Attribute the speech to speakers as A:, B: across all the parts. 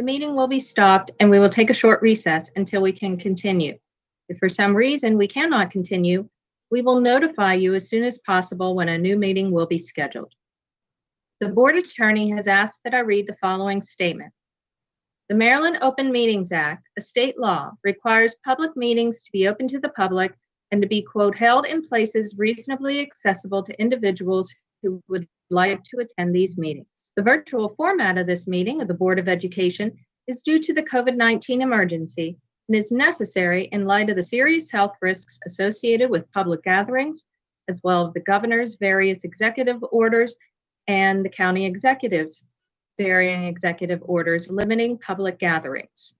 A: the meeting will be stopped and we will take a short recess until we can continue. If for some reason we cannot continue, we will notify you as soon as possible when a new meeting will be scheduled. The Board Attorney has asked that I read the following statement. The Maryland Open Meetings Act, a state law, requires public meetings to be open to the public and to be, quote, held in places reasonably accessible to individuals who would like to attend these meetings. The virtual format of this meeting of the Board of Education is due to the COVID-19 emergency and is necessary in light of the serious health risks associated with public gatherings, as well as the governor's various executive orders and the county executive's varying executive orders limiting public gatherings.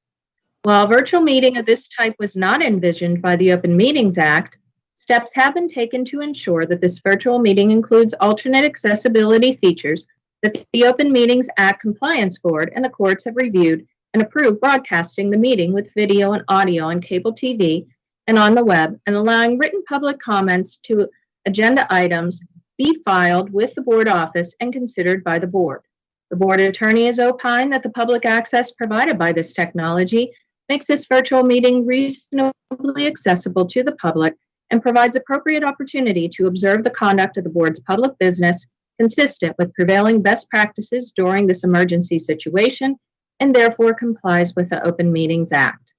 A: While a virtual meeting of this type was not envisioned by the Open Meetings Act, steps have been taken to ensure that this virtual meeting includes alternate accessibility features that the Open Meetings Act Compliance Board and the courts have reviewed and approved broadcasting the meeting with video and audio on cable TV and on the web, and allowing written public comments to agenda items be filed with the board office and considered by the board. The board attorney has opined that the public access provided by this technology makes this virtual meeting reasonably accessible to the public and provides appropriate opportunity to observe the conduct of the board's public business consistent with prevailing best practices during this emergency situation and therefore complies with the Open Meetings Act.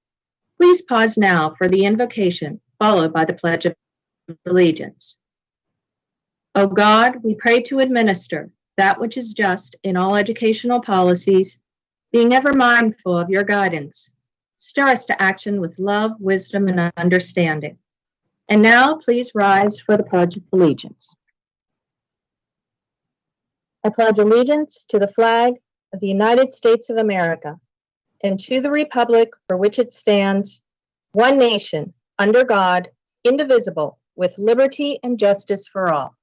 A: Please pause now for the invocation, followed by the Pledge of Allegiance. O God, we pray to administer that which is just in all educational policies, being ever mindful of your guidance. Stir us to action with love, wisdom, and understanding. And now, please rise for the Pledge of Allegiance. I pledge allegiance to the flag of the United States of America and to the republic for which it stands, one nation, under God, indivisible, with liberty and justice for all.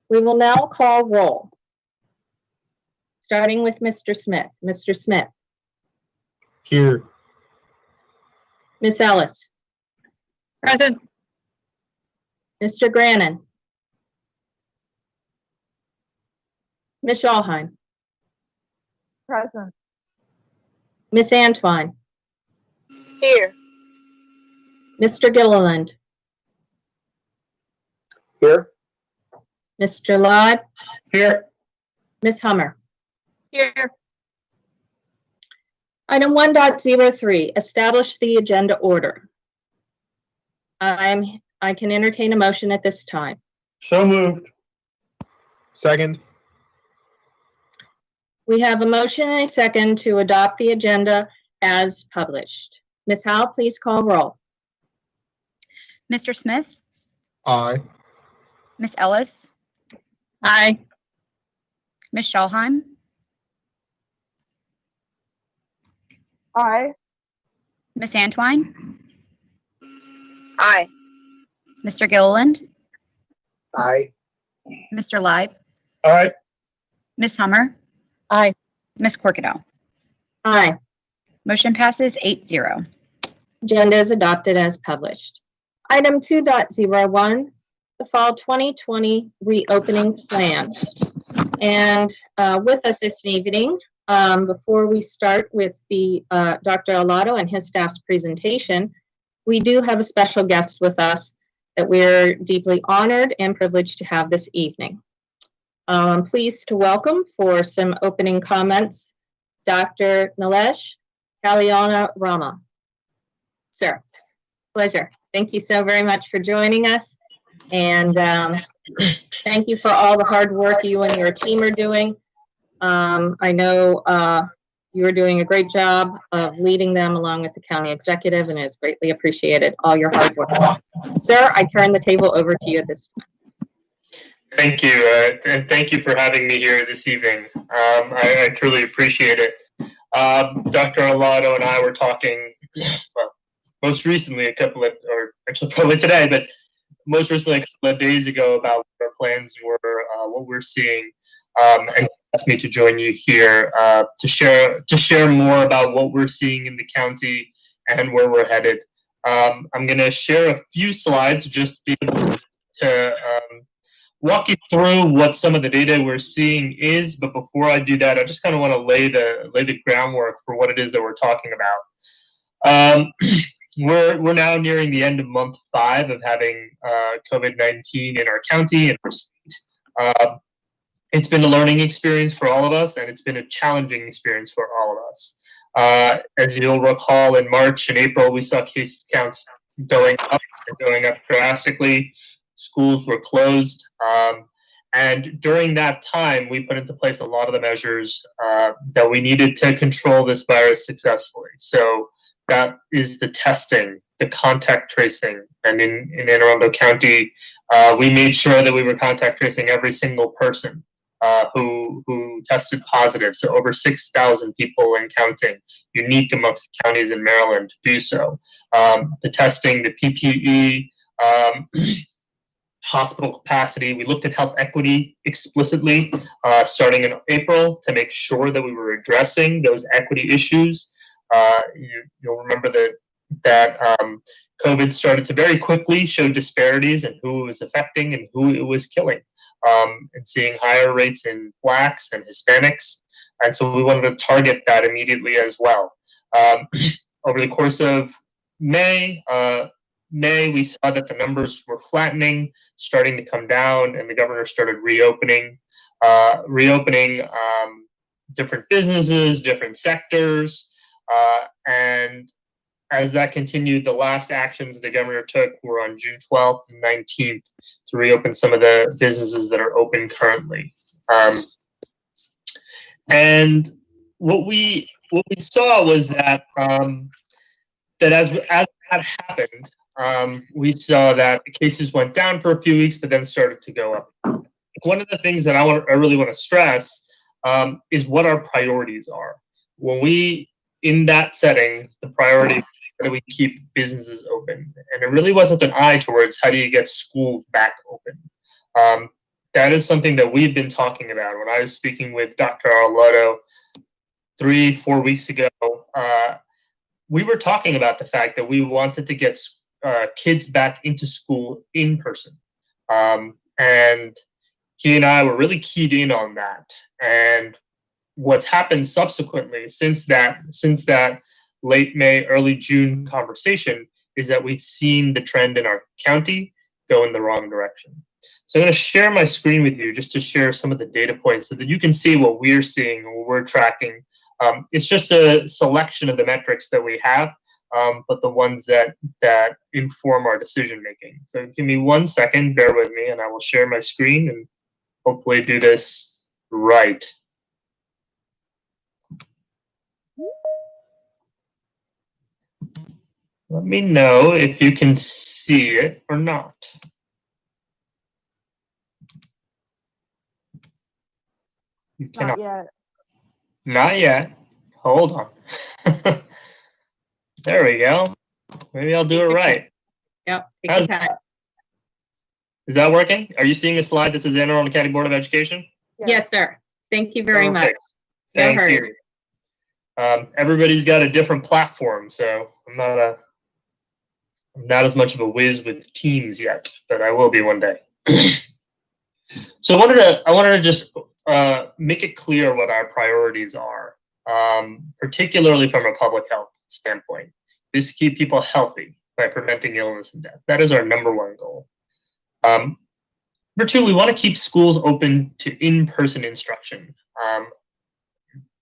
A: We will now call roll, starting with Mr. Smith. Mr. Smith.
B: Here.
A: Ms. Ellis.
C: Present.
A: Mr. Grannon. Ms. Schallheim.
C: Present.
A: Ms. Antwine.
C: Here.
A: Mr. Gilliland.
B: Here.
A: Mr. Lod.
B: Here.
A: Ms. Hummer.
C: Here.
A: Item 1.03, establish the agenda order. I can entertain a motion at this time.
B: So moved. Second.
A: We have a motion and a second to adopt the agenda as published. Ms. Howe, please call roll.
C: Mr. Smith?
B: Aye.
C: Ms. Ellis?
A: Aye.
C: Ms. Schallheim?
D: Aye.
C: Ms. Antwine?
D: Aye.
C: Mr. Gilliland?
B: Aye.
C: Mr. Live?
B: Aye.
C: Ms. Hummer?
A: Aye.
C: Ms. Corkadell?
A: Aye.
C: Motion passes 8-0.
A: Agenda is adopted as published. Item 2.01, the Fall 2020 Reopening Plan. And with us this evening, before we start with the Dr. Alato and his staff's presentation, we do have a special guest with us that we're deeply honored and privileged to have this evening. I'm pleased to welcome for some opening comments, Dr. Nilesh Kalyanaraman. Sir, pleasure. Thank you so very much for joining us. And thank you for all the hard work you and your team are doing. I know you're doing a great job of leading them along with the county executive, and it's greatly appreciated, all your hard work. Sir, I turn the table over to you at this time.
E: Thank you, and thank you for having me here this evening. I truly appreciate it. Dr. Alato and I were talking, well, most recently or actually probably today, but most recently a couple of days ago about what our plans were, what we're seeing, and asked me to join you here to share more about what we're seeing in the county and where we're headed. I'm going to share a few slides just to be able to walk you through what some of the data we're seeing is, but before I do that, I just kind of want to lay the groundwork for what it is that we're talking about. We're now nearing the end of month 5 of having COVID-19 in our county and our state. It's been a learning experience for all of us, and it's been a challenging experience for all of us. As you'll recall, in March and April, we saw case counts going up drastically. Schools were closed. And during that time, we put into place a lot of the measures that we needed to control this virus successfully. So that is the testing, the contact tracing. And in Anne Arundel County, we made sure that we were contact tracing every single person who tested positive. So over 6,000 people and counting, unique amongst counties in Maryland to do so. The testing, the PPE, hospital capacity. We looked at health equity explicitly starting in April to make sure that we were addressing those equity issues. You'll remember that COVID started to very quickly show disparities in who it was affecting and who it was killing, and seeing higher rates in Blacks and Hispanics. And so we wanted to target that immediately as well. Over the course of May, we saw that the numbers were flattening, starting to come down, and the governor started reopening different businesses, different sectors. And as that continued, the last actions the governor took were on June 12th and 19th to reopen some of the businesses that are open currently. And what we saw was that that as that happened, we saw that the cases went down for a few weeks, but then started to go up. One of the things that I really want to stress is what our priorities are. When we, in that setting, the priority that we keep businesses open, and it really wasn't an eye towards how do you get schools back open. That is something that we've been talking about. When I was speaking with Dr. Arlotto 3-4 weeks ago, we were talking about the fact that we wanted to get kids back into school in person. And he and I were really keyed in on that. And what's happened subsequently since that late May, early June conversation is that we've seen the trend in our county go in the wrong direction. So I'm going to share my screen with you just to share some of the data points so that you can see what we're seeing and what we're tracking. It's just a selection of the metrics that we have, but the ones that inform our decision making. So give me 1 second, bear with me, and I will share my screen and hopefully do this right. Let me know if you can see it or not. You cannot.
D: Not yet.
E: Not yet. Hold on. There we go. Maybe I'll do it right.
A: Yep. Take your time.
E: Is that working? Are you seeing a slide that says Anne Arundel County Board of Education?
A: Yes, sir. Thank you very much.
E: Perfect.
A: No
E: Thank
A: hurry.
E: you. Everybody's got a different platform, so I'm not as much of a whiz with Teams yet, but I will be one day. So I wanted to just make it clear what our priorities are, particularly from a public health standpoint. Is to keep people healthy by preventing illness and death. That is our #1 goal. Number 2, we want to keep schools open to in-person instruction.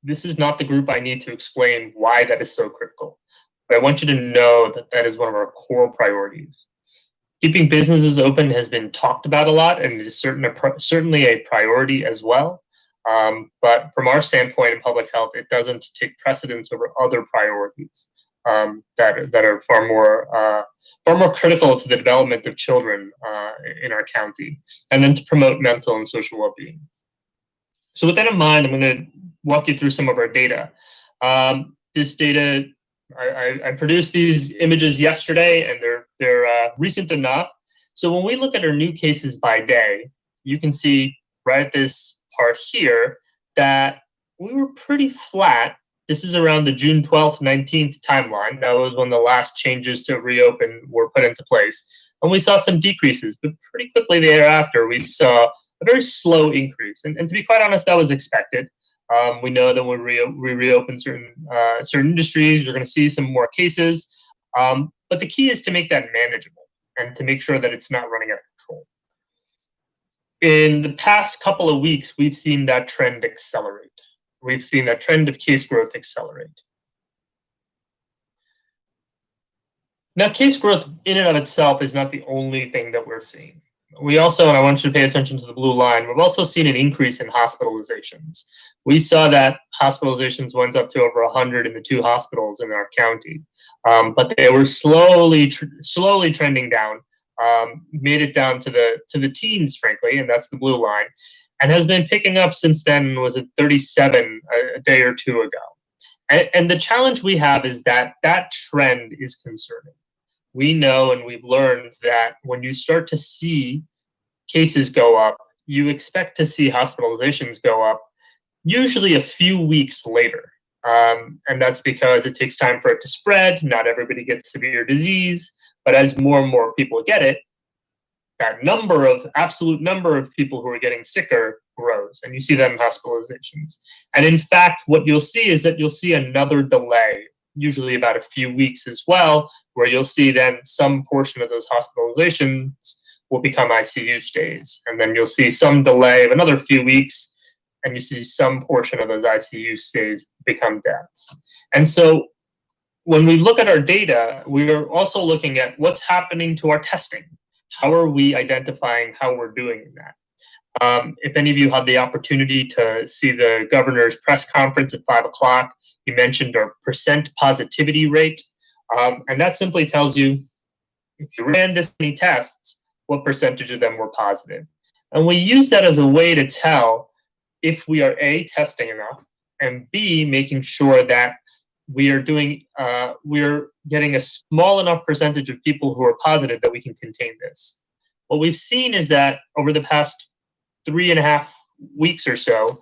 E: This is not the group I need to explain why that is so critical, but I want you to know that that is one of our core priorities. Keeping businesses open has been talked about a lot, and it is certainly a priority as well. But from our standpoint in public health, it doesn't take precedence over other priorities that are far more critical to the development of children in our county, and then to promote mental and social well-being. So with that in mind, I'm going to walk you through some of our data. This data, I produced these images yesterday, and they're recent enough. So when we look at our new cases by day, you can see right at this part here that we were pretty flat this is around the June 12th, 19th timeline. That was when the last changes to reopen were put into place. And we saw some decreases, but pretty quickly thereafter, we saw a very slow increase. And to be quite honest, that was expected. We know that when we reopen certain industries, you're going to see some more cases. But the key is to make that manageable and to make sure that it's not running out of control. In the past couple of weeks, we've seen that trend accelerate. We've seen that trend of case growth accelerate. Now, case growth in and of itself is not the only thing that we're seeing. We also, and I want you to pay attention to the blue line, we've also seen an increase in hospitalizations. We saw that hospitalizations went up to over 100 in the 2 hospitals in our county, but they were slowly trending down, made it down to the teens, frankly, and that's the blue line, and has been picking up since then. Was at 37 a day or two ago. And the challenge we have is that that trend is concerning. We know and we've learned that when you start to see cases go up, you expect to see hospitalizations go up, usually a few weeks later. And that's because it takes time for it to spread. Not everybody gets severe disease, but as more and more people get it, that absolute number of people who are getting sicker grows, and you see that in hospitalizations. And in fact, what you'll see is that you'll see another delay, usually about a few weeks as well, where you'll see then some portion of those hospitalizations will become ICU stays. And then you'll see some delay of another few weeks, and you see some portion of those ICU stays become deaths. And so when we look at our data, we are also looking at what's happening to our testing. How are we identifying how we're doing in that? If any of you had the opportunity to see the governor's press conference at 5 o'clock, he mentioned our percent positivity rate. And that simply tells you, if you ran this many tests, what percentage of them were positive. And we use that as a way to tell if we are A, testing enough, and B, making sure that we are we're getting a small enough percentage of people who are positive that we can contain this. What we've seen is that over the past 3.5 weeks or so,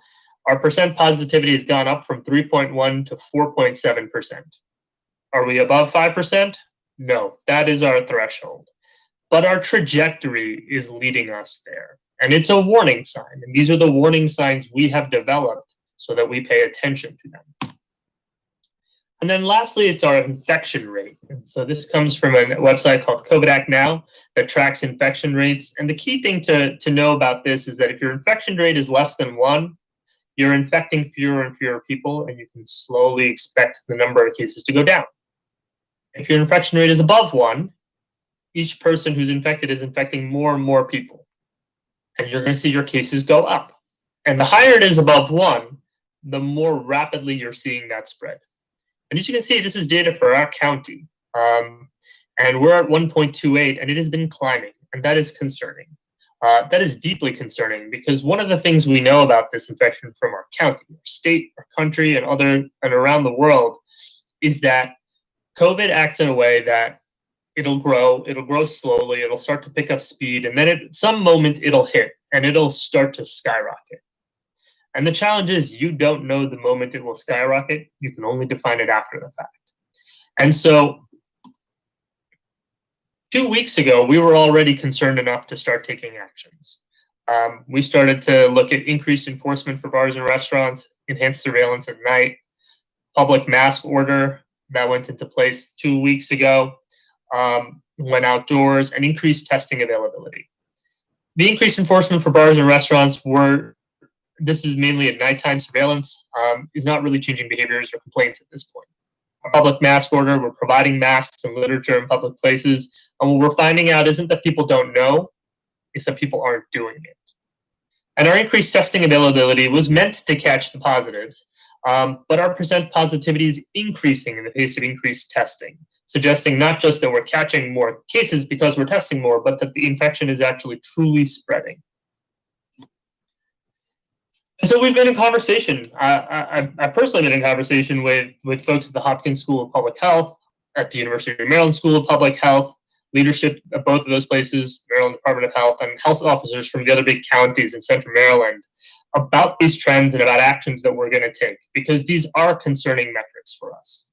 E: our percent positivity has gone up from 3.1 to 4.7%. Are we above 5%? No, that is our threshold. But our trajectory is leading us there. And it's a warning sign. And these are the warning signs we have developed so that we pay attention to them. And then lastly, it's our infection rate. And so this comes from a website called COVID Act Now that tracks infection rates. And the key thing to know about this is that if your infection rate is less than 1, you're infecting fewer and fewer people, and you can slowly expect the number of cases to go down. If your infection rate is above 1, each person who's infected is infecting more and more people, and you're going to see your cases go up. And the higher it is above 1, the more rapidly you're seeing that spread. And as you can see, this is data for our county, and we're at 1.28, and it has been climbing, and that is concerning. That is deeply concerning, because one of the things we know about this infection from our county, our state, our country, and around the world is that COVID acts in a way that it'll grow slowly, it'll start to pick up speed, and then at some moment it'll hit, and it'll start to skyrocket. And the challenge is you don't know the moment it will skyrocket. You can only define it after the fact. And so 2 weeks ago, we were already concerned enough to start taking actions. We started to look at increased enforcement for bars and restaurants, enhanced surveillance at night, public mask order that went into place 2 weeks ago, went outdoors, and increased testing availability. The increased enforcement for bars and restaurants this is mainly at nighttime surveillance, is not really changing behaviors or complaints at this point. Our public mask order, we're providing masks and literature in public places, and what we're finding out isn't that people don't know, it's that people aren't doing it. And our increased testing availability was meant to catch the positives, but our percent positivity is increasing in the pace of increased testing, suggesting not just that we're catching more cases because we're testing more, but that the infection is actually truly spreading. And so we've been in conversation. I personally been in conversation with folks at the Hopkins School of Public Health, at the University of Maryland School of Public Health, leadership at both of those places, Maryland Department of Health, and health officers from the other big counties in Central Maryland, about these trends and about actions that we're going to take, because these are concerning metrics for us.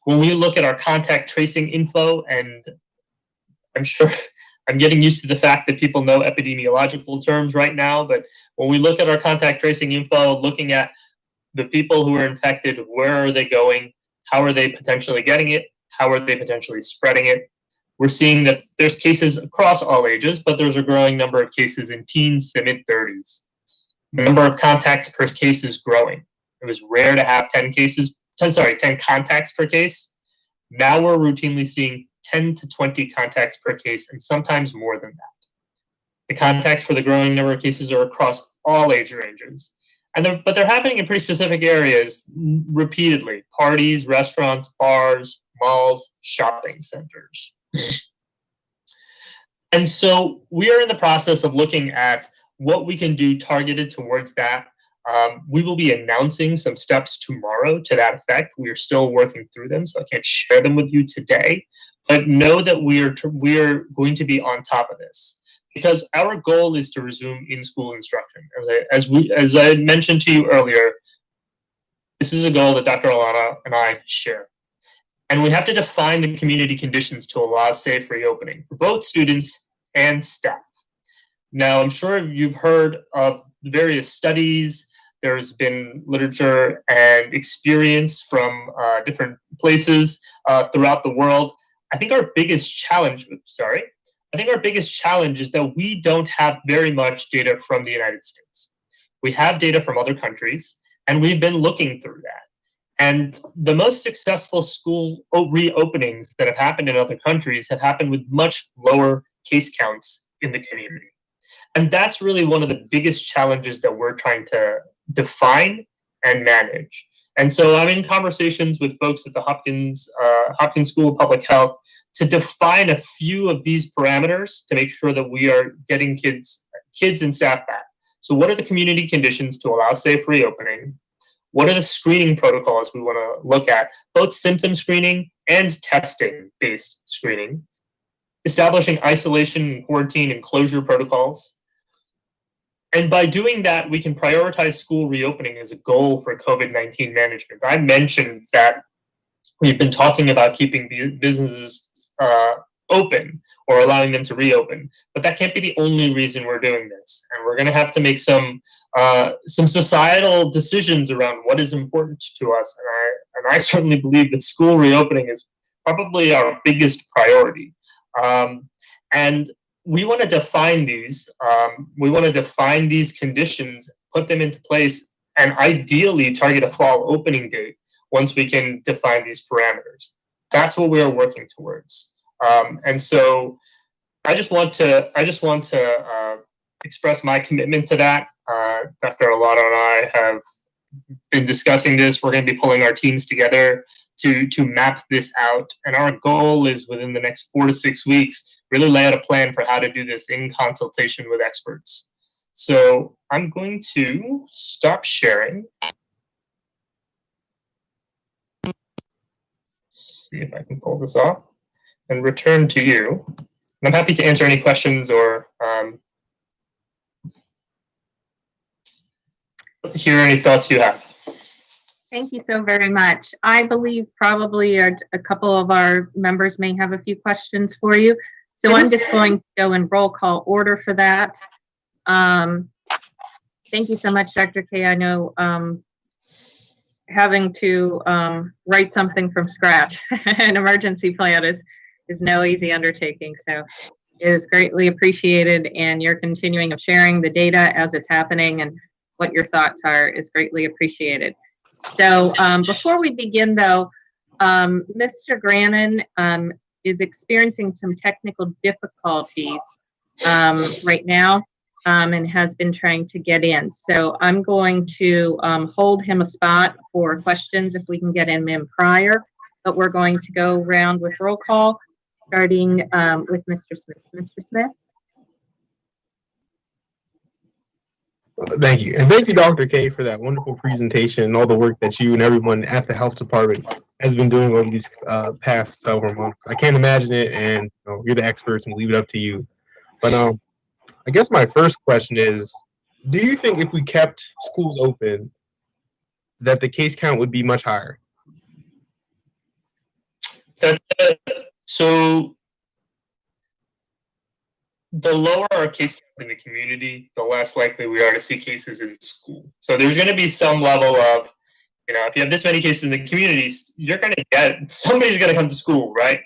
E: When we look at our contact tracing info, and I'm sure I'm getting used to the fact that people know epidemiological terms right now, but when we look at our contact tracing info, looking at the people who are infected, where are they going? How are they potentially getting it? How are they potentially spreading it? We're seeing that there's cases across all ages, but there's a growing number of cases in teens to mid-30s. The number of contacts per case is growing. It was rare to have 10 contacts per case. Now we're routinely seeing 10 to 20 contacts per case, and sometimes more than that. The contacts for the growing number of cases are across all age ranges. But they're happening in pretty specific areas repeatedly: parties, restaurants, bars, malls, shopping centers. And so we are in the process of looking at what we can do targeted towards that. We will be announcing some steps tomorrow to that effect. We are still working through them, so I can't share them with you today. But know that we are going to be on top of this, because our goal is to resume in-school instruction. As I mentioned to you earlier, this is a goal that Dr. Alana and I share. And we have to define the community conditions to allow safe reopening for both students and staff. Now, I'm sure you've heard of various studies. There's been literature and experience from different places throughout the world. I think our biggest challenge is that we don't have very much data from the United States. We have data from other countries, and we've been looking through that. And the most successful school reopenings that have happened in other countries have happened with much lower case counts in the community. And that's really one of the biggest challenges that we're trying to define and manage. And so I'm in conversations with folks at the Hopkins School of Public Health to define a few of these parameters to make sure that we are getting kids and staff back. So what are the community conditions to allow safe reopening? What are the screening protocols we want to look at, both symptom screening and testing-based screening? Establishing isolation, quarantine, and closure protocols. And by doing that, we can prioritize school reopening as a goal for COVID-19 management. I mentioned that we've been talking about keeping businesses open or allowing them to reopen, but that can't be the only reason we're doing this. And we're going to have to make some societal decisions around what is important to us. And I certainly believe that school reopening is probably our biggest priority. And we want to define these. We want to define these conditions, put them into place, and ideally target a fall opening date once we can define these parameters. That's what we are working towards. And so I just want to express my commitment to that. Dr. Alana and I have been discussing this. We're going to be pulling our teams together to map this out. And our goal is within the next 4 to 6 weeks, really lay out a plan for how to do this in consultation with experts. So I'm going to stop sharing. See if I can pull this off and return to you. And I'm happy to answer any questions or hear any thoughts you have.
A: Thank you so very much. I believe probably a couple of our members may have a few questions for you. So I'm just going to go in roll call order for that. Thank you so much, Dr. K. I know having to write something from scratch, an emergency plan is no easy undertaking. So it is greatly appreciated, and your continuing of sharing the data as it's happening and what your thoughts are is greatly appreciated. So before we begin, though, Mr. Grannon is experiencing some technical difficulties right now and has been trying to get in. So I'm going to hold him a spot for questions if we can get him in prior, but we're going to go around with roll call, starting with Mr. Smith. Mr. Smith?
B: Thank you. And thank you, Dr. K, for that wonderful presentation and all the work that you and everyone at the health department has been doing over these past several months. I can't imagine it, and you're the experts, and we'll leave it up to you. But I guess my first question is, do you think if we kept schools open, that the case count would be much higher?
E: So the lower our case count in the community, the less likely we are to see cases in school. So there's going to be some level of, if you have this many cases in the communities, you're going to get, somebody's going to come to school, right?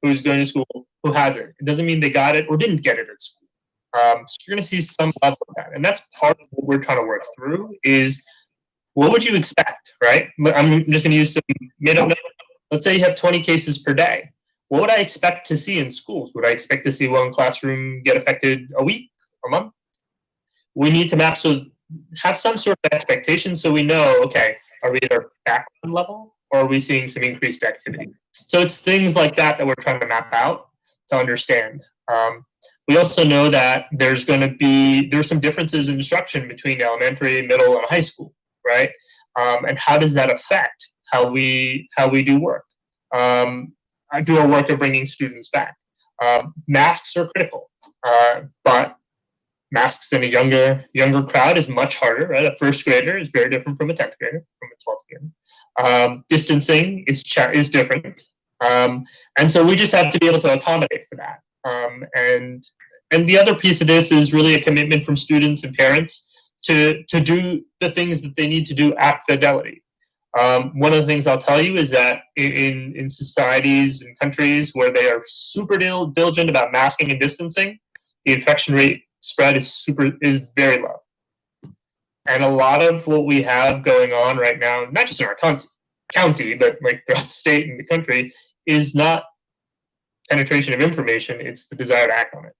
E: Who's going to school, who has it. It doesn't mean they got it or didn't get it at school. So you're going to see some level of that. And that's part of what we're trying to work through is, what would you expect, right? I'm just going to use some made-up numbers. Let's say you have 20 cases per day. What would I expect to see in schools? Would I expect to see one classroom get affected a week, a month? We need to have some sort of expectation so we know, okay, are we at our background level or are we seeing some increased activity? So it's things like that that we're trying to map out to understand. We also know that there's some differences in instruction between elementary, middle, and high school, right? And how does that affect how we do work? I do our work of bringing students back. Masks are critical, but masks in a younger crowd is much harder, right? A first grader is very different from a 10th grader, from a 12th grader. Distancing is different. And so we just have to be able to accommodate for that. And the other piece of this is really a commitment from students and parents to do the things that they need to do at fidelity. One of the things I'll tell you is that in societies and countries where they are super diligent about masking and distancing, the infection rate spread is very low. And a lot of what we have going on right now, not just in our county, but like throughout the state and the country, is not penetration of information, it's the desire to act on it.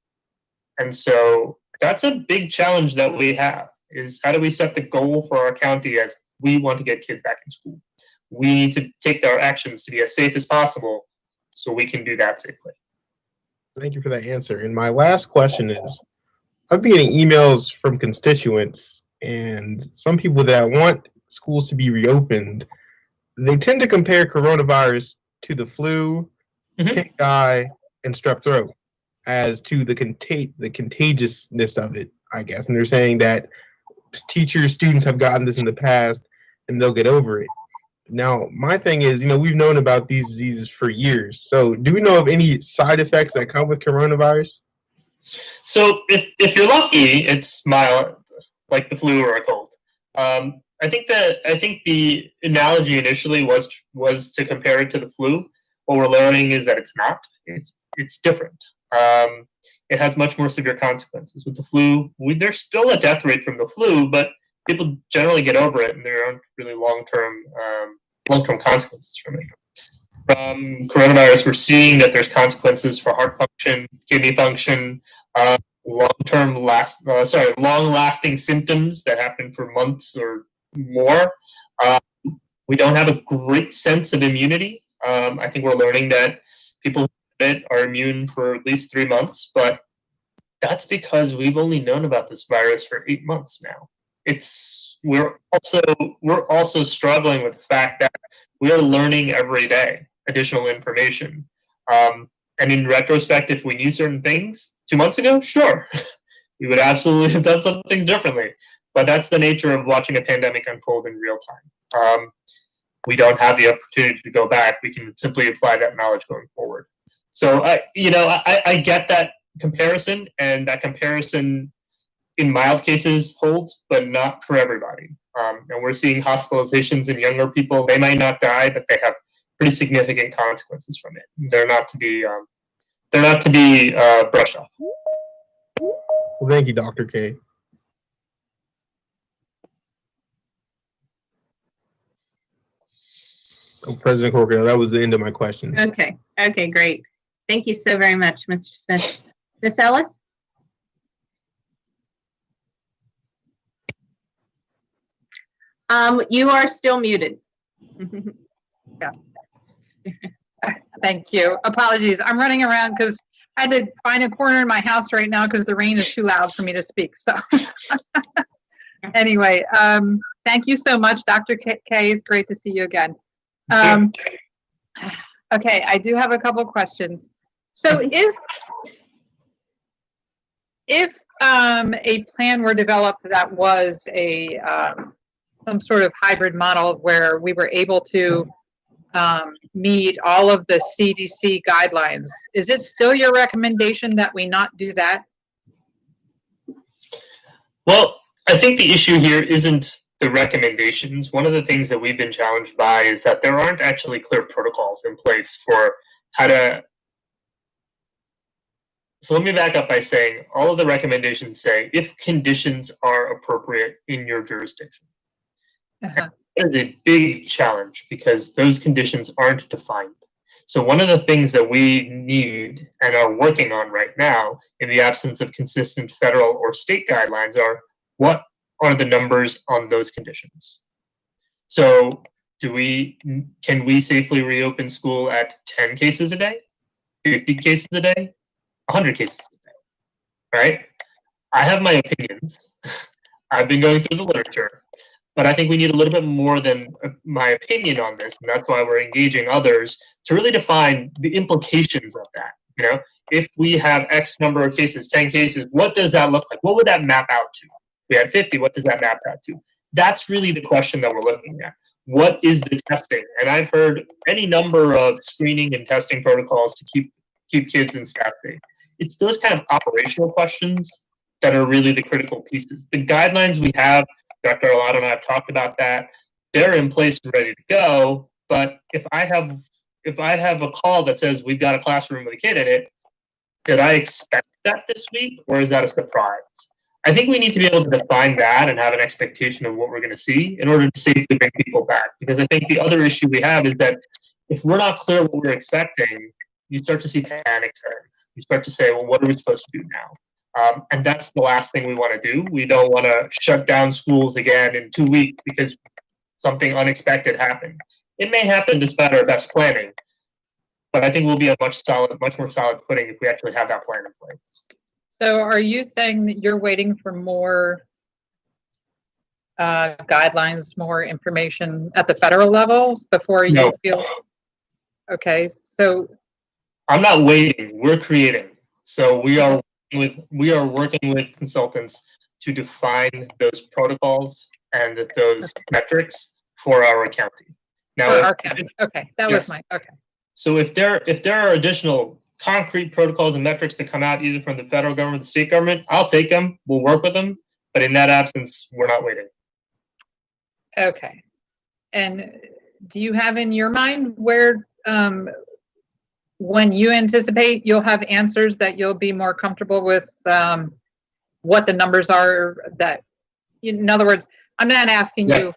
E: And so that's a big challenge that we have, is how do we set the goal for our county as we want to get kids back in school? We need to take our actions to be as safe as possible so we can do that safely.
B: Thank you for that answer. And my last question is, I've been getting emails from constituents and some people that want schools to be reopened. They tend to compare coronavirus to the flu, pink eye, and strep throat as to the contagiousness of it, I guess. And they're saying that teachers, students have gotten this in the past and they'll get over it. Now, my thing is, we've known about these diseases for years. So do we know of any side effects that come with coronavirus?
E: So if you're lucky, it's mild, like the flu or a cold. I think the analogy initially was to compare it to the flu. What we're learning is that it's not. It's different. It has much more severe consequences. With the flu, there's still a death rate from the flu, but people generally get over it, and there aren't really long-term consequences from it. From coronavirus, we're seeing that there's consequences for heart function, kidney function, long-lasting symptoms that happen for months or more. We don't have a great sense of immunity. I think we're learning that people are immune for at least 3 months, but that's because we've only known about this virus for 8 months now. We're also struggling with the fact that we are learning every day additional information. And in retrospect, if we knew certain things 2 months ago, sure, we would absolutely have done some things differently. But that's the nature of watching a pandemic unfold in real time. We don't have the opportunity to go back. We can simply apply that knowledge going forward. So, I get that comparison, and that comparison in mild cases holds, but not for everybody. And we're seeing hospitalizations in younger people. They might not die, but they have pretty significant consequences from it. They're not to be brushed off.
B: Well, thank you, Dr. K. Oh, President Corker, that was the end of my questions.
A: Okay, great. Thank you so very much, Mr. Smith. Ms. Ellis? You are still muted.
D: Yeah. Thank you. Apologies. I'm running around because I had to find a corner in my house right now because the rain is too loud for me to speak. So anyway, thank you so much, Dr. K. It's great to see you again. Okay, I do have a couple questions. So if a plan were developed that was a some sort of hybrid model where we were able to meet all of the CDC guidelines. Is it still your recommendation that we not do that?
E: Well, I think the issue here isn't the recommendations. One of the things that we've been challenged by is that there aren't actually clear protocols in place for how to. So let me back up by saying all of the recommendations say if conditions are appropriate in your jurisdiction.
D: Uh-huh.
E: That is a big challenge because those conditions aren't defined. So one of the things that we need and are working on right now in the absence of consistent federal or state guidelines are what are the numbers on those conditions. So can we safely reopen school at 10 cases a day, 50 cases a day, 100 cases a day, right? I have my opinions. I've been going through the literature. But I think we need a little bit more than my opinion on this, and that's why we're engaging others to really define the implications of that. You know, if we have X number of cases, 10 cases, what does that look like? What would that map out to? We had 50, what does that map out to? That's really the question that we're looking at. What is the testing? And I've heard any number of screening and testing protocols to keep kids and staff safe. It's those kind of operational questions that are really the critical pieces. The guidelines we have, Dr. Arlotto and I have talked about that. They're in place and ready to go. But if I have a call that says we've got a classroom with a kid in it, did I expect that this week, or is that a surprise? I think we need to be able to define that and have an expectation of what we're going to see in order to safely bring people back. Because I think the other issue we have is that if we're not clear what we're expecting, you start to see panic setting. You start to say, well, what are we supposed to do now? And that's the last thing we want to do. We don't want to shut down schools again in 2 weeks because something unexpected happened. It may happen despite our best planning, but I think we'll be a much more solid footing if we actually have that plan in place.
D: So are you saying that you're waiting for more guidelines, more information at the federal level before you feel? Okay, so
E: I'm not waiting. We're creating. So we are working with consultants to define those protocols and those metrics for our county. Now,
D: okay, that was my okay.
E: So if there are additional concrete protocols and metrics that come out either from the federal government or the state government, I'll take them. We'll work with them. But in that absence, we're not waiting.
D: Okay. And do you have in your mind where, when you anticipate you'll have answers that you'll be more comfortable with what the numbers are that, in other words, I'm not asking you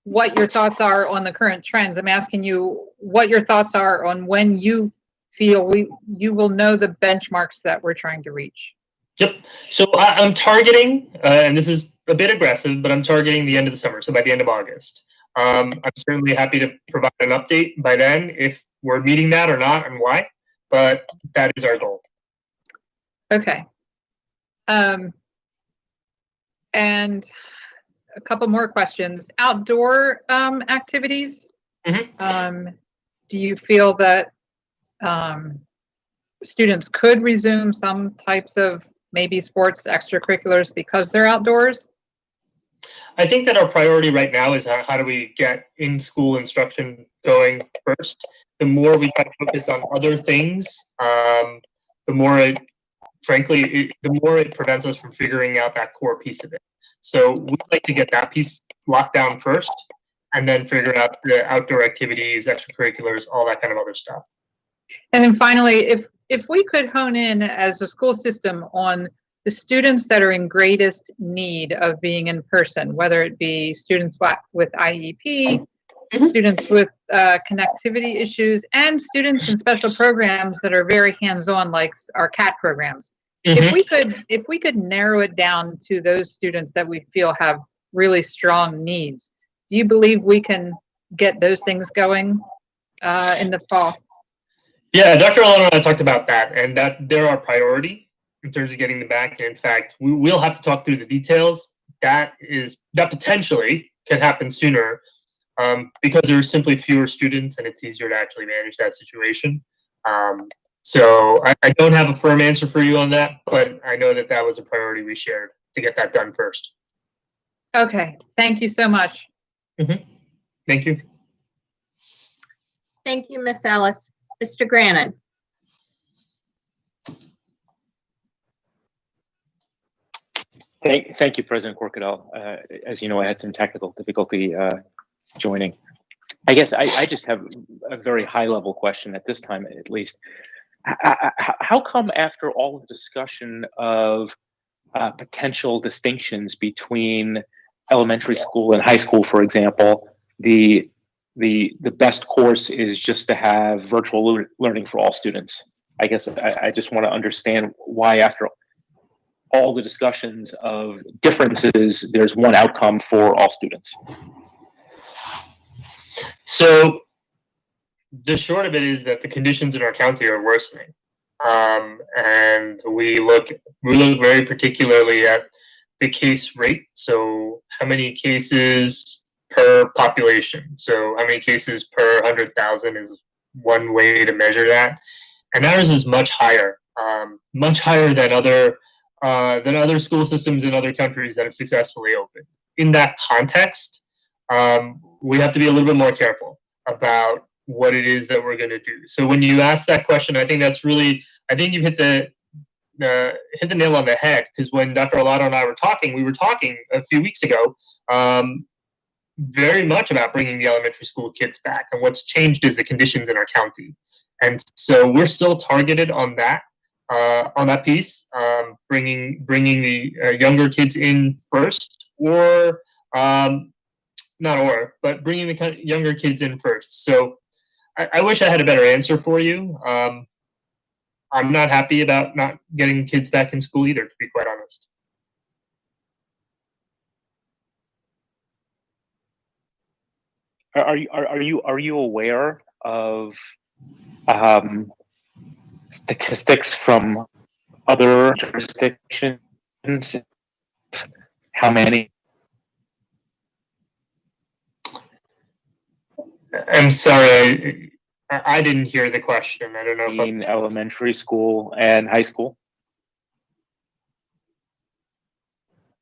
D: what your thoughts are on the current trends. I'm asking you what your thoughts are on when you feel you will know the benchmarks that we're trying to reach.
E: Yep. So I'm targeting, and this is a bit aggressive, but I'm targeting the end of the summer, so by the end of August. I'm certainly happy to provide an update by then if we're meeting that or not and why, but that is our goal.
D: Okay. And a couple more questions. Outdoor activities. Mm-hmm. Do you feel that students could resume some types of maybe sports extracurriculars because they're outdoors?
E: I think that our priority right now is how do we get in-school instruction going first. The more we try to focus on other things, the more it prevents us from figuring out that core piece of it. So we'd like to get that piece locked down first and then figure out the outdoor activities, extracurriculars, all that kind of other stuff.
D: And then finally, if we could hone in as a school system on the students that are in greatest need of being in person, whether it be students with IEP, students with connectivity issues, and students in special programs that are very hands-on, like our CAT programs. Mm-hmm. If we could narrow it down to those students that we feel have really strong needs, do you believe we can get those things going in the fall?
E: Yeah, Dr. Arlotto and I talked about that, and that they're our priority in terms of getting them back. And in fact, we will have to talk through the details. That potentially can happen sooner because there's simply fewer students and it's easier to actually manage that situation. So I don't have a firm answer for you on that, but I know that that was a priority we shared to get that done first.
D: Okay, thank you so much.
E: Thank you.
A: Thank you, Miss Ellis. Mr. Grannon.
F: Thank you, President Corkadell. As you know, I had some technical difficulty joining. I guess I just have a very high-level question at this time, at least. How come after all the discussion of potential distinctions between elementary school and high school, for example, the best course is just to have virtual learning for all students? I guess I just want to understand why, after all the discussions of differences, there's one outcome for all students.
E: So the short of it is that the conditions in our county are worsening. And we look very particularly at the case rate. So how many cases per population? So how many cases per 100,000 is one way to measure that. And ours is much higher than other school systems in other countries that have successfully opened. In that context, we have to be a little bit more careful about what it is that we're going to do. So when you ask that question, I think you hit the nail on the head, because when Dr. Alato and I were talking a few weeks ago, very much about bringing the elementary school kids back. And what's changed is the conditions in our county. And so we're still targeted on that piece, bringing the younger kids in first, but bringing the younger kids in first. So I wish I had a better answer for you. I'm not happy about not getting kids back in school either, to be quite honest.
F: Are you aware of statistics from other jurisdictions? How many?
E: I'm sorry, I didn't hear the question. I don't know.
F: In elementary school and high school?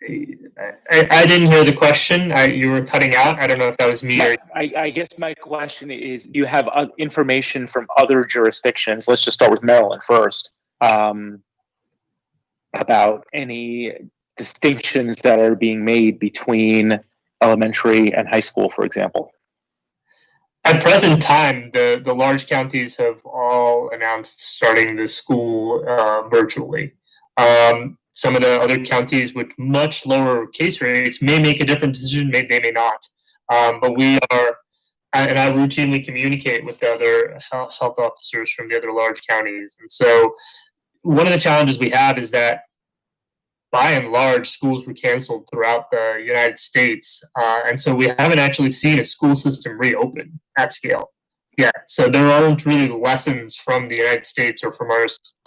E: I didn't hear the question. You were cutting out. I don't know if that was me or...
F: I guess my question is, you have information from other jurisdictions. Let's just start with Maryland first. About any distinctions that are being made between elementary and high school, for example.
E: At present time, the large counties have all announced starting the school virtually. Some of the other counties with much lower case rates may make a different decision, they may not. But we are, and I routinely communicate with the other health officers from the other large counties. And so one of the challenges we have is that by and large, schools were canceled throughout the United States. And so we haven't actually seen a school system reopen at scale yet. So there aren't really lessons from the United States or from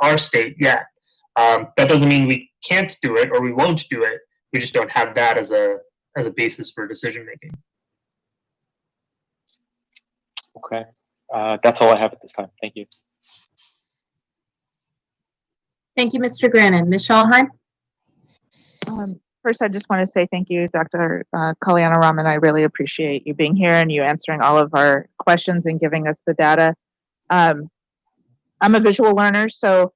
E: our state yet. That doesn't mean we can't do it or we won't do it. We just don't have that as a basis for decision making.
F: Okay. That's all I have at this time. Thank you.
A: Thank you, Mr. Grannon. Ms. Schallheim?
G: First, I just want to say thank you, Dr. Kalyanaraman. I really appreciate you being here and you answering all of our questions and giving us the data. I'm a visual learner, so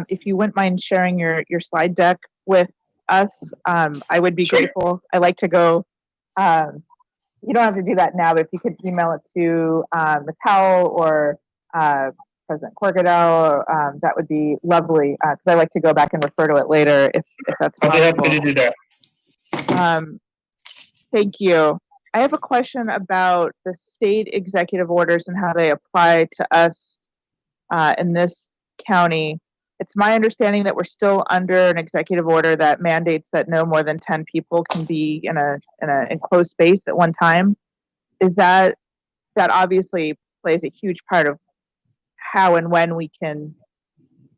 G: if you wouldn't mind sharing your slide deck with us, I would be grateful. I like to go, you don't have to do that now, but if you could email it to Ms. Howell or President Corkadell, that would be lovely, because I like to go back and refer to it later if that's possible.
E: I'll be happy to do that.
G: Thank you. I have a question about the state executive orders and how they apply to us in this county. It's my understanding that we're still under an executive order that mandates that no more than 10 people can be in an enclosed space at one time. Is that obviously plays a huge part of how and when we can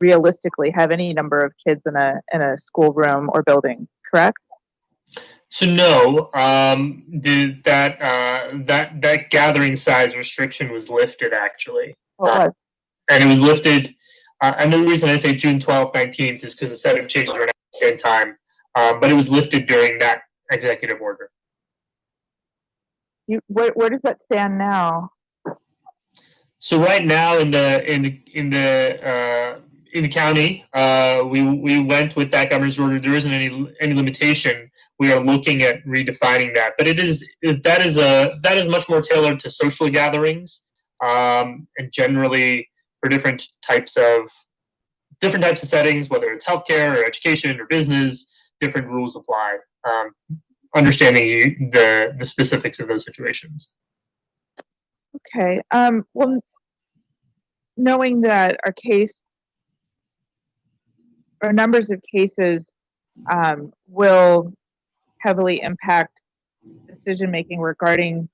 G: realistically have any number of kids in a schoolroom or building, correct?
E: So no, that gathering size restriction was lifted actually,
G: Well,
E: and it was lifted And the reason I say June 12th, 19th is because a set of changes were announced at the same time, but it was lifted during that executive order.
G: Where does that stand now?
E: So right now in the county, we went with that governor's order. There isn't any limitation. We are looking at redefining that, but that is much more tailored to social gatherings, and generally for different types of settings, whether it's healthcare or education or business. Different rules apply. Understanding the specifics of those situations.
G: Okay. Well, knowing that our numbers of cases will heavily impact decision making regarding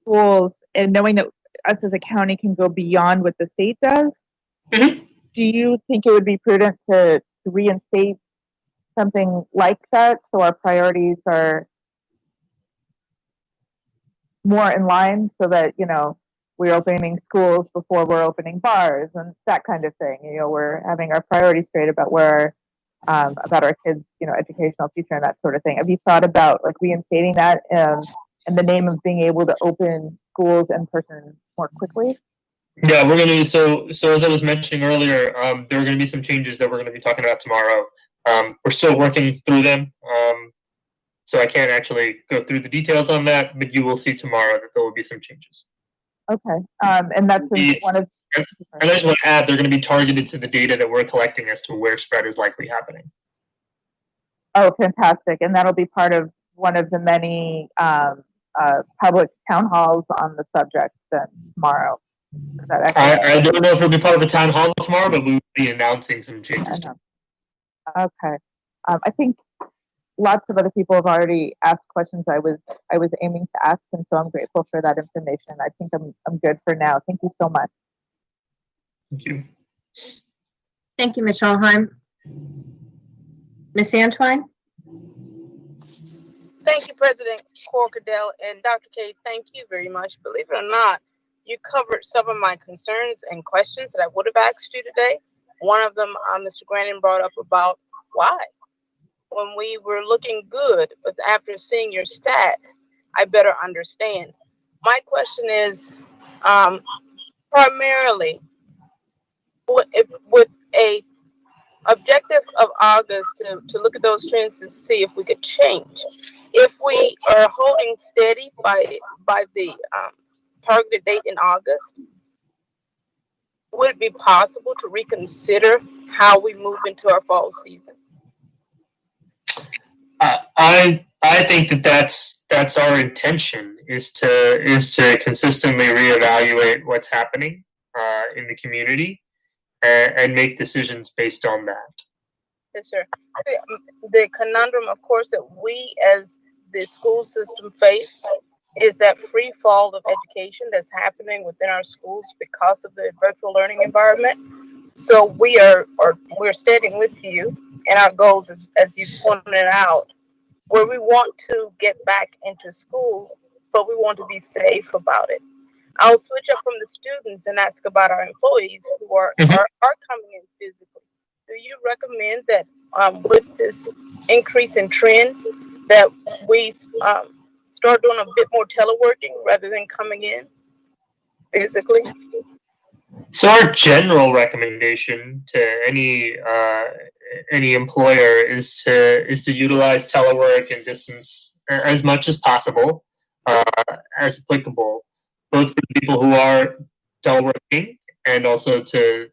G: schools, and knowing that us as a county can go beyond what the state does,
E: Mm-hmm.
G: do you think it would be prudent to reinstate something like that so our priorities are more in line, so that, we're opening schools before we're opening bars and that kind of thing? We're having our priorities straight about about our kids, educational future and that sort of thing. Have you thought about reinstating that in the name of being able to open schools in person more quickly?
E: Yeah, we're going to. So as I was mentioning earlier, there are going to be some changes that we're going to be talking about tomorrow. We're still working through them, so I can't actually go through the details on that. But you will see tomorrow that there will be some changes.
G: Okay, and that's one of.
E: And I just want to add, they're going to be targeted to the data that we're collecting as to where spread is likely happening.
G: Oh, fantastic! And that'll be part of one of the many public town halls on the subject then tomorrow.
E: I don't know if it'll be part of the town hall tomorrow, but we will be announcing some changes.
G: Okay. I think lots of other people have already asked questions I was aiming to ask, and so I'm grateful for that information. I think I'm good for now. Thank you so much.
E: Thank you.
A: Thank you, Ms. Schallheim. Ms. Antwine?
H: Thank you, President Corkadell, and Dr. K, thank you very much. Believe it or not, you covered some of my concerns and questions that I would have asked you today. One of them, Mr. Grannon brought up about why. When we were looking good, but after seeing your stats, I better understand. My question is, primarily, with a objective of August to look at those trends and see if we could change. If we are holding steady by the targeted date in August, would it be possible to reconsider how we move into our fall season?
E: I think that's our intention is to consistently reevaluate what's happening in the community and make decisions based on that.
H: Yes, sir. The conundrum, of course, that we as the school system face is that free fall of education that's happening within our schools because of the virtual learning environment. So we're standing with you and our goals, as you pointed out, where we want to get back into schools, but we want to be safe about it. I'll switch up from the students and ask about our employees who are coming in physically. Do you recommend that with this increase in trends that we start doing a bit more teleworking rather than coming in physically?
E: So our general recommendation to any employer is to utilize telework and distance as much as possible, as applicable, both for people who are teleworking and also to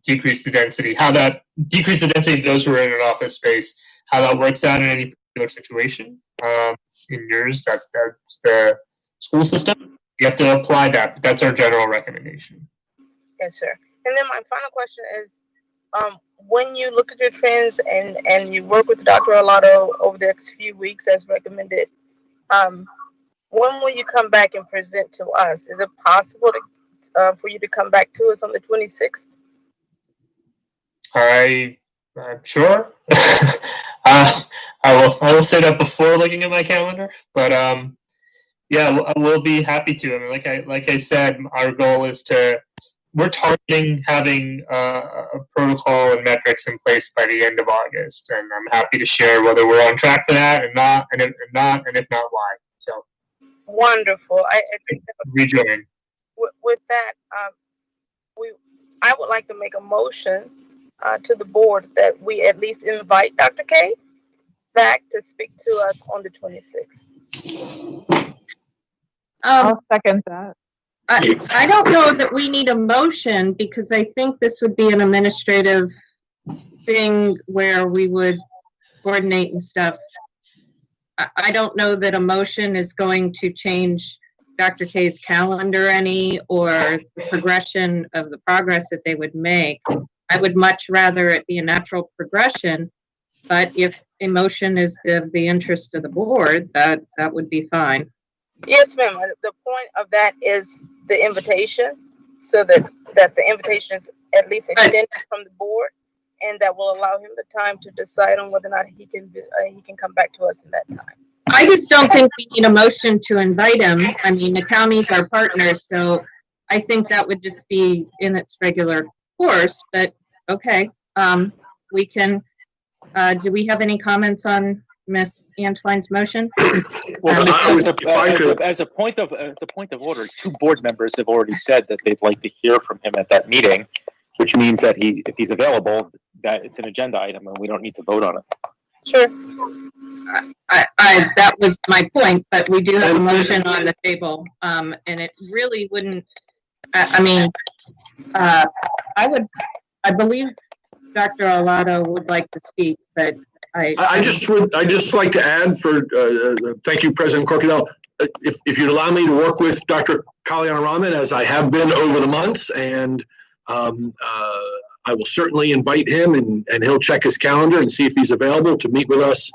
E: decrease the density. How that decrease the density of those who are in an office space, how that works out in any particular situation. In yours, that's the school system. You have to apply that, but that's our general recommendation.
H: Yes, sir. And then my final question is, when you look at your trends and you work with Dr. Arlotto over the next few weeks as recommended, when will you come back and present to us? Is it possible for you to come back to us on the 26th?
E: I'm sure. I will say that before looking at my calendar, but yeah, I will be happy to. I mean, like I said, our goal is to we're targeting having a protocol and metrics in place by the end of August, and I'm happy to share whether we're on track for that and not, and if not, why. So
H: Wonderful. I think that
E: rejoin.
H: with that, I would like to make a motion to the board that we at least invite Dr. K back to speak to us on the 26th.
G: I'll second that.
A: I don't know that we need a motion, because I think this would be an administrative thing where we would coordinate and stuff. I don't know that a motion is going to change Dr. K's calendar any, or the progression of the progress that they would make. I would much rather it be a natural progression, but if a motion is of the interest of the board, that would be fine.
H: Yes, ma'am. The point of that is the invitation, so that the invitation is at least extended from the board, and that will allow him the time to decide on whether or not he can come back to us in that time.
A: I just don't think we need a motion to invite him. I mean, the county's our partner, so I think that would just be in its regular course, but okay. We can, do we have any comments on Ms. Antwine's motion?
F: Well, as a point of order, 2 board members have already said that they'd like to hear from him at that meeting, which means that if he's available, that it's an agenda item and we don't need to vote on it.
H: Sure.
A: That was my point, but we do have a motion on the table, and it really wouldn't. I mean, I believe Dr. Alato would like to speak, but I
I: just like to add thank you, President Corkadell. If you'd allow me to work with Dr. Kalyanaraman, as I have been over the months, and I will certainly invite him, and he'll check his calendar and see if he's available to meet with us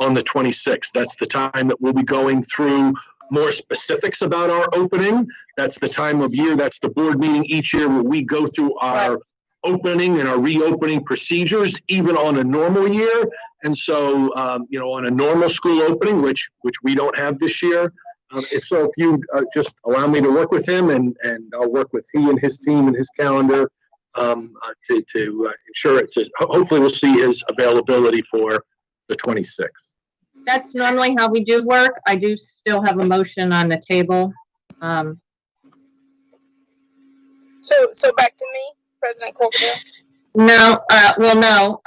I: on the 26th. That's the time that we'll be going through more specifics about our opening. That's the time of year, that's the board meeting each year where we go through our opening and our reopening procedures, even on a normal year. And so, on a normal school opening, which we don't have this year, if you just allow me to work with him, and I'll work with he and his team and his calendar to ensure it. Hopefully we'll see his availability for the 26th.
A: That's normally how we do work. I do still have a motion on the table.
H: So back to me, President Corkadell.
A: No, no.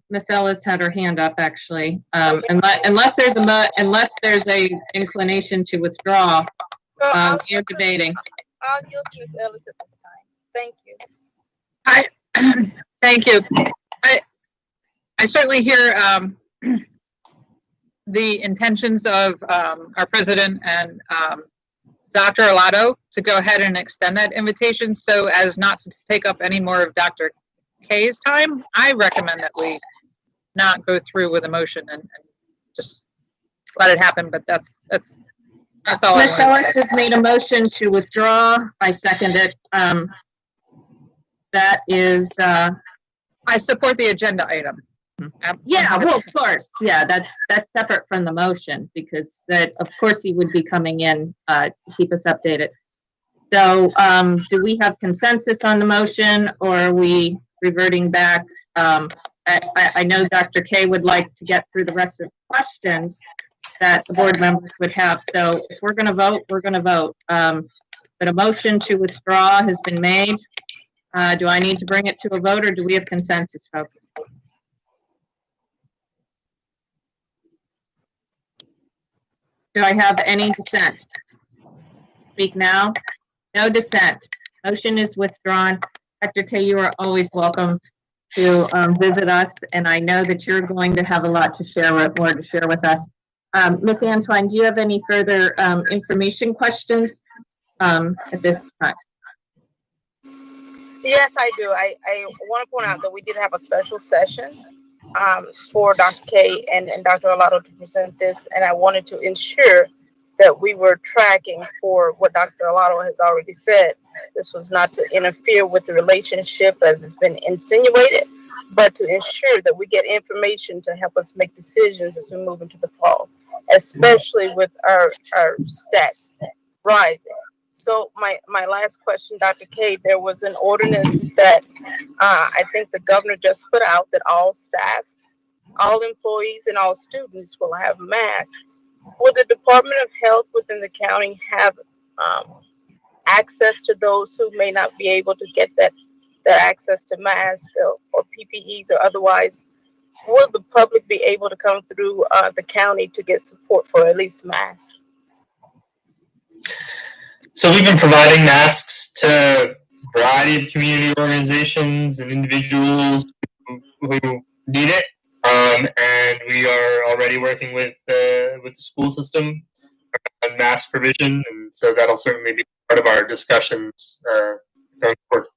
A: Miss Ellis had her hand up, actually. Unless there's a inclination to withdraw, you're debating.
H: I'll yield to Miss Ellis at this time. Thank you.
D: Thank you. I certainly hear the intentions of our president and Dr. Alato to go ahead and extend that invitation so as not to take up any more of Dr. K's time. I recommend that we not go through with a motion and just let it happen, but that's all.
A: Ms. Ellis has made a motion to withdraw. I second it. That is,
D: I support the agenda item.
A: Yeah, well, of course. Yeah, that's separate from the motion, because that, of course, he would be coming in to keep us updated. So do we have consensus on the motion, or are we reverting back? I know Dr. K would like to get through the rest of the questions that the board members would have. So if we're going to vote, we're going to vote. But a motion to withdraw has been made. Do I need to bring it to a vote, or do we have consensus, folks? Do I have any dissent? Speak now. No dissent. Motion is withdrawn. Dr. K, you are always welcome to visit us, and I know that you're going to have a lot to share, more to share with us. Ms. Antwine, do you have any further information questions at this time?
H: Yes, I do. I want to point out that we did have a special session for Dr. K and Dr. Alato to present this, and I wanted to ensure that we were tracking for what Dr. Alato has already said. This was not to interfere with the relationship as it's been insinuated, but to ensure that we get information to help us make decisions as we move into the fall, especially with our stats rising. So my last question, Dr. K, there was an ordinance that I think the governor just put out that all staff, all employees, and all students will have masks. Will the Department of Health within the county have access to those who may not be able to get that access to masks or PPEs or otherwise? Will the public be able to come through the county to get support for at least masks?
E: So we've been providing masks to a variety of community organizations and individuals who need it, and we are already working with the school system on mask provision, and so that'll certainly be part of our discussions going forward.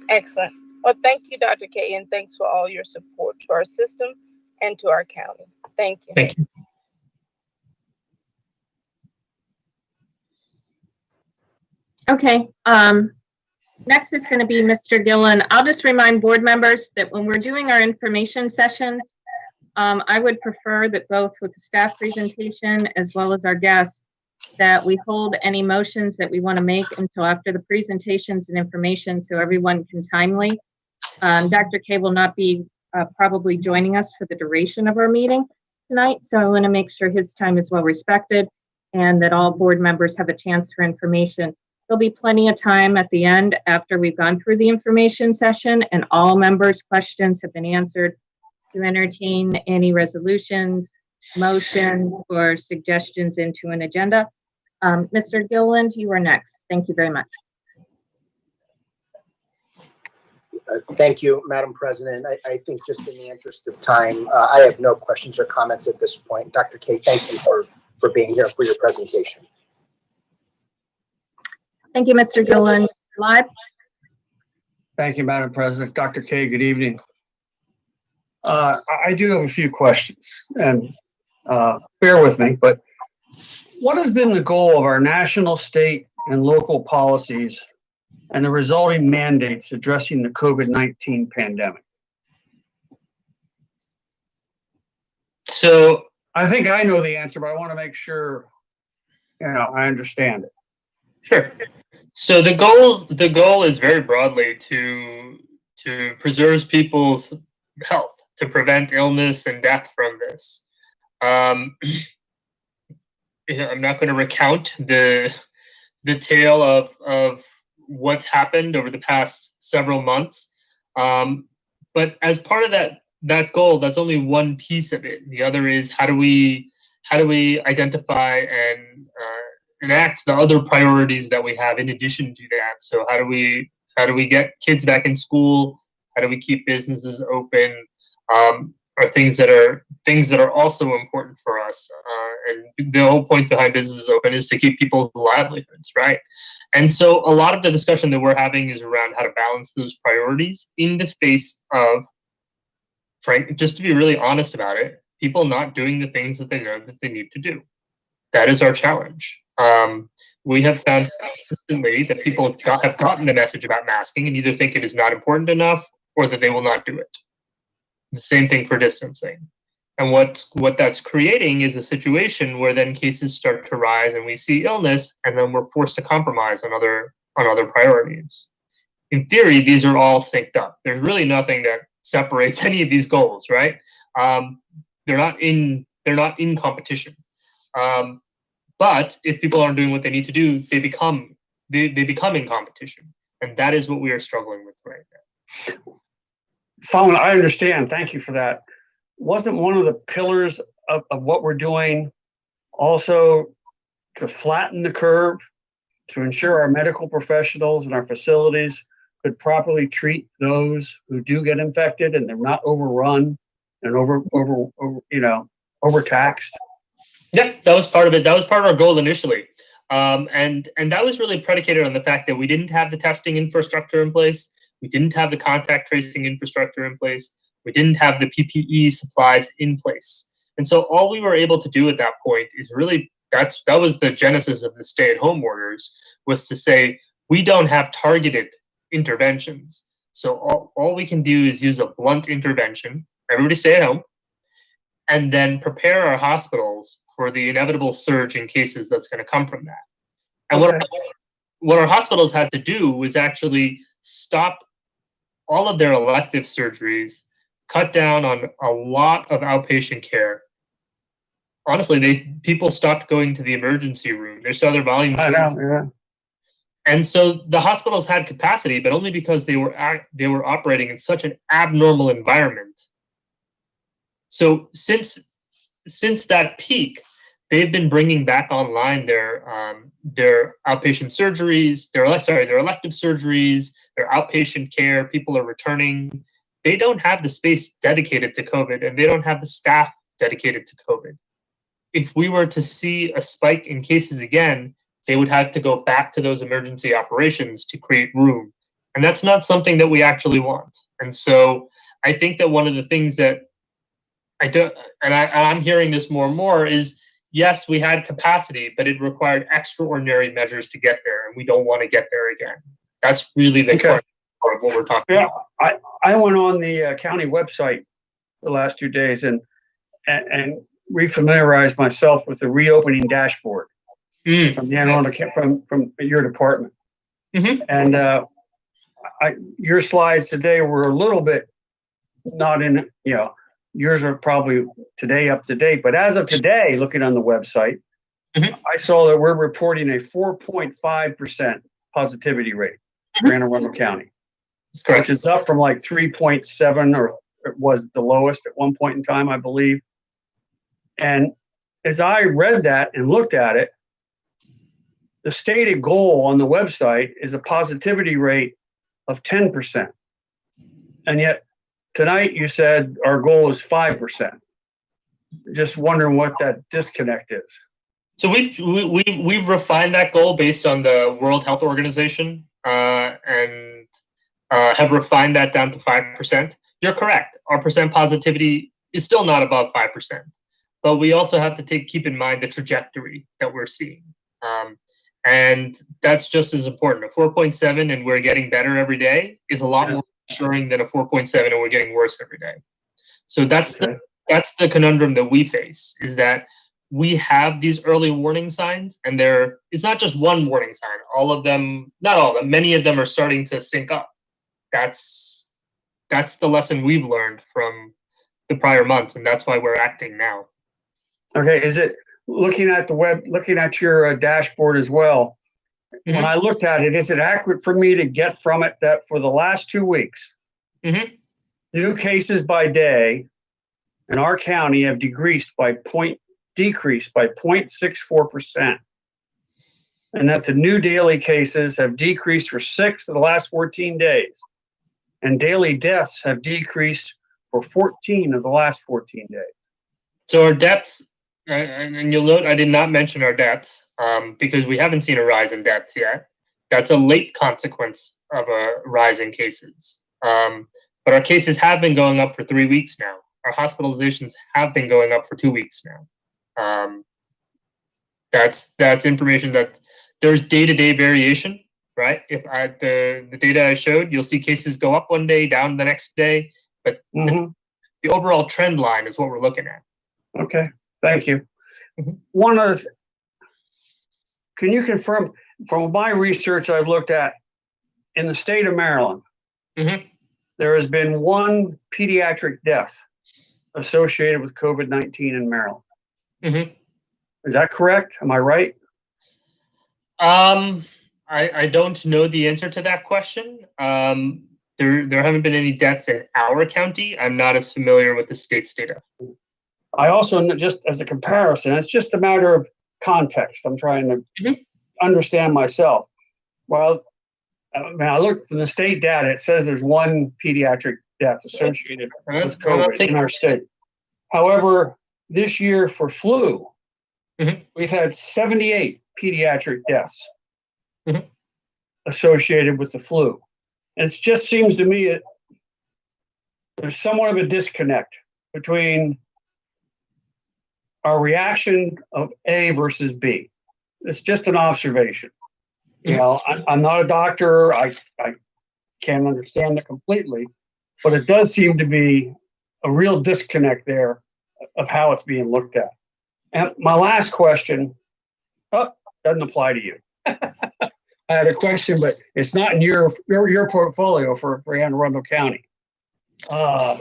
H: Excellent. Well, thank you, Dr. K, and thanks for all your support to our system and to our county. Thank you.
E: Thank you.
A: Okay, next is going to be Mr. Gillen. I'll just remind board members that when we're doing our information sessions, I would prefer that both with the staff presentation as well as our guests, that we hold any motions that we want to make until after the presentations and information so everyone can timely. Dr. K will not be probably joining us for the duration of our meeting tonight, so I want to make sure his time is well respected and that all board members have a chance for information. There'll be plenty of time at the end after we've gone through the information session and all members' questions have been answered to entertain any resolutions, motions, or suggestions into an agenda. Mr. Gilliland, you are next. Thank you very much.
J: Thank you, Madam President. I think just in the interest of time, I have no questions or comments at this point. Dr. K, thank you for being here for your presentation.
A: Thank you, Mr. Gilliland. Live.
K: Thank you, Madam President. Dr. K, good evening. I do have a few questions, and bear with me, but what has been the goal of our national, state, and local policies and the resulting mandates addressing the COVID-19 pandemic?
E: So
K: I think I know the answer, but I want to make sure, I understand it.
E: Sure. So the goal is very broadly to preserve people's health, to prevent illness and death from this. I'm not going to recount the tale of what's happened over the past several months, but as part of that goal, that's only one piece of it. The other is how do we identify and enact the other priorities that we have in addition to that. So how do we get kids back in school? How do we keep businesses open? Are things that are also important for us. And the whole point behind businesses open is to keep people's livelihoods, right? And so a lot of the discussion that we're having is around how to balance those priorities in the face of, just to be really honest about it, people not doing the things that they know that they need to do. That is our challenge. We have found consistently that people have gotten the message about masking and either think it is not important enough or that they will not do it. The same thing for distancing. And what that's creating is a situation where then cases start to rise and we see illness and then we're forced to compromise on other priorities. In theory, these are all synced up. There's really nothing that separates any of these goals, right? They're not in competition. But if people aren't doing what they need to do, they become in competition. And that is what we are struggling with right now.
K: Fine, I understand. Thank you for that. Wasn't one of the pillars of what we're doing also to flatten the curve, to ensure our medical professionals and our facilities could properly treat those who do get infected and they're not overrun and overtaxed?
E: Yeah, that was part of it. That was part of our goal initially. And that was really predicated on the fact that we didn't have the testing infrastructure in place. We didn't have the contact tracing infrastructure in place. We didn't have the PPE supplies in place. And so all we were able to do at that point is really, that was the genesis of the stay-at-home orders, was to say, we don't have targeted interventions. So all we can do is use a blunt intervention, everybody stay at home, and then prepare our hospitals for the inevitable surge in cases that's going to come from that. And
K: Okay.
E: what our hospitals had to do was actually stop all of their elective surgeries, cut down on a lot of outpatient care. Honestly, people stopped going to the emergency room. They saw their volumes.
K: I know, yeah.
E: And so the hospitals had capacity, but only because they were operating in such an abnormal environment. So since that peak, they've been bringing back online their outpatient surgeries, their elective surgeries, their outpatient care. People are returning. They don't have the space dedicated to COVID, and they don't have the staff dedicated to COVID. If we were to see a spike in cases again, they would have to go back to those emergency operations to create room. And that's not something that we actually want. And so I think that one of the things that I'm hearing this more and more is, yes, we had capacity, but it required extraordinary measures to get there, and we don't want to get there again. That's really the core of what we're talking about.
K: I went on the county website the last 2 days and refamiliarized myself with the reopening dashboard from the Anne Arundel from your department.
E: Mm-hmm.
K: And your slides today were a little bit not in, yours are probably today up to date, but as of today, looking on the website,
E: mm-hmm.
K: I saw that we're reporting a 4.5% positivity rate for Anne Arundel County.
E: That's correct.
K: Which is up from like 3.7, or it was the lowest at one point in time, I believe. And as I read that and looked at it, the stated goal on the website is a positivity rate of 10%. And yet tonight you said our goal is 5%. Just wondering what that disconnect is.
E: So we've refined that goal based on the World Health Organization and have refined that down to 5%. You're correct. Our percent positivity is still not above 5%, but we also have to keep in mind the trajectory that we're seeing. And that's just as important. A 4.7 and we're getting better every day is a lot more reassuring than a 4.7 and we're getting worse every day. So that's the conundrum that we face, is that we have these early warning signs, and it's not just one warning sign. All of them, not all of them, many of them are starting to sync up. That's the lesson we've learned from the prior months, and that's why we're acting now.
K: Okay, is it looking at your dashboard as well?
E: Mm-hmm.
K: When I looked at it, is it accurate for me to get from it that for the last 2 weeks,
E: mm-hmm.
K: new cases by day in our county have decreased by 0.64%, and that the new daily cases have decreased for 6 of the last 14 days, and daily deaths have decreased for 14 of the last 14 days?
E: So our deaths, and you'll note I did not mention our deaths because we haven't seen a rise in deaths yet. That's a late consequence of a rise in cases. But our cases have been going up for 3 weeks now. Our hospitalizations have been going up for 2 weeks now. That's information that there's day-to-day variation, right? If the data I showed, you'll see cases go up one day, down the next day, but the overall trend line is what we're looking at.
K: Okay, thank you.
E: Mm-hmm.
K: Can you confirm, from my research I've looked at, in the state of Maryland,
E: mm-hmm.
K: there has been one pediatric death associated with COVID-19 in Maryland.
E: Mm-hmm.
K: Is that correct? Am I right?
E: I don't know the answer to that question. There haven't been any deaths in our county. I'm not as familiar with the state's data.
K: I also, just as a comparison, it's just a matter of context. I'm trying to understand myself. Well, when I looked from the state data, it says there's one pediatric death associated with COVID in our state. However, this year for flu, we've had 78 pediatric deaths associated with the flu. And it just seems to me that there's somewhat of a disconnect between our reaction of A versus B. It's just an observation. You know, I'm not a doctor. I can't understand it completely, but it does seem to be a real disconnect there of how it's being looked at. And my last question doesn't apply to you. I had a question, but it's not in your portfolio for Anne Arundel County. I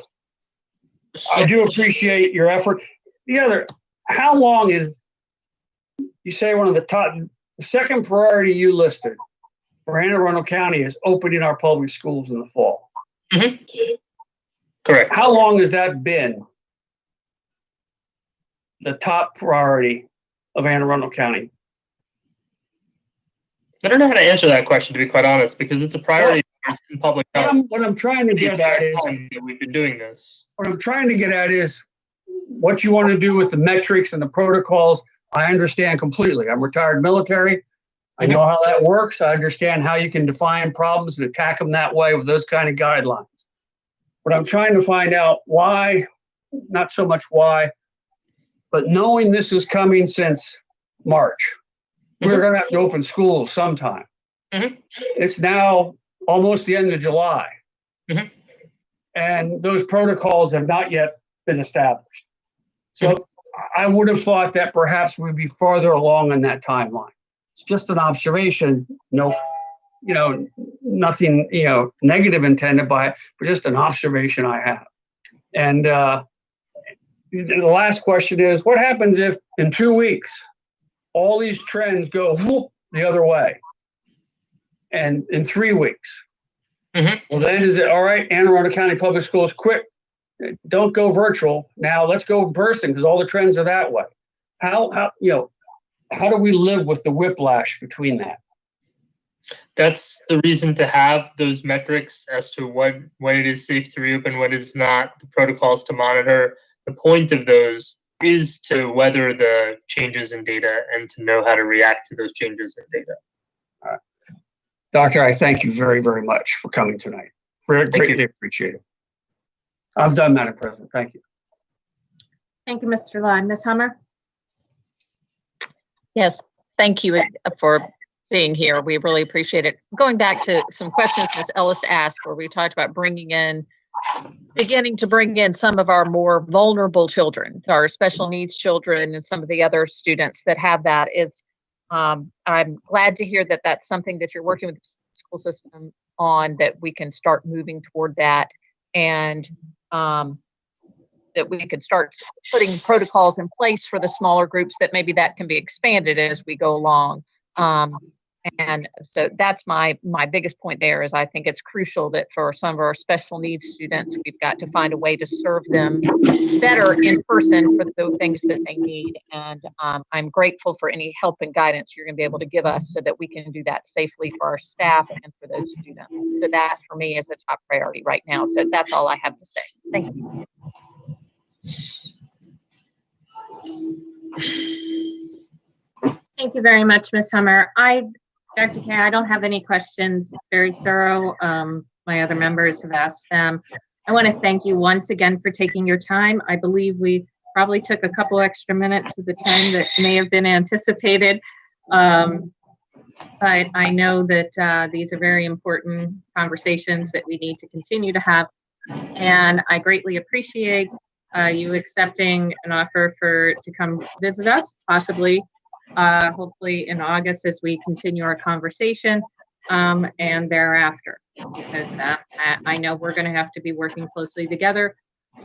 K: do appreciate your effort. How long is, you say one of the second priority you listed for Anne Arundel County is opening our public schools in the fall.
E: Mm-hmm. Correct.
K: How long has that been the top priority of Anne Arundel County?
E: I don't know how to answer that question, to be quite honest, because it's a priority in public health.
K: What I'm trying to get at is,
E: we've been doing this.
K: what I'm trying to get at is what you want to do with the metrics and the protocols. I understand completely. I'm retired military. I know how that works. I understand how you can define problems and attack them that way with those kind of guidelines. But I'm trying to find out why, not so much why, but knowing this is coming since March, we're going to have to open schools sometime. It's now almost the end of July. And those protocols have not yet been established. So I would have thought that perhaps we'd be farther along in that timeline. It's just an observation, nothing, negative intended by it, but just an observation I have. And the last question is, what happens if in 2 weeks, all these trends go whoop the other way? And in 3 weeks, well, then is it all right? Anne Arundel County Public Schools, quick, don't go virtual. Now let's go in person because all the trends are that way. How do we live with the whiplash between that?
E: That's the reason to have those metrics as to when it is safe to reopen, what is not, the protocols to monitor. The point of those is to weather the changes in data and to know how to react to those changes in data.
K: All right. Doctor, I thank you very, very much for coming tonight. Greatly appreciate it. I'm done, Madam President. Thank you.
A: Thank you, Mr. Lai. Ms. Hummer?
L: Yes, thank you for being here. We really appreciate it. Going back to some questions Ms. Ellis asked, where we talked about beginning to bring in some of our more vulnerable children, our special needs children, and some of the other students that have that is, I'm glad to hear that that's something that you're working with the school system on, that we can start moving toward that, and that we could start putting protocols in place for the smaller groups, that maybe that can be expanded as we go along. And so that's my biggest point there, is I think it's crucial that for some of our special needs students, we've got to find a way to serve them better in person for the things that they need. And I'm grateful for any help and guidance you're going to be able to give us so that we can do that safely for our staff and for those students. So that for me is a top priority right now. So that's all I have to say. Thank you.
A: Thank you very much, Ms. Hummer. Dr. Kay, I don't have any questions. Very thorough. My other members have asked them. I want to thank you once again for taking your time. I believe we probably took a couple extra minutes of the time that may have been anticipated. But I know that these are very important conversations that we need to continue to have. And I greatly appreciate you accepting an offer to come visit us, possibly hopefully in August as we continue our conversation, and thereafter, because I know we're going to have to be working closely together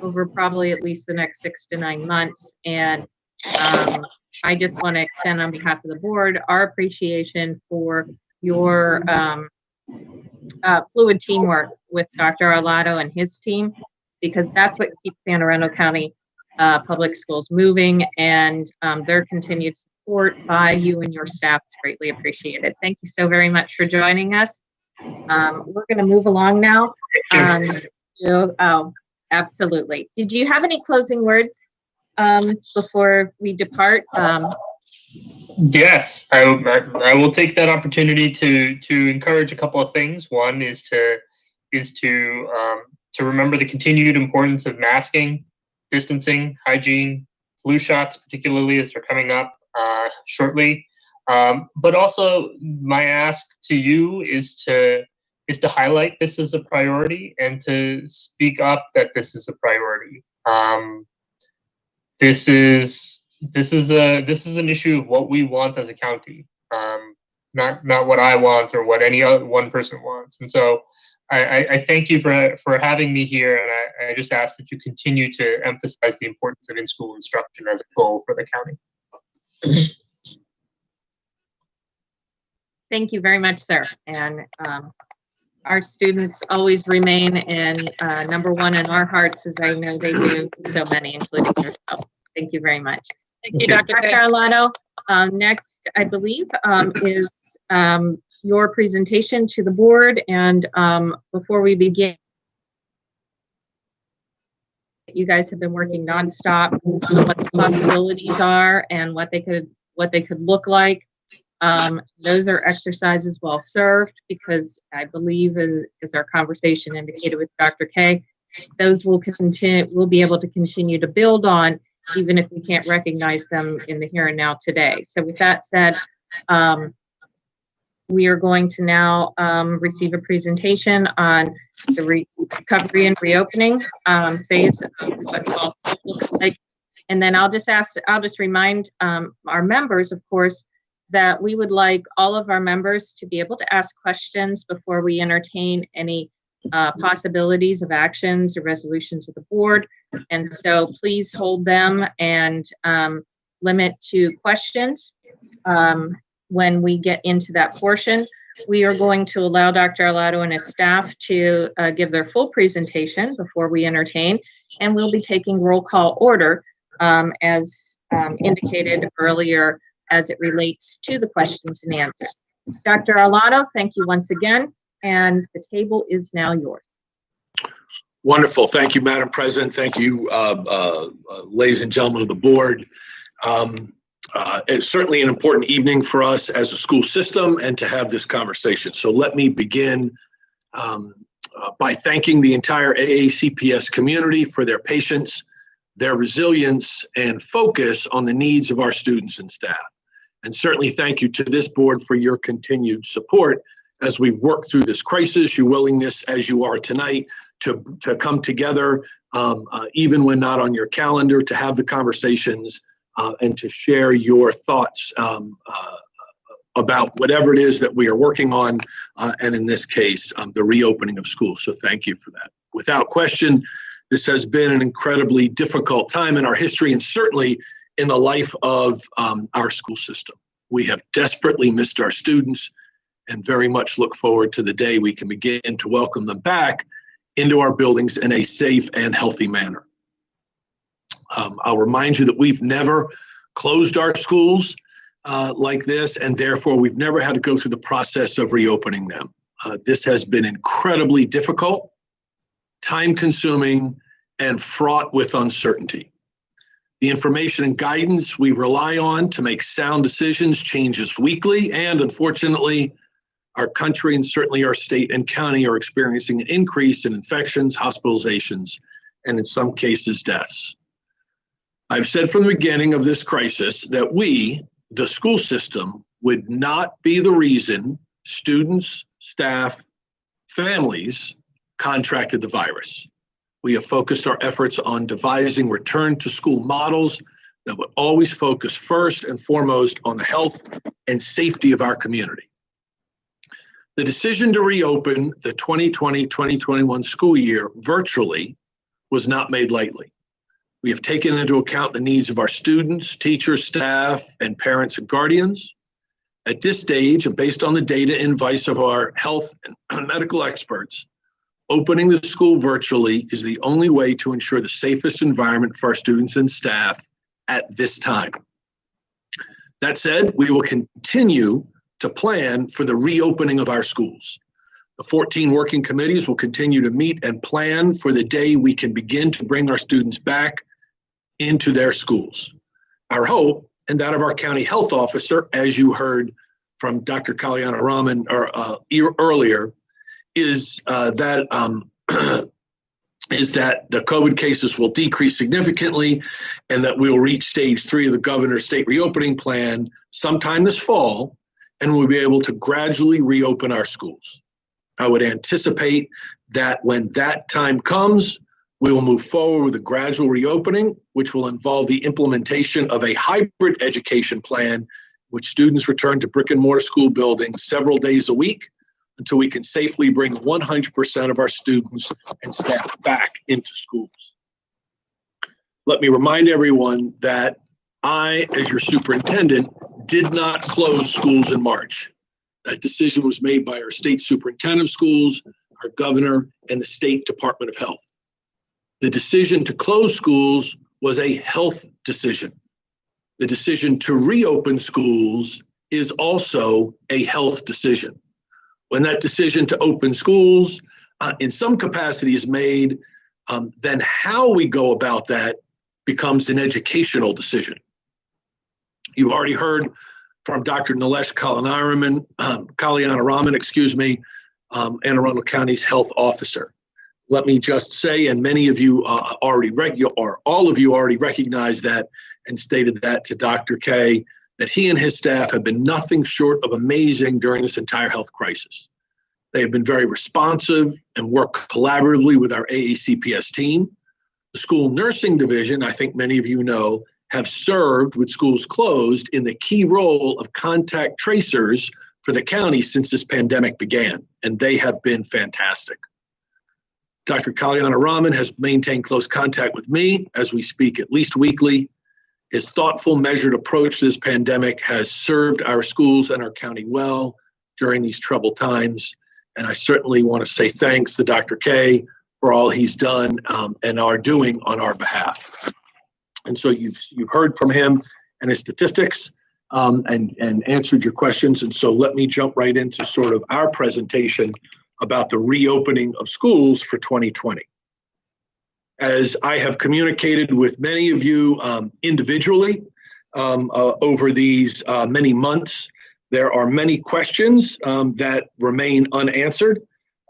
A: over probably at least the next 6 to 9 months. And I just want to extend on behalf of the board our appreciation for your fluid teamwork with Dr. Arlotto and his team, because that's what keeps Anne Arundel County Public Schools moving, and their continued support by you and your staff is greatly appreciated. Thank you so very much for joining us. We're going to move along now. Oh, absolutely. Did you have any closing words before we depart?
E: Yes, I will take that opportunity to encourage a couple of things. One is to remember the continued importance of masking, distancing, hygiene, flu shots, particularly as they're coming up shortly. But also, my ask to you is to highlight this as a priority and to speak up that this is a priority. This is an issue of what we want as a county. not what I want or what any other one person wants. And so I thank you for having me here, and I just ask that you continue to emphasize the importance of in-school instruction as a goal for the county.
A: Thank you very much, sir. And our students always remain in number one in our hearts, as I know they do so many, including yourself. Thank you very much.
L: Thank you, Dr. Kay.
A: Arlotto, next, I believe, is your presentation to the board. And before we begin, you guys have been working nonstop on what the possibilities are and what they could look like. Those are exercises well served, because I believe, as our conversation indicated with Dr. Kay, those will continue. We'll be able to continue to build on, even if we can't recognize them in the here and now today. So with that said, we are going to now receive a presentation on the recovery and reopening phase of what fall school looks like. And then I'll just remind our members, of course, that we would like all of our members to be able to ask questions before we entertain any possibilities of actions or resolutions of the board. And so please hold them and limit to questions when we get into that portion. We are going to allow Dr. Arlotto and his staff to give their full presentation before we entertain, and we'll be taking roll call order as indicated earlier as it relates to the questions and answers. Dr. Arlotto, thank you once again, and the table is now yours.
I: Wonderful. Thank you, Madam President. Thank you, ladies and gentlemen of the board. It's certainly an important evening for us as a school system and to have this conversation. So let me begin by thanking the entire AACPS community for their patience, their resilience, and focus on the needs of our students and staff. And certainly thank you to this board for your continued support as we work through this crisis, your willingness as you are tonight to come together, even when not on your calendar, to have the conversations and to share your thoughts about whatever it is that we are working on, and in this case, the reopening of schools. So thank you for that. Without question, this has been an incredibly difficult time in our history, and certainly in the life of our school system. We have desperately missed our students and very much look forward to the day we can begin to welcome them back into our buildings in a safe and healthy manner. I'll remind you that we've never closed our schools like this, and therefore we've never had to go through the process of reopening them. This has been incredibly difficult, time-consuming, and fraught with uncertainty. The information and guidance we rely on to make sound decisions changes weekly, and unfortunately, our country and certainly our state and county are experiencing an increase in infections, hospitalizations, and in some cases, deaths. I've said from the beginning of this crisis that we, the school system, would not be the reason students, staff, families contracted the virus. We have focused our efforts on devising return to school models that would always focus first and foremost on the health and safety of our community. The decision to reopen the 2020-2021 school year virtually was not made lightly. We have taken into account the needs of our students, teachers, staff, and parents and guardians. At this stage, and based on the data and advice of our health and medical experts, opening the school virtually is the only way to ensure the safest environment for our students and staff at this time. That said, we will continue to plan for the reopening of our schools. The 14 working committees will continue to meet and plan for the day we can begin to bring our students back into their schools. Our hope, and that of our county health officer, as you heard from Dr. Kalyanaraman earlier, is that the COVID cases will decrease significantly and that we'll reach stage 3 of the governor's state reopening plan sometime this fall, and we'll be able to gradually reopen our schools. I would anticipate that when that time comes, we will move forward with a gradual reopening, which will involve the implementation of a hybrid education plan which students return to brick and mortar school buildings several days a week until we can safely bring 100% of our students and staff back into schools. Let me remind everyone that I, as your superintendent, did not close schools in March. That decision was made by our state superintendent of schools, our governor, and the state Department of Health. The decision to close schools was a health decision. The decision to reopen schools is also a health decision. When that decision to open schools in some capacity is made, then how we go about that becomes an educational decision. You've already heard from Dr. Nilesh Kalyanaraman, Anne Arundel County's health officer. Let me just say, and many of you all of you already recognize that and stated that to Dr. K, that he and his staff have been nothing short of amazing during this entire health crisis. They have been very responsive and work collaboratively with our AACPS team. The school nursing division, I think many of you know, have served with schools closed in the key role of contact tracers for the county since this pandemic began, and they have been fantastic. Dr. Kalyanaraman has maintained close contact with me as we speak at least weekly. His thoughtful, measured approach to this pandemic has served our schools and our county well during these troubled times. And I certainly want to say thanks to Dr. K for all he's done and are doing on our behalf. And so you've heard from him and his statistics and answered your questions. And so let me jump right into sort of our presentation about the reopening of schools for 2020. As I have communicated with many of you individually over these many months, there are many questions that remain unanswered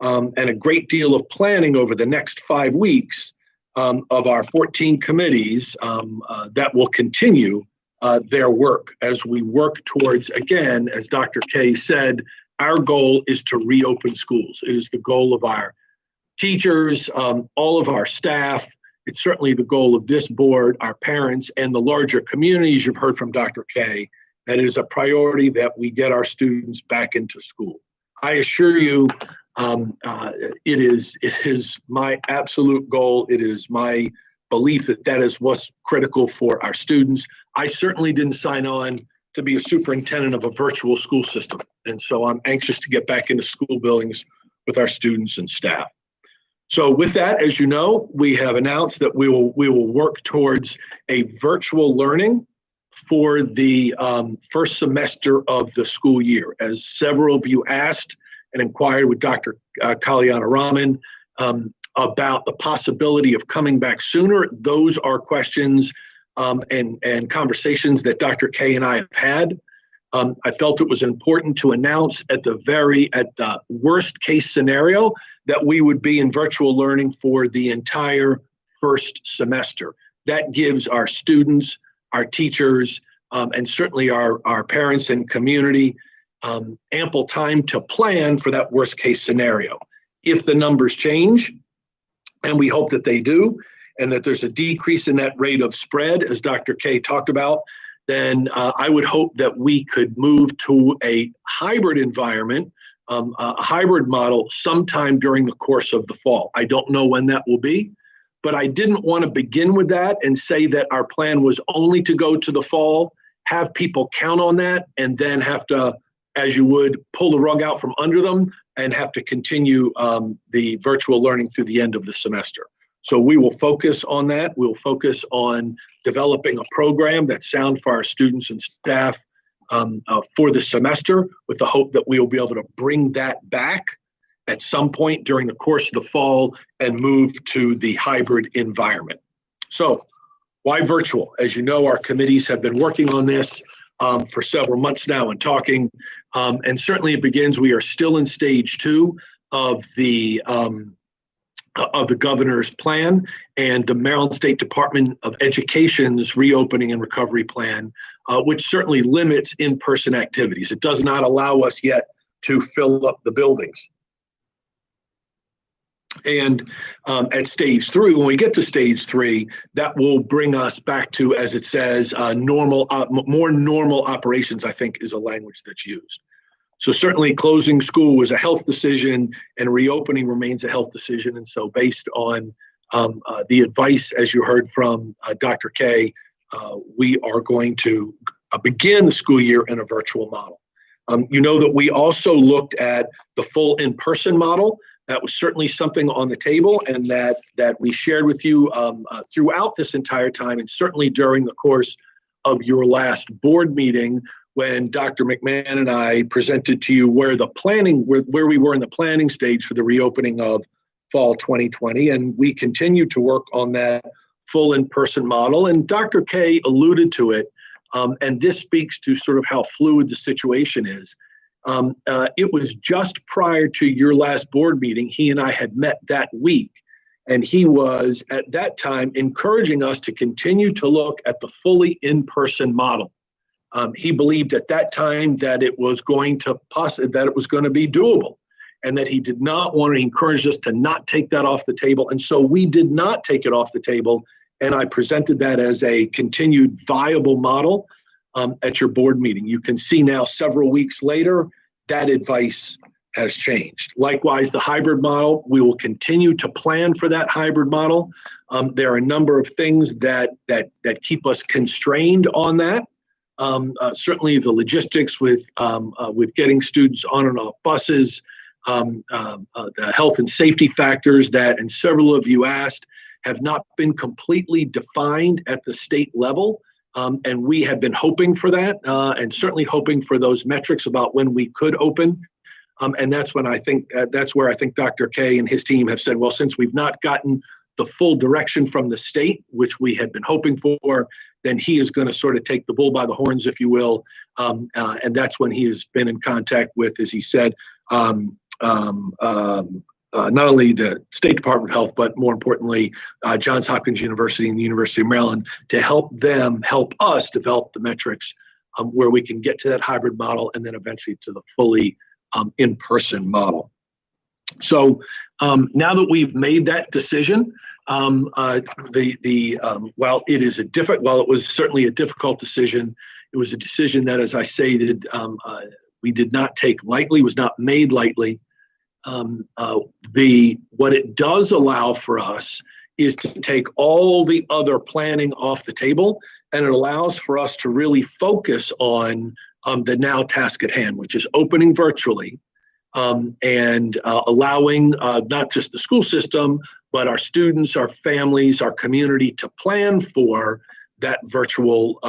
I: and a great deal of planning over the next 5 weeks of our 14 committees that will continue their work as we work towards, again, as Dr. K said, our goal is to reopen schools. It is the goal of our teachers, all of our staff. It's certainly the goal of this board, our parents, and the larger communities. You've heard from Dr. K that it is a priority that we get our students back into school. I assure you, it is my absolute goal. It is my belief that that is what's critical for our students. I certainly didn't sign on to be a superintendent of a virtual school system. And so I'm anxious to get back into school buildings with our students and staff. So with that, as you know, we have announced that we will work towards a virtual learning for the first semester of the school year. As several of you asked and inquired with Dr. Kalyanaraman about the possibility of coming back sooner, those are questions and conversations that Dr. K and I have had. I felt it was important to announce at the worst case scenario that we would be in virtual learning for the entire first semester. That gives our students, our teachers, and certainly our parents and community ample time to plan for that worst case scenario. If the numbers change, and we hope that they do, and that there's a decrease in that rate of spread, as Dr. K talked about, then I would hope that we could move to a hybrid environment, a hybrid model sometime during the course of the fall. I don't know when that will be, but I didn't want to begin with that and say that our plan was only to go to the fall, have people count on that, and then have to, as you would, pull the rug out from under them and have to continue the virtual learning through the end of the semester. So we will focus on that. We'll focus on developing a program that's sound for our students and staff for the semester, with the hope that we will be able to bring that back at some point during the course of the fall and move to the hybrid environment. So why virtual? As you know, our committees have been working on this for several months now and talking, and certainly it begins, we are still in stage 2 of the governor's plan and the Maryland State Department of Education's reopening and recovery plan, which certainly limits in-person activities. It does not allow us yet to fill up the buildings. And at stage 3, when we get to stage 3, that will bring us back to, as it says, normal, more normal operations, I think is a language that's used. So certainly closing school was a health decision and reopening remains a health decision. And so based on the advice, as you heard from Dr. K, we are going to begin the school year in a virtual model. You know that we also looked at the full in-person model. That was certainly something on the table, and that we shared with you throughout this entire time, and certainly during the course of your last board meeting when Dr. McMahon and I presented to you where we were in the planning stage for the reopening of fall 2020, and we continue to work on that full in-person model. And Dr. K alluded to it, and this speaks to sort of how fluid the situation is. It was just prior to your last board meeting, he and I had met that week, and he was at that time encouraging us to continue to look at the fully in-person model. He believed at that time that it was going to be doable, and that he did not want to encourage us to not take that off the table. And so we did not take it off the table, and I presented that as a continued viable model at your board meeting. You can see now, several weeks later, that advice has changed. Likewise, the hybrid model, we will continue to plan for that hybrid model. There are a number of things that keep us constrained on that. Certainly the logistics with getting students on and off buses, the health and safety factors that, and several of you asked, have not been completely defined at the state level. And we have been hoping for that, and certainly hoping for those metrics about when we could open. And that's where I think Dr. K and his team have said, well, since we've not gotten the full direction from the state, which we had been hoping for, then he is going to sort of take the bull by the horns, if you will. And that's when he has been in contact with, as he said, not only the State Department of Health, but more importantly, Johns Hopkins University and the University of Maryland, to help us develop the metrics where we can get to that hybrid model and then eventually to the fully in-person model. So now that we've made that decision, while it was certainly a difficult decision, it was a decision that, as I stated, we did not take lightly, was not made lightly. What it does allow for us is to take all the other planning off the table, and it allows for us to really focus on the now task at hand, which is opening virtually, and allowing not just the school system, but our students, our families, our community to plan for that virtual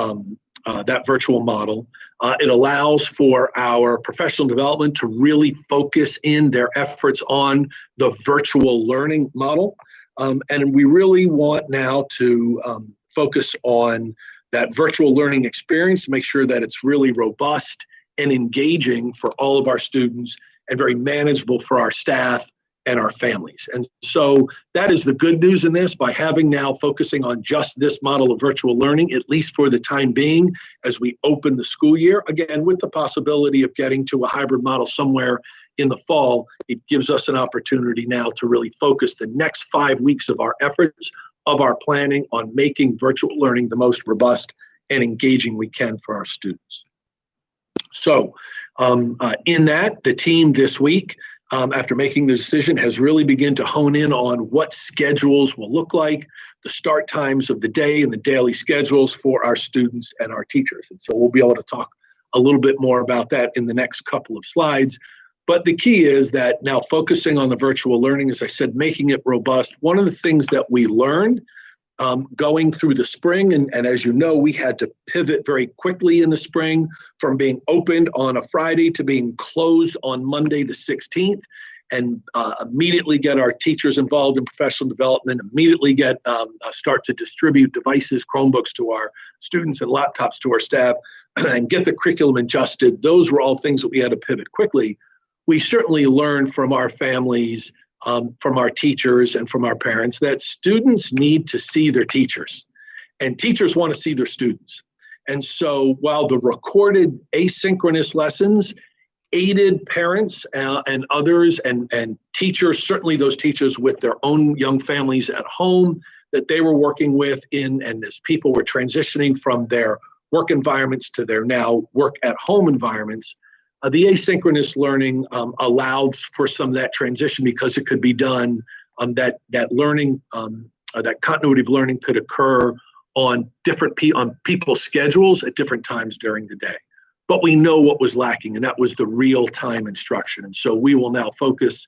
I: model. It allows for our professional development to really focus in their efforts on the virtual learning model. And we really want now to focus on that virtual learning experience to make sure that it's really robust and engaging for all of our students and very manageable for our staff and our families. And so that is the good news in this, by having now focusing on just this model of virtual learning, at least for the time being, as we open the school year, again, with the possibility of getting to a hybrid model somewhere in the fall. It gives us an opportunity now to really focus the next 5 weeks of our efforts, of our planning, on making virtual learning the most robust and engaging we can for our students. So in that, the team this week, after making the decision, has really begun to hone in on what schedules will look like, the start times of the day and the daily schedules for our students and our teachers. And so we'll be able to talk a little bit more about that in the next couple of slides. But the key is that now focusing on the virtual learning, as I said, making it robust. One of the things that we learned going through the spring, and as you know, we had to pivot very quickly in the spring from being opened on a Friday to being closed on Monday the 16th, and immediately get our teachers involved in professional development, immediately start to distribute devices, Chromebooks, to our students and laptops to our staff, and get the curriculum adjusted. Those were all things that we had to pivot quickly. We certainly learned from our families, from our teachers, and from our parents that students need to see their teachers, and teachers want to see their students. And so while the recorded asynchronous lessons, aided parents and others and teachers, certainly those teachers with their own young families at home that they were working with and as people were transitioning from their work environments to their now work at home environments. The asynchronous learning allowed for some of that transition because it could be done, that learning, that continuity of learning could occur on people's schedules at different times during the day. But we know what was lacking, and that was the real-time instruction. And so we will now focus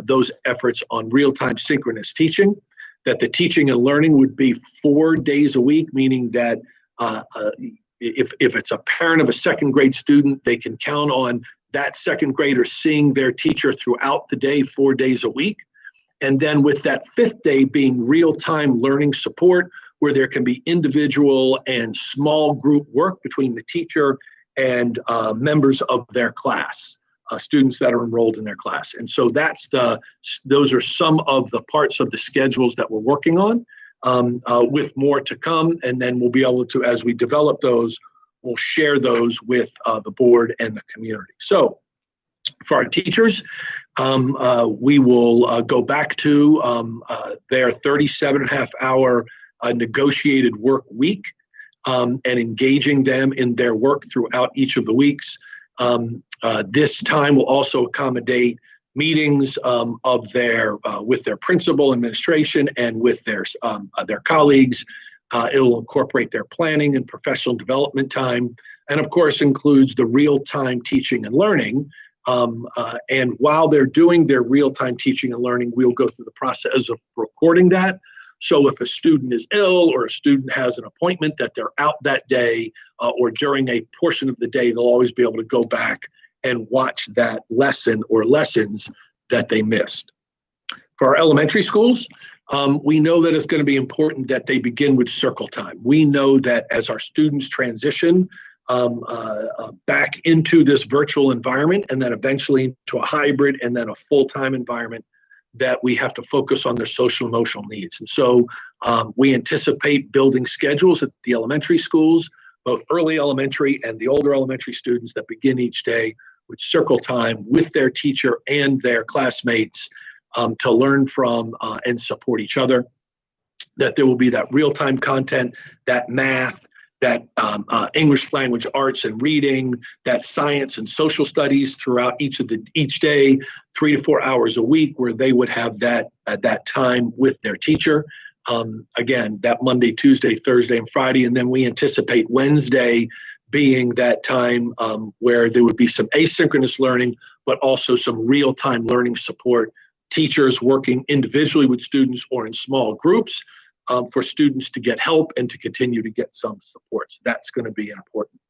I: those efforts on real-time synchronous teaching, that the teaching and learning would be 4 days a week, meaning that if it's a parent of a second grade student, they can count on that second grader seeing their teacher throughout the day, 4 days a week. And then with that 5th day being real-time learning support, where there can be individual and small group work between the teacher and members of their class, students that are enrolled in their class. And so those are some of the parts of the schedules that we're working on, with more to come. And then we'll be able to, as we develop those, we'll share those with the board and the community. So for our teachers, we will go back to their 37.5-hour negotiated work week, and engaging them in their work throughout each of the weeks. This time will also accommodate meetings with their principal, administration, and with their colleagues. It will incorporate their planning and professional development time, and of course includes the real-time teaching and learning. And while they're doing their real-time teaching and learning, we'll go through the process of recording that. So if a student is ill or a student has an appointment that they're out that day, or during a portion of the day, they'll always be able to go back and watch that lesson or lessons that they missed. For our elementary schools, we know that it's going to be important that they begin with circle time. We know that as our students transition back into this virtual environment and then eventually into a hybrid and then a full-time environment, that we have to focus on their social emotional needs. And so we anticipate building schedules at the elementary schools, both early elementary and the older elementary students, that begin each day with circle time with their teacher and their classmates, to learn from and support each other. That there will be that real-time content, that math, that English language arts and reading, that science and social studies throughout each day, 3 to 4 hours a week, where they would have that time with their teacher. Again, that Monday, Tuesday, Thursday, and Friday, and then we anticipate Wednesday being that time where there would be some asynchronous learning, but also some real-time learning support. Teachers working individually with students or in small groups, for students to get help and to continue to get some support. So that's going to be important.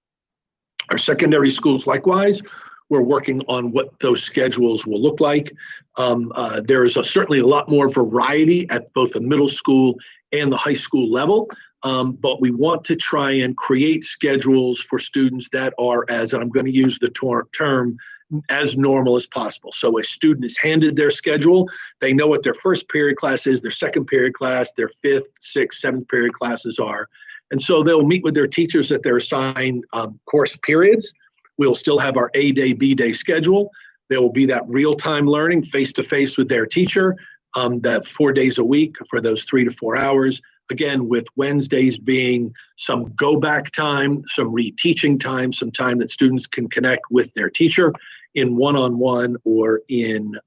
I: Our secondary schools, likewise, we're working on what those schedules will look like. There is certainly a lot more variety at both the middle school and the high school level, but we want to try and create schedules for students that are, as I'm going to use the term, as normal as possible. So a student is handed their schedule, they know what their first period class is, their second period class, their 5th, 6th, 7th period classes are. And so they'll meet with their teachers at their assigned course periods. We'll still have our A day, B day schedule. There will be that real-time learning face-to-face with their teacher, that 4 days a week for those 3 to 4 hours. Again, with Wednesdays being some go-back time, some reteaching time, some time that students can connect with their teacher in one-on-one or in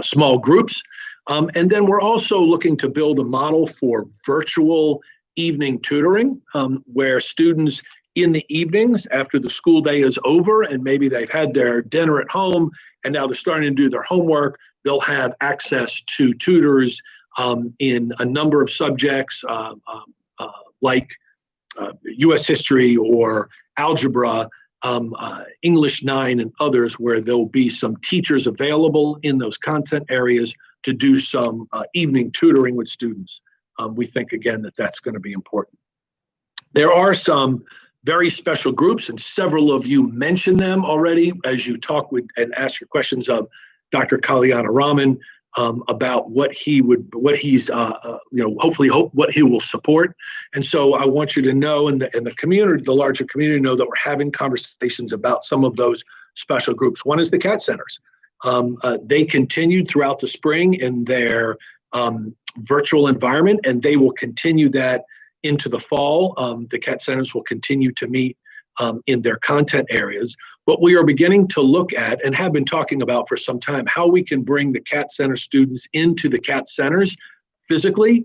I: small groups. And then we're also looking to build a model for virtual evening tutoring, where students in the evenings after the school day is over and maybe they've had their dinner at home and now they're starting to do their homework, they'll have access to tutors in a number of subjects like U.S. history or algebra, English 9 and others, where there'll be some teachers available in those content areas to do some evening tutoring with students. We think, again, that that's going to be important. There are some very special groups, and several of you mentioned them already as you talk with and ask your questions of Dr. Kalyanaraman about what he's hopefully what he will support. And so I want you to know, and the community, the larger community, know that we're having conversations about some of those special groups. One is the CAT centers. They continued throughout the spring in their virtual environment, and they will continue that into the fall. The CAT centers will continue to meet in their content areas. But we are beginning to look at, and have been talking about for some time, how we can bring the CAT center students into the CAT centers physically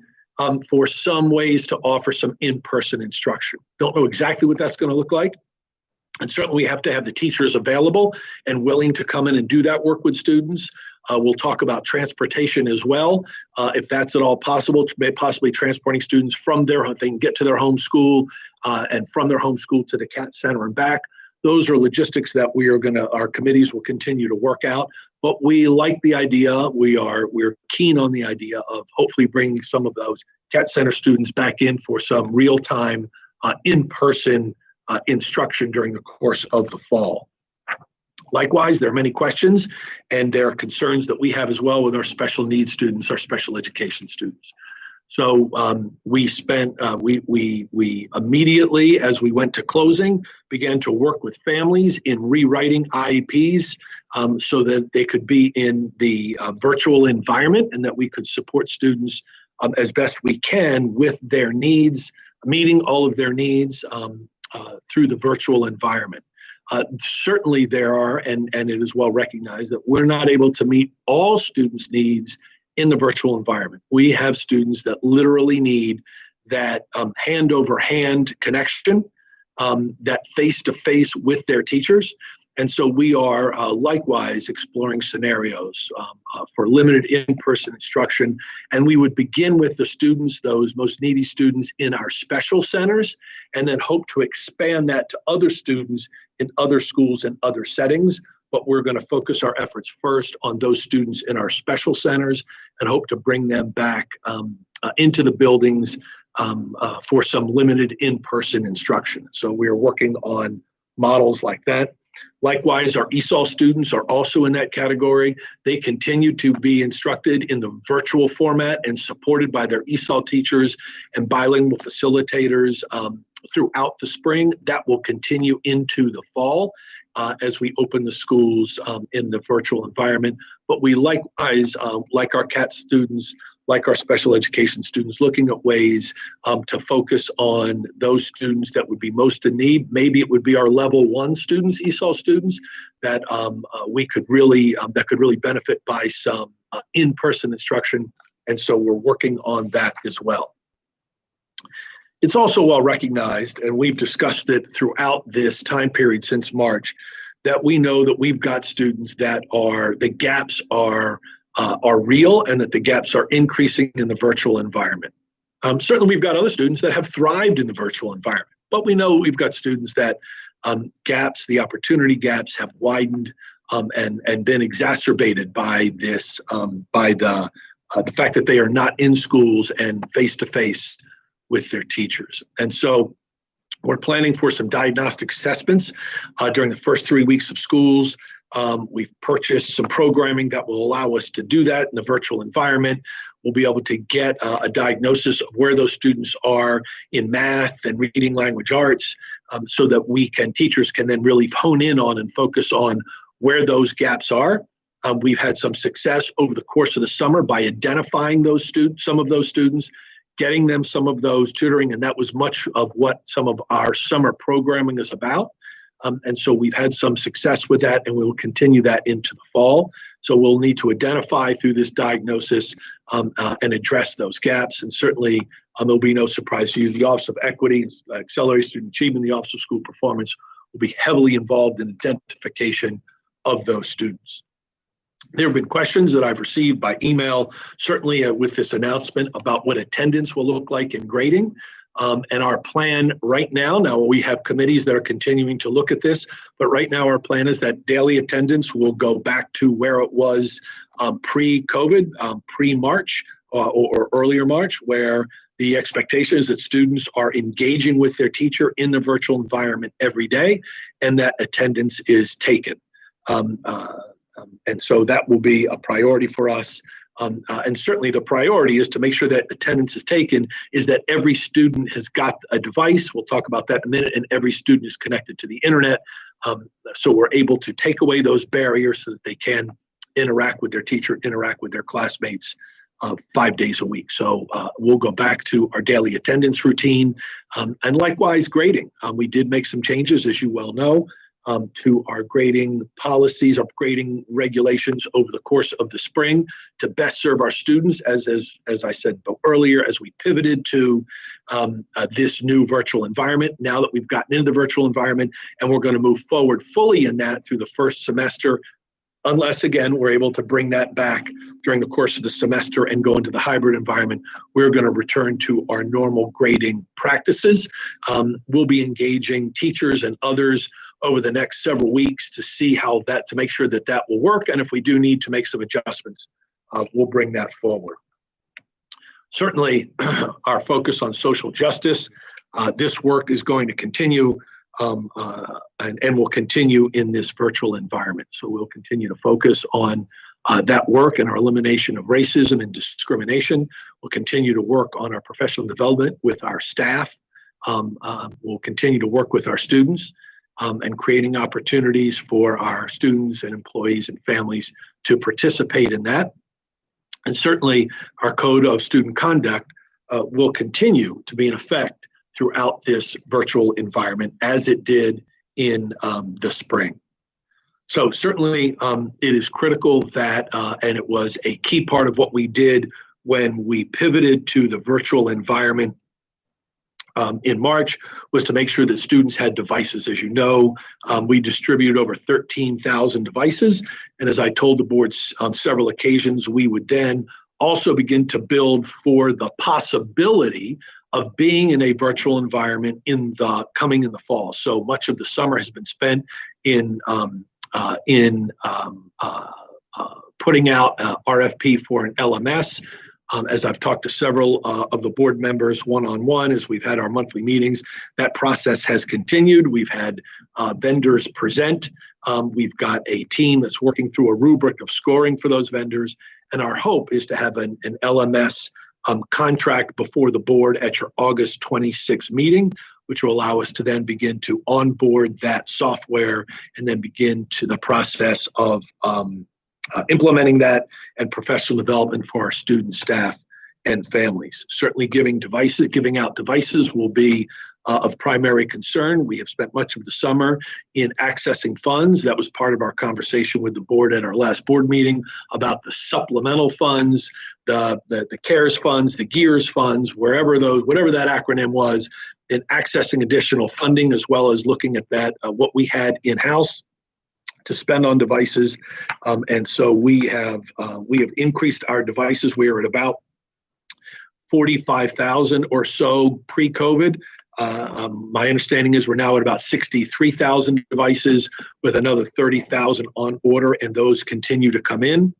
I: for some ways to offer some in-person instruction. Don't know exactly what that's going to look like. And certainly we have to have the teachers available and willing to come in and do that work with students. We'll talk about transportation as well, if that's at all possible, possibly transporting students from their home, they can get to their home school and from their home school to the CAT center and back. Those are logistics that our committees will continue to work out. But we like the idea. We're keen on the idea of hopefully bringing some of those CAT center students back in for some real-time, in-person instruction during the course of the fall. Likewise, there are many questions and there are concerns that we have as well with our special needs students, our special education students. So we immediately, as we went to closing, began to work with families in rewriting IEPs so that they could be in the virtual environment and that we could support students as best we can with their needs, meeting all of their needs through the virtual environment. Certainly there are, and it is well recognized, that we're not able to meet all students' needs in the virtual environment. We have students that literally need that hand-over-hand connection, that face-to-face with their teachers. And so we are likewise exploring scenarios for limited in-person instruction. And we would begin with the students, those most needy students in our special centers, and then hope to expand that to other students in other schools and other settings. But we're going to focus our efforts first on those students in our special centers and hope to bring them back into the buildings for some limited in-person instruction. So we're working on models like that. Likewise, our ESOL students are also in that category. They continue to be instructed in the virtual format and supported by their ESOL teachers and bilingual facilitators throughout the spring. That will continue into the fall as we open the schools in the virtual environment. But we likewise, like our CAT students, like our special education students, looking at ways to focus on those students that would be most in need. Maybe it would be our level 1 students, ESOL students, that we could really, that could really benefit by some in-person instruction. And so we're working on that as well. It's also well recognized, and we've discussed it throughout this time period since March, that we know that we've got students that the gaps are real and that the gaps are increasing in the virtual environment. Certainly we've got other students that have thrived in the virtual environment, but we know we've got students that gaps, the opportunity gaps have widened and been exacerbated by this, by the fact that they are not in schools and face-to-face with their teachers. And so we're planning for some diagnostic assessments during the first 3 weeks of schools. We've purchased some programming that will allow us to do that in the virtual environment. We'll be able to get a diagnosis of where those students are in math and reading language arts so that teachers can then really hone in on and focus on where those gaps are. We've had some success over the course of the summer by identifying some of those students, getting them some of those tutoring, and that was much of what some of our summer programming is about. And so we've had some success with that, and we will continue that into the fall. So we'll need to identify through this diagnosis and address those gaps. And certainly there'll be no surprise to you, the Office of Equity, Accelerated Student Achievement, the Office of School Performance will be heavily involved in identification of those students. There have been questions that I've received by email, certainly with this announcement about what attendance will look like in grading. And our plan right now we have committees that are continuing to look at this, but right now our plan is that daily attendance will go back to where it was pre-COVID, pre-March or earlier March, where the expectation is that students are engaging with their teacher in the virtual environment every day and that attendance is taken. And so that will be a priority for us. And certainly the priority is to make sure that attendance is taken, is that every student has got a device. We'll talk about that in a minute, and every student is connected to the internet. So we're able to take away those barriers so that they can interact with their teacher, interact with their classmates 5 days a week. So we'll go back to our daily attendance routine, and likewise grading. We did make some changes, as you well know, to our grading policies, our grading regulations over the course of the spring to best serve our students, as I said earlier, as we pivoted to this new virtual environment. Now that we've gotten into the virtual environment, and we're going to move forward fully in that through the first semester, unless, again, we're able to bring that back during the course of the semester and go into the hybrid environment, we're going to return to our normal grading practices. We'll be engaging teachers and others over the next several weeks to see how to make sure that that will work. And if we do need to make some adjustments, we'll bring that forward. Certainly, our focus on social justice, this work is going to continue. And will continue in this virtual environment. So we'll continue to focus on that work and our elimination of racism and discrimination. We'll continue to work on our professional development with our staff. We'll continue to work with our students and creating opportunities for our students and employees and families to participate in that. And certainly our code of student conduct will continue to be in effect throughout this virtual environment as it did in the spring. So certainly it is critical that, and it was a key part of what we did when we pivoted to the virtual environment in March, was to make sure that students had devices. As you know, we distributed over 13,000 devices. And as I told the boards on several occasions, we would then also begin to build for the possibility of being in a virtual environment coming in the fall. So much of the summer has been spent in putting out RFP for an LMS. As I've talked to several of the board members one-on-one, as we've had our monthly meetings, that process has continued. We've had vendors present. We've got a team that's working through a rubric of scoring for those vendors. And our hope is to have an LMS contract before the board at your August 26th meeting, which will allow us to then begin to onboard that software and then begin to the process of implementing that and professional development for our students, staff, and families. Certainly giving out devices will be of primary concern. We have spent much of the summer in accessing funds. That was part of our conversation with the board at our last board meeting about the supplemental funds, the CARES funds, the GEARS funds, whatever that acronym was, in accessing additional funding, as well as looking at that, what we had in-house to spend on devices. And so we have increased our devices. We are at about 45,000 or so pre-COVID. My understanding is we're now at about 63,000 devices with another 30,000 on order, and those continue to come in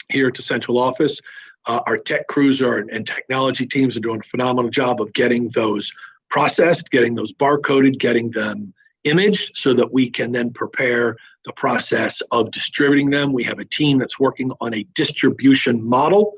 I: here to central office. Our tech crews and technology teams are doing a phenomenal job of getting those processed, getting those barcoded, getting them imaged so that we can then prepare the process of distributing them. We have a team that's working on a distribution model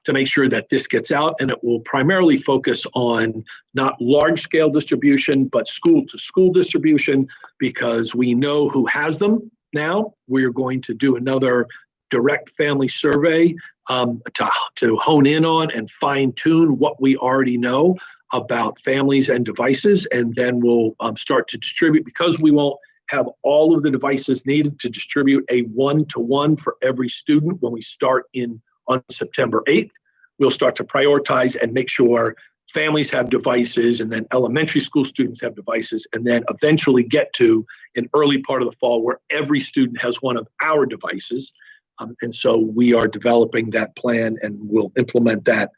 I: to make sure that this gets out, and it will primarily focus on not large-scale distribution, but school-to-school distribution, because we know who has them now. We're going to do another direct family survey to hone in on and fine-tune what we already know about families and devices, and then we'll start to distribute, because we won't have all of the devices needed to distribute a one-to-one for every student when we start on September 8th. We'll start to prioritize and make sure families have devices, and then elementary school students have devices, and then eventually get to an early part of the fall where every student has one of our devices. And so we are developing that plan, and we'll implement that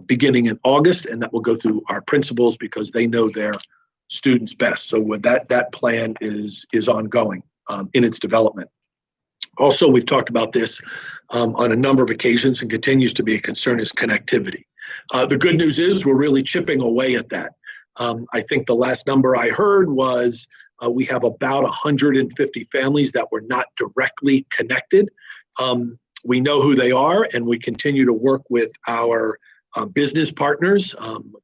I: beginning in August, and that will go through our principals because they know their students best. So with that plan is ongoing in its development. Also, we've talked about this on a number of occasions and continues to be a concern, is connectivity. The good news is we're really chipping away at that. I think the last number I heard was we have about 150 families that were not directly connected. We know who they are, and we continue to work with our business partners,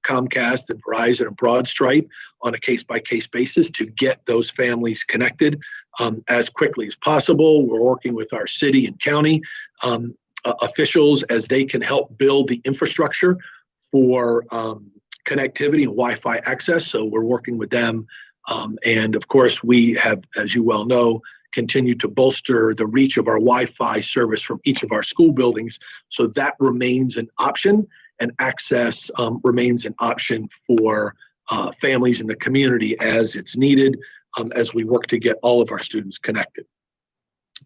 I: Comcast and Verizon and BroadStripe, on a case-by-case basis to get those families connected as quickly as possible. We're working with our city and county officials as they can help build the infrastructure for connectivity and Wi-Fi access. So we're working with them. And of course, we have, as you well know, continued to bolster the reach of our Wi-Fi service from each of our school buildings. So that remains an option, and access remains an option for families in the community as it's needed, as we work to get all of our students connected.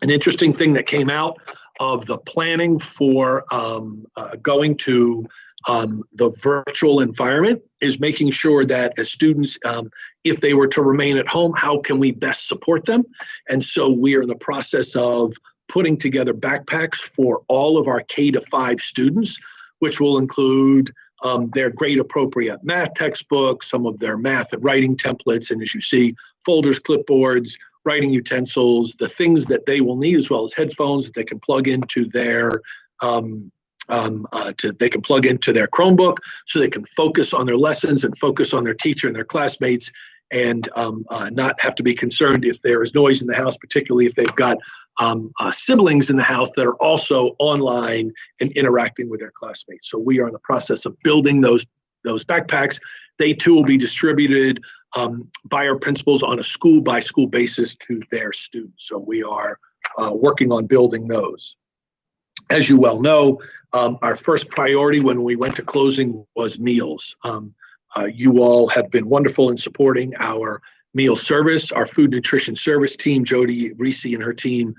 I: An interesting thing that came out of the planning for going to the virtual environment is making sure that as students, if they were to remain at home, how can we best support them? And so we are in the process of putting together backpacks for all of our K-5 students, which will include their grade appropriate math textbooks, some of their math and writing templates, and as you see, folders, clipboards, writing utensils, the things that they will need, as well as headphones that they can plug into their they can plug into their Chromebook, so they can focus on their lessons and focus on their teacher and their classmates, and not have to be concerned if there is noise in the house, particularly if they've got siblings in the house that are also online and interacting with their classmates. So we are in the process of building those backpacks. They too will be distributed by our principals on a school-by-school basis to their students. So we are working on building those. As you well know, our first priority when we went to closing was meals. You all have been wonderful in supporting our meal service, our food nutrition service team, Jody Reese and her team.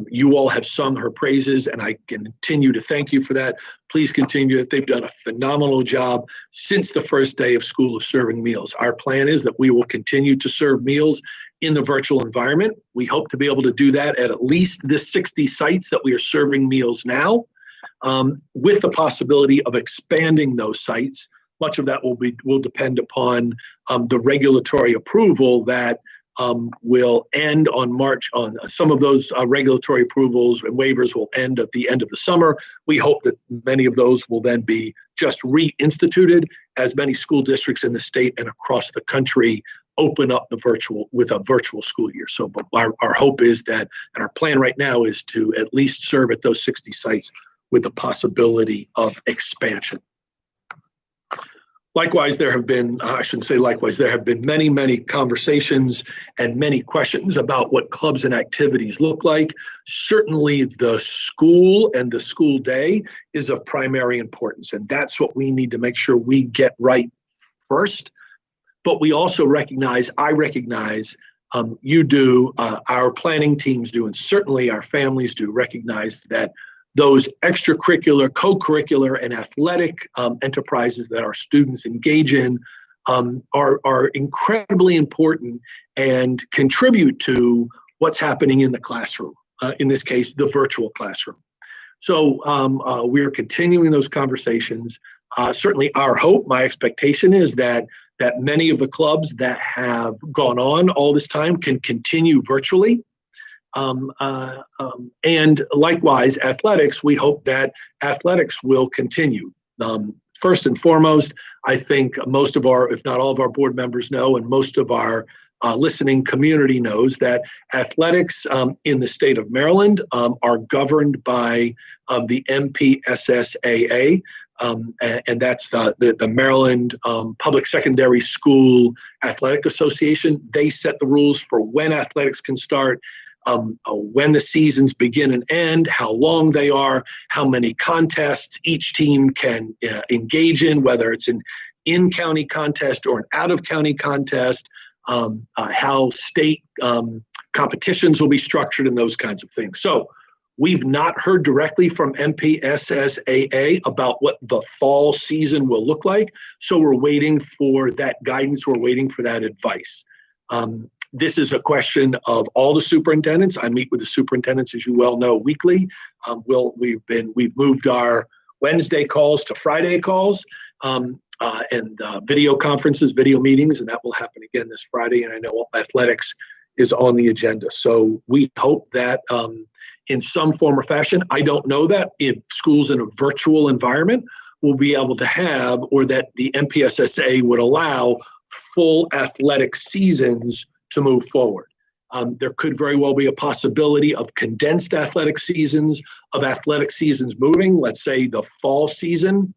I: You all have sung her praises, and I continue to thank you for that. Please continue. They've done a phenomenal job since the first day of school of serving meals. Our plan is that we will continue to serve meals in the virtual environment. We hope to be able to do that at least the 60 sites that we are serving meals now, with the possibility of expanding those sites. Much of that will depend upon the regulatory approval that will end on March. On some of those regulatory approvals and waivers will end at the end of the summer. We hope that many of those will then be just reinstituted as many school districts in the state and across the country open up the virtual school year. So but our hope is that, and our plan right now is to at least serve at those 60 sites with the possibility of expansion. Likewise, there have been, I shouldn't say likewise, there have been many, many conversations and many questions about what clubs and activities look like. Certainly the school and the school day is of primary importance, and that's what we need to make sure we get right first. But we also recognize, I recognize, you do, our planning teams do, and certainly our families do recognize that those extracurricular, co-curricular, and athletic enterprises that our students engage in are incredibly important and contribute to what's happening in the classroom, in this case, the virtual classroom. So we're continuing those conversations. Certainly our hope, my expectation is that many of the clubs that have gone on all this time can continue virtually. And likewise, athletics, we hope that athletics will continue. First and foremost, I think most of our, if not all of our board members know, and most of our listening community knows that athletics in the state of Maryland are governed by the MPSSAA, and that's the Maryland Public Secondary School Athletic Association. They set the rules for when athletics can start, when the seasons begin and end, how long they are, how many contests each team can engage in, whether it's an in-county contest or an out-of-county contest, how state competitions will be structured, and those kinds of things. So we've not heard directly from MPSSAA about what the fall season will look like. So we're waiting for that guidance. We're waiting for that advice. This is a question of all the superintendents. I meet with the superintendents, as you well know, weekly. We've moved our Wednesday calls to Friday calls, and video conferences, video meetings, and that will happen again this Friday. And I know athletics is on the agenda. So we hope that in some form or fashion, I don't know that if schools in a virtual environment will be able to have, or that the MPSSA would allow, full athletic seasons to move forward. There could very well be a possibility of condensed athletic seasons, moving, let's say the fall season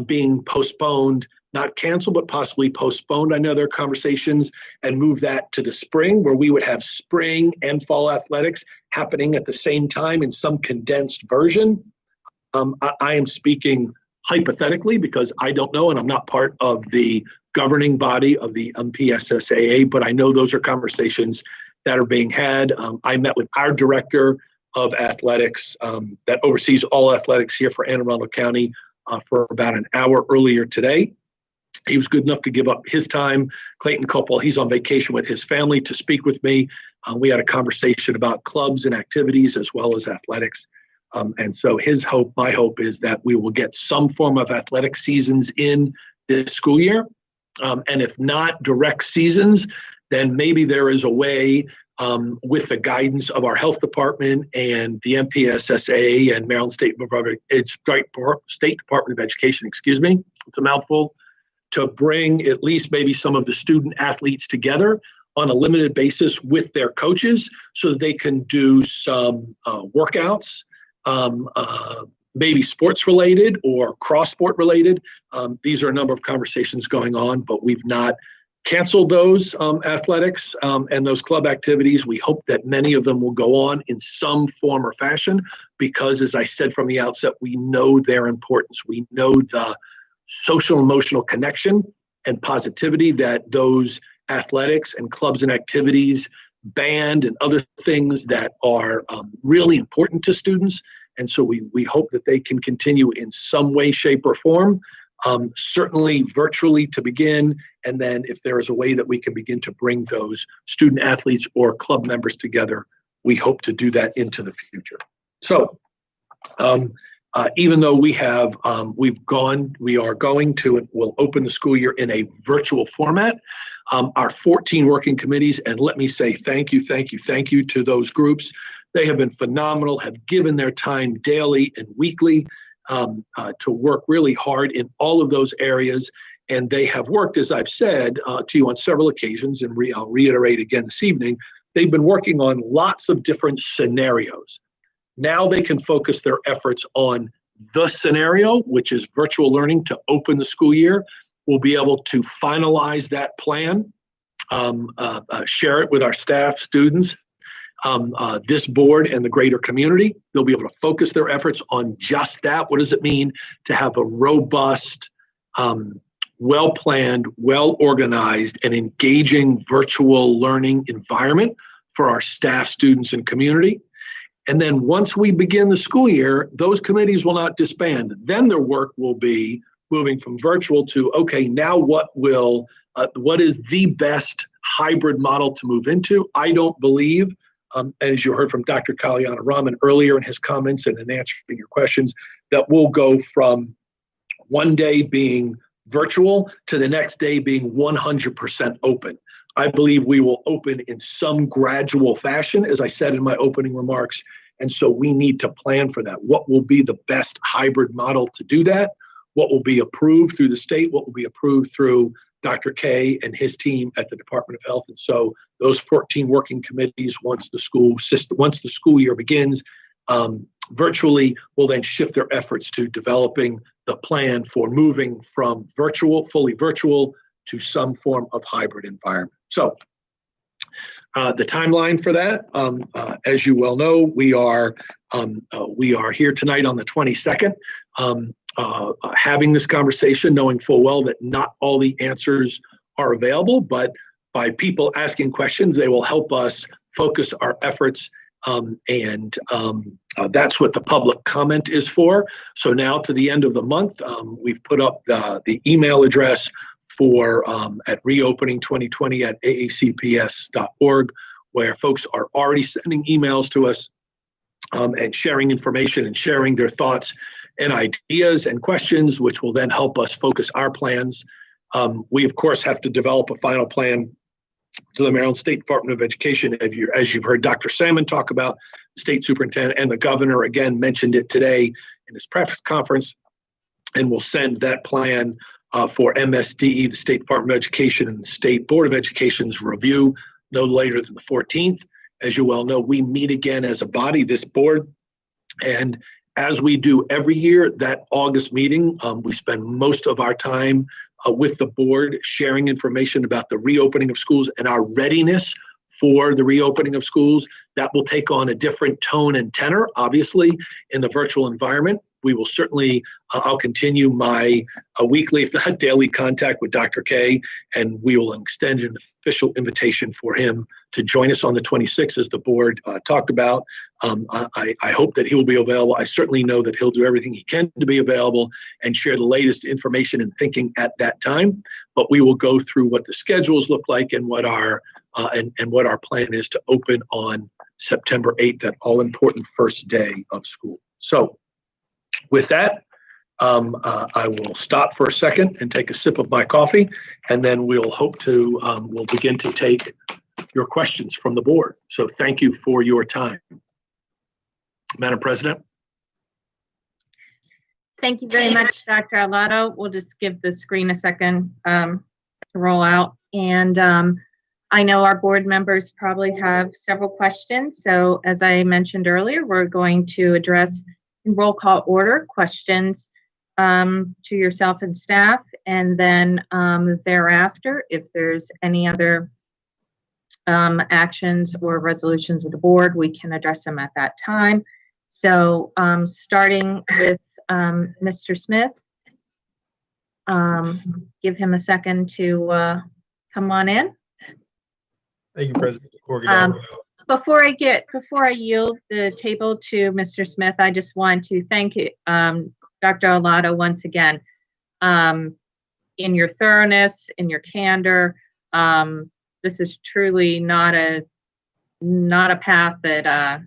I: being postponed, not canceled, but possibly postponed. I know there are conversations, and move that to the spring, where we would have spring and fall athletics happening at the same time in some condensed version. I am speaking hypothetically because I don't know, and I'm not part of the governing body of the MPSSAA, but I know those are conversations that are being had. I met with our director of athletics that oversees all athletics here for Anne Arundel County for about an hour earlier today. He was good enough to give up his time. Clayton Copel, he's on vacation with his family, to speak with me. We had a conversation about clubs and activities as well as athletics. And so my hope is that we will get some form of athletic seasons in this school year. And if not direct seasons, then maybe there is a way with the guidance of our health department and the MPSSA and Maryland State Department of Education, it's a mouthful, to bring at least maybe some of the student athletes together on a limited basis with their coaches so that they can do some workouts, maybe sports related or cross sport related. These are a number of conversations going on, but we've not canceled those athletics and those club activities. We hope that many of them will go on in some form or fashion because, as I said from the outset, we know their importance. We know the social emotional connection and positivity that those athletics and clubs and activities, band and other things that are really important to students. And so we hope that they can continue in some way, shape, or form, certainly virtually to begin. And then if there is a way that we can begin to bring those student athletes or club members together, we hope to do that into the future. So even though we are going to, and we'll open the school year in a virtual format, our 14 working committees, and let me say thank you to those groups. They have been phenomenal, have given their time daily and weekly to work really hard in all of those areas. And they have worked, as I've said to you on several occasions, and I'll reiterate again this evening, they've been working on lots of different scenarios. Now they can focus their efforts on the scenario, which is virtual learning to open the school year. We'll be able to finalize that plan, share it with our staff, students, this board and the greater community. They'll be able to focus their efforts on just that. What does it mean to have a robust, well-planned, well-organized, and engaging virtual learning environment for our staff, students, and community? And then once we begin the school year, those committees will not disband. Then their work will be moving from virtual to, okay, now what is the best hybrid model to move into? I don't believe, as you heard from Dr. Kalyanaraman earlier in his comments and in answering your questions, that we'll go from one day being virtual to the next day being 100% open. I believe we will open in some gradual fashion, as I said in my opening remarks. And so we need to plan for that. What will be the best hybrid model to do that? What will be approved through the state? What will be approved through Dr. K and his team at the Department of Health? And so those 14 working committees, once the school year begins, virtually will then shift their efforts to developing the plan for moving from fully virtual, to some form of hybrid environment. So the timeline for that, as you well know, we are here tonight on the 22nd, having this conversation, knowing full well that not all the answers are available, but by people asking questions, they will help us focus our efforts. And that's what the public comment is for. So now to the end of the month, we've put up the email address for at reopening 2020 at aacps.org, where folks are already sending emails to us and sharing information and sharing their thoughts and ideas and questions, which will then help us focus our plans. We, of course, have to develop a final plan to the Maryland State Department of Education. As you've heard Dr. Salmon talk about, the state superintendent and the governor again mentioned it today in his press conference. and we'll send that plan for MSDE, the State Department of Education, and the State Board of Education's review no later than the 14th. As you well know, we meet again as a body, this board, and as we do every year, that August meeting, we spend most of our time with the board sharing information about the reopening of schools and our readiness for the reopening of schools. That will take on a different tone and tenor, obviously, in the virtual environment. We will certainly, I'll continue my weekly, if not daily, contact with Dr. K, and we will extend an official invitation for him to join us on the 26th, as the board talked about. I hope that he will be available. I certainly know that he'll do everything he can to be available and share the latest information and thinking at that time. But we will go through what the schedules look like and what our what our plan is to open on September 8th, that all-important first day of school. So, with that, I will stop for a second and take a sip of my coffee, and then we'll we'll begin to take your questions from the board. So thank you for your time. Madam President.
A: Thank you very much, Dr. Arlotto. We'll just give the screen a second to roll out. And I know our board members probably have several questions. So as I mentioned earlier, we're going to address in roll call order questions to yourself and staff, and then thereafter, if there's any other actions or resolutions of the board, we can address them at that time. So starting with Mr. Smith, give him a second to come on in.
B: Thank you, President Corrigan.
A: Before I yield the table to Mr. Smith, I just want to thank you, Dr. Arlotto, once again, in your thoroughness, in your candor. This is truly not a path that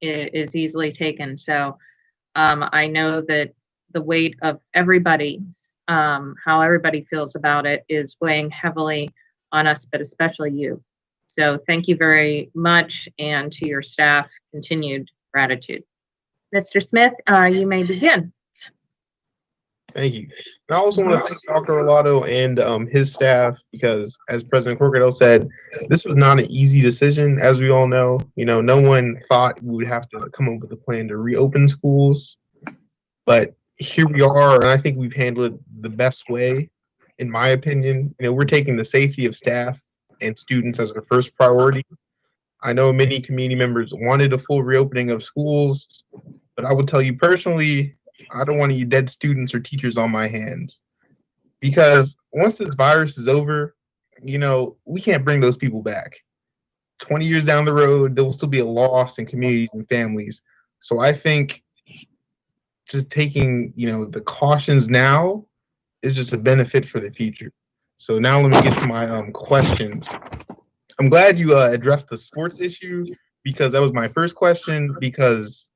A: is easily taken. So I know that the weight of everybody's, how everybody feels about it, is weighing heavily on us, but especially you. So thank you very much, and to your staff, continued gratitude. Mr. Smith, you may begin.
B: Thank you. And I also want to thank Dr. Arlotto and his staff, because as President Corrigan said, this was not an easy decision, as we all know. You know, no one thought we would have to come up with a plan to reopen schools, but here we are, and I think we've handled it the best way, in my opinion. You know, we're taking the safety of staff and students as our first priority. I know many community members wanted a full reopening of schools, but I would tell you personally, I don't want any dead students or teachers on my hands, because once this virus is over, you know, we can't bring those people back. 20 years down the road, there will still be a loss in communities and families. So I think just taking, you know, the cautions now is just a benefit for the future. So now let me get to my questions. I'm glad you addressed the sports issue, because that was my first question, because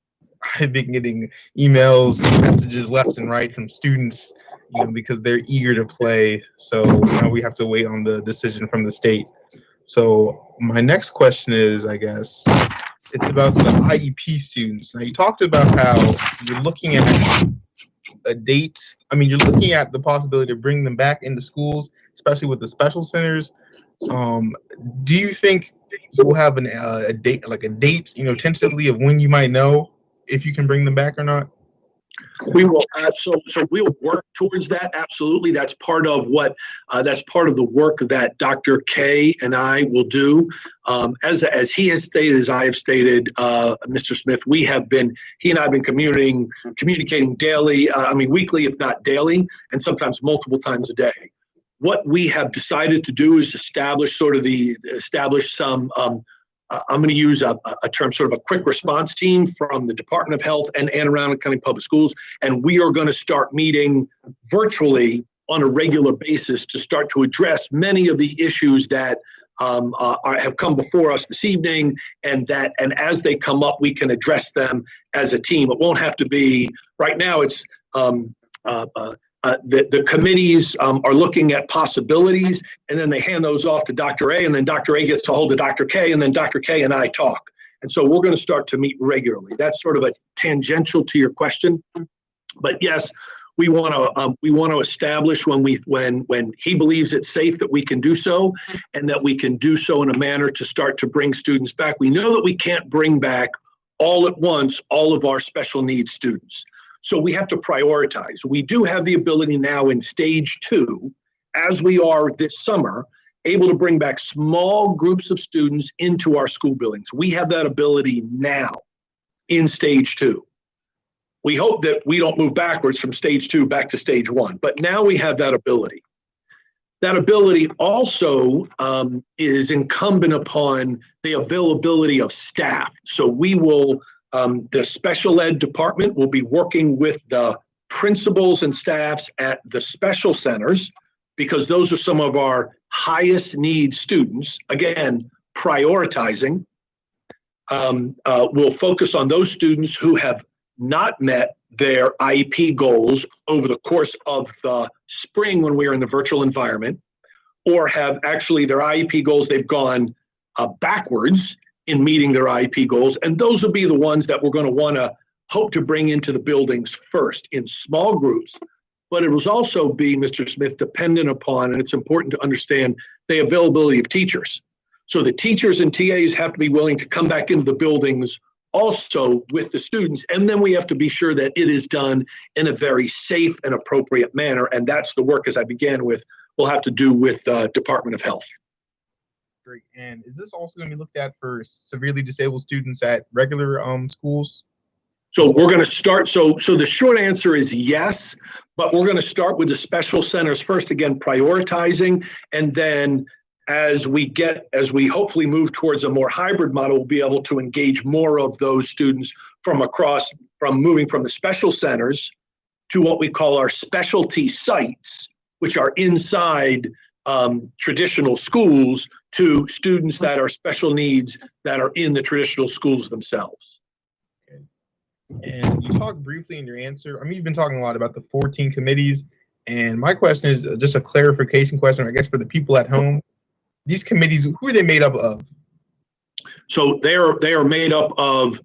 B: I've been getting emails, messages left and right from students, you know, because they're eager to play. So now we have to wait on the decision from the state. So my next question is, I guess, it's about the IEP students. Now you talked about how you're looking at a date. I mean, you're looking at the possibility to bring them back into schools, especially with the special centers. Do you think you'll have a date, you know, tentatively, of when you might know if you can bring them back or not?
I: We will so we'll work towards that. Absolutely, that's part of what that's part of the work that Dr. K and I will do. As he has stated, as I have stated, Mr. Smith, he and I have been communicating daily. I mean, weekly, if not daily, and sometimes multiple times a day. What we have decided to do is establish some. I'm going to use a term, sort of a quick response team from the Department of Health and Anne Arundel County Public Schools, and we are going to start meeting virtually on a regular basis to start to address many of the issues that have come before us this evening, and as they come up, we can address them as a team. It won't have to be right now. It's the committees are looking at possibilities, and then they hand those off to Dr. A, and then Dr. A gets a hold of Dr. K, and then Dr. K and I talk. And so we're going to start to meet regularly. That's sort of a tangential to your question. But yes, We want to establish when he believes it's safe that we can do so, and that we can do so in a manner to start to bring students back. We know that we can't bring back all at once all of our special needs students. So we have to prioritize. We do have the ability now in stage 2, as we are this summer, able to bring back small groups of students into our school buildings. We have that ability now in stage 2. We hope that we don't move backwards from stage 2 back to stage 1, but now we have that ability. That ability also is incumbent upon the availability of staff. So we will, the special ed department will be working with the principals and staffs at the special centers, because those are some of our highest need students. Again, prioritizing. We'll focus on those students who have not met their IEP goals over the course of the spring when we are in the virtual environment, or have actually their IEP goals, they've gone backwards in meeting their IEP goals. And those will be the ones that we're going to want to hope to bring into the buildings first in small groups. But it will also be, Mr. Smith, dependent upon, and it's important to understand, the availability of teachers. So the teachers and TAs have to be willing to come back into the buildings also with the students, and then we have to be sure that it is done in a very safe and appropriate manner, and that's the work, as I began with, we'll have to do with Department of Health.
B: Great. And is this also going to be looked at for severely disabled students at regular schools?
I: So we're going to start, so the short answer is yes, but we're going to start with the special centers first, again, prioritizing, and then as we hopefully move towards a more hybrid model, we'll be able to engage more of those students from moving from the special centers to what we call our specialty sites, which are inside traditional schools, to students that are special needs that are in the traditional schools themselves.
B: Okay. And you talked briefly in your answer. I mean, you've been talking a lot about the 14 committees, and my question is just a clarification question, I guess, for the people at home. These committees, who are they made up of?
I: So they are made up of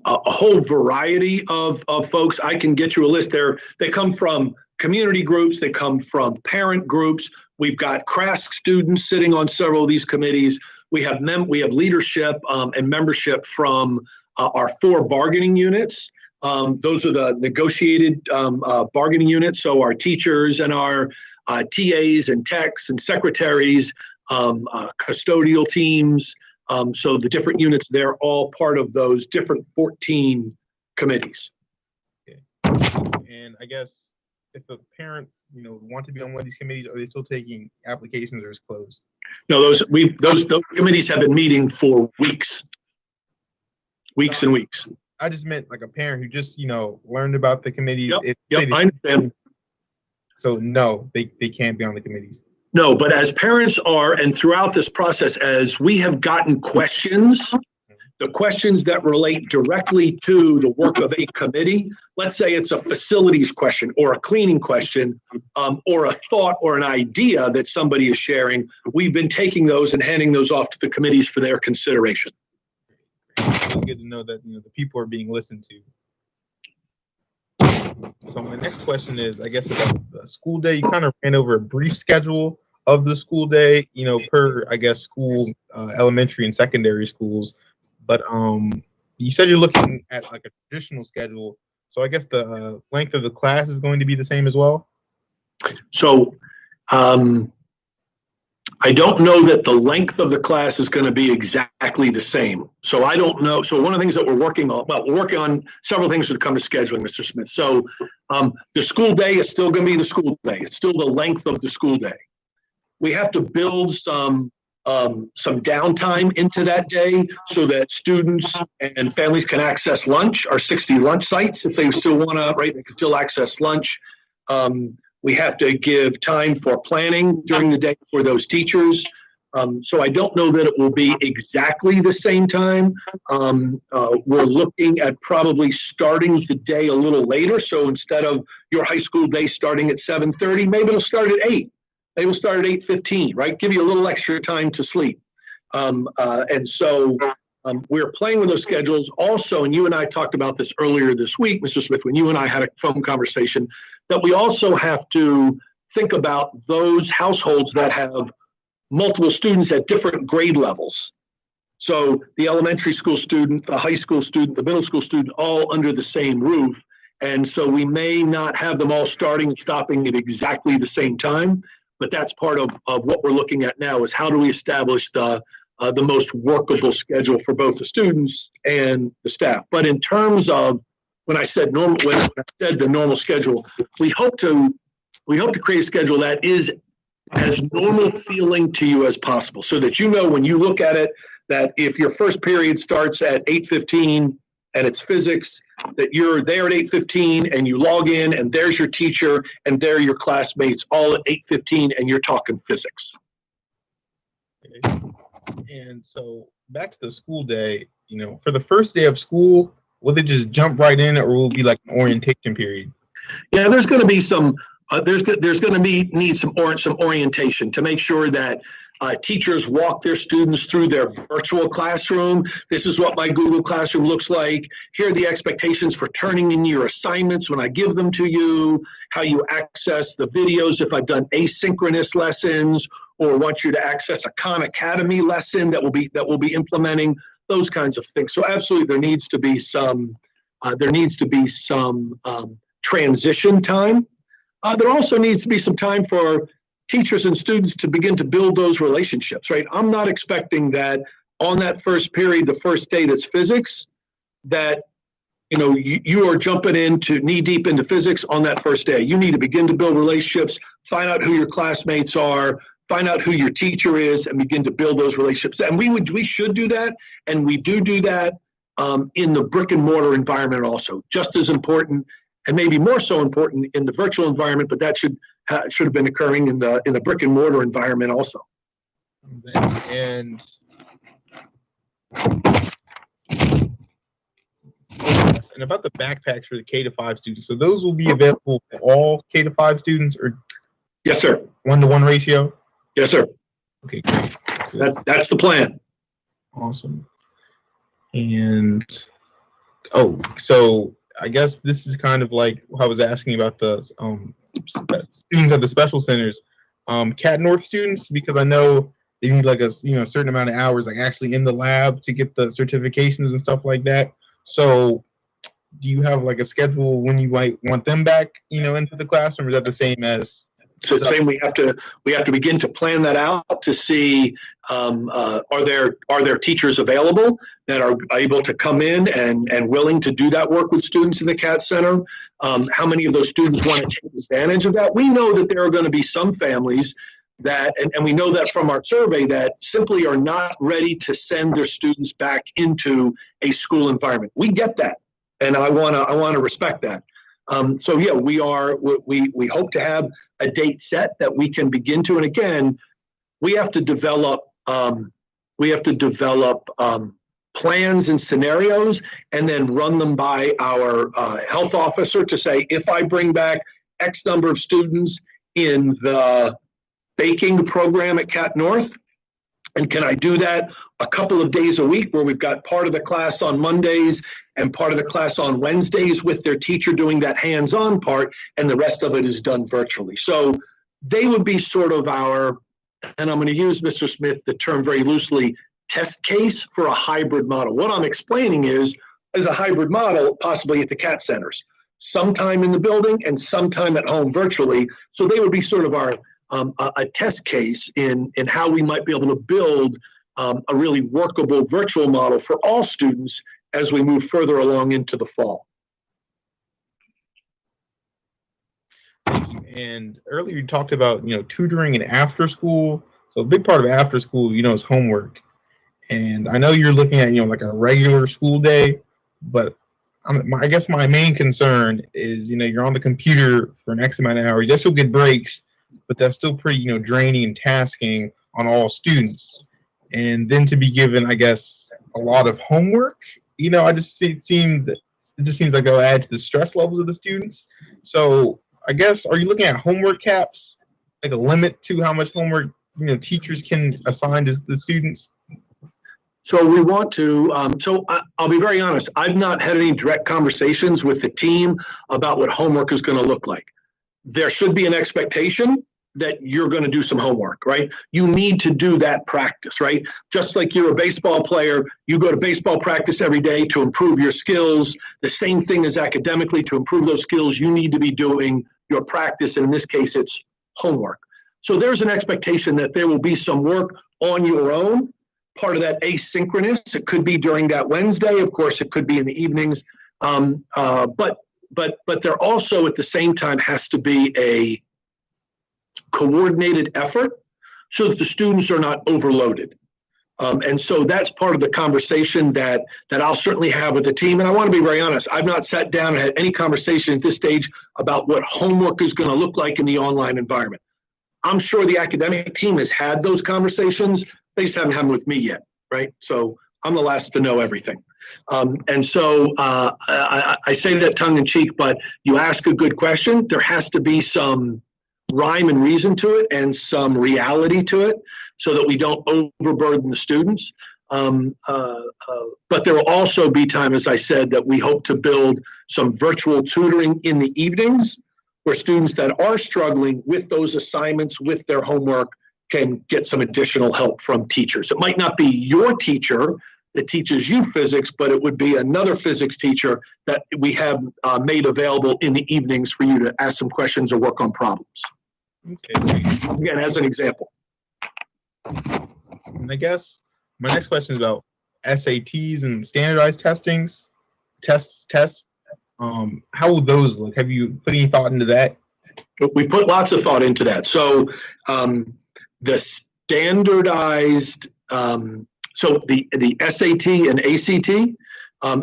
I: a whole variety of folks. I can get you a list there. They come from community groups. They come from parent groups. We've got CRASC students sitting on several of these committees. We have leadership and membership from our 4 bargaining units. Those are the negotiated bargaining units. So our teachers and our TAs and techs and secretaries, custodial teams. So the different units, they're all part of those different 14 committees.
B: Okay. And I guess if a parent, want to be on one of these committees, are they still taking applications, or is closed?
I: No, those committees have been meeting for weeks and weeks.
B: I just meant like a parent who just, learned about the committees.
I: Yep, I understand.
B: So no, they can't be on the committees.
I: No, but as parents are, and throughout this process, as we have gotten questions, the questions that relate directly to the work of a committee, let's say it's a facilities question or a cleaning question, or a thought or an idea that somebody is sharing, we've been taking those and handing those off to the committees for their consideration.
B: It's good to know that the people are being listened to. So my next question is, I guess, about the school day. You kind of ran over a brief schedule of the school day, per, I guess, school, elementary and secondary schools. But you said you're looking at like a traditional schedule. So I guess the length of the class is going to be the same as well?
I: So I don't know that the length of the class is going to be exactly the same. So I don't know. So one of the things that we're working on several things when it comes to scheduling, Mr. Smith. So the school day is still going to be the school day. It's still the length of the school day. We have to build some downtime into that day so that students and families can access lunch, our 60 lunch sites, if they still want to, right, they can still access lunch. We have to give time for planning during the day for those teachers. So I don't know that it will be exactly the same time. We're looking at probably starting the day a little later. So instead of your high school day starting at 7:30, maybe it'll start at 8. They will start at 8:15, right? Give you a little extra time to sleep. And so we're playing with those schedules also, and you and I talked about this earlier this week, Mr. Smith, when you and I had a phone conversation, that we also have to think about those households that have multiple students at different grade levels. So the elementary school student, the high school student, the middle school student, all under the same roof. And so we may not have them all starting and stopping at exactly the same time, but that's part of what we're looking at now is how do we establish the most workable schedule for both the students and the staff. But in terms of when I said the normal schedule, we hope to create a schedule that is as normal feeling to you as possible, so that you know when you look at it that if your first period starts at 8:15 and it's physics, that you're there at 8:15 and you log in and there's your teacher and there are your classmates all at 8:15 and you're talking physics.
B: Okay. And so back to the school day, for the first day of school, will they just jump right in, or will it be like an orientation period?
I: Yeah, there's going to be some. There's going to need some orientation to make sure that teachers walk their students through their virtual classroom. This is what my Google Classroom looks like. Here are the expectations for turning in your assignments when I give them to you, how you access the videos if I've done asynchronous lessons, or want you to access a Khan Academy lesson that will be implementing, those kinds of things. So absolutely there needs to be some transition time. There also needs to be some time for teachers and students to begin to build those relationships, right? I'm not expecting that on that first period, the first day that's physics, that you are jumping into knee deep into physics on that first day. You need to begin to build relationships, find out who your classmates are, find out who your teacher is, and begin to build those relationships. And we should do that, and we do that in the brick and mortar environment also, just as important. And maybe more so important in the virtual environment, but that should have been occurring in the brick and mortar environment also.
B: And about the backpacks for the K-5 students, so those will be available for all K-5 students, or
I: yes, sir,
B: 1-to-1 ratio?
I: Yes, sir.
B: Okay, great.
I: That's the plan.
B: Awesome. And so I guess this is kind of like I was asking about the students at the special centers, Cat North students, because I know they need like a certain amount of hours like actually in the lab to get the certifications and stuff like that. So do you have like a schedule when you might want them back, into the classroom, or is that the same as?
I: So the same, we have to begin to plan that out to see are there teachers available that are able to come in and willing to do that work with students in the CAT Center. How many of those students want to take advantage of that? We know that there are going to be some families that, and we know that from our survey, that simply are not ready to send their students back into a school environment. We get that, and I want to respect that. So yeah, we hope to have a date set that we can begin to, and again, we have to develop plans and scenarios, and then run them by our health officer to say, if I bring back X number of students in the baking program at Cat North, and can I do that a couple of days a week where we've got part of the class on Mondays and part of the class on Wednesdays with their teacher doing that hands-on part, and the rest of it is done virtually. So they would be sort of our, and I'm going to use, Mr. Smith, the term very loosely, test case for a hybrid model. What I'm explaining is a hybrid model possibly at the CAT centers, sometime in the building and sometime at home virtually. So they would be sort of our a test case in how we might be able to build a really workable virtual model for all students as we move further along into the fall.
B: Thank you. And earlier you talked about tutoring and after school. So a big part of after school, is homework. And I know you're looking at like a regular school day, but I guess my main concern is you're on the computer for an X amount of hours. Yes, you'll get breaks, but that's still pretty draining and tasking on all students. And then to be given, I guess, a lot of homework, it just seems like it'll add to the stress levels of the students. So I guess, are you looking at homework caps, like a limit to how much homework teachers can assign to the students?
I: So we want to, I'll be very honest, I've not had any direct conversations with the team about what homework is going to look like. There should be an expectation that you're going to do some homework, right? You need to do that practice, right? Just like you're a baseball player, you go to baseball practice every day to improve your skills. The same thing as academically, to improve those skills, you need to be doing your practice. And in this case, it's homework. So there's an expectation that there will be some work on your own, part of that asynchronous. It could be during that Wednesday. Of course, it could be in the evenings. But there also at the same time has to be a coordinated effort so that the students are not overloaded. And so that's part of the conversation that I'll certainly have with the team. And I want to be very honest, I've not sat down and had any conversation at this stage about what homework is going to look like in the online environment. I'm sure the academic team has had those conversations. They just haven't had them with me yet, right? So I'm the last to know everything. And so I say that tongue in cheek, but you ask a good question. There has to be some rhyme and reason to it and some reality to it so that we don't overburden the students. But there will also be time, as I said, that we hope to build some virtual tutoring in the evenings where students that are struggling with those assignments, with their homework, can get some additional help from teachers. It might not be your teacher that teaches you physics, but it would be another physics teacher that we have made available in the evenings for you to ask some questions or work on problems.
B: Okay.
I: Again, as an example.
B: And I guess my next question is about SATs and standardized tests. How will those look? Have you put any thought into that?
I: We put lots of thought into that. So the standardized, so the SAT and ACT,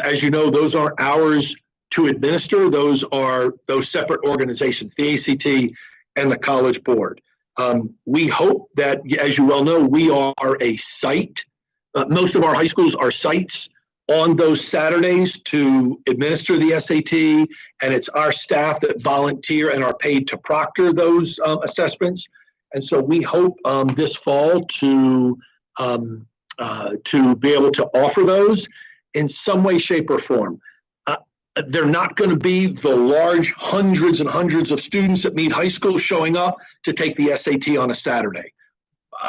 I: as you know, those aren't ours to administer. Those are those separate organizations, the ACT and the College Board. We hope that, as you well know, we are a site. Most of our high schools are sites on those Saturdays to administer the SAT, and it's our staff that volunteer and are paid to proctor those assessments. And so we hope this fall to be able to offer those in some way, shape, or form. They're not going to be the large hundreds and hundreds of students at Meade High School showing up to take the SAT on a Saturday.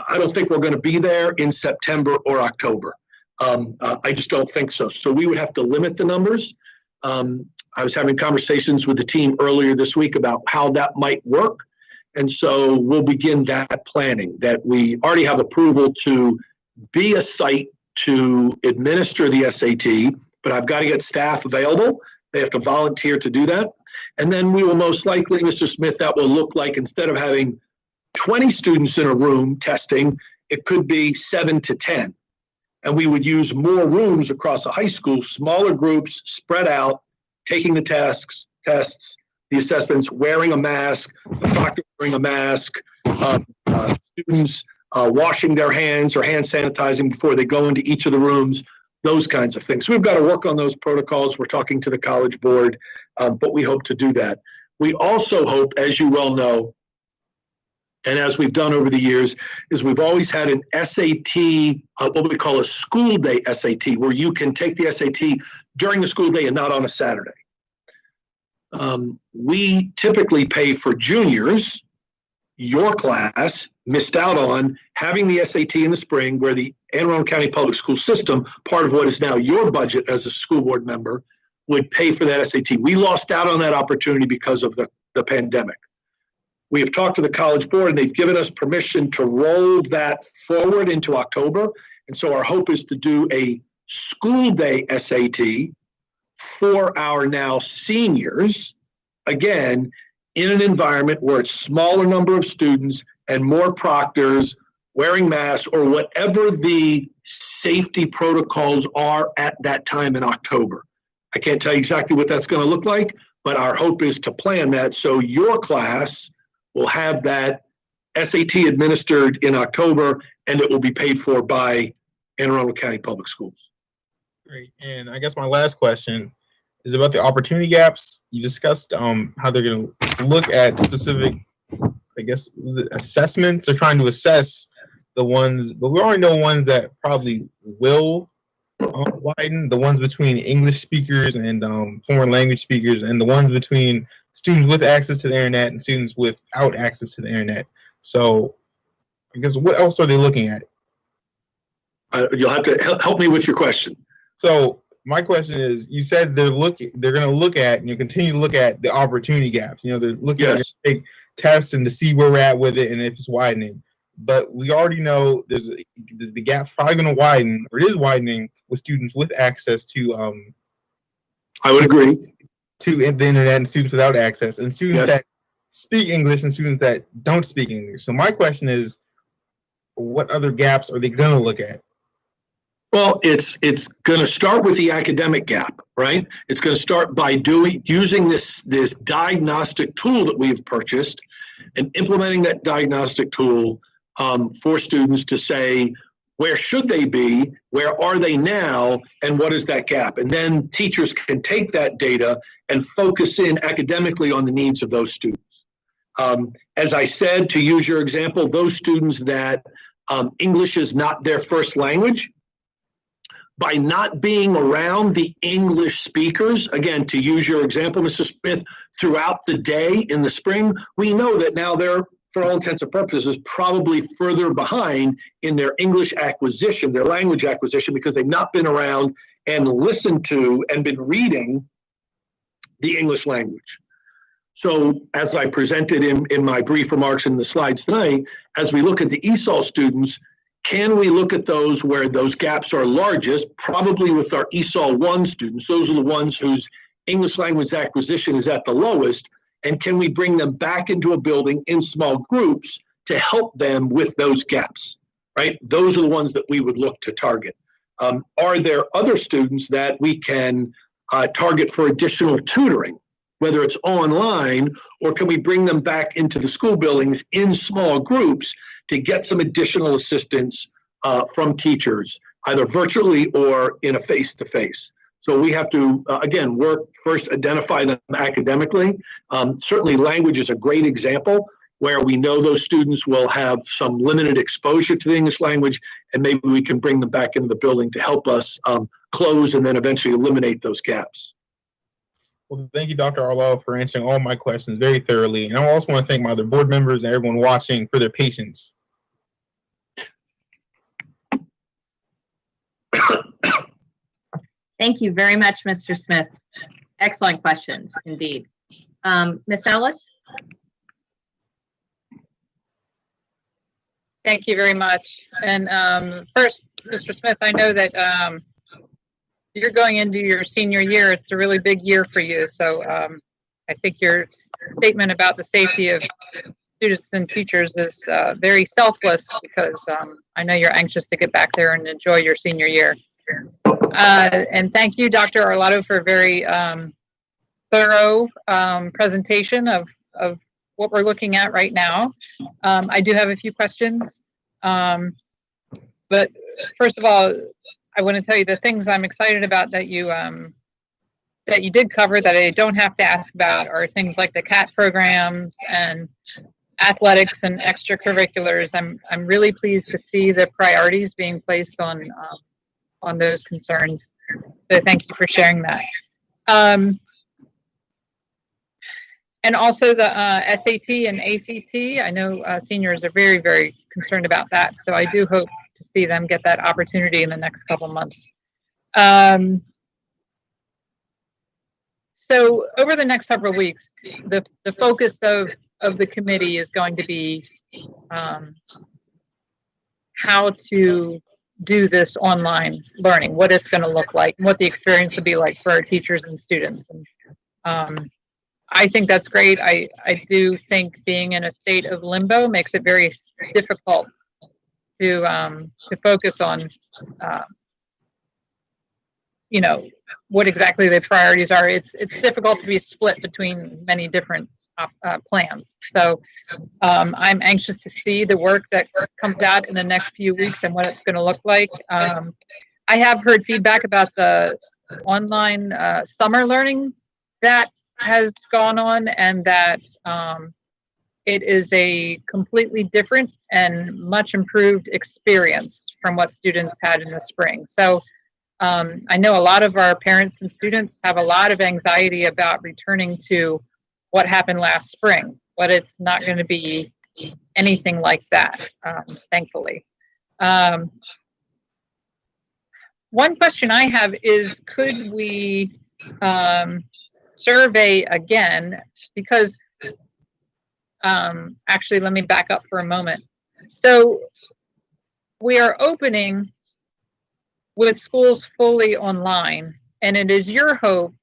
I: I don't think we're going to be there in September or October. I just don't think so. So we would have to limit the numbers. I was having conversations with the team earlier this week about how that might work. And so we'll begin that planning, that we already have approval to be a site to administer the SAT, but I've got to get staff available. They have to volunteer to do that. And then we will most likely, Mr. Smith, that will look like, instead of having 20 students in a room testing, it could be 7 to 10. And we would use more rooms across a high school, smaller groups spread out, taking the tests, the assessments, wearing a mask, the proctor wearing a mask, students washing their hands or hand sanitizing before they go into each of the rooms, those kinds of things. So we've got to work on those protocols. We're talking to the College Board, but we hope to do that. We also hope, as you well know, and as we've done over the years, is we've always had an SAT, what we call a school day SAT, where you can take the SAT during the school day and not on a Saturday. We typically pay for juniors. Your class missed out on having the SAT in the spring, where the Anne Arundel County Public School System, part of what is now your budget as a school board member, would pay for that SAT. We lost out on that opportunity because of the pandemic. We have talked to the College Board, and they've given us permission to roll that forward into October. And so our hope is to do a school day SAT for our now seniors, again, in an environment where it's smaller number of students and more proctors wearing masks, or whatever the safety protocols are at that time in October. I can't tell you exactly what that's going to look like, but our hope is to plan that so your class will have that SAT administered in October, and it will be paid for by Anne Arundel County Public Schools.
B: Great. And I guess my last question is about the opportunity gaps. You discussed how they're going to look at specific, I guess, assessments. They're trying to assess the ones, but we already know ones that probably will widen, the ones between English speakers and foreign language speakers, and the ones between students with access to the internet and students without access to the internet. So I guess what else are they looking at?
I: You'll have to help me with your question.
B: So my question is, you said they're going to look at, and you continue to look at the opportunity gaps. You know, they're looking at take tests and to see where we're at with it and if it's widening. But we already know the gap's probably going to widen, or it is widening, with students with access to.
I: I would agree.
B: To the internet and students without access, and students that speak English and students that don't speak English. So my question is, what other gaps are they going to look at?
I: Well, it's going to start with the academic gap, right? It's going to start by using this diagnostic tool that we've purchased and implementing that diagnostic tool for students to say, where should they be? Where are they now? And what is that gap? And then teachers can take that data and focus in academically on the needs of those students. As I said, to use your example, those students that English is not their first language, by not being around the English speakers, again, to use your example, Mr. Smith, throughout the day in the spring, we know that now they're, for all intents and purposes, probably further behind in their English acquisition, their language acquisition, because they've not been around and listened to and been reading the English language. So as I presented in my brief remarks in the slides tonight, as we look at the ESOL students, can we look at those where those gaps are largest, probably with our ESOL 1 students? Those are the ones whose English language acquisition is at the lowest. And can we bring them back into a building in small groups to help them with those gaps, right? Those are the ones that we would look to target. Are there other students that we can target for additional tutoring, whether it's online, or can we bring them back into the school buildings in small groups to get some additional assistance from teachers, either virtually or in a face-to-face? So we have to, again, work first, identify them academically. Certainly language is a great example where we know those students will have some limited exposure to the English language, and maybe we can bring them back into the building to help us close and then eventually eliminate those gaps.
B: Well, thank you, Dr. Arlo, for answering all my questions very thoroughly. And I also want to thank my other board members and everyone watching for their patience.
A: Thank you very much, Mr. Smith. Excellent questions, indeed. Ms. Ellis?
D: Thank you very much. And first, Mr. Smith, I know that you're going into your senior year. It's a really big year for you. So I think your statement about the safety of students and teachers is very selfless, because I know you're anxious to get back there and enjoy your senior year. And thank you, Dr. Arlotto, for a very thorough presentation of what we're looking at right now. I do have a few questions, but first of all, I want to tell you the things I'm excited about that you did cover that I don't have to ask about are things like the CAT programs and athletics and extracurriculars. I'm really pleased to see the priorities being placed on those concerns. So thank you for sharing that. And also the SAT and ACT. I know seniors are very, very concerned about that. So I do hope to see them get that opportunity in the next couple months. So over the next several weeks, the focus of the committee is going to be how to do this online learning, what it's going to look like, and what the experience will be like for our teachers and students. And I think that's great. I do think being in a state of limbo makes it very difficult to focus on, you know, what exactly the priorities are. It's difficult to be split between many different plans. So I'm anxious to see the work that comes out in the next few weeks and what it's going to look like. I have heard feedback about the online summer learning that has gone on, and that it is a completely different and much improved experience from what students had in the spring. So I know a lot of our parents and students have a lot of anxiety about returning to what happened last spring, but it's not going to be anything like that, thankfully. One question I have is, could we survey again? Because actually, let me back up for a moment. So we are opening with schools fully online, and it is your hope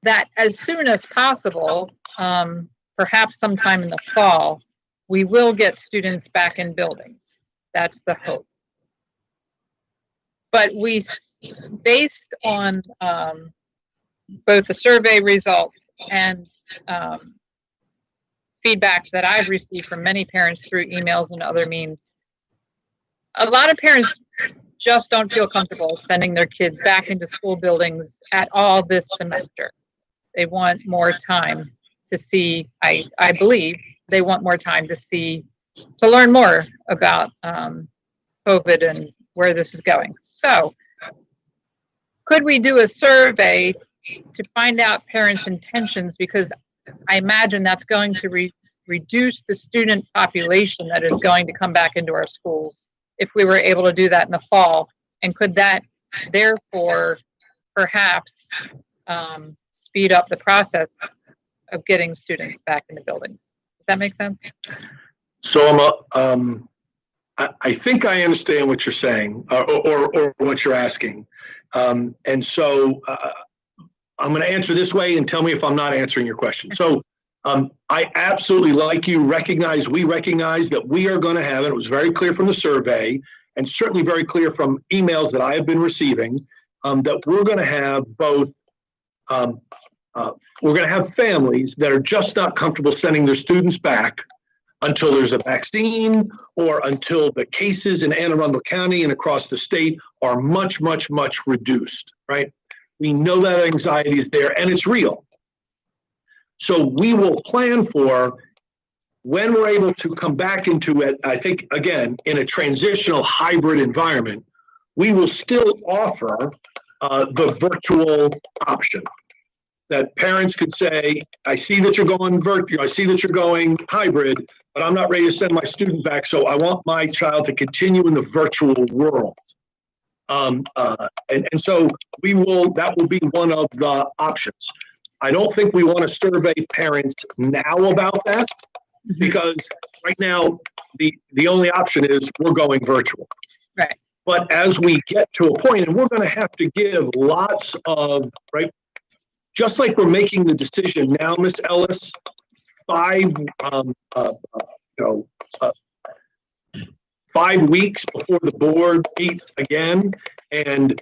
D: that as soon as possible, perhaps sometime in the fall, we will get students back in buildings. That's the hope. But based on both the survey results and feedback that I've received from many parents through emails and other means, a lot of parents just don't feel comfortable sending their kids back into school buildings at all this semester. They want more time to see, I believe, they want more time to learn more about COVID and where this is going. So could we do a survey to find out parents' intentions? Because I imagine that's going to reduce the student population that is going to come back into our schools if we were able to do that in the fall. And could that therefore perhaps speed up the process of getting students back into buildings? Does that make sense?
I: So I think I understand what you're saying, or what you're asking. And so I'm going to answer this way, and tell me if I'm not answering your question. So I absolutely, like you, we recognize that we are going to have, and it was very clear from the survey, and certainly very clear from emails that I have been receiving, that we're going to have both, we're going to have families that are just not comfortable sending their students back until there's a vaccine, or until the cases in Anne Arundel County and across the state are much, much, much reduced, right? We know that anxiety is there, and it's real. So we will plan for when we're able to come back into it. I think, again, in a transitional hybrid environment, we will still offer the virtual option. That parents could say, I see that you're going virtual, I see that you're going hybrid, but I'm not ready to send my student back, so I want my child to continue in the virtual world. And so that will be one of the options. I don't think we want to survey parents now about that, because right now the only option is we're going virtual.
D: Right.
I: But as we get to a point, and we're going to have to give lots of, right, just like we're making the decision now, Miss Ellis, 5 weeks before the board meets again, and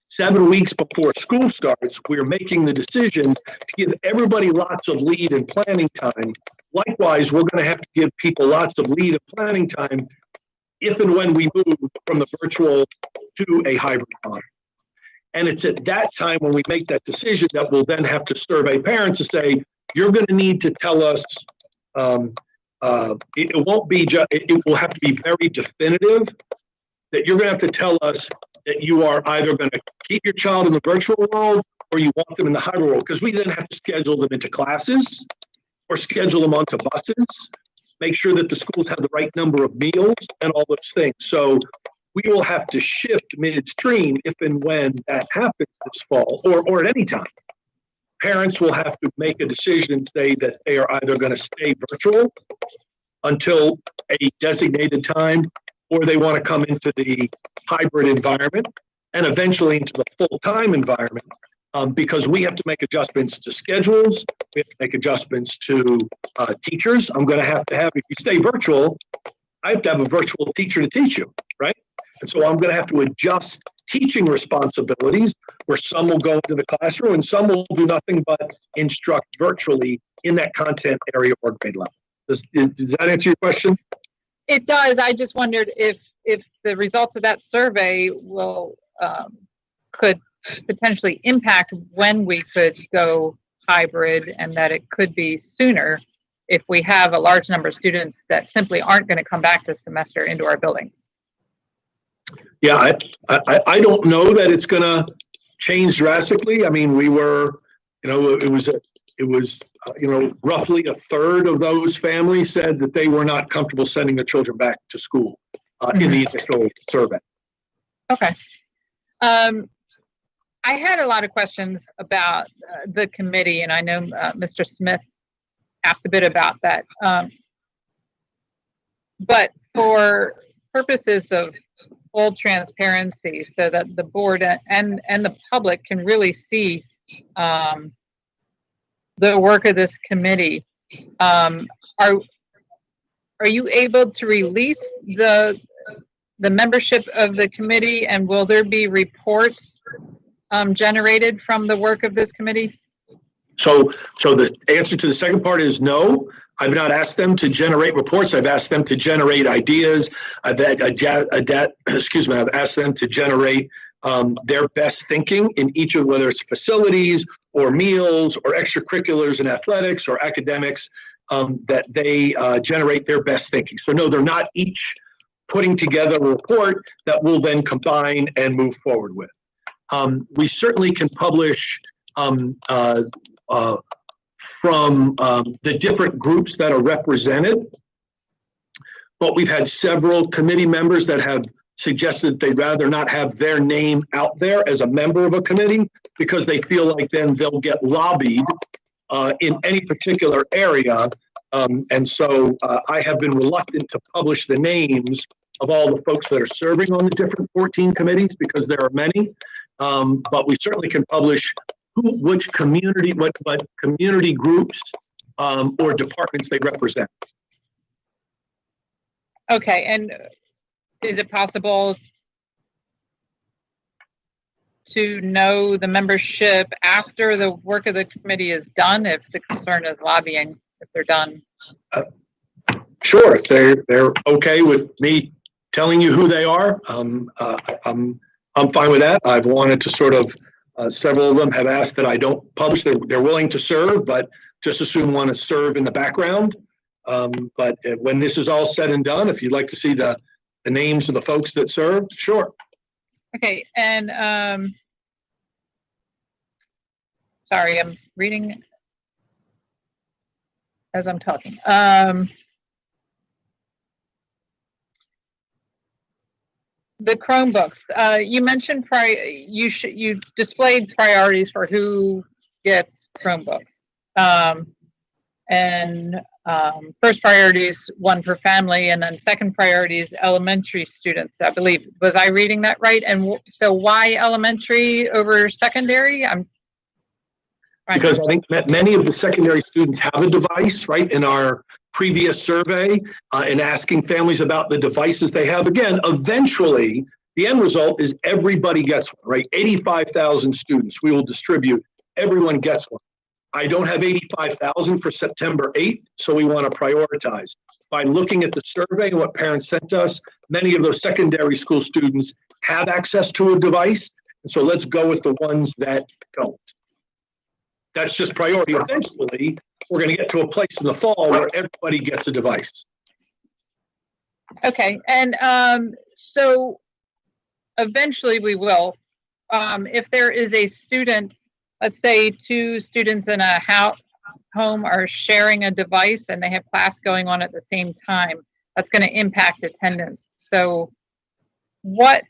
I: 7 weeks before school starts, we're making the decision to give everybody lots of lead and planning time. Likewise, we're going to have to give people lots of lead and planning time if and when we move from the virtual to a hybrid model. And it's at that time, when we make that decision, that we'll then have to survey parents to say, you're going to need to tell us, it won't be just, it will have to be very definitive, that you're going to have to tell us that you are either going to keep your child in the virtual world or you want them in the hybrid world, because we then have to schedule them into classes or schedule them onto buses, make sure that the schools have the right number of meals and all those things. So we will have to shift midstream if and when that happens this fall, or at any time. Parents will have to make a decision and say that they are either going to stay virtual until a designated time, or they want to come into the hybrid environment and eventually into the full-time environment, because we have to make adjustments to schedules. We have to make adjustments to teachers. I'm going to have, if you stay virtual, I have to have a virtual teacher to teach you, right? And so I'm going to have to adjust teaching responsibilities, where some will go into the classroom and some will do nothing but instruct virtually in that content area or grade level. Does that answer your question?
D: It does. I just wondered if the results of that survey could potentially impact when we could go hybrid, and that it could be sooner if we have a large number of students that simply aren't going to come back this semester into our buildings?
I: Yeah, I don't know that it's going to change drastically. I mean, we were, it was roughly a third of those families said that they were not comfortable sending their children back to school in the initial survey.
D: Okay. I had a lot of questions about the committee, and I know Mr. Smith asked a bit about that. But for purposes of full transparency, so that the board and the public can really see the work of this committee, are you able to release the membership of the committee, and will there be reports generated from the work of this committee?
I: So the answer to the second part is no. I've not asked them to generate reports. I've asked them to generate ideas. I've asked them to generate their best thinking in each of, whether it's facilities or meals or extracurriculars and athletics or academics, that they generate their best thinking. So no, they're not each putting together a report that we'll then combine and move forward with. We certainly can publish from the different groups that are represented, but we've had several committee members that have suggested they'd rather not have their name out there as a member of a committee because they feel like then they'll get lobbied in any particular area. And so I have been reluctant to publish the names of all the folks that are serving on the different 14 committees because there are many, but we certainly can publish which community, what community groups or departments they represent.
D: Okay, and is it possible to know the membership after the work of the committee is done, if the concern is lobbying, if they're done?
I: Sure, if they're okay with me telling you who they are, I'm fine with that. I've wanted to sort of, several of them have asked that I don't publish. They're willing to serve, but just as soon want to serve in the background. But when this is all said and done, if you'd like to see the names of the folks that served, sure.
D: Okay, and sorry, I'm reading as I'm talking. The Chromebooks, you mentioned you displayed priorities for who gets Chromebooks. First priority is one per family, and then second priority is elementary students, I believe. Was I reading that right? And so why elementary over secondary?
I: Because I think many of the secondary students have a device, right? In our previous survey, and asking families about the devices they have. Again, eventually, the end result is everybody gets one, right? 85,000 students we will distribute. Everyone gets one. I don't have 85,000 for September 8th, so we want to prioritize. By looking at the survey and what parents sent us, many of those secondary school students have access to a device, and so let's go with the ones that don't. That's just priority. Eventually, we're going to get to a place in the fall where everybody gets a device.
D: Okay, and so eventually we will. If there is a student, let's say two students in a home are sharing a device and they have class going on at the same time, that's going to impact attendance. So what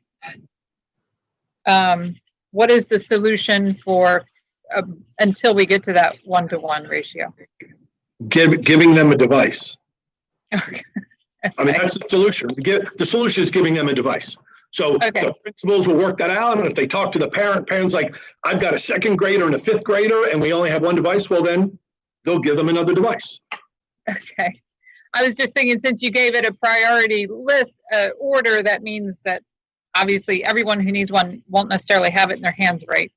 D: is the solution for until we get to that 1-to-1 ratio?
I: Giving them a device.
D: Okay.
I: I mean, that's the solution. The solution is giving them a device. So the principals will work that out. And if they talk to the parent's like, I've got a second grader and a fifth grader and we only have one device, well, then they'll give them another device.
D: Okay. I was just thinking, since you gave it a priority list order, that means that obviously everyone who needs one won't necessarily have it in their hands right.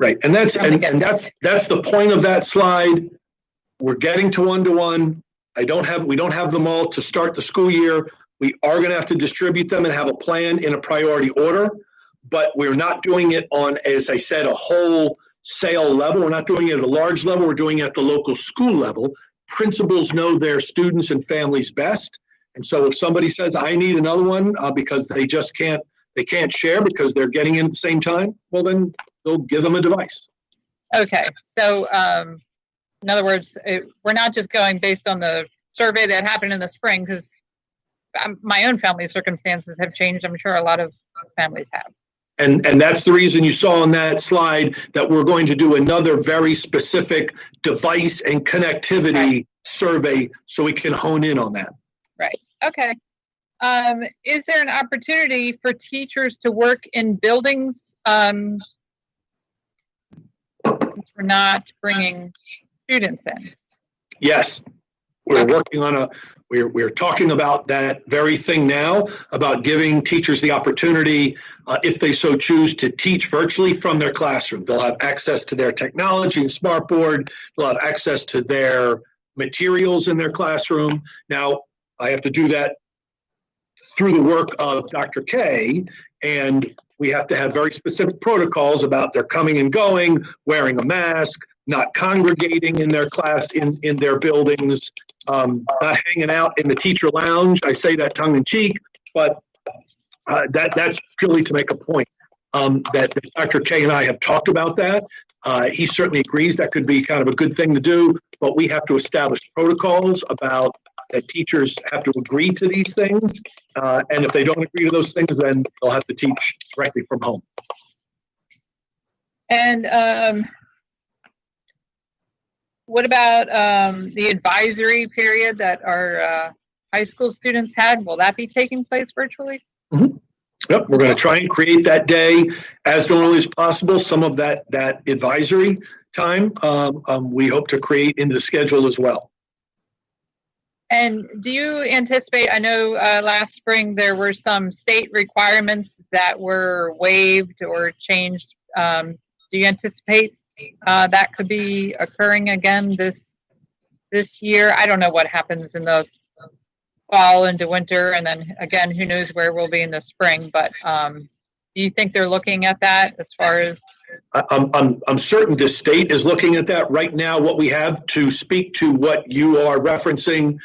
I: Right. And that's the point of that slide. We're getting to 1-to-1. We don't have them all to start the school year. We are going to have to distribute them and have a plan in a priority order, but we're not doing it on, as I said, a wholesale level. We're not doing it at a large level. We're doing it at the local school level principals know their students and families best. And so if somebody says, I need another one because they can't share because they're getting in at the same time, well, then they'll give them a device.
D: Okay, so in other words, we're not just going based on the survey that happened in the spring, because my own family circumstances have changed. I'm sure a lot of families have.
I: And that's the reason you saw on that slide that we're going to do another very specific device and connectivity survey so we can hone in on that.
D: Right. Okay. Is there an opportunity for teachers to work in buildings? Since we're not bringing students in.
I: Yes, we're working on we're talking about that very thing now, about giving teachers the opportunity, if they so choose, to teach virtually from their classroom. They'll have access to their technology and smartboard. They'll have access to their materials in their classroom. Now, I have to do that through the work of Dr. K, and we have to have very specific protocols about their coming and going, wearing a mask, not congregating in their class, in their buildings, not hanging out in the teacher lounge. I say that tongue in cheek, but that's purely to make a point that Dr. K and I have talked about that. He certainly agrees that could be kind of a good thing to do, but we have to establish protocols about that teachers have to agree to these things. And if they don't agree to those things, then they'll have to teach directly from home.
D: And what about the advisory period that our high school students had? Will that be taking place virtually?
I: Mm-hmm. Yep, we're going to try and create that day as normally as possible. Some of that advisory time we hope to create into the schedule as well.
D: And do you anticipate, I know last spring there were some state requirements that were waived or changed. Do you anticipate that could be occurring again this year? I don't know what happens in the fall into winter, and then again, who knows where we'll be in the spring, but do you think they're looking at that as far as?
I: I'm certain the state is looking at that right now. What we have to speak to what you are referencing,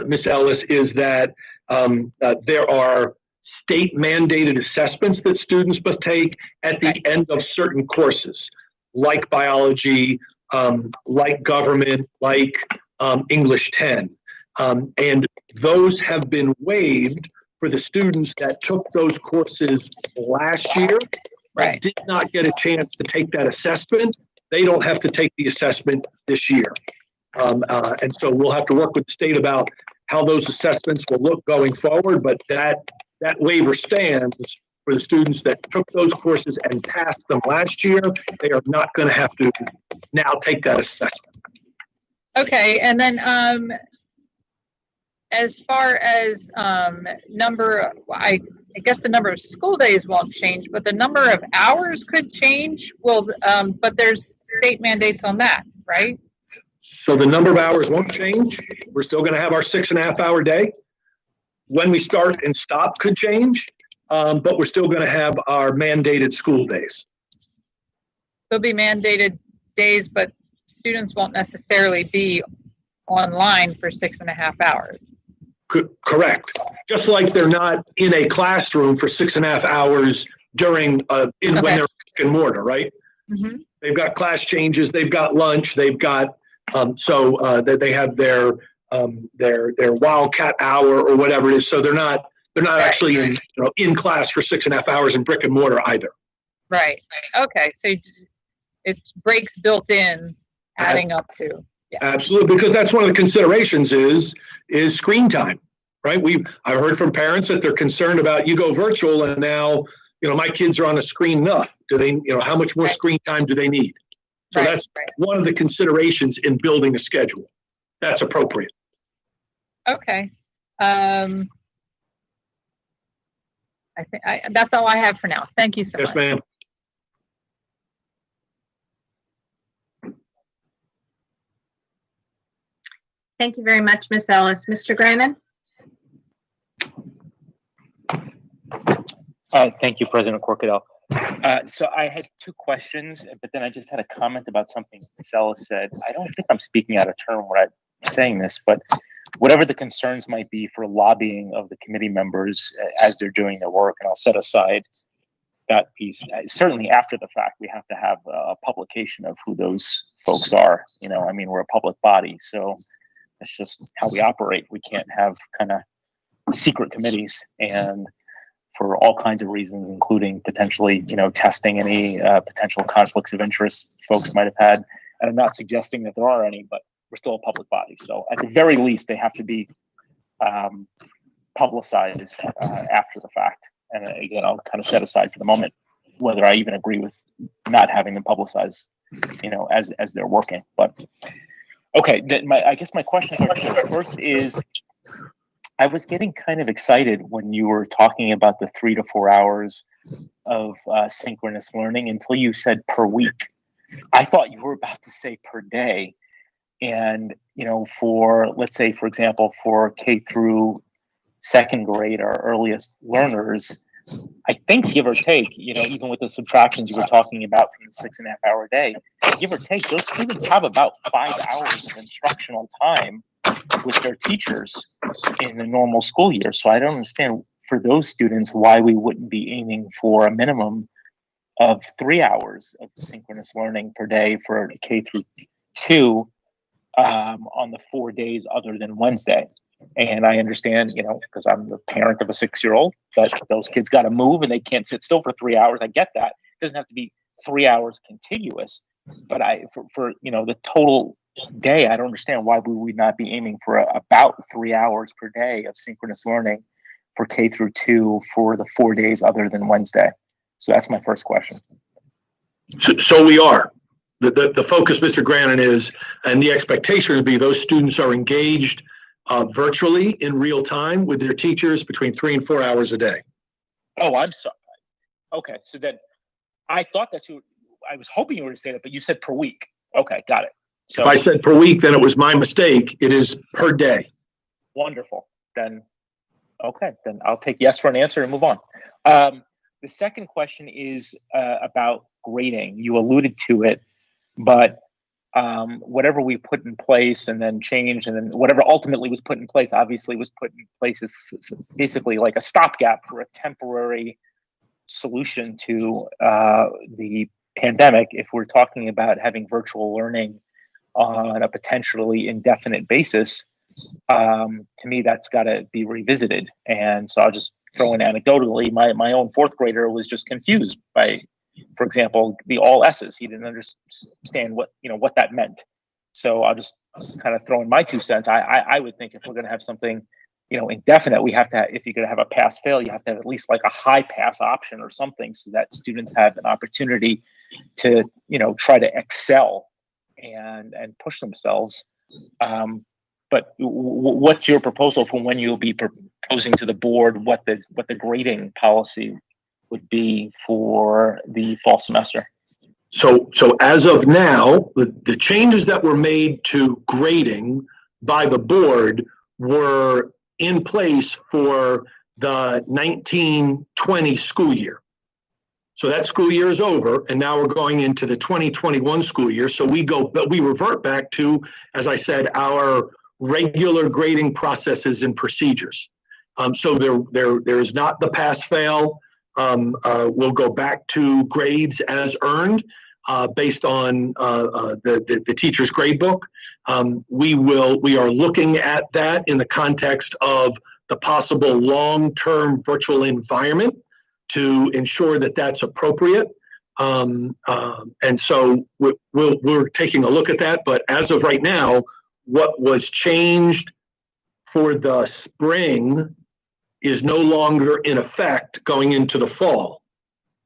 I: Ms. Ellis, is that there are state mandated assessments that students must take at the end of certain courses, like biology, like government, like English 10. And those have been waived for the students that took those courses last year, but did not get a chance to take that assessment. They don't have to take the assessment this year. And so we'll have to work with the state about how those assessments will look going forward, but that waiver stands for the students that took those courses and passed them last year. They are not going to have to now take that assessment.
D: Okay, and then as far as number, I guess the number of school days won't change, but the number of hours could change. Well, but there's state mandates on that, right?
I: So the number of hours won't change. We're still going to have our 6.5 hour day. When we start and stop could change, but we're still going to have our mandated school days.
D: There'll be mandated days, but students won't necessarily be online for 6.5 hours.
I: Correct. Just like they're not in a classroom for 6.5 hours during when they're brick and mortar, right?
D: Mm-hmm.
I: They've got class changes, they've got lunch, they've got that they have their wildcat hour or whatever it is. So they're not actually in class for 6.5 hours in brick and mortar either.
D: Right. Okay. So it's breaks built in, adding up to. Yeah.
I: Absolutely, because that's one of the considerations is screen time, right? I've heard from parents that they're concerned about you go virtual and now, my kids are on a screen enough. Do they, how much more screen time do they need? So that's one of the considerations in building a schedule. That's appropriate.
D: Okay. I think that's all I have for now. Thank you so much.
I: Yes, ma'am.
A: Thank you very much, Ms. Ellis. Mr. Greiman?
F: Thank you, President Corkadell. So I had two questions, but then I just had a comment about something Ms. Ellis said. I don't think I'm speaking out of turn saying this, but whatever the concerns might be for lobbying of the committee members as they're doing their work, and I'll set aside that piece. Certainly after the fact, we have to have a publication of who those folks are. You know, I mean, we're a public body, so that's just how we operate. We can't have kind of secret committees, and for all kinds of reasons, including potentially, you know, testing any potential conflicts of interest folks might have had. And I'm not suggesting that there are any, but we're still a public body. So at the very least, they have to be publicized after the fact. And again, I'll kind of set aside for the moment whether I even agree with not having them publicized, you know, as they're working. But okay, I guess my questions are two. First is, I was getting kind of excited when you were talking about the 3 to 4 hours of synchronous learning until you said per week. I thought you were about to say per day. And, you know, for, let's say, for example, for K through second grade, our earliest learners, I think, give or take, you know, even with the subtractions you were talking about from the 6.5 hour day, give or take, those students have about 5 hours of instructional time with their teachers in the normal school year. So I don't understand for those students why we wouldn't be aiming for a minimum of 3 hours of synchronous learning per day for K through 2 on the 4 days other than Wednesday. And I understand, you know, because I'm the parent of a 6-year-old, that those kids got to move and they can't sit still for 3 hours. I get that. It doesn't have to be 3 hours contiguous, but for you know, the total day, I don't understand why we would not be aiming for about 3 hours per day of synchronous learning for K through 2 for the 4 days other than Wednesday. So that's my first question.
I: So we are. The focus, Mr. Grannon, is, and the expectation would be those students are engaged virtually in real time with their teachers between 3 and 4 hours a day.
F: Oh, I'm sorry. Okay, so then I thought that's you. I was hoping you were to say that, but you said per week. Okay, got it. So
I: if I said per week, then it was my mistake. It is per day.
F: Wonderful. Then, okay, then I'll take yes for an answer and move on. The second question is about grading. You alluded to it, but whatever we put in place and then changed, and then whatever ultimately was put in place, obviously was put in place as basically like a stopgap for a temporary solution to the pandemic. If we're talking about having virtual learning on a potentially indefinite basis, to me, that's got to be revisited. And so I'll just throw in anecdotally, my own fourth grader was just confused by, for example, the all S's. He didn't understand what that meant. So I'll just kind of throw in my 2 cents. I would think if we're going to have something, you know, indefinite, we have to, if you're going to have a pass fail, you have to have at least like a high pass option or something, so that students have an opportunity to, you know, try to excel and push themselves. But what's your proposal for when you'll be proposing to the board what the grading policy would be for the fall semester?
I: So as of now, the changes that were made to grading by the board were in place for the 1920 school year. So that school year is over, and now we're going into the 2021 school year. So we revert back to, as I said, our regular grading processes and procedures. So there is not the pass-fail. We'll go back to grades as earned based on the teacher's grade book. We are looking at that in the context of the possible long-term virtual environment to ensure that that's appropriate. And so we're taking a look at that. But as of right now, what was changed for the spring is no longer in effect going into the fall.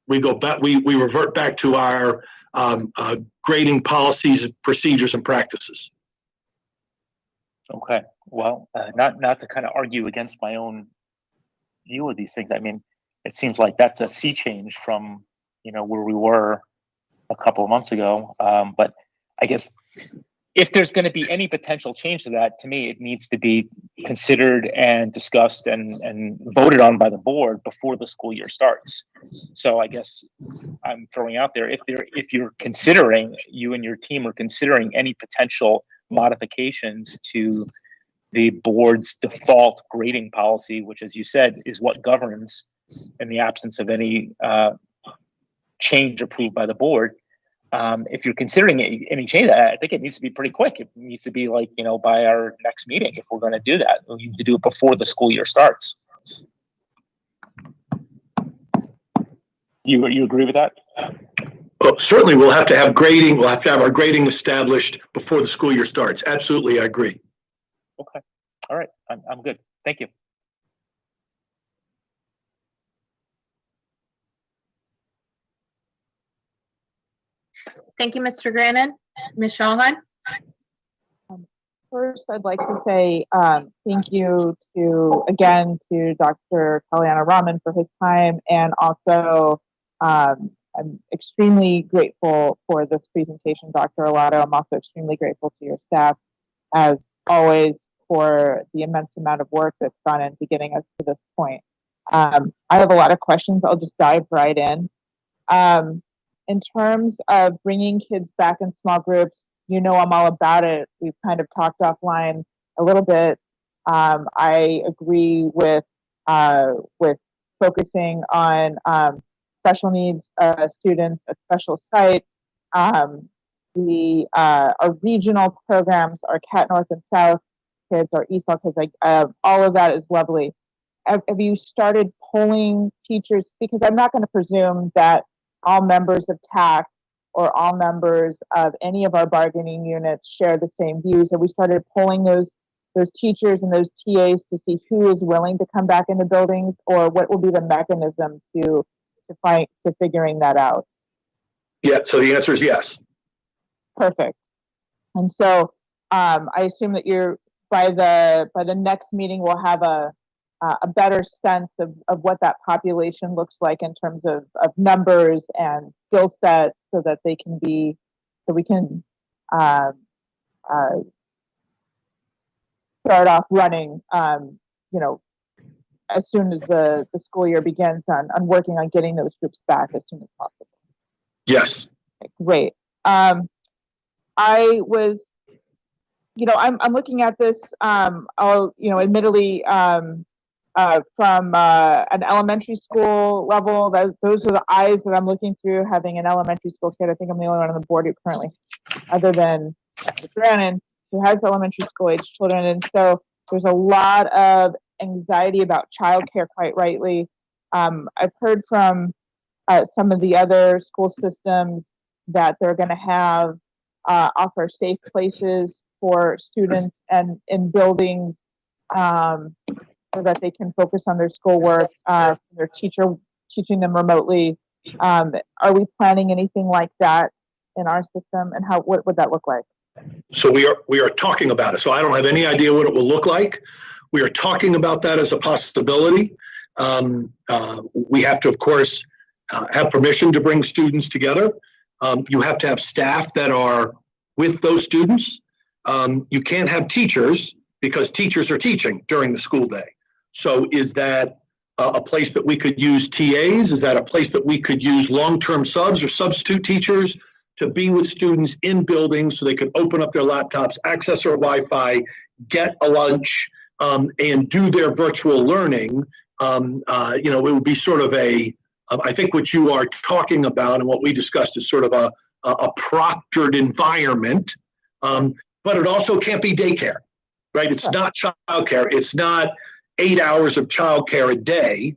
I: We go back. We revert back to our grading policies, procedures, and practices.
F: Okay. Well, not to kind of argue against my own view of these things. I mean, it seems like that's a sea change from, you know, where we were a couple of months ago. But I guess if there's going to be any potential change to that, to me, it needs to be considered and discussed and voted on by the board before the school year starts. So I guess I'm throwing out there, if you're considering, you and your team are considering any potential modifications to the board's default grading policy, which, as you said, is what governs in the absence of any change approved by the board. If you're considering any change, I think it needs to be pretty quick. It needs to be like, by our next meeting, if we're going to do that. We need to do it before the school year starts. You agree with that?
I: Well, certainly we'll have to have grading. We'll have to have our grading established before the school year starts. Absolutely, I agree.
F: Okay. All right. I'm good. Thank you.
A: Thank you, Mr. Grannon. Ms. Shawhan?
G: First, I'd like to say thank you to Dr. Kalyanaraman for his time, and also I'm extremely grateful for this presentation, Dr. Arlotto. I'm also extremely grateful to your staff, as always, for the immense amount of work that's gone into getting us to this point. I have a lot of questions. I'll just dive right in. In terms of bringing kids back in small groups, I'm all about it. We've kind of talked offline a little bit. I agree with focusing on special needs students at special sites. Our regional programs, our CAT North and South kids, our East South kids, all of that is lovely. Have you started polling teachers? Because I'm not going to presume that all members of TAC or all members of any of our bargaining units share the same views. Have we started polling those teachers and those TAs to see who is willing to come back into buildings, or what will be the mechanism to figuring that out?
I: Yeah, so the answer is yes.
G: Perfect. And so I assume that by the next meeting we'll have a better sense of what that population looks like in terms of numbers and skill sets, so that we can start off running, as soon as the school year begins on working on getting those groups back as soon as possible.
I: Yes.
G: Okay, great. I was, I'm looking at this, admittedly, from an elementary school level. Those are the eyes that I'm looking through, having an elementary school kid. I think I'm the only one on the board who currently, other than Dr. Grannon, who has elementary school age children. And so there's a lot of anxiety about childcare, quite rightly. I've heard from some of the other school systems that they're going to offer safe places for students and in buildings, so that they can focus on their schoolwork, their teaching them remotely. Are we planning anything like that in our system, and what would that look like?
I: So we are talking about it. So I don't have any idea what it will look like. We are talking about that as a possibility. We have to, of course, have permission to bring students together. You have to have staff that are with those students. You can't have teachers, because teachers are teaching during the school day. So is that a place that we could use TAs? Is that a place that we could use long-term subs or substitute teachers to be with students in buildings so they could open up their laptops, access their Wi-Fi, get a lunch, and do their virtual learning? It would be sort of I think what you are talking about and what we discussed is sort of a proctored environment, but it also can't be daycare, right? It's not childcare. It's not 8 hours of childcare a day,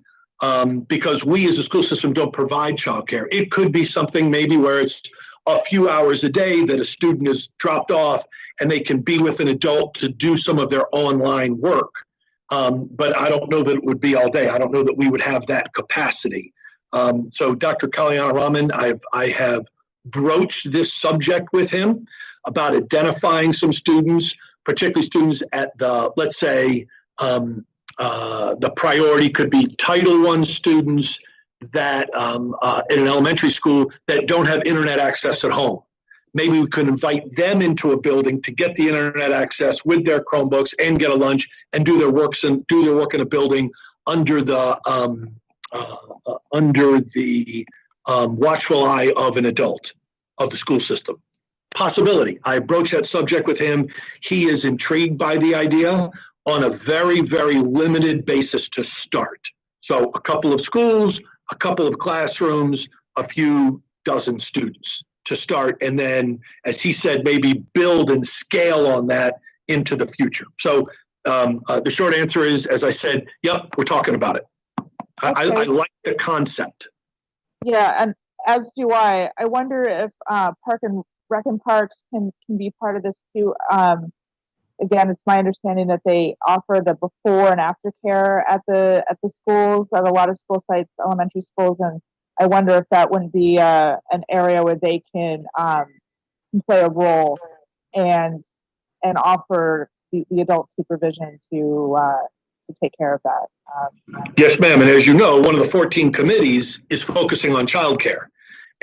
I: because we as a school system don't provide childcare. It could be something maybe where it's a few hours a day that a student is dropped off and they can be with an adult to do some of their online work. But I don't know that it would be all day. I don't know that we would have that capacity. So Dr. Kalyanaraman, I have broached this subject with him about identifying some students, particularly students at the, let's say, the priority could be Title I students that in an elementary school that don't have internet access at home. Maybe we could invite them into a building to get the internet access with their Chromebooks and get a lunch and do their work in a building under the watchful eye of an adult of the school system. possibility. I broached that subject with him. He is intrigued by the idea on a very, very limited basis to start. So a couple of schools, a couple of classrooms, a few dozen students to start. And then, as he said, maybe build and scale on that into the future. So the short answer is, as I said, yep, we're talking about it. I like the concept.
G: Yeah, and as do I. I wonder if Park and Rec and Parks can be part of this too. Again, it's my understanding that they offer the before and after care at the schools, at a lot of school sites, elementary schools, and I wonder if that wouldn't be an area where they can play a role and offer the adult supervision to take care of that.
I: Yes, ma'am. And as you know, one of the 14 committees is focusing on childcare.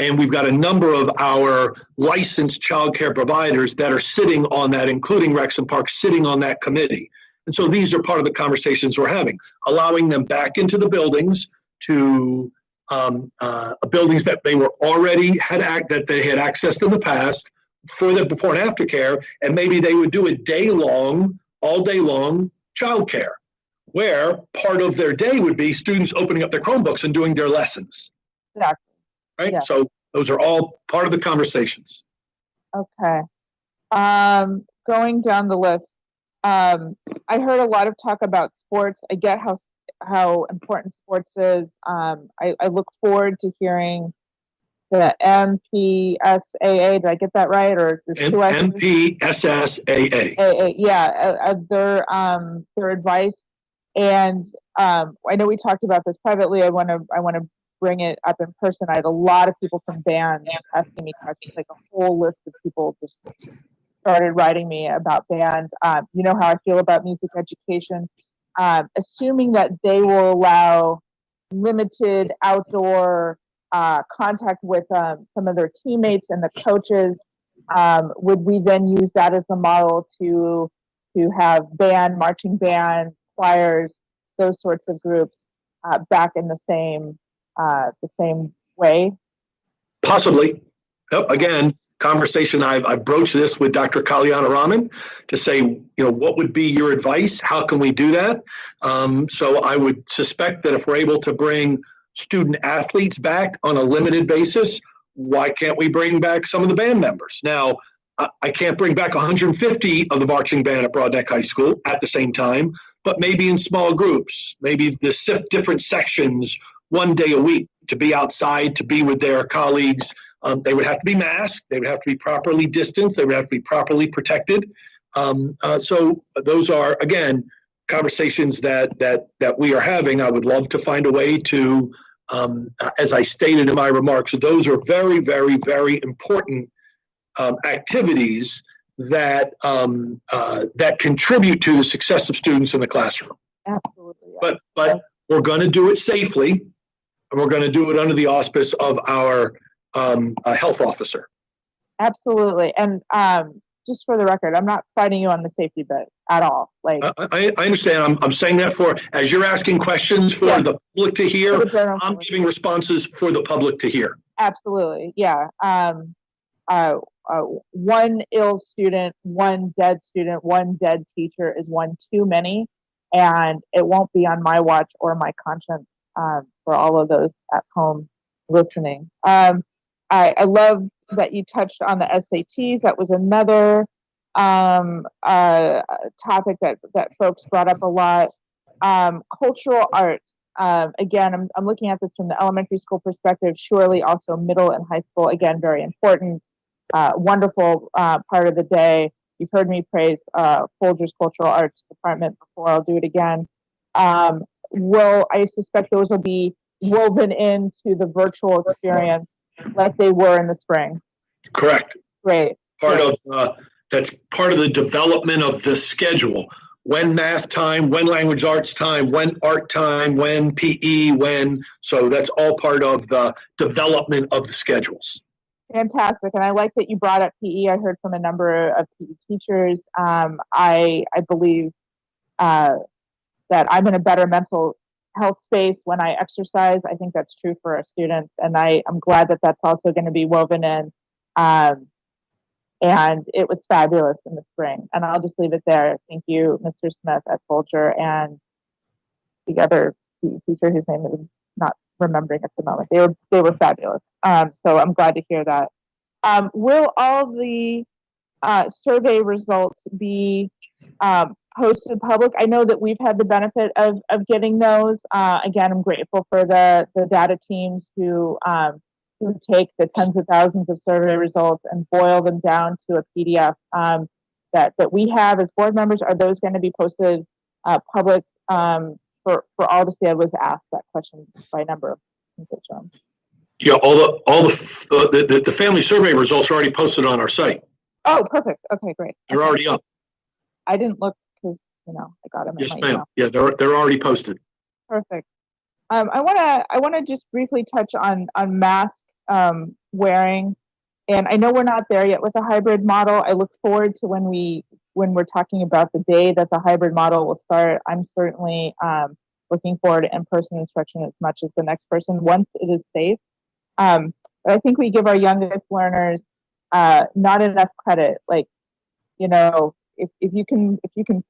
I: And we've got a number of our licensed childcare providers that are sitting on that, including Rex and Parks, sitting on that committee. And so these are part of the conversations we're having, allowing them back into the buildings to buildings that they were already that they had accessed in the past for the before and after care, and maybe they would do a all day long childcare, where part of their day would be students opening up their Chromebooks and doing their lessons.
G: Exactly.
I: Right?
G: Yeah.
I: So those are all part of the conversations.
G: Okay. Going down the list, I heard a lot of talk about sports. I get how important sports is. I look forward to hearing the MPSAA. Did I get that right? Or there's two S's?
I: MPSSAA.
G: Yeah, their advice. And I know we talked about this privately. I want to bring it up in person. I had a lot of people from band asking me questions, like a whole list of people just started writing me about band. You know how I feel about music education. Assuming that they will allow limited outdoor contact with some of their teammates and the coaches, would we then use that as the model to have band, marching band, choirs, those sorts of groups back in the same way?
I: Possibly. Yep. Again, conversation. I've broached this with Dr. Kalyanaraman to say, what would be your advice? How can we do that? So I would suspect that if we're able to bring student athletes back on a limited basis, why can't we bring back some of the band members? Now, I can't bring back 150 of the marching band at Broad Neck High School at the same time, but maybe in small groups, maybe the different sections one day a week to be outside, to be with their colleagues. They would have to be masked. They would have to be properly distanced. They would have to be properly protected. So those are, again, conversations that we are having. I would love to find a way to, as I stated in my remarks, those are very, very, very important activities that contribute to the success of students in the classroom.
G: Absolutely. Yeah.
I: But we're going to do it safely, and we're going to do it under the auspice of our health officer.
G: Absolutely. And just for the record, I'm not fighting you on the safety bit at all. Like
I: I understand. I'm saying that as you're asking questions for the public to hear, I'm giving responses for the public to hear.
G: Absolutely. Yeah. One ill student, one dead student, one dead teacher is one too many, and it won't be on my watch or my conscience for all of those at home listening. I love that you touched on the SATs. That was another topic that folks brought up a lot. Cultural arts. Again, I'm looking at this from the elementary school perspective, surely also middle and high school, again, very important. Wonderful part of the day. You've heard me praise Folger's Cultural Arts Department before. I'll do it again. I suspect those will be woven into the virtual experience like they were in the spring.
I: Correct.
G: Great.
I: That's part of the development of the schedule. When math time, when language arts time, when art time, when PE, so that's all part of the development of the schedules.
G: Fantastic. And I like that you brought up PE. I heard from a number of PE teachers. I believe that I'm in a better mental health space when I exercise. I think that's true for our students. And I'm glad that that's also going to be woven in. And it was fabulous in the spring. And I'll just leave it there. Thank you, Mr. Smith at Folger, and the other teacher whose name is not remembering at the moment. They were fabulous. So I'm glad to hear that. Will all the survey results be posted public? I know that we've had the benefit of getting those. Again, I'm grateful for the data teams who take the tens of thousands of survey results and boil them down to a PDF that we have as board members. Are those going to be posted public for all to see? I was asked that question by a number of constituents.
I: Yeah, all the family survey results are already posted on our site.
G: Oh, perfect. Okay, great.
I: They're already up.
G: I didn't look because I got them.
I: Yes,
G: in my
I: ma'am.
G: email.
I: Yeah, they're already posted.
G: Perfect. I want to just briefly touch on mask wearing, and I know we're not there yet with the hybrid model. I look forward to when we're talking about the day that the hybrid model will start. I'm certainly looking forward to in-person instruction as much as the next person once it is safe. But I think we give our youngest learners not enough credit. Like, if you can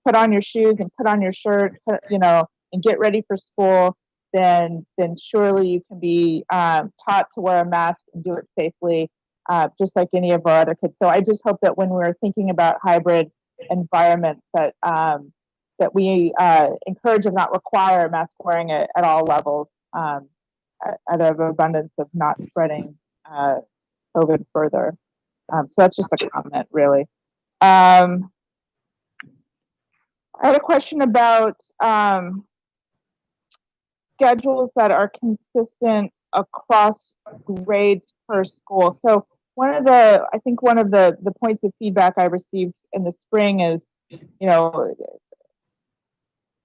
G: put on your shoes and put on your shirt, and get ready for school, then surely you can be taught to wear a mask and do it safely, just like any of our other kids. So I just hope that when we're thinking about hybrid environments, that we encourage and not require mask wearing at all levels, out of abundance of not spreading COVID further. So that's just a comment, really. I had a question about schedules that are consistent across grades per school. So I think one of the points of feedback I received in the spring is,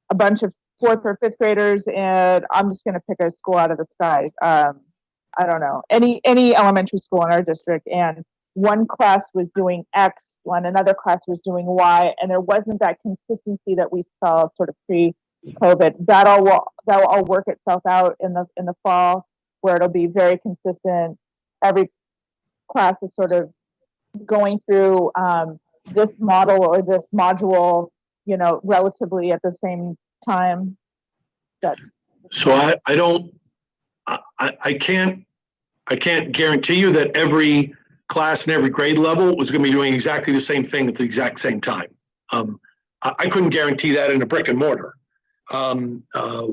G: a bunch of 4th or 5th graders, and I'm just going to pick a school out of the sky. I don't know, any elementary school in our district, and one class was doing X, when another class was doing Y, and there wasn't that consistency that we saw sort of pre-COVID. That will all work itself out in the fall, where it'll be very consistent. Every class is sort of going through this model or this module, relatively at the same time.
I: So I can't guarantee you that every class and every grade level was going to be doing exactly the same thing at the exact same time. I couldn't guarantee that in a brick and mortar.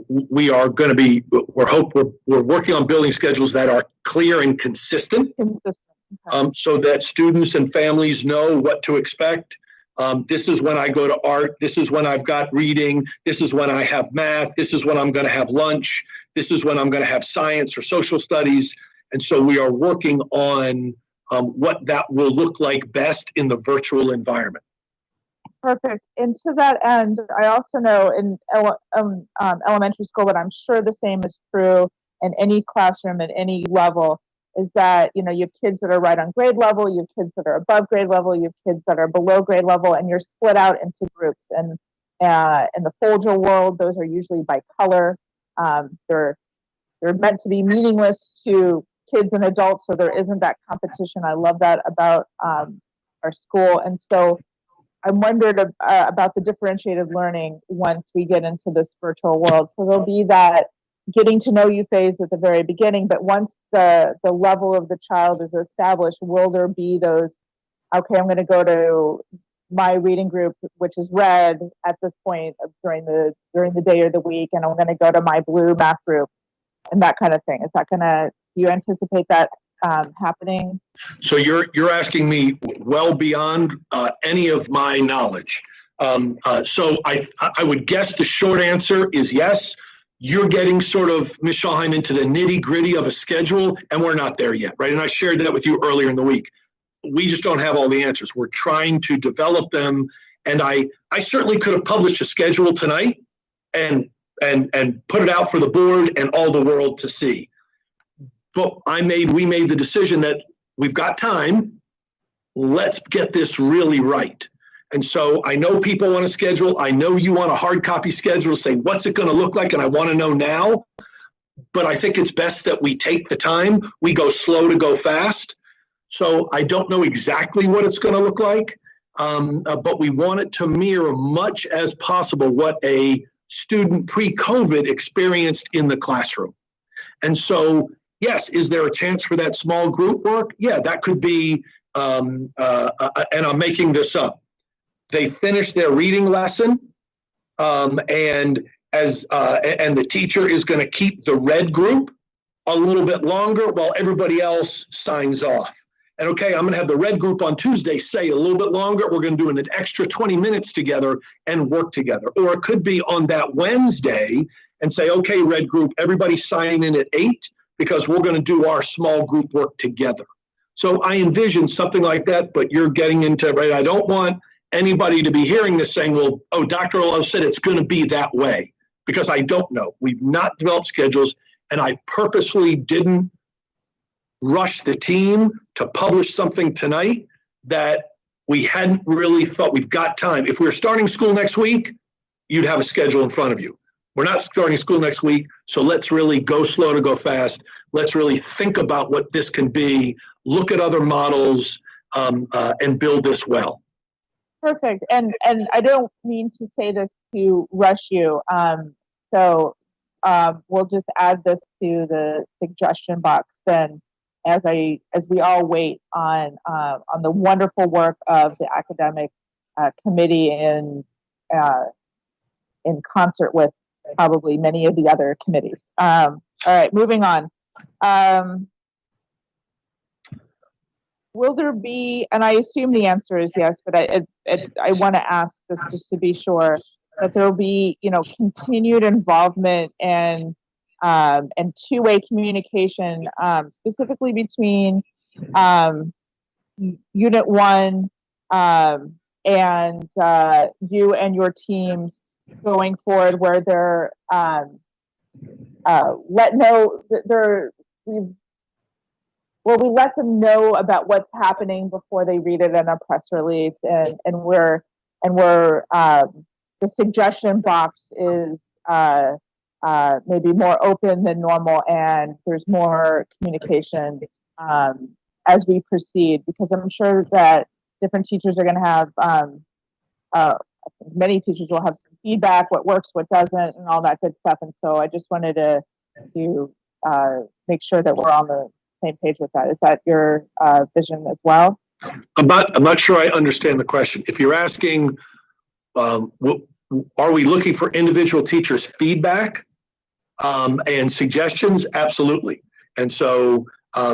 I: We are going to be, we're working on building schedules that are clear and consistent, so that students and families know what to expect. This is when I go to art. This is when I've got reading. This is when I have math. This is when I'm going to have lunch. This is when I'm going to have science or social studies. And so we are working on what that will look like best in the virtual environment.
G: Perfect. And to that end, I also know in elementary school, but I'm sure the same is true in any classroom at any level, is that, you have kids that are right on grade level, you have kids that are above grade level, you have kids that are below grade level, and you're split out into groups. And in the Folger world, those are usually by color. They're meant to be meaningless to kids and adults, so there isn't that competition. I love that about our school. And so I wondered about the differentiated learning once we get into this virtual world. So there'll be that getting to know you phase at the very beginning, but once the level of the child is established, will there be those, okay, I'm going to go to my reading group, which is red at this point during the day or the week, and I'm going to go to my blue math group, and that kind of thing. Is that do you anticipate that happening?
I: So you're asking me well beyond any of my knowledge. So I would guess the short answer is yes. You're getting sort of, Ms. Schallheim, into the nitty gritty of a schedule, and we're not there yet, right? And I shared that with you earlier in the week. We just don't have all the answers. We're trying to develop them, and I certainly could have published a schedule tonight and put it out for the board and all the world to see. But we made the decision that we've got time. Let's get this really right. And so I know people want a schedule. I know you want a hard copy schedule, say, what's it going to look like? And I want to know now. But I think it's best that we take the time. We go slow to go fast. So I don't know exactly what it's going to look like, but we want it to mirror much as possible what a student pre-COVID experienced in the classroom. And so, yes, is there a chance for that small group work? Yeah, that could be, and I'm making this up. They finish their reading lesson, and the teacher is going to keep the red group a little bit longer while everybody else signs off. And okay, I'm going to have the red group on Tuesday say a little bit longer. We're going to do an extra 20 minutes together and work together. Or it could be on that Wednesday and say, okay, red group, everybody sign in at 8 because we're going to do our small group work together. So I envision something like that, but you're getting into, right, I don't want anybody to be hearing this saying, well, oh, Dr. Olo said it's going to be that way, because I don't know. We've not developed schedules, and I purposely didn't rush the team to publish something tonight that we hadn't really thought we've got time. If we were starting school next week, you'd have a schedule in front of you. We're not starting school next week, so let's really go slow to go fast. Let's really think about what this can be, look at other models, and build this well.
G: Perfect. And I don't mean to say this to rush you. So we'll just add this to the suggestion box then, as we all wait on the wonderful work of the academic committee in concert with probably many of the other committees. All right, moving on. Will there be, and I assume the answer is yes, but I want to ask this just to be sure, that there will be, continued involvement and two-way communication, specifically between Unit 1 and you and your teams going forward, where they're we let them know about what's happening before they read it in a press release, and we're the suggestion box is maybe more open than normal, and there's more communication as we proceed, because I'm sure that different teachers are going to have many teachers will have some feedback, what works, what doesn't, and all that good stuff. And so I just wanted to make sure that we're on the same page with that. Is that your vision as well?
I: I'm not sure I understand the question. If you're asking, are we looking for individual teachers' feedback and suggestions? Absolutely. And so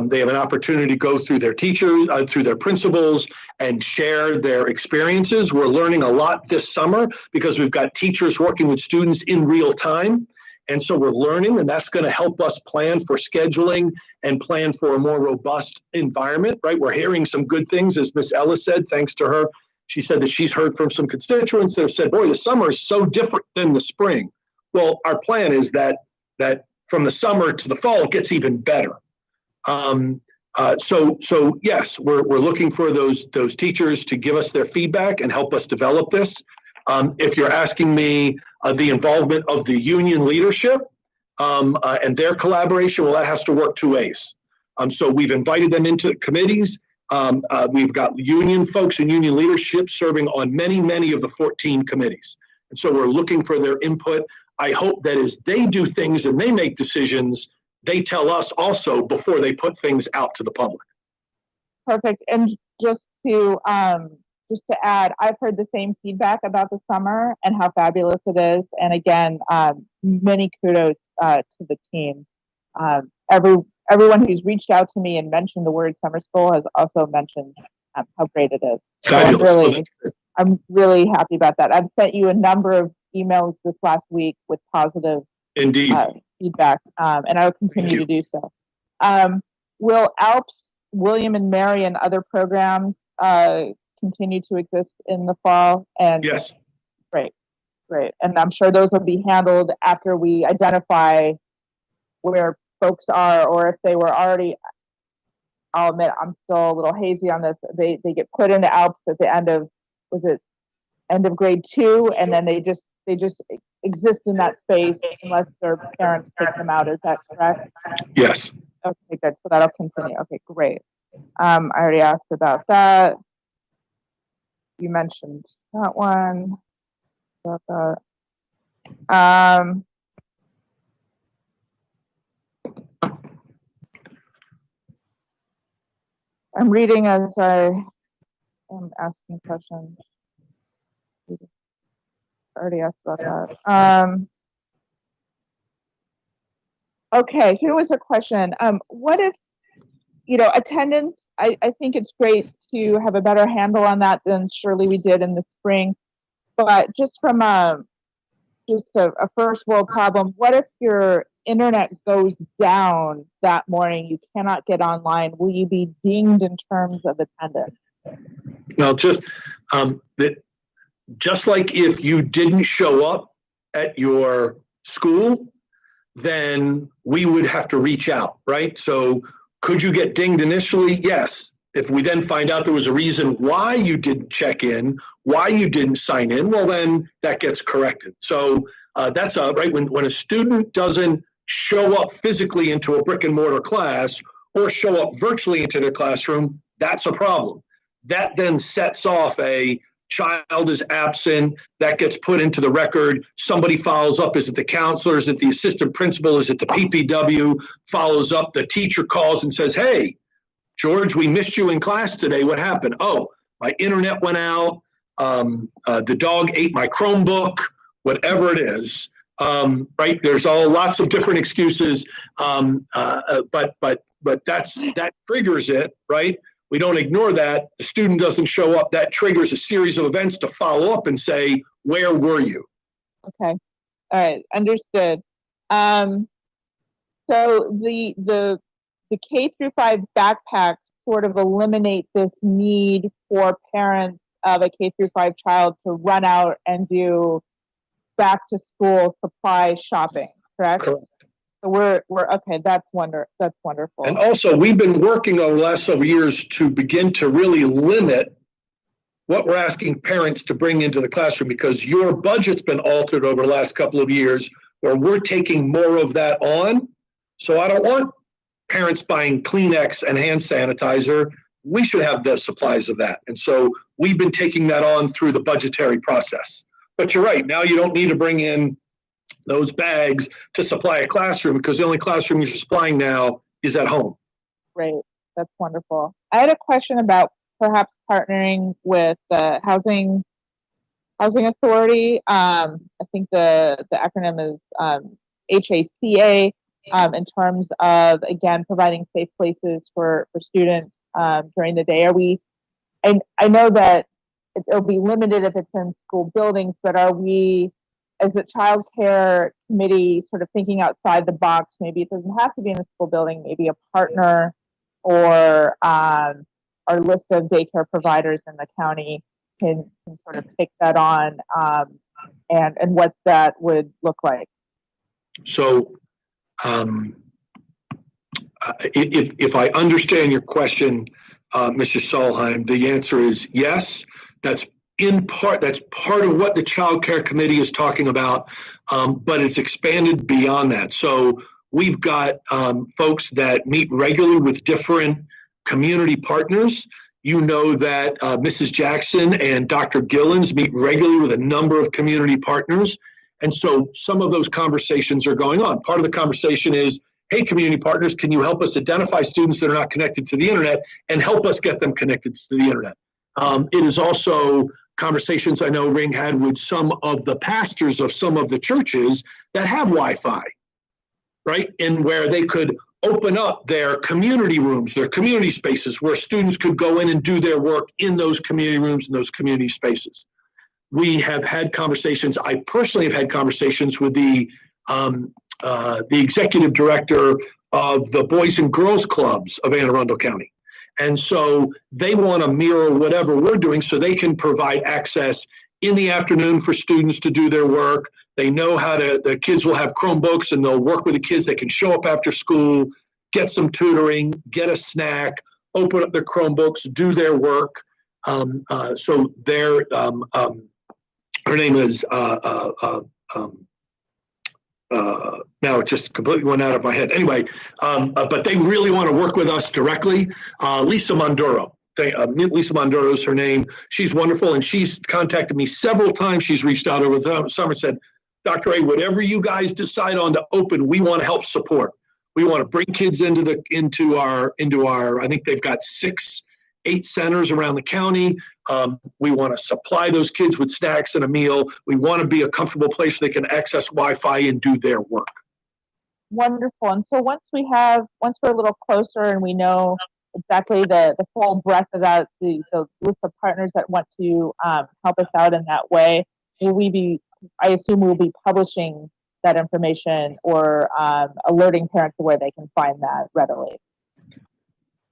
I: they have an opportunity to go through their teachers, through their principals, and share their experiences. We're learning a lot this summer because we've got teachers working with students in real time. And so we're learning, and that's going to help us plan for scheduling and plan for a more robust environment, right? We're hearing some good things, as Ms. Ellis said, thanks to her. She said that she's heard from some constituents that have said, boy, the summer is so different than the spring. Well, our plan is that from the summer to the fall, it gets even better. So yes, we're looking for those teachers to give us their feedback and help us develop this. If you're asking me the involvement of the union leadership and their collaboration, well, that has to work two ways. So we've invited them into committees. We've got union folks and union leadership serving on many of the 14 committees. And so we're looking for their input. I hope that as they do things and they make decisions, they tell us also before they put things out to the public.
G: Perfect. And just to add, I've heard the same feedback about the summer and how fabulous it is. And again, many kudos to the team. Everyone who's reached out to me and mentioned the word summer school has also mentioned how great it is.
I: Fabulous.
G: So I'm really happy about that. I've sent you a number of emails this last week with positive feedback, and I will continue to do so. Will ALPS, William and Mary, and other programs continue to exist in the fall? And
I: yes.
G: Great. And I'm sure those will be handled after we identify where folks are, or if they were already, I'll admit I'm still a little hazy on this. They get put into ALPS at the end of, end of grade 2, and then they just exist in that space unless their parents take them out. Is that correct?
I: Yes.
G: Okay, good. So that'll continue. Okay, great. I already asked about that. You mentioned that one. About that. I'm reading as I am asking questions. I already asked about that. Okay, here was a question. What if, attendance, I think it's great to have a better handle on that than surely we did in the spring. But just from a first world problem, what if your internet goes down that morning, you cannot get online? Will you be dinged in terms of attendance?
I: No, just like if you didn't show up at your school, then we would have to reach out, right? So could you get dinged initially? Yes. If we then find out there was a reason why you didn't check in, why you didn't sign in, well, then that gets corrected. So that's right. When a student doesn't show up physically into a brick and mortar class or show up virtually into their classroom, that's a problem. That then sets off a child is absent, that gets put into the record, somebody follows up, is it the counselor, is it the assistant principal, is it the PPW, follows up, the teacher calls and says, hey, George, we missed you in class today, what happened? Oh, my internet went out, the dog ate my Chromebook, whatever it is, right? There's lots of different excuses, but that triggers it, right? We don't ignore that. The student doesn't show up. That triggers a series of events to follow up and say, where were you?
G: Okay. All right. Understood. So the K through 5 backpacks sort of eliminate this need for parents of a K through 5 child to run out and do back to school supply shopping, correct?
I: Correct.
G: So we're okay. That's wonderful.
I: And also, we've been working over the last several years to begin to really limit what we're asking parents to bring into the classroom, because your budget's been altered over the last couple of years where we're taking more of that on. So I don't want parents buying Kleenex and hand sanitizer. We should have the supplies of that. And so we've been taking that on through the budgetary process. But you're right, now you don't need to bring in those bags to supply a classroom, because the only classroom you're supplying now is at home.
G: Great. That's wonderful. I had a question about perhaps partnering with the housing authority. I think the acronym is HACA, in terms of, again, providing safe places for students during the day. I know that it'll be limited if it's in school buildings, but are we, as the child care committee, sort of thinking outside the box? Maybe it doesn't have to be in a school building, maybe a partner or our list of daycare providers in the county can sort of take that on, and what that would look like.
I: So if I understand your question, Mr. Solheim, the answer is yes. That's part of what the Child Care Committee is talking about, but it's expanded beyond that. So we've got folks that meet regularly with different community partners. You know that Mrs. Jackson and Dr. Gillens meet regularly with a number of community partners. And so some of those conversations are going on. Part of the conversation is, hey, community partners, can you help us identify students that are not connected to the internet and help us get them connected to the internet? It is also conversations I know Ring had with some of the pastors of some of the churches that have Wi-Fi, right? And where they could open up their community rooms, their community spaces, where students could go in and do their work in those community rooms and those community spaces. We have had conversations, I personally have had conversations with the executive director of the Boys and Girls Clubs of Anne Arundel County. And so they want to mirror whatever we're doing so they can provide access in the afternoon for students to do their work. They know how to, the kids will have Chromebooks and they'll work with the kids. They can show up after school, get some tutoring, get a snack, open up their Chromebooks, do their work. So they're, her name is now it just completely went out of my head. Anyway, but they really want to work with us directly. Lisa Monduro. Lisa Monduro is her name. She's wonderful, and she's contacted me several times. She's reached out over the summer and said, Dr. A, whatever you guys decide on to open, we want to help support. We want to bring kids into our. I think they've got 8 centers around the county. We want to supply those kids with snacks and a meal. We want to be a comfortable place they can access Wi-Fi and do their work.
G: Wonderful. And so once we're a little closer and we know exactly the full breadth of that, the list of partners that want to help us out in that way, I assume we'll be publishing that information or alerting parents to where they can find that readily.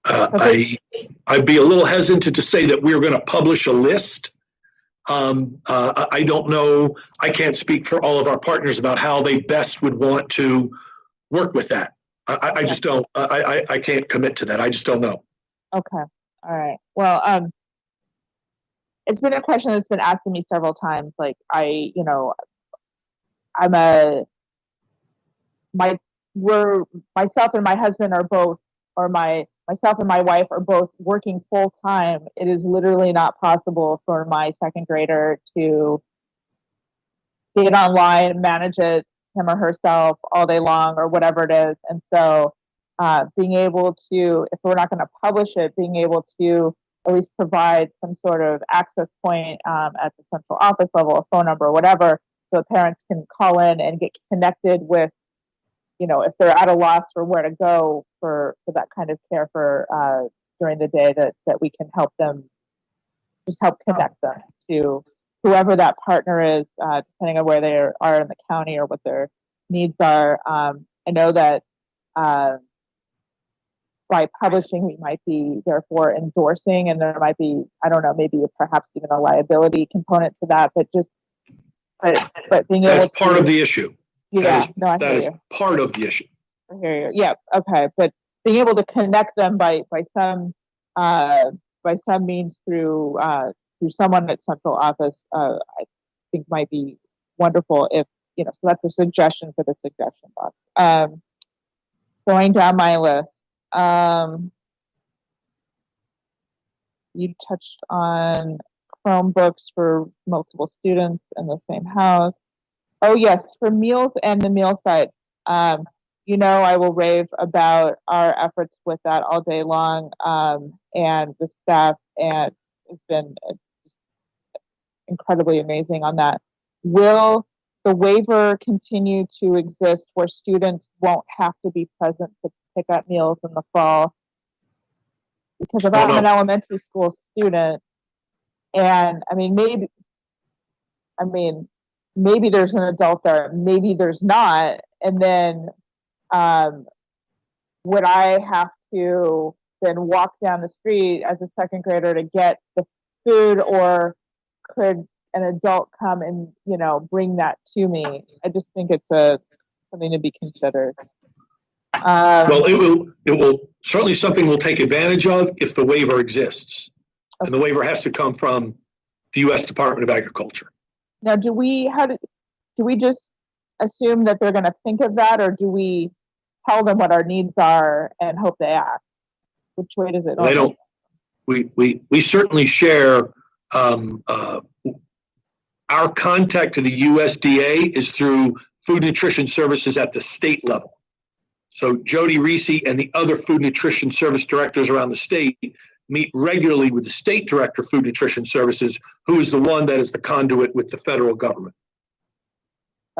I: I'd be a little hesitant to say that we're going to publish a list. I don't know. I can't speak for all of our partners about how they best would want to work with that. I just don't. I can't commit to that. I just don't know.
G: Okay. All right. Well, it's been a question that's been asked to me several times. Like myself and my husband are both, or myself and my wife are both working full time. It is literally not possible for my second grader to get online, manage it him or herself all day long or whatever it is. And so being able to, if we're not going to publish it, being able to at least provide some sort of access point at the central office level, a phone number or whatever, so parents can call in and get connected with, if they're at a loss for where to go for that kind of care for during the day, that we can help them, just help connect them to whoever that partner is, depending on where they are in the county or what their needs are. I know that by publishing, we might be therefore endorsing, and there might be, I don't know, maybe perhaps even a liability component to that, but being able
I: That's part of the issue.
G: Yeah,
I: that is part of the issue.
G: I hear you. Yeah, okay, but being able to connect them by some means through someone at central office, I think might be wonderful. If so that's a suggestion for the suggestion box. Going down my list, you touched on Chromebooks for multiple students in the same house. Oh yes, for meals and the meal site. I will rave about our efforts with that all day long, and the staff, and it's been incredibly amazing on that. Will the waiver continue to exist where students won't have to be present to pick up meals in the fall? Because if I'm an elementary school student, and maybe there's an adult there, maybe there's not, and then would I have to then walk down the street as a second grader to get the food, or could an adult come and bring that to me? I just think it's something to be considered.
I: Well, it will certainly something we'll take advantage of if the waiver exists, and the waiver has to come from the U.S. Department of Agriculture.
G: Now, do we just assume that they're going to think of that, or do we tell them what our needs are and hope they act? Which way does it?
I: They don't. We certainly share. Our contact to the USDA is through Food Nutrition Services at the state level. So Jody Reese and the other Food Nutrition Service directors around the state meet regularly with the State Director of Food Nutrition Services, who is the one that is the conduit with the federal government.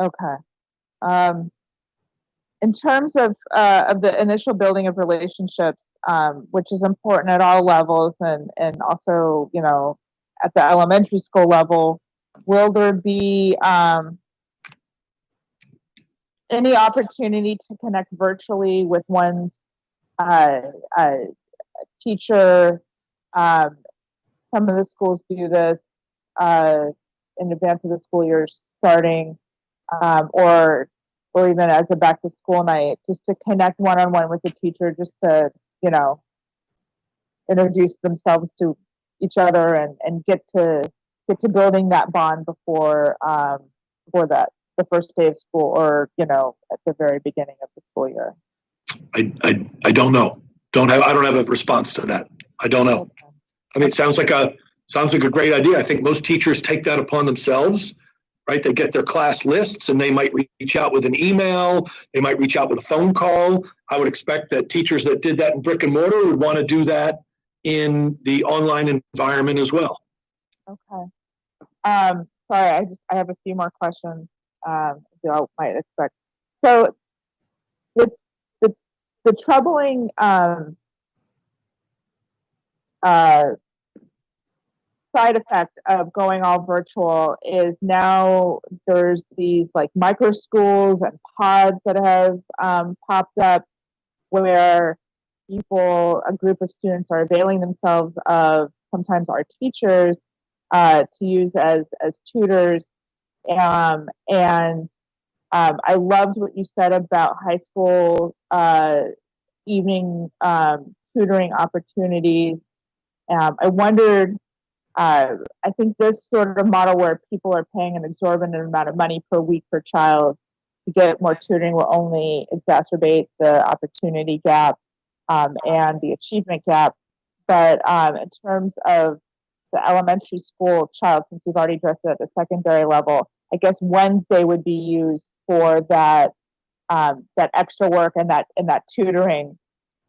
G: Okay. In terms of the initial building of relationships, which is important at all levels, and also at the elementary school level, will there be any opportunity to connect virtually with one's teacher? Some of the schools do this in advance of the school year starting, or even as a back to school night, just to connect one-on-one with the teacher, just to introduce themselves to each other and get to building that bond before that the first day of school, or at the very beginning of the school year?
I: I don't know. I don't have a response to that. I don't know.
G: Okay.
I: I mean, it sounds like a great idea. I think most teachers take that upon themselves, right? They get their class lists and they might reach out with an email. They might reach out with a phone call. I would expect that teachers that did that in brick and mortar would want to do that in the online environment as well.
G: Okay. Sorry, I have a few more questions. You might expect. So the troubling side effect of going all virtual is now there's these like micro schools and pods that have popped up where a group of students are availing themselves of sometimes our teachers to use as tutors. I loved what you said about high school evening tutoring opportunities. I wondered, I think this sort of model where people are paying an exorbitant amount of money per week per child to get more tutoring will only exacerbate the opportunity gap and the achievement gap. But in terms of the elementary school child, since we've already addressed it at the secondary level, I guess Wednesday would be used for that extra work and that tutoring.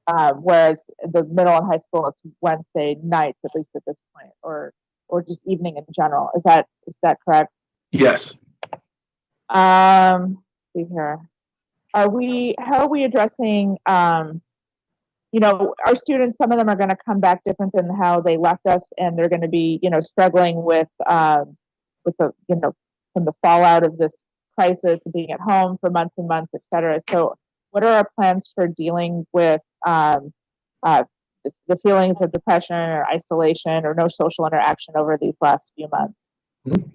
G: Whereas the middle and high school, it's Wednesday nights, at least at this point, or just evening in general. Is that correct?
I: Yes.
G: See here. How are we addressing, our students, some of them are going to come back different than how they left us, and they're going to be, struggling with the, from the fallout of this crisis and being at home for months and months, et cetera. So what are our plans for dealing with the feelings of depression or isolation or no social interaction over these last few months?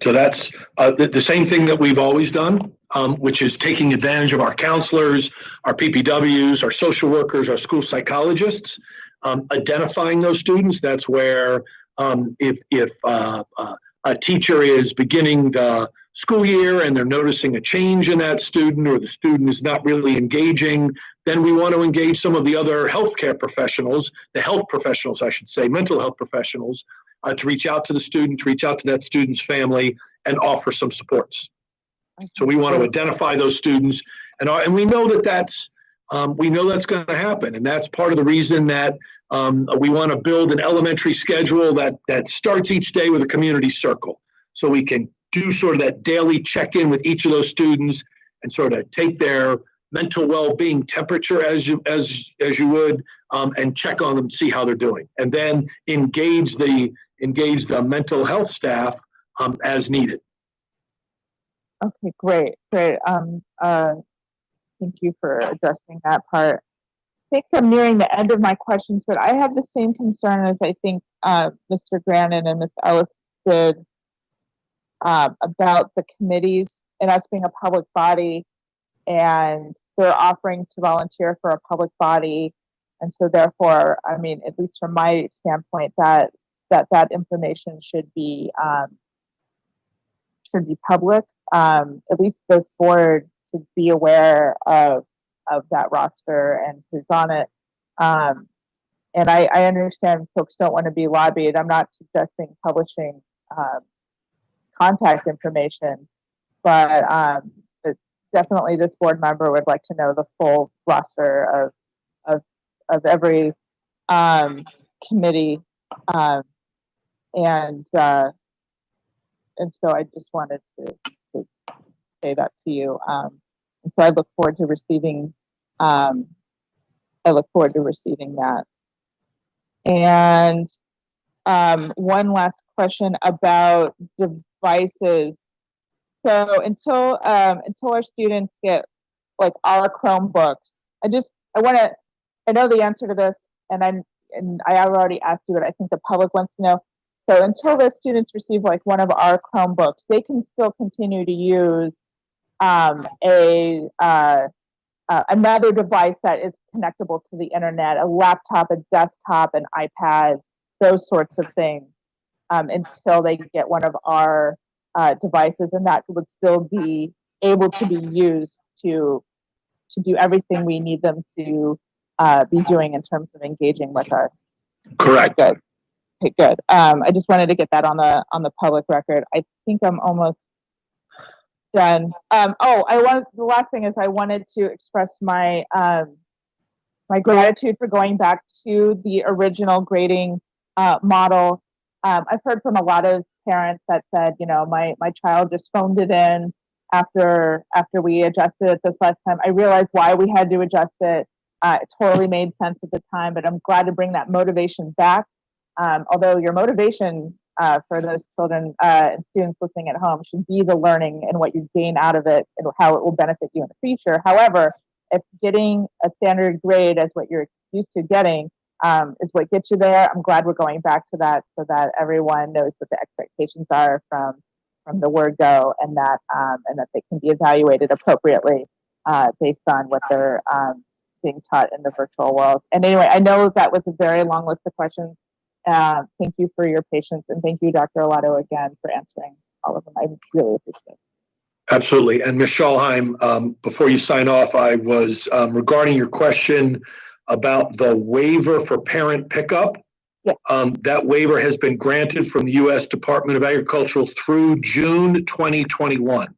I: So that's the same thing that we've always done, which is taking advantage of our counselors, our PPWs, our social workers, our school psychologists, identifying those students. That's where if a teacher is beginning the school year and they're noticing a change in that student, or the student is not really engaging, then we want to engage some of the other healthcare professionals, I should say, mental health professionals, to reach out to the student, to reach out to that student's family and offer some supports. So we want to identify those students, and we know that's going to happen. And that's part of the reason that we want to build an elementary schedule that starts each day with a community circle. So we can do sort of that daily check-in with each of those students and sort of take their mental well-being temperature as you would, and check on them, see how they're doing, and then engage the mental health staff as needed.
G: Okay, great. Thank you for addressing that part. I think I'm nearing the end of my questions, but I have the same concern as I think Mr. Grannon and Ms. Ellis did about the committees and us being a public body, and they're offering to volunteer for a public body. And so therefore, I mean, at least from my standpoint, that information should be public. At least this board should be aware of that roster and who's on it. And I understand folks don't want to be lobbied. I'm not suggesting publishing contact information, but definitely this board member would like to know the full roster of every committee, and so I just wanted to say that to you. And so I look forward to receiving that. And one last question about devices. So until our students get like our Chromebooks, I know the answer to this, and I already asked you, but I think the public wants to know. So until the students receive like one of our Chromebooks, they can still continue to use another device that is connectable to the internet, a laptop, a desktop, an iPad, those sorts of things, until they get one of our devices, and that would still be able to be used to do everything we need them to be doing in terms of engaging with us.
I: Correct.
G: Good. Okay, good. I just wanted to get that on the public record. I think I'm almost done. The last thing is I wanted to express my my gratitude for going back to the original grading model. I've heard from a lot of parents that said, my child just phoned it in after we adjusted it this last time. I realized why we had to adjust it. It totally made sense at the time, but I'm glad to bring that motivation back. Although your motivation for those children and students listening at home should be the learning and what you gain out of it and how it will benefit you in the future. However, if getting a standard grade as what you're used to getting is what gets you there, I'm glad we're going back to that so that everyone knows what the expectations are from the word go, and that they can be evaluated appropriately based on what they're being taught in the virtual world. And anyway, I know that was a very long list of questions. Thank you for your patience, and thank you, Dr. Alato, again for answering all of them. I really appreciate it.
I: Absolutely. And Ms. Schalheim, before you sign off, I was regarding your question about the waiver for parent pickup.
G: Yeah.
I: That waiver has been granted from the U.S. Department of Agriculture through June 2021.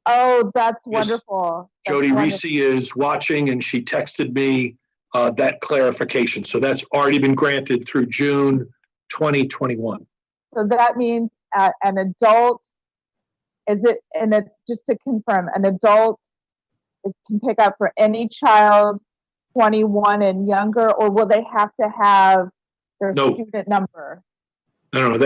G: Oh, that's wonderful.
I: Jody Reese is watching, and she texted me that clarification. So that's already been granted through June 2021.
G: So that means an adult, just to confirm, an adult can pick up for any child 21 and younger, or will they have to have their student number?
I: No.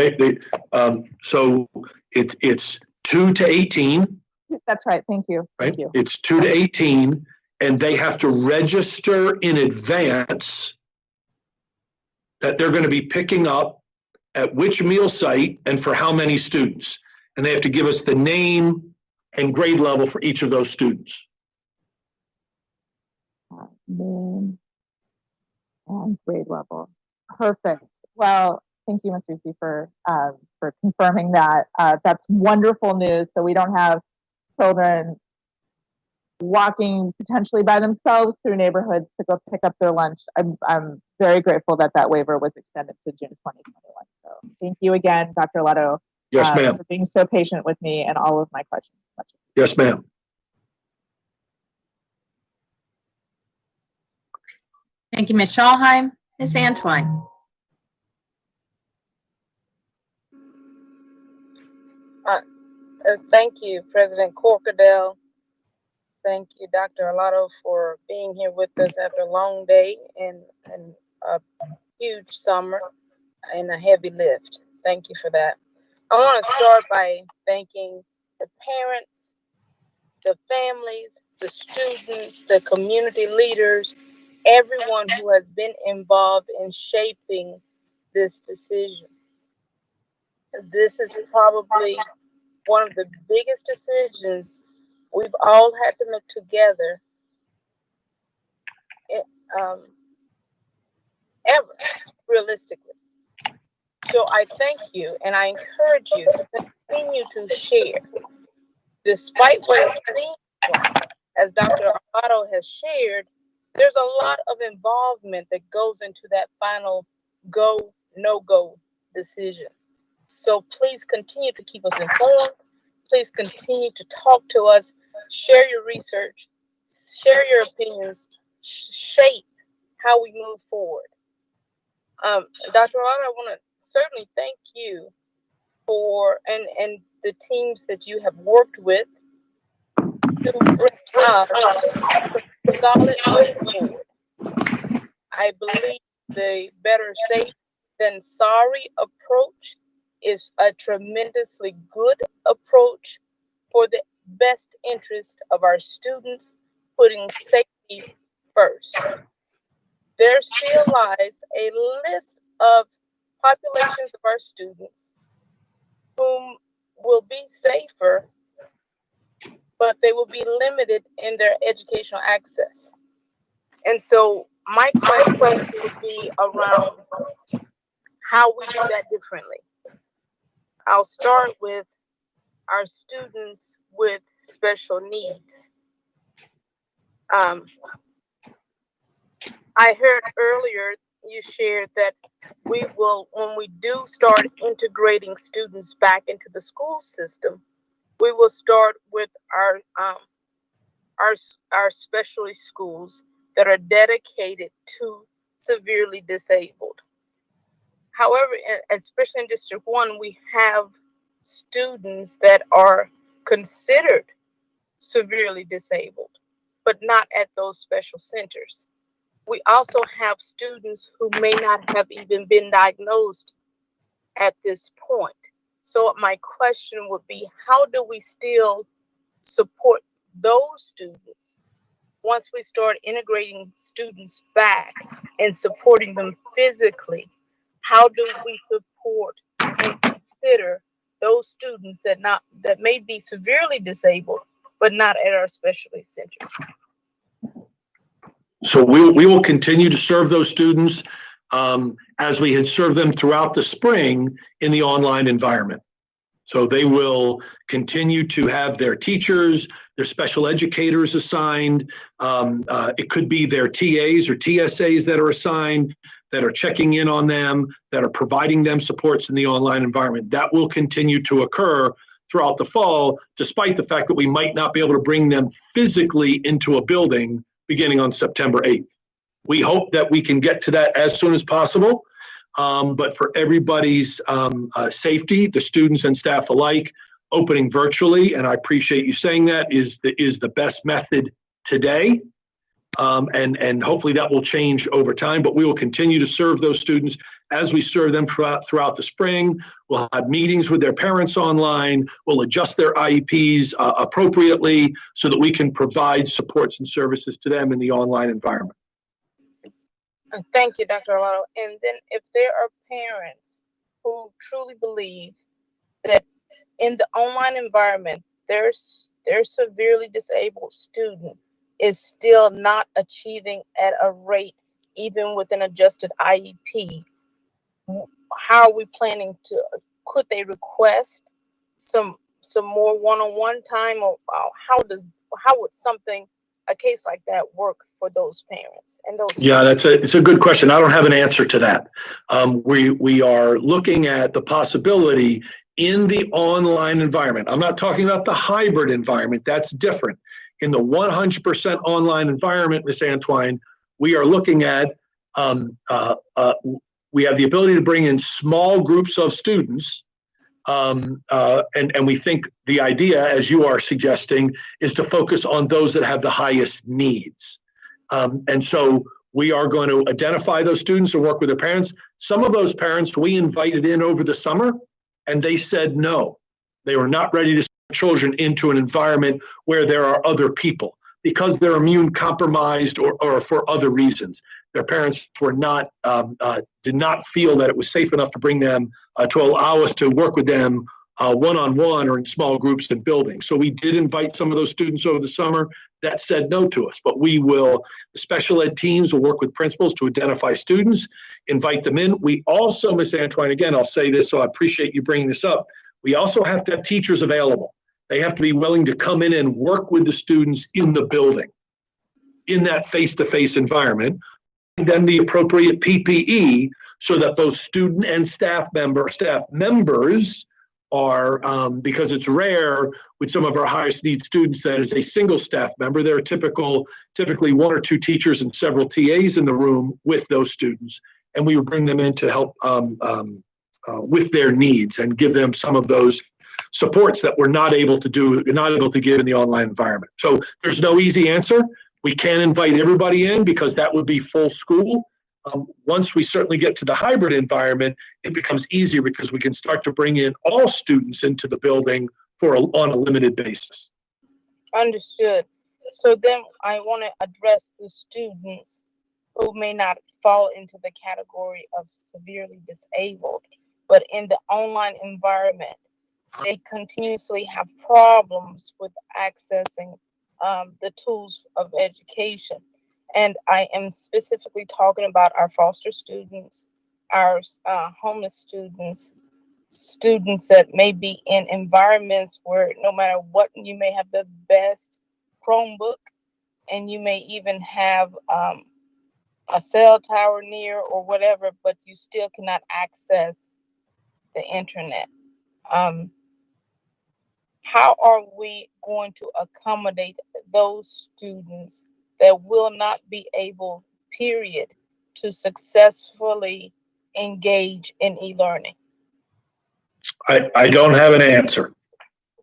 I: So it's 2 to 18.
G: That's right. Thank you.
I: Right?
G: Thank you.
I: It's 2 to 18, and they have to register in advance that they're going to be picking up at which meal site and for how many students. And they have to give us the name and grade level for each of those students.
G: Name and grade level. Perfect. Well, thank you, Ms. Reese, for confirming that. That's wonderful news. So we don't have children walking potentially by themselves through neighborhoods to go pick up their lunch. I'm very grateful that waiver was extended to June 2021. So thank you again, Dr. Leto.
I: Yes, ma'am.
G: For being so patient with me and all of my questions.
I: Yes, ma'am.
A: Thank you, Ms. Schalheim. Ms. Antwine.
H: Thank you, President Corkadell. Thank you, Dr. Alato, for being here with us after a long day and a huge summer and a heavy lift. Thank you for that. I want to start by thanking the parents, the families, the students, the community leaders, everyone who has been involved in shaping this decision. This is probably one of the biggest decisions we've all had to make together ever, realistically. So I thank you, and I encourage you to continue to share. Despite what it seems like, as Dr. Amato has shared, there's a lot of involvement that goes into that final go, no-go decision. So please continue to keep us informed. Please continue to talk to us, share your research, share your opinions, shape how we move forward. Dr. Amato, I want to certainly thank you for and the teams that you have worked with to bring up a solid way forward. I believe the better safe than sorry approach is a tremendously good approach for the best interest of our students, putting safety first. There still lies a list of populations of our students whom will be safer, but they will be limited in their educational access. And so my question would be around how we do that differently. I'll start with our students with special needs. I heard earlier you shared that we will, when we do start integrating students back into the school system, we will start with our specialty schools that are dedicated to severely disabled. However, especially in District 1, we have students that are considered severely disabled, but not at those special centers. We also have students who may not have even been diagnosed at this point. So my question would be, how do we still support those students once we start integrating students back and supporting them physically? How do we support and consider those students that may be severely disabled, but not at our specialty centers?
I: So we will continue to serve those students as we had served them throughout the spring in the online environment. So they will continue to have their teachers, their special educators assigned. It could be their TAs or TSAs that are assigned, that are checking in on them, that are providing them supports in the online environment. That will continue to occur throughout the fall, despite the fact that we might not be able to bring them physically into a building beginning on September 8th. We hope that we can get to that as soon as possible, but for everybody's safety, the students and staff alike, opening virtually, and I appreciate you saying that, is the best method today. And hopefully that will change over time, but we will continue to serve those students as we serve them throughout the spring. We'll have meetings with their parents online. We'll adjust their IEPs appropriately so that we can provide supports and services to them in the online environment.
H: Thank you, Dr. Arlotto. And then if there are parents who truly believe that in the online environment, their severely disabled student is still not achieving at a rate even with an adjusted IEP, how are we planning to, could they request some more one-on-one time, or how would a case like that work for those parents and those?
I: Yeah, it's a good question. I don't have an answer to that. We are looking at the possibility in the online environment. I'm not talking about the hybrid environment. That's different. In the 100% online environment, Ms. Antwine, we are looking at, we have the ability to bring in small groups of students, and we think the idea, as you are suggesting, is to focus on those that have the highest needs. And so we are going to identify those students and work with their parents. Some of those parents we invited in over the summer, and they said no. They were not ready to send children into an environment where there are other people because they're immune compromised or for other reasons. Their parents were not, did not feel that it was safe enough to bring them, to allow us to work with them one-on-one or in small groups in buildings. So we did invite some of those students over the summer that said no to us, but we will, the special ed teams will work with principals to identify students, invite them in. We also, Ms. Antwine, again, I'll say this, so I appreciate you bringing this up. We also have to have teachers available. They have to be willing to come in and work with the students in the building, in that face-to-face environment, and then the appropriate PPE so that both student and staff members are, because it's rare with some of our highest need students that is a single staff member. There are typically one or two teachers and several TAs in the room with those students, and we would bring them in to help with their needs and give them some of those supports that we're not able to give in the online environment. So there's no easy answer. We can't invite everybody in because that would be full school. Once we certainly get to the hybrid environment, it becomes easier because we can start to bring in all students into the building on a limited basis.
H: Understood. So then I want to address the students who may not fall into the category of severely disabled, but in the online environment, they continuously have problems with accessing the tools of education. And I am specifically talking about our foster students, our homeless students, students that may be in environments where no matter what, you may have the best Chromebook, and you may even have a cell tower near or whatever, but you still cannot access the internet. How are we going to accommodate those students that will not be able, period, to successfully engage in e-learning?
I: I don't have an answer.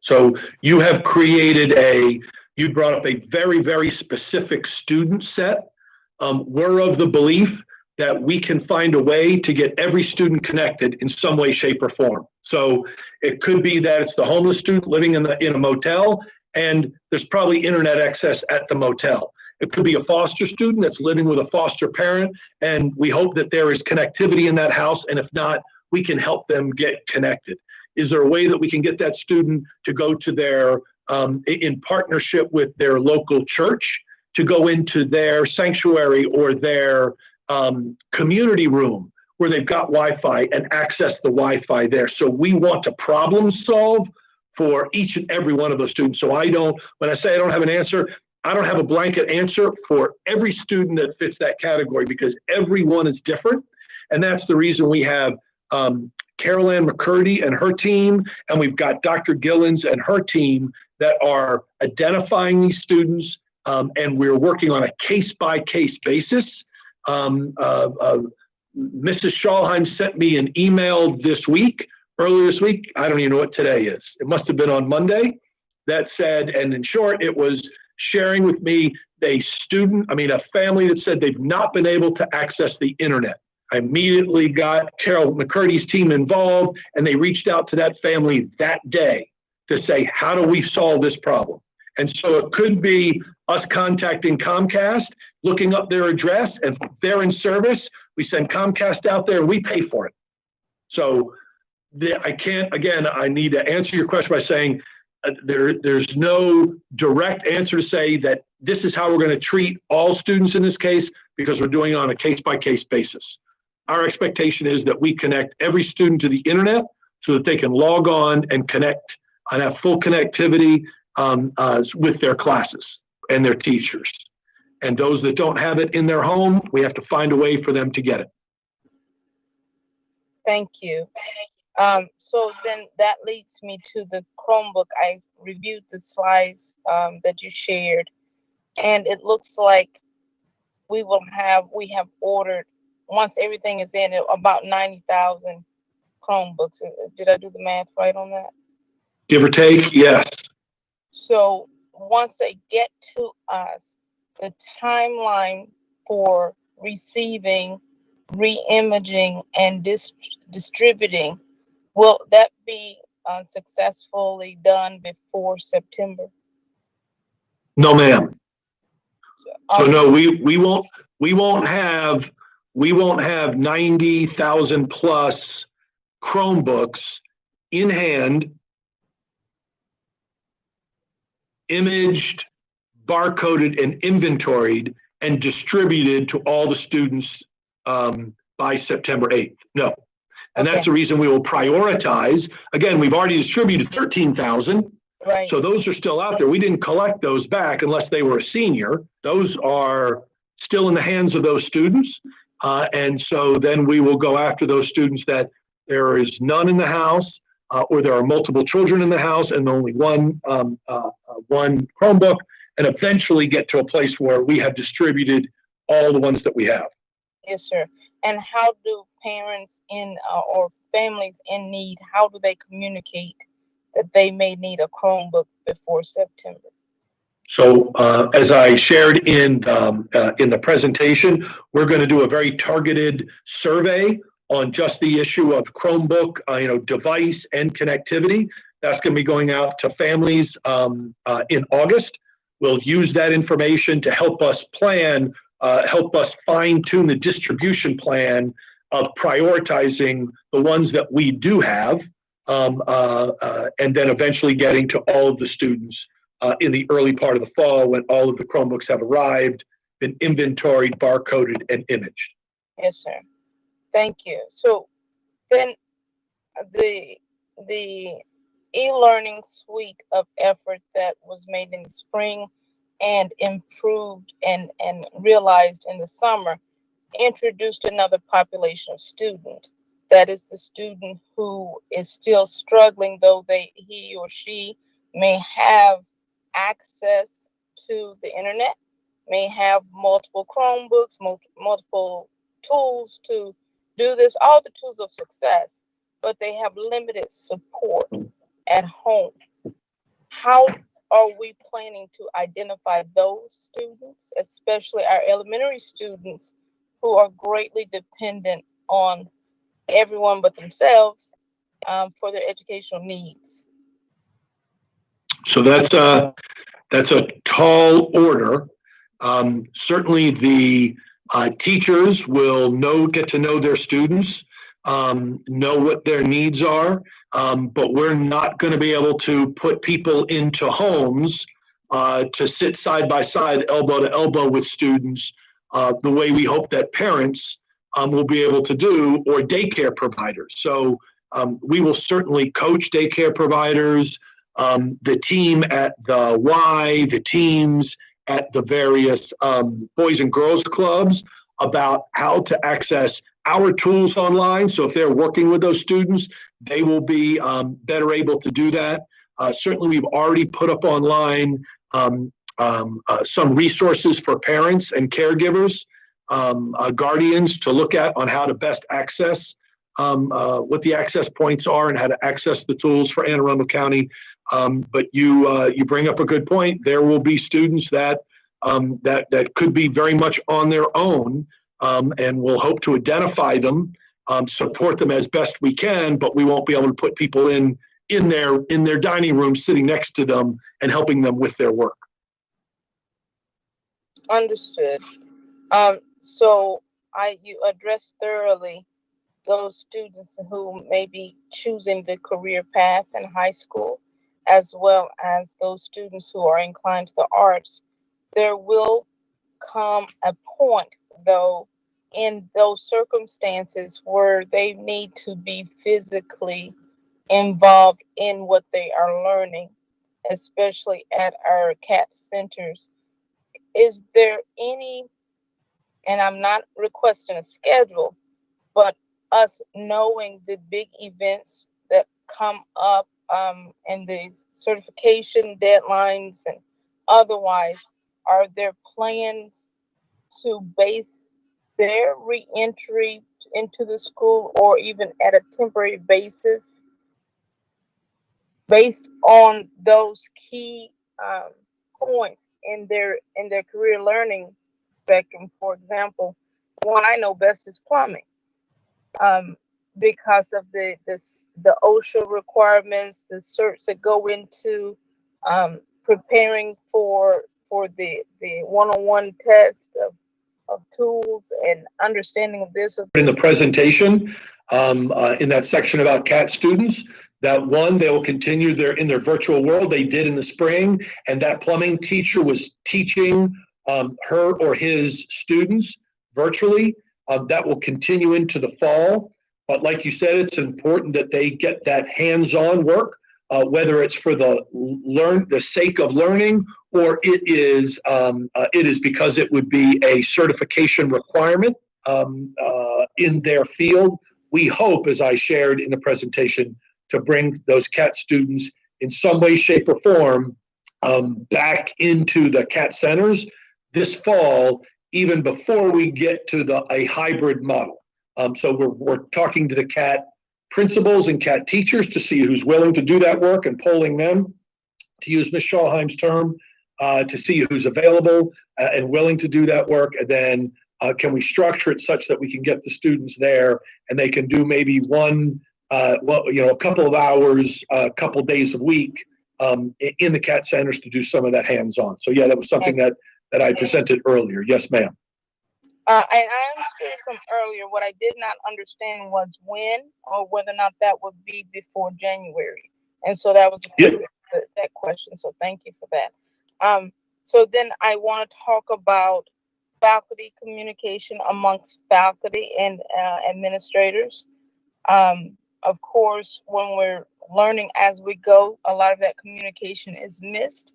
I: So you have created you brought up a very, very specific student set. We're of the belief that we can find a way to get every student connected in some way, shape, or form. So it could be that it's the homeless student living in a motel, and there's probably internet access at the motel. It could be a foster student that's living with a foster parent, and we hope that there is connectivity in that house, and if not, we can help them get connected. Is there a way that we can get that student to go to their, in partnership with their local church, to go into their sanctuary or their community room where they've got Wi-Fi and access the Wi-Fi there? So we want to problem solve for each and every one of those students. So when I say I don't have an answer, I don't have a blanket answer for every student that fits that category, because everyone is different. And that's the reason we have Carol Ann McCurdy and her team, and we've got Dr. Gillens and her team that are identifying these students, and we're working on a case-by-case basis. Mrs. Schalheim sent me an email earlier this week. I don't even know what today is. It must have been on Monday. That said, and in short, it was sharing with me a family that said they've not been able to access the internet. I immediately got Carol McCurdy's team involved, and they reached out to that family that day to say, how do we solve this problem? And so it could be us contacting Comcast, looking up their address, and if they're in service, we send Comcast out there and we pay for it. So I need to answer your question by saying there's no direct answer to say that this is how we're going to treat all students in this case, because we're doing it on a case-by-case basis. Our expectation is that we connect every student to the internet so that they can log on and connect and have full connectivity with their classes and their teachers. And those that don't have it in their home, we have to find a way for them to get it.
H: Thank you. So then that leads me to the Chromebook. I reviewed the slides that you shared, and it looks like we have ordered, once everything is in, about 90,000 Chromebooks. Did I do the math right on that?
I: Give or take, yes.
H: So once they get to us, the timeline for receiving, re-imaging, and distributing, will that be successfully done before September?
I: No, ma'am. So no, we won't have 90,000 plus Chromebooks in hand, imaged, barcoded, and inventoried and distributed to all the students by September 8th. No. And that's the reason we will prioritize. Again, we've already distributed 13,000.
H: Right.
I: So those are still out there. We didn't collect those back unless they were a senior. Those are still in the hands of those students. And so then we will go after those students that there is none in the house, or there are multiple children in the house and only one Chromebook, and eventually get to a place where we have distributed all the ones that we have.
H: Yes, sir. And how do parents or families in need, how do they communicate that they may need a Chromebook before September?
I: So as I shared in the presentation, we're going to do a very targeted survey on just the issue of Chromebook, device and connectivity. That's going to be going out to families in August. We'll use that information to help us plan, help us fine tune the distribution plan of prioritizing the ones that we do have, and then eventually getting to all of the students in the early part of the fall when all of the Chromebooks have arrived, been inventoried, barcoded, and imaged.
H: Yes, sir. Thank you. So then the e-learning suite of effort that was made in the spring and improved and realized in the summer introduced another population of student. That is the student who is still struggling, though he or she may have access to the internet, may have multiple Chromebooks, multiple tools to do this, all the tools of success, but they have limited support at home. How are we planning to identify those students, especially our elementary students who are greatly dependent on everyone but themselves for their educational needs?
I: So that's a tall order. Certainly the teachers will get to know their students, know what their needs are, but we're not going to be able to put people into homes to sit side by side, elbow to elbow with students the way we hope that parents will be able to do, or daycare providers. So we will certainly coach daycare providers, the team at the Y, the teams at the various Boys and Girls Clubs about how to access our tools online. So if they're working with those students, they will be better able to do that. Certainly, we've already put up online some resources for parents and caregivers, guardians to look at on how to best access what the access points are and how to access the tools for Anne Arundel County. But you bring up a good point. There will be students that could be very much on their own, and we'll hope to identify them, support them as best we can, but we won't be able to put people in their dining room sitting next to them and helping them with their work.
H: Understood. So you addressed thoroughly those students who may be choosing the career path in high school, as well as those students who are inclined to the arts. There will come a point, though, in those circumstances where they need to be physically involved in what they are learning, especially at our CAT centers. Is there any, and I'm not requesting a schedule, but us knowing the big events that come up and the certification deadlines and otherwise, are there plans to base their reentry into the school, or even at a temporary basis, based on those key points in their career learning spectrum? For example, one I know best is plumbing. Because of the OSHA requirements, the certs that go into preparing for the one-on-one test of tools and understanding of this.
I: In the presentation, in that section about CAT students, that one, they will continue in their virtual world they did in the spring, and that plumbing teacher was teaching her or his students virtually. That will continue into the fall. But like you said, it's important that they get that hands-on work, whether it's for the sake of learning, or it is because it would be a certification requirement in their field. We hope, as I shared in the presentation, to bring those CAT students in some way, shape, or form back into the CAT centers this fall, even before we get to a hybrid model. So we're talking to the CAT principals and CAT teachers to see who's willing to do that work and polling them, to use Ms. Schallheim's term, to see who's available and willing to do that work. And then can we structure it such that we can get the students there and they can do maybe a couple of hours, a couple days a week in the CAT centers to do some of that hands-on. So yeah, that was something that I presented earlier. Yes, ma'am.
H: And I understood from earlier. What I did not understand was when, or whether or not that would be before January. And so that was that question. So thank you for that. So then I want to talk about faculty communication amongst faculty and administrators. Of course, when we're learning as we go, a lot of that communication is missed.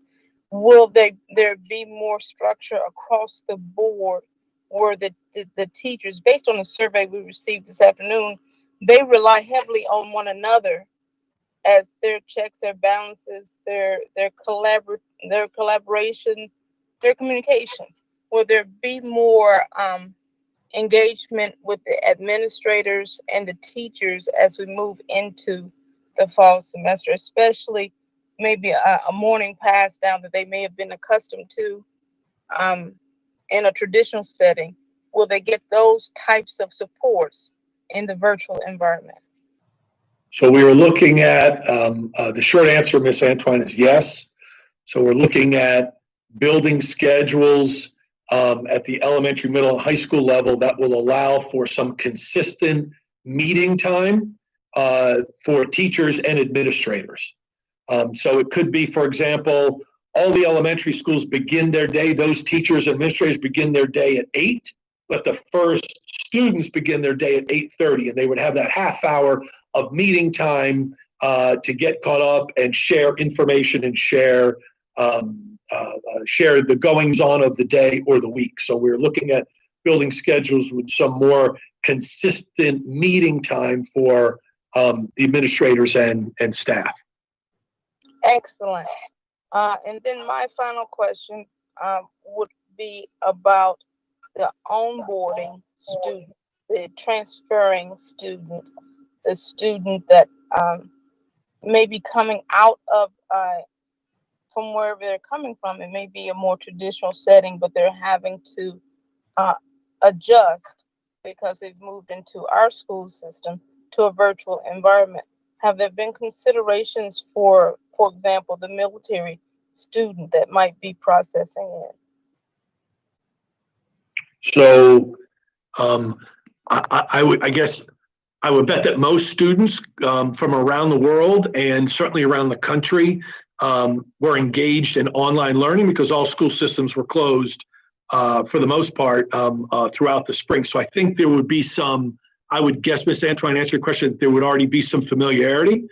H: Will there be more structure across the board where the teachers, based on the survey we received this afternoon, they rely heavily on one another as their checks, their balances, their collaboration, their communication? Will there be more engagement with the administrators and the teachers as we move into the fall semester, especially maybe a morning pass down that they may have been accustomed to in a traditional setting? Will they get those types of supports in the virtual environment?
I: So we were looking at, the short answer, Ms. Antoine, is yes. So we're looking at building schedules at the elementary, middle, and high school level that will allow for some consistent meeting time for teachers and administrators. So it could be, for example, all the elementary schools begin their day, those teachers and administrators begin their day at 8, but the first students begin their day at 8:30, and they would have that half hour of meeting time to get caught up and share information and share the goings on of the day or the week. So we're looking at building schedules with some more consistent meeting time for the administrators and staff.
H: Excellent. And then my final question would be about the onboarding student, the transferring student, the student that may be coming out of from wherever they're coming from. It may be a more traditional setting, but they're having to adjust because they've moved into our school system to a virtual environment. Have there been considerations for example, the military student that might be processing it?
I: So I guess I would bet that most students from around the world and certainly around the country were engaged in online learning because all school systems were closed for the most part throughout the spring. So I think there would be some, I would guess, Ms. Antoine, answer your question, there would already be some familiarity.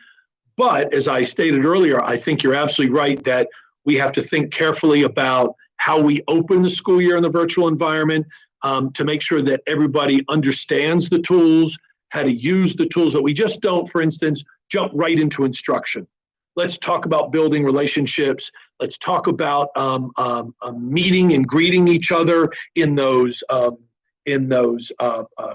I: But as I stated earlier, I think you're absolutely right that we have to think carefully about how we open the school year in the virtual environment to make sure that everybody understands the tools, how to use the tools, that we just don't, for instance, jump right into instruction. Let's talk about building relationships. Let's talk about meeting and greeting each other in those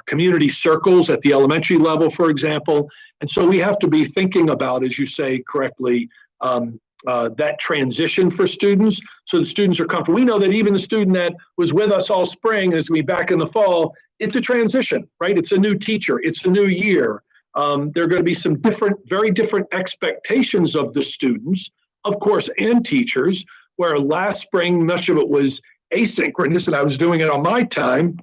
I: community circles at the elementary level, for example. And so we have to be thinking about, as you say correctly, that transition for students, so the students are comfortable. We know that even the student that was with us all spring is going to be back in the fall. It's a transition, right? It's a new teacher. It's a new year. There are going to be some very different expectations of the students, of course, and teachers, where last spring, much of it was asynchronous and I was doing it on my time.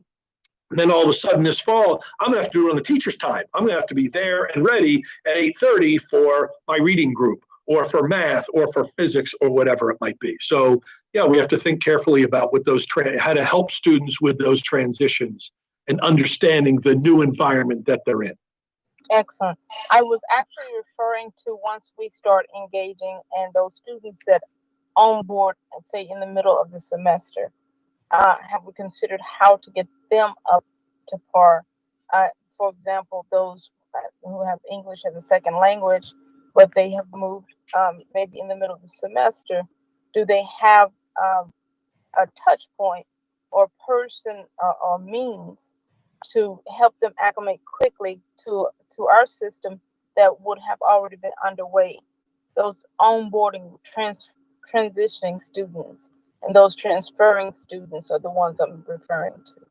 I: And then all of a sudden this fall, I'm going to have to do it on the teacher's time. I'm going to have to be there and ready at 8:30 for my reading group or for math or for physics or whatever it might be. So yeah, we have to think carefully about what those how to help students with those transitions and understanding the new environment that they're in.
H: Excellent. I was actually referring to once we start engaging and those students that on board and say in the middle of the semester, have we considered how to get them up to par? For example, those who have English as a second language, but they have moved maybe in the middle of the semester, do they have a touch point or person or means to help them acclimate quickly to our system that would have already been underway? Those onboarding transitioning students and those transferring students are the ones I'm referring to.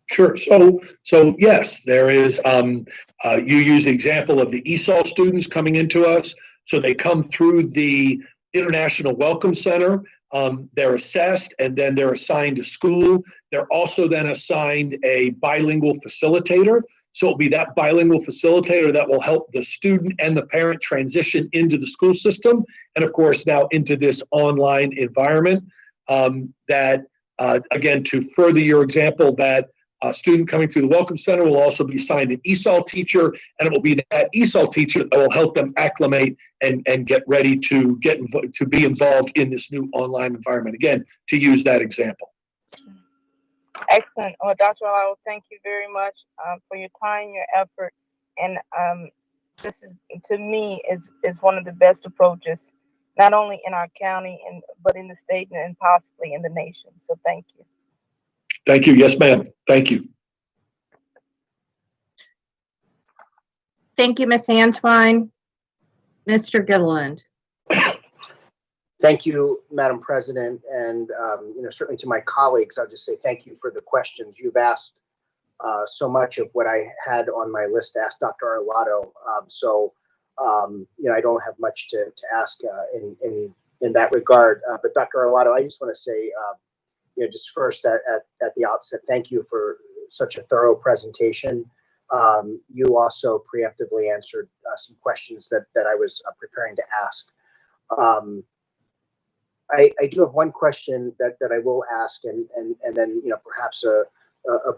I: Sure. So yes, there is. You use the example of the ESOL students coming into us. So they come through the International Welcome Center. They're assessed and then they're assigned to school. They're also then assigned a bilingual facilitator. So it'll be that bilingual facilitator that will help the student and the parent transition into the school system. And of course, now into this online environment that, again, to further your example, that student coming through the Welcome Center will also be assigned an ESOL teacher, and it will be that ESOL teacher that will help them acclimate and get ready to be involved in this new online environment. Again, to use that example.
H: Excellent. Well, Dr. Arlotto, thank you very much for your time, your effort, and this is, to me, is one of the best approaches, not only in our county but in the state and possibly in the nation. So thank you.
I: Thank you. Yes, ma'am. Thank you.
A: Thank you, Ms. Antwine. Mr. Gilliland.
J: Thank you, Madam President, and certainly to my colleagues, I'll just say thank you for the questions you've asked. So much of what I had on my list to ask Dr. Arlotto. I don't have much to ask in that regard. But Dr. Arlotto, I just want to say, just first at the outset, thank you for such a thorough presentation. You also preemptively answered some questions that I was preparing to ask. I do have one question that I will ask, and then perhaps a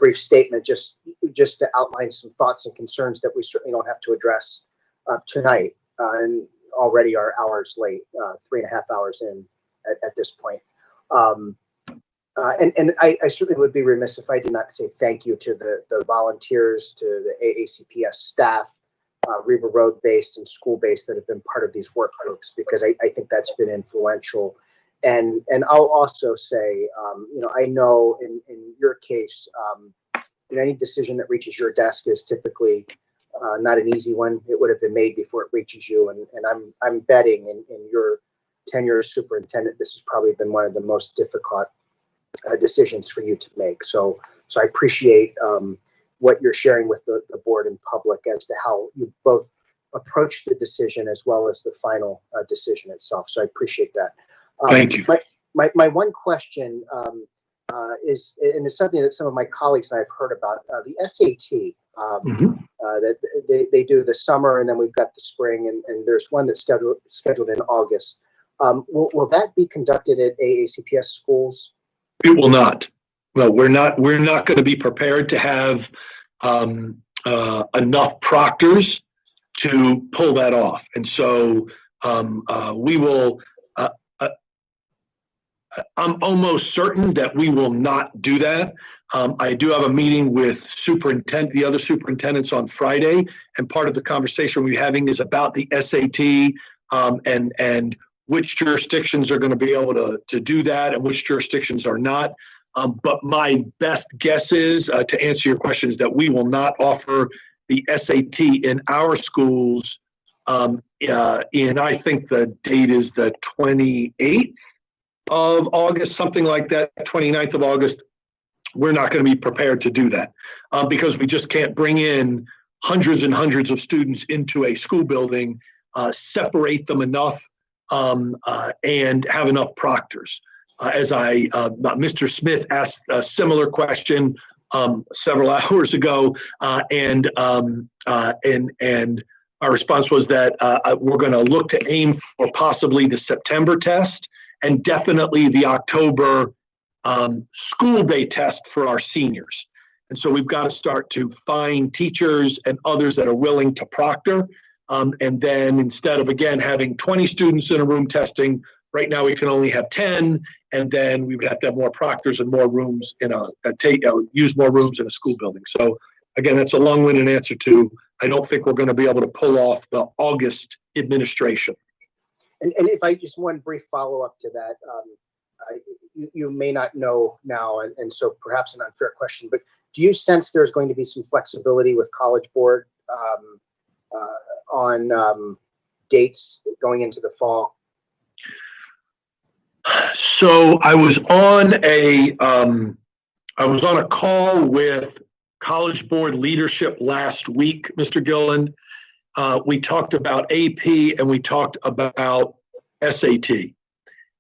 J: brief statement just to outline some thoughts and concerns that we certainly don't have to address tonight, and already are hours late, 3.5 hours in at this point. And I certainly would be remiss if I did not say thank you to the volunteers, to the AACPS staff, River Road based and school based, that have been part of these work groups, because I think that's been influential. And I'll also say, I know in your case, any decision that reaches your desk is typically not an easy one. It would have been made before it reaches you. And I'm betting in your tenure as superintendent, this has probably been one of the most difficult decisions for you to make. So I appreciate what you're sharing with the board in public as to how you both approach the decision as well as the final decision itself. So I appreciate that.
I: Thank you.
J: My one question is, and it's something that some of my colleagues and I have heard about, the SAT that they do the summer, and then we've got the spring, and there's one that's scheduled in August. Will that be conducted at AACPS schools?
I: It will not. No, we're not going to be prepared to have enough proctors to pull that off. And so we will, I'm almost certain that we will not do that. I do have a meeting with the other superintendents on Friday, and part of the conversation we're having is about the SAT and which jurisdictions are going to be able to do that and which jurisdictions are not. But my best guess is, to answer your question, is that we will not offer the SAT in our schools. I think the date is the 28th of August, something like that, 29th of August. We're not going to be prepared to do that because we just can't bring in hundreds and hundreds of students into a school building, separate them enough, and have enough proctors. Mr. Smith asked a similar question several hours ago, and our response was that we're going to look to aim for possibly the September test and definitely the October school day test for our seniors. And so we've got to start to find teachers and others that are willing to proctor. And then instead of, again, having 20 students in a room testing, right now we can only have 10, and then we would have to have more proctors and more rooms use more rooms in a school building. So again, that's a long-winded answer to, I don't think we're going to be able to pull off the August administration.
J: And if I just one brief follow-up to that, you may not know now, and so perhaps an unfair question, but do you sense there's going to be some flexibility with College Board on dates going into the fall?
I: So I was on a call with College Board leadership last week, Mr. Gilliland. We talked about AP and we talked about SAT.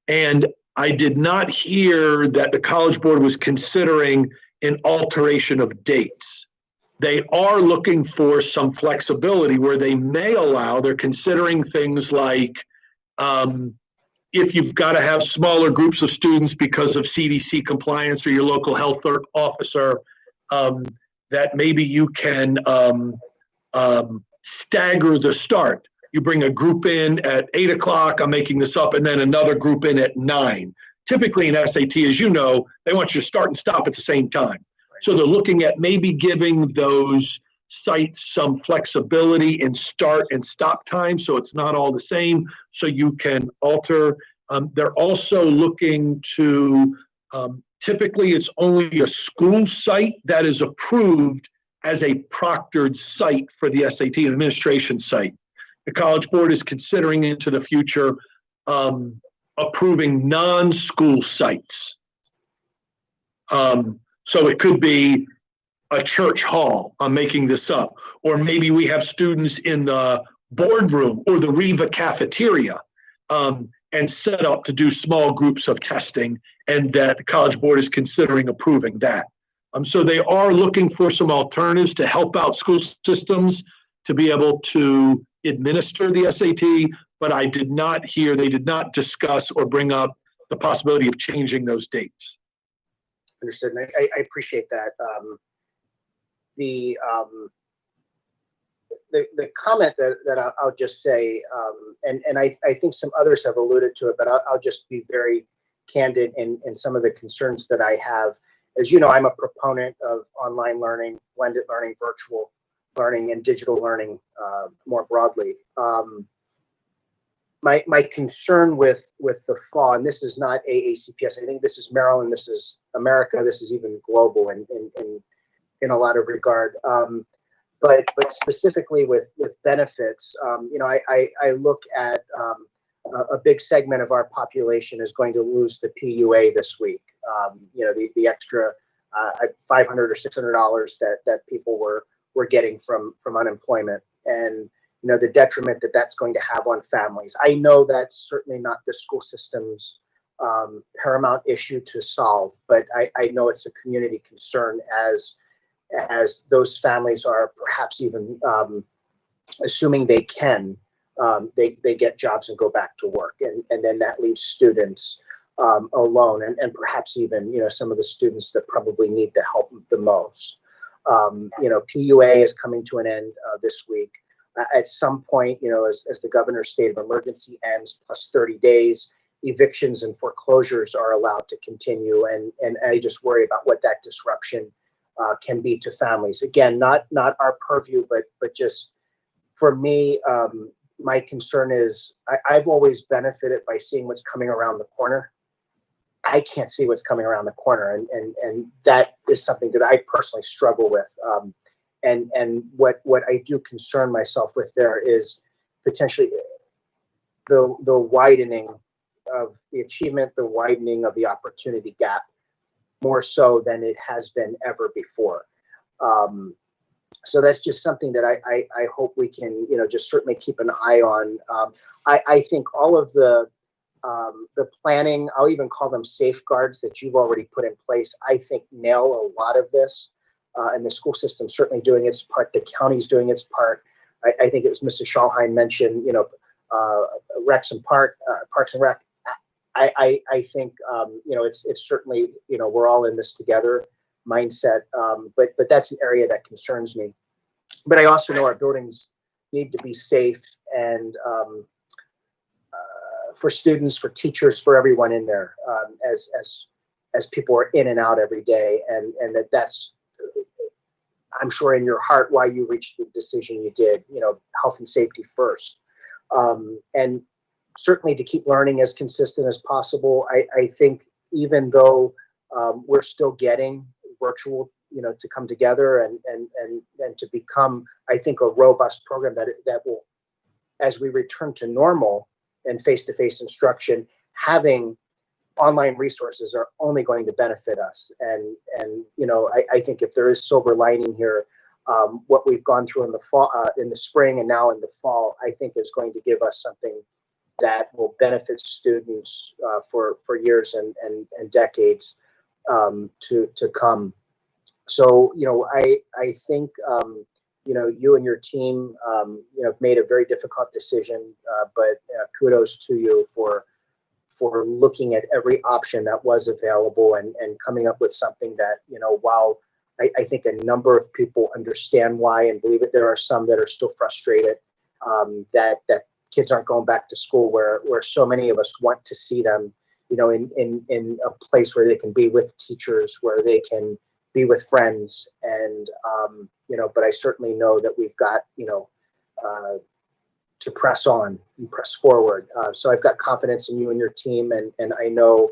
I: And I did not hear that the College Board was considering an alteration of dates. They are looking for some flexibility where they may allow, they're considering things like if you've got to have smaller groups of students because of CDC compliance or your local health officer, that maybe you can stagger the start. You bring a group in at 8 o'clock, I'm making this up, and then another group in at 9. Typically in SAT, as you know, they want you to start and stop at the same time. So they're looking at maybe giving those sites some flexibility in start and stop time, so it's not all the same, so you can alter. They're also looking to, typically it's only a school site that is approved as a proctored site for the SAT, an administration site. The College Board is considering into the future approving non-school sites. So it could be a church hall, I'm making this up, or maybe we have students in the boardroom or the Riva cafeteria and set up to do small groups of testing, and that the College Board is considering approving that. So they are looking for some alternatives to help out school systems to be able to administer the SAT, but I did not hear, they did not discuss or bring up the possibility of changing those dates.
J: Understood. And I appreciate that. The comment that I'll just say, and I think some others have alluded to it, but I'll just be very candid in some of the concerns that I have. As you know, I'm a proponent of online learning, blended learning, virtual learning, and digital learning more broadly. My concern with the fall, and this is not AACPS, I think this is Maryland, this is America, this is even global in a lot of regard. But specifically with benefits, you know, I look at a big segment of our population is going to lose the PUA this week. You know, the extra $500 or $600 that people were getting from unemployment, and you know the detriment that's going to have on families. I know that's certainly not the school system's paramount issue to solve, but I know it's a community concern as those families are perhaps even assuming they can, they get jobs and go back to work, and then that leaves students alone, and perhaps even, you know, some of the students that probably need the help the most. You know, PUA is coming to an end this week. At some point, you know, as the governor's state of emergency ends, plus 30 days, evictions and foreclosures are allowed to continue, and I just worry about what that disruption can be to families. Again, not our purview, but just for me, my concern is I've always benefited by seeing what's coming around the corner. I can't see what's coming around the corner, and that is something that I personally struggle with. And what I do concern myself with there is potentially the widening of the achievement, the widening of the opportunity gap, more so than it has been ever before. So that's just something that I hope we can, you know, just certainly keep an eye on. I think all of the planning, I'll even call them safeguards that you've already put in place, I think nail a lot of this. And the school system certainly doing its part. The county's doing its part. I think it was Mrs. Schallheim mentioned, you know, Parks and Rec. I think, you know, it's certainly, you know, we're all in this together mindset. But that's an area that concerns me. But I also know our buildings need to be safe, and for students, for teachers, for everyone in there, as people are in and out every day, and that's, I'm sure in your heart why you reached the decision you did, you know, health and safety first. And certainly to keep learning as consistent as possible. I think even though we're still getting virtual, you know, to come together and to become, I think, a robust program that will, as we return to normal and face-to-face instruction, having online resources are only going to benefit us. And you know, I think if there is silver lining here, what we've gone through in the fall, in the spring, and now in the fall, I think is going to give us something that will benefit students for years and decades to come. So, you know, I think, you know, you and your team, you know, made a very difficult decision, but kudos to you for looking at every option that was available and coming up with something that, you know, while I think a number of people understand why and believe it. There are some that are still frustrated that kids aren't going back to school where so many of us want to see them, you know, in a place where they can be with teachers, where they can be with friends. And, you know, but I certainly know that we've got, you know, to press on and press forward. So I've got confidence in you and your team, and I know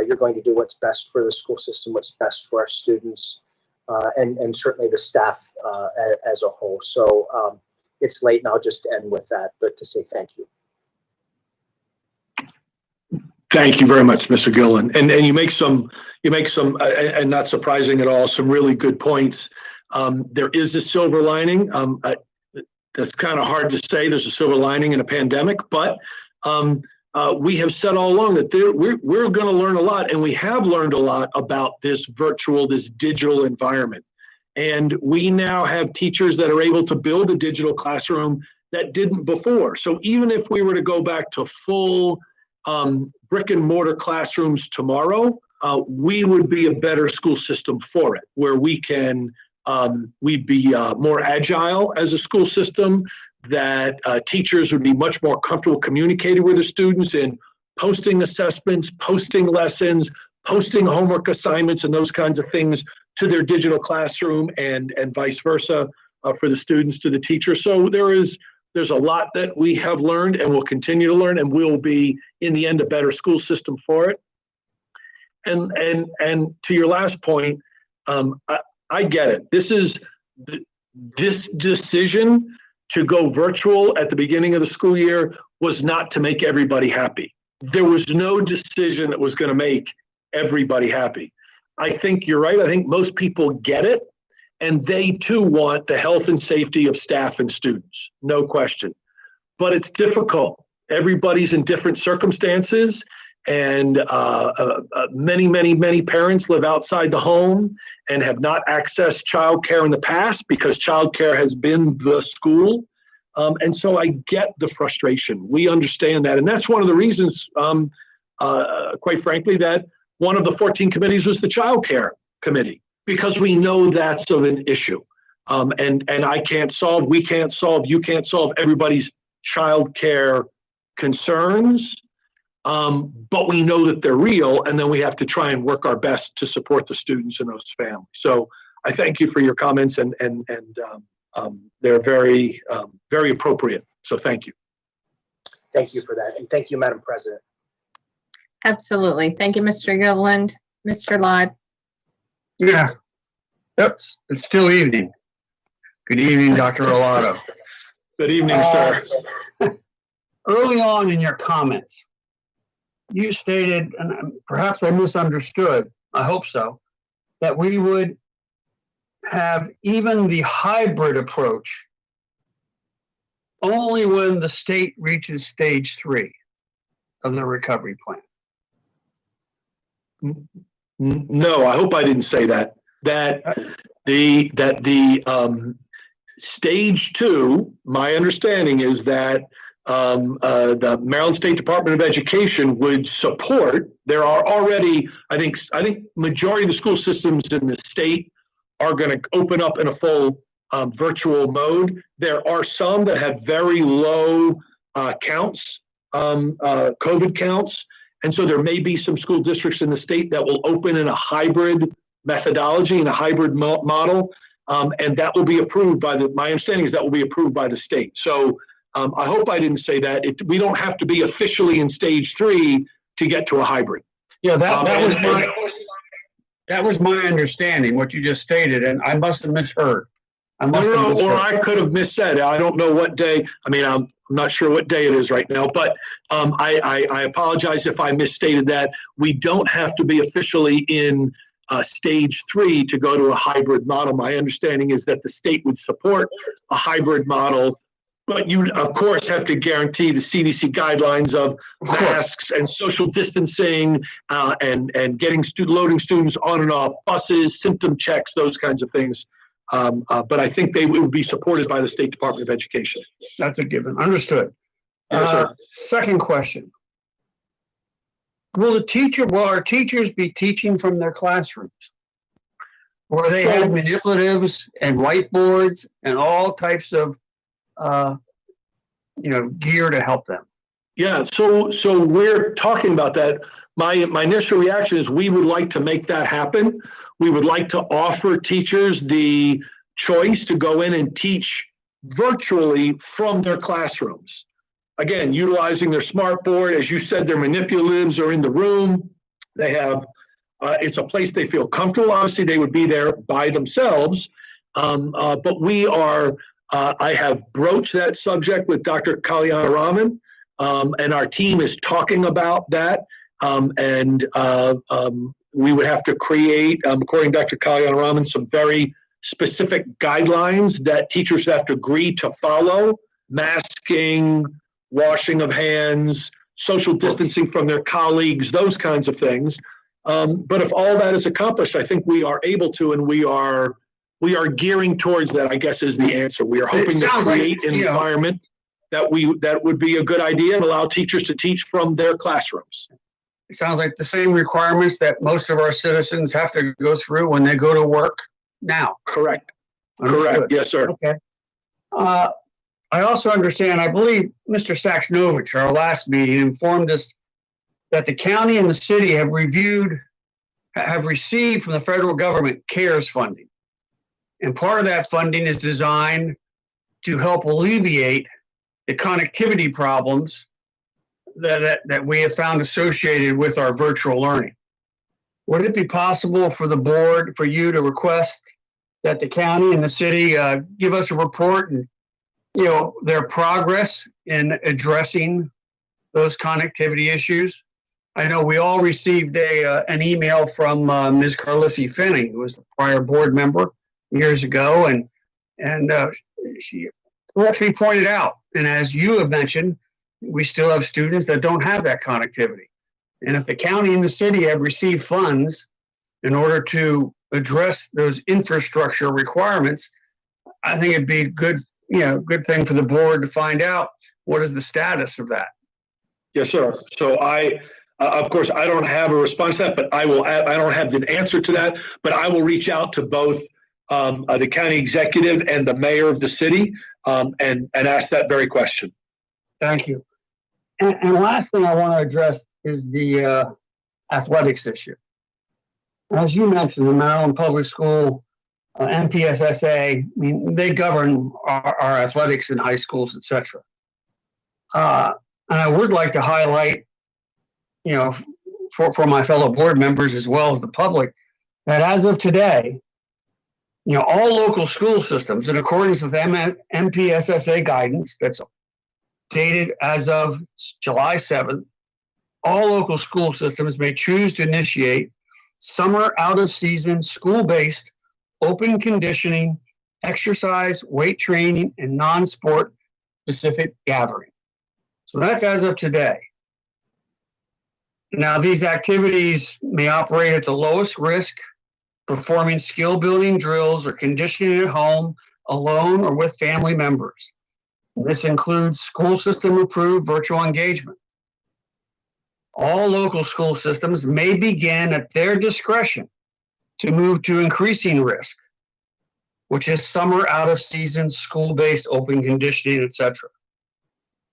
J: you're going to do what's best for the school system, what's best for our students, and certainly the staff as a whole. So it's late, and I'll just end with that, but to say thank you.
I: Thank you very much, Mr. Gillen. And you make some, and not surprising at all, some really good points. There is a silver lining. That's kind of hard to say. There's a silver lining in a pandemic, but we have said all along that we're going to learn a lot, and we have learned a lot about this virtual, this digital environment. And we now have teachers that are able to build a digital classroom that didn't before. So even if we were to go back to full brick and mortar classrooms tomorrow, we would be a better school system for it, where we can, we'd be more agile as a school system, that teachers would be much more comfortable communicating with the students and posting assessments, posting lessons, posting homework assignments and those kinds of things to their digital classroom, and vice versa for the students to the teacher. So there's a lot that we have learned and will continue to learn, and will be in the end a better school system for it. And to your last point, I get it. This decision to go virtual at the beginning of the school year was not to make everybody happy. There was no decision that was going to make everybody happy. I think you're right. I think most people get it, and they too want the health and safety of staff and students, no question. But it's difficult. Everybody's in different circumstances, and many parents live outside the home and have not accessed childcare in the past because childcare has been the school. And so I get the frustration. We understand that. And that's one of the reasons, quite frankly, that one of the 14 committees was the childcare committee, because we know that's of an issue. And I can't solve, we can't solve, you can't solve everybody's childcare concerns. But we know that they're real, and then we have to try and work our best to support the students and those families. So I thank you for your comments, and they're very, very appropriate. So thank you.
J: Thank you for that, and thank you, Madam President.
A: Absolutely. Thank you, Mr. Gilliland. Mr. Lod.
K: Yeah. Oops, it's still evening. Good evening, Dr. Olato.
I: Good evening, sir.
K: Early on in your comments, you stated, and perhaps I misunderstood, I hope so, that we would have even the hybrid approach only when the state reaches stage 3 of the recovery plan.
I: No, I hope I didn't say that. That the stage 2, my understanding is that the Maryland State Department of Education would support. There are already, I think majority of the school systems in the state are going to open up in a full virtual mode. There are some that have very low counts, COVID counts. And so there may be some school districts in the state that will open in a hybrid methodology, and a hybrid model. And that will be approved by my understanding is that will be approved by the state. So I hope I didn't say that. We don't have to be officially in stage 3 to get to a hybrid.
K: Yeah, that was my understanding, what you just stated, and I must have misheard.
I: Or I could have missaid. I don't know what day. I mean, I'm not sure what day it is right now, but I apologize if I misstated that. We don't have to be officially in stage 3 to go to a hybrid model. My understanding is that the state would support a hybrid model, but you, of course, have to guarantee the CDC guidelines of masks and social distancing, and getting loading students on and off buses, symptom checks, those kinds of things. But I think they would be supported by the State Department of Education.
K: That's a given. Understood.
I: Yes, sir.
K: Second question. Will our teachers be teaching from their classrooms? where they
I: So-
K: have manipulatives and whiteboards and all types of, gear to help them.
I: Yeah, so we're talking about that. My initial reaction is we would like to make that happen. We would like to offer teachers the choice to go in and teach virtually from their classrooms. Again, utilizing their smart board. As you said, their manipulatives are in the room. They have, it's a place they feel comfortable. Obviously, they would be there by themselves. But we are, I have broached that subject with Dr. Kalyanaraman, and our team is talking about that. We would have to create, according to Dr. Kalyanaraman, some very specific guidelines that teachers have to agree to follow: masking, washing of hands, social distancing from their colleagues, those kinds of things. But if all that is accomplished, I think we are able to, and we are gearing towards that, I guess, is the answer. We are hoping to create an environment that would be a good idea and allow teachers to teach from their classrooms.
K: It sounds like the same requirements that most of our citizens have to go through when they go to work now.
I: Correct.
K: Understood.
I: Correct. Yes, sir.
K: Okay. I also understand, I believe Mr. Saxnovich, our last meeting, informed us that the county and the city have received from the federal government CARES funding. And part of that funding is designed to help alleviate the connectivity problems that we have found associated with our virtual learning. Would it be possible for the board, for you to request that the county and the city give us a report and, their progress in addressing those connectivity issues? I know we all received an email from Ms. Carlissi Finney, who was a prior board member years ago, and she correctly pointed out, and as you have mentioned, we still have students that don't have that connectivity. And if the county and the city have received funds in order to address those infrastructure requirements, I think it'd be good thing for the board to find out what is the status of that.
I: Yes, sir. So of course, I don't have a response to that, but I don't have the answer to that, but I will reach out to both the county executive and the mayor of the city and ask that very question.
K: Thank you. And last thing I want to address is the athletics issue. As you mentioned, the Maryland Public School MPSSA, they govern our athletics in high schools, et cetera. And I would like to highlight, for my fellow board members as well as the public, that as of today, all local school systems, in accordance with MPSSA guidance that's dated as of July 7th, all local school systems may choose to initiate summer out-of-season school-based open conditioning, exercise, weight training, and non-sport specific gathering. So that's as of today. Now, these activities may operate at the lowest risk, performing skill building drills or conditioning at home, alone or with family members. This includes school system approved virtual engagement. All local school systems may begin at their discretion to move to increasing risk, which is summer out of season school-based open conditioning, et cetera.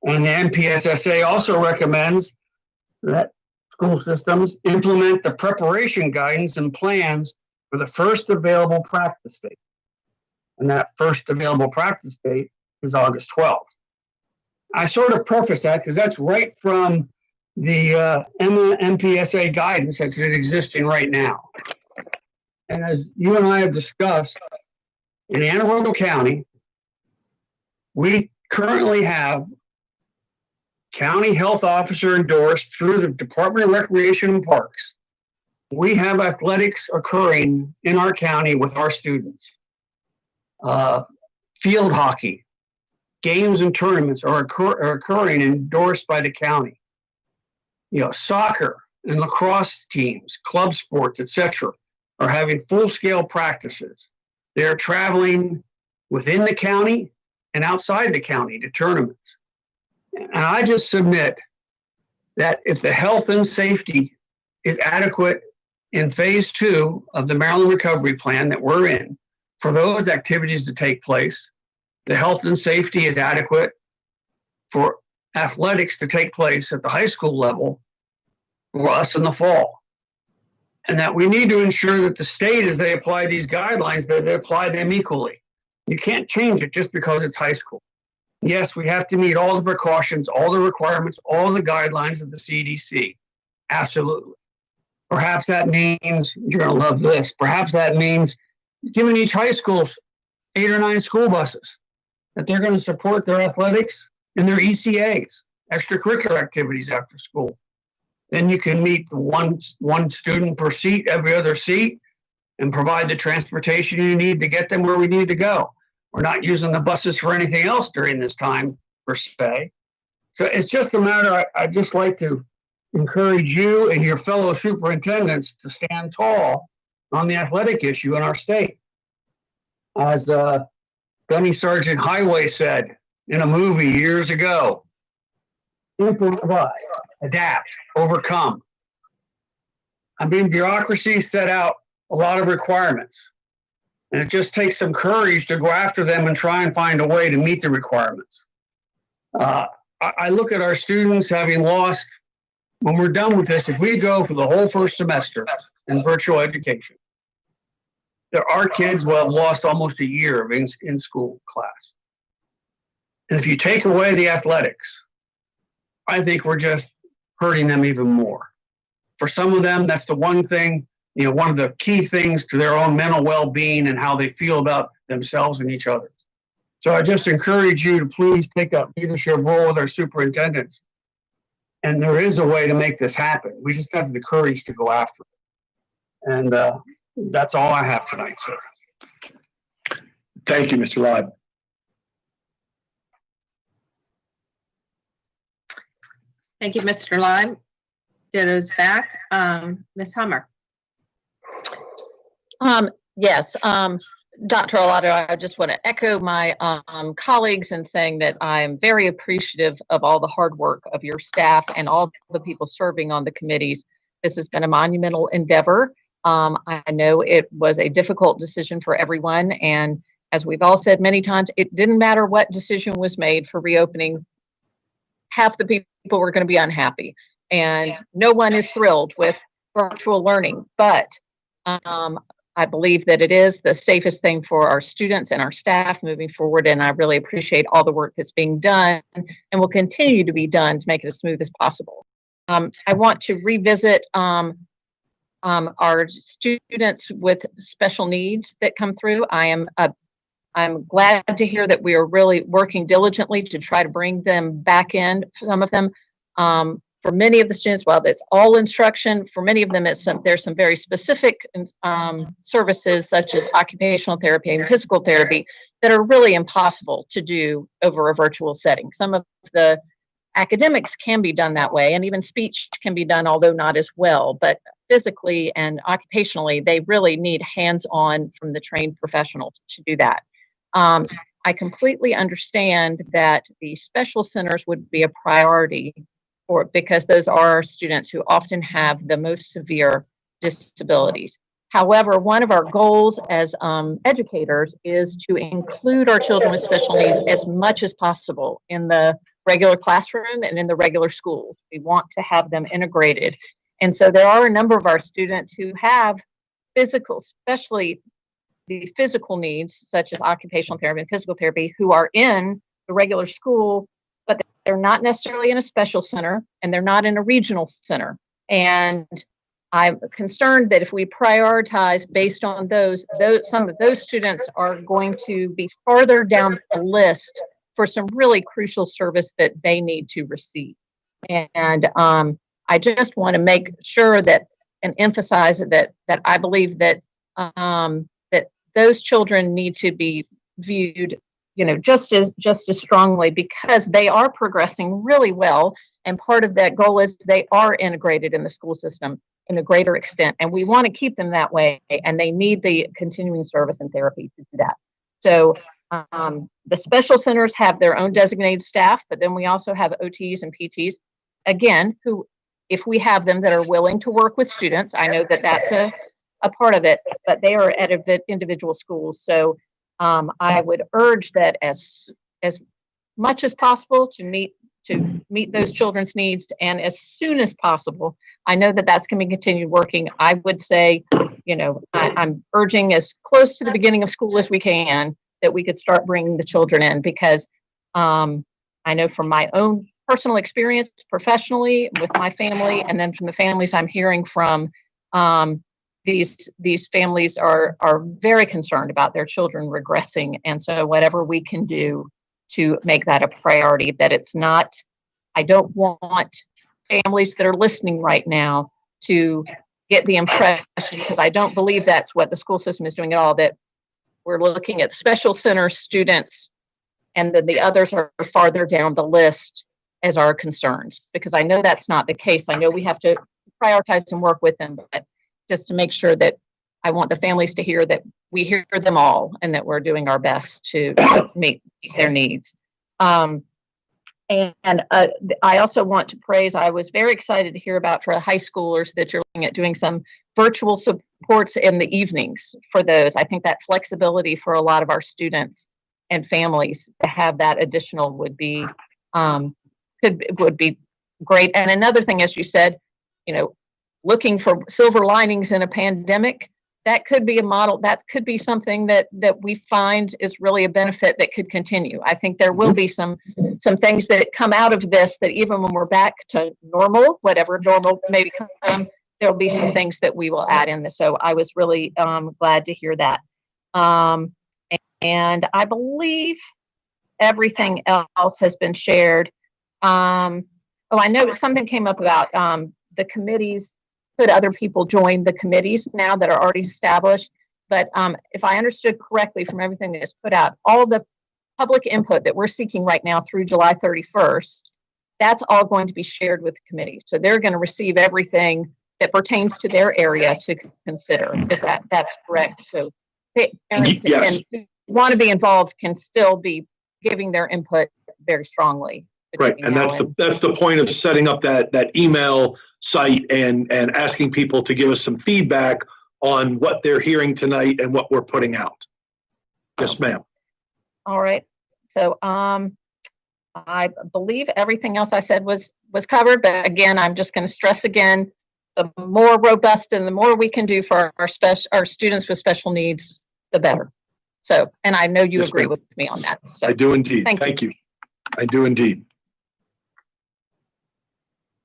K: And the MPSSA also recommends that school systems implement the preparation guidance and plans for the first available practice date. And that first available practice date is August 12th. I sort of preface that because that's right from the MPSA guidance that's existing right now. And as you and I have discussed, in Anne Arundel County, we currently have county health officer endorsed through the Department of Recreation and Parks. We have athletics occurring in our county with our students. Field hockey, games and tournaments are occurring endorsed by the county. Soccer and lacrosse teams, club sports, etc., are having full-scale practices. They're traveling within the county and outside the county to tournaments. And I just submit that if the health and safety is adequate in phase 2 of the Maryland Recovery Plan that we're in, for those activities to take place, the health and safety is adequate for athletics to take place at the high school level for us in the fall. And that we need to ensure that the state, as they apply these guidelines, that they apply them equally. You can't change it just because it's high school. Yes, we have to meet all the precautions, all the requirements, all the guidelines of the CDC. Absolutely. Perhaps that means, you're going to love this, perhaps that means giving each high school 8 or 9 school buses, that they're going to support their athletics and their ECAs, extracurricular activities after school. Then you can meet the one student per seat, every other seat, and provide the transportation you need to get them where we need to go. We're not using the buses for anything else during this time, per se. So it's just a matter, I'd just like to encourage you and your fellow superintendents to stand tall on the athletic issue in our state. As Gunny Sergeant Highway said in a movie years ago, improvise, adapt, overcome. I mean, bureaucracy set out a lot of requirements, and it just takes some courage to go after them and try and find a way to meet the requirements. I look at our students having lost, when we're done with this, if we go for the whole first semester in virtual education, there are kids who have lost almost a year of in-school class. And if you take away the athletics, I think we're just hurting them even more. For some of them, that's the one thing, one of the key things to their own mental well-being and how they feel about themselves and each other. So I just encourage you to please take a leadership role with our superintendents. And there is a way to make this happen. We just have the courage to go after it. And that's all I have tonight, sir.
I: Thank you, Mr. Leib.
A: Thank you, Mr. Leib. Ditto's back. Ms. Hummer.
L: Yes, Dr. Alato, I just want to echo my colleagues in saying that I'm very appreciative of all the hard work of your staff and all the people serving on the committees. This has been a monumental endeavor. I know it was a difficult decision for everyone, and as we've all said many times, it didn't matter what decision was made for reopening. Half the people were going to be unhappy, and no one is thrilled with virtual learning, but I believe that it is the safest thing for our students and our staff moving forward, and I really appreciate all the work that's being done and will continue to be done to make it as smooth as possible. I want to revisit our students with special needs that come through. I'm glad to hear that we are really working diligently to try to bring them back in. Some of them, for many of the students, while it's all instruction, for many of them, there's some very specific services such as occupational therapy and physical therapy that are really impossible to do over a virtual setting. Some of the academics can be done that way, and even speech can be done, although not as well. But physically and occupationally, they really need hands-on from the trained professionals to do that. I completely understand that the special centers would be a priority because those are our students who often have the most severe disabilities. However, one of our goals as educators is to include our children with special needs as much as possible in the regular classroom and in the regular schools. We want to have them integrated. And so there are a number of our students who have physical, especially the physical needs, such as occupational therapy and physical therapy, who are in the regular school, but they're not necessarily in a special center and they're not in a regional center. And I'm concerned that if we prioritize based on those some of those students are going to be farther down the list for some really crucial service that they need to receive. And I just want to make sure that and emphasize that I believe that that those children need to be viewed, just as strongly, because they are progressing really well. And part of that goal is they are integrated in the school system in a greater extent. And we want to keep them that way. And they need the continuing service and therapy to do that. So the special centers have their own designated staff, but then we also have OTs and PTs, again, who if we have them that are willing to work with students. I know that that's a part of it, but they are at individual schools. So I would urge that as much as possible to meet those children's needs, and as soon as possible. I know that that's going to be continued working. I would say, I'm urging as close to the beginning of school as we can, that we could start bringing the children in, because I know from my own personal experience professionally with my family, and then from the families I'm hearing from, these families are very concerned about their children regressing. And so whatever we can do to make that a priority, that it's not, I don't want families that are listening right now to get the impression, because I don't believe that's what the school system is doing at all, that we're looking at special center students and then the others are farther down the list as our concerns, because I know that's not the case. I know we have to prioritize and work with them, but just to make sure that I want the families to hear that we hear them all and that we're doing our best to meet their needs. And I also want to praise, I was very excited to hear about for the high schoolers that you're looking at doing some virtual supports in the evenings for those. I think that flexibility for a lot of our students and families to have that additional would be great. And another thing, as you said, looking for silver linings in a pandemic, that could be a model, that could be something that we find is really a benefit that could continue. I think there will be some things that come out of this, that even when we're back to normal, whatever normal may become, there'll be some things that we will add in this. So I was really glad to hear that. And I believe everything else has been shared. I know something came up about the committees. Could other people join the committees now that are already established? But if I understood correctly from everything that is put out, all the public input that we're seeking right now through July 31st, that's all going to be shared with the committee. So they're going to receive everything that pertains to their area to consider. Is that's correct? So parents
I: Yes.
L: who want to be involved can still be giving their input very strongly.
I: Right, and that's the point of setting up that email site and asking people to give us some feedback on what they're hearing tonight and what we're putting out. Yes, ma'am.
L: All right. So I believe everything else I said was covered, but again, I'm just going to stress again, the more robust and the more we can do for our students with special needs, the better. So, and I know you agree with me on that. So,
I: I do indeed. Thank you. I do indeed.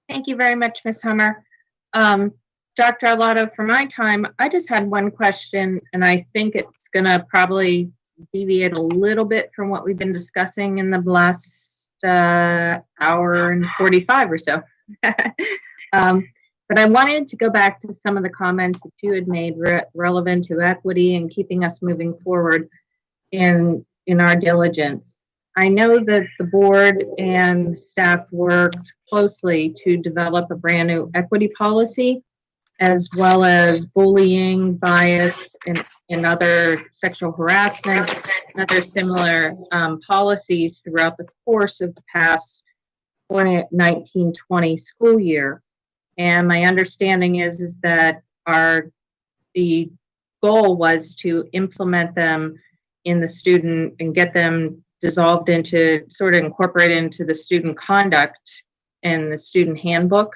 A: Thank you very much, Ms. Hummer. Dr. Arlotto, for my time, I just had one question, and I think it's going to probably deviate a little bit from what we've been discussing in the last hour and 45 or so. But I wanted to go back to some of the comments that you had made relevant to equity and keeping us moving forward in our diligence. I know that the board and staff worked closely to develop a brand new equity policy, as well as bullying, bias, and other sexual harassment, and other similar policies throughout the course of the past 2019-20 school year. And my understanding is that the goal was to implement them in the student and get them dissolved into, sort of incorporated into the student conduct and the student handbook